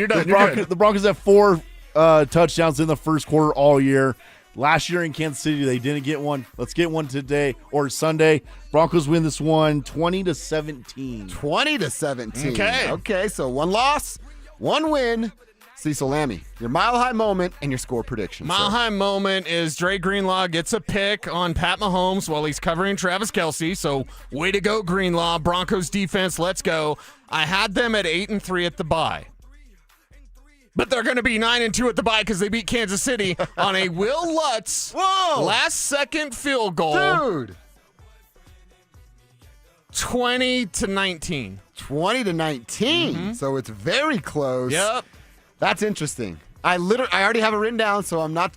The Broncos have 4 touchdowns in the first quarter all year. Last year in Kansas City, they didn't get one. Let's get one today or Sunday. Broncos win this one 20-17. 20-17. Okay, so 1 loss, 1 win. Cecil Lammy, your Mile High moment and your score prediction. Mile High moment is Dre Greenlaw gets a pick on Pat Mahomes while he's covering Travis Kelce. So way to go, Greenlaw. Broncos defense, let's go. I had them at 8-3 at the bye. But they're going to be 9-2 at the bye because they beat Kansas City on a Will Lutz last-second field goal. Dude. 20-19. 20-19. So it's very close. Yep. That's interesting. I already have it written down, so I'm not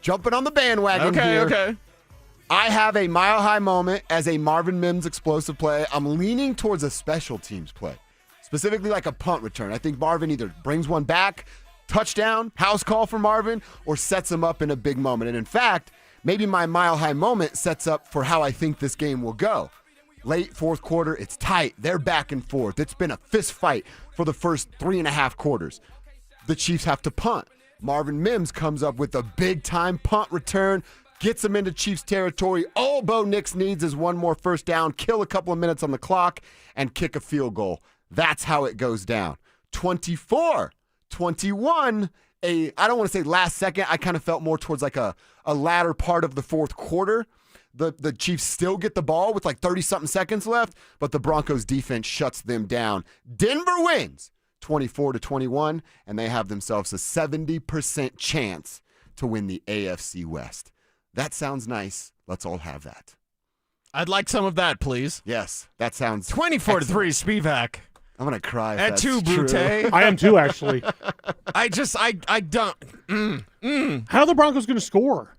jumping on the bandwagon here. Okay. I have a mile-high moment as a Marvin Mims explosive play. I'm leaning towards a special teams play, specifically like a punt return. I think Marvin either brings one back, touchdown, house call for Marvin, or sets him up in a big moment. And in fact, maybe my mile-high moment sets up for how I think this game will go. Late fourth quarter, it's tight. They're back and forth. It's been a fist fight for the first 3.5 quarters. The Chiefs have to punt. Marvin Mims comes up with a big-time punt return, gets him into Chiefs territory. All Bo Nix needs is one more first down, kill a couple of minutes on the clock, and kick a field goal. That's how it goes down. 24-21, I don't want to say last second. I kind of felt more towards like a latter part of the fourth quarter. The Chiefs still get the ball with like 30-something seconds left, but the Broncos defense shuts them down. Denver wins 24-21, and they have themselves a 70% chance to win the AFC West. That sounds nice. Let's all have that. I'd like some of that, please. Yes, that sounds 24-3 Spivak. I'm going to cry if At that's 2, true. Brute. I am too, actually. I don't. How are the Broncos going to score?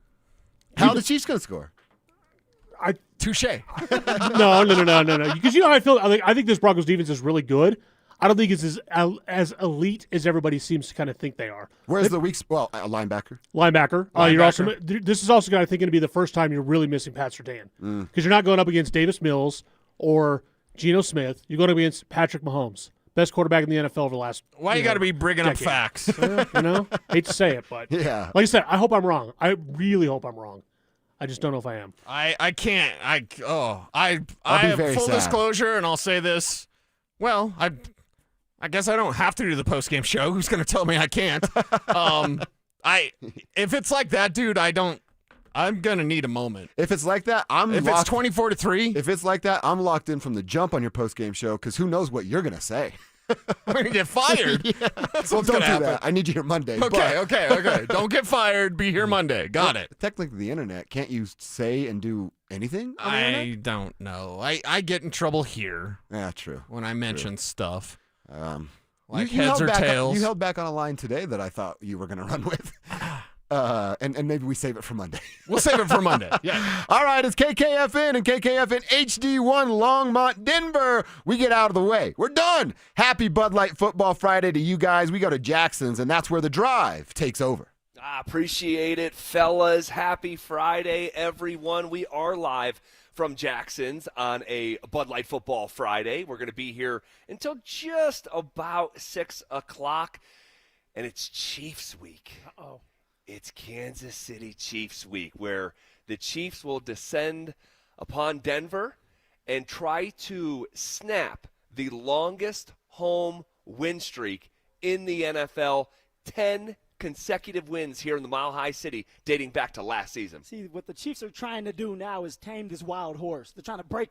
How are the Chiefs going to score? Touche. No. Because you know how I feel. I think this Broncos defense is really good. I don't think it's as elite as everybody seems to kind of think they are. Where's the weak spot? A linebacker. Linebacker. This is also, I think, going to be the first time you're really missing Pat Surtain. Because you're not going up against Davis Mills or Geno Smith. You're going up against Patrick Mahomes, best quarterback in the NFL over the last. Why you got to be bringing up facts? Hate to say it, but yeah. Like I said, I hope I'm wrong. I really hope I'm wrong. I just don't know if I am. I can't. I be have very full sad. disclosure, and I'll say this. Well, I guess I don't have to do the postgame show. Who's going to tell me I can't? If it's like that, dude, I'm going to need a moment. If it's like that, If it's 24-3, If it's like that, I'm locked in from the jump on your postgame show because who knows what you're going to say. I'm going to get fired. Yeah. That's Well, what's don't gonna do happen. that. I need you here Monday. Okay. Don't get fired. Be here Monday. Got it. Technically, the internet. Can't you say and do anything on the I internet? don't know. I get in trouble here. Yeah, true. When I mention stuff. Like heads held or back tails. You held back on a line today that I thought you were going to run with. And maybe we save it for Monday. We'll save it for Monday. Yeah. All right, it's KKFN and KKFN HD1 Longmont, Denver. We get out of the way. We're done. Happy Bud Light Football Friday to you guys. We go to Jackson's, and that's where the drive takes over. Appreciate it, fellas. Happy Friday, everyone. We are live from Jackson's on a Bud Light Football Friday. We're going to be here until just about 6 o'clock, and it's Chiefs week. Uh-oh. It's Kansas City Chiefs week, where the Chiefs will descend upon Denver and try to snap the longest home win streak in the NFL, 10 consecutive wins here in the Mile High City dating back to last season. See, what the Chiefs are trying to do now is tame this wild horse. They're trying to break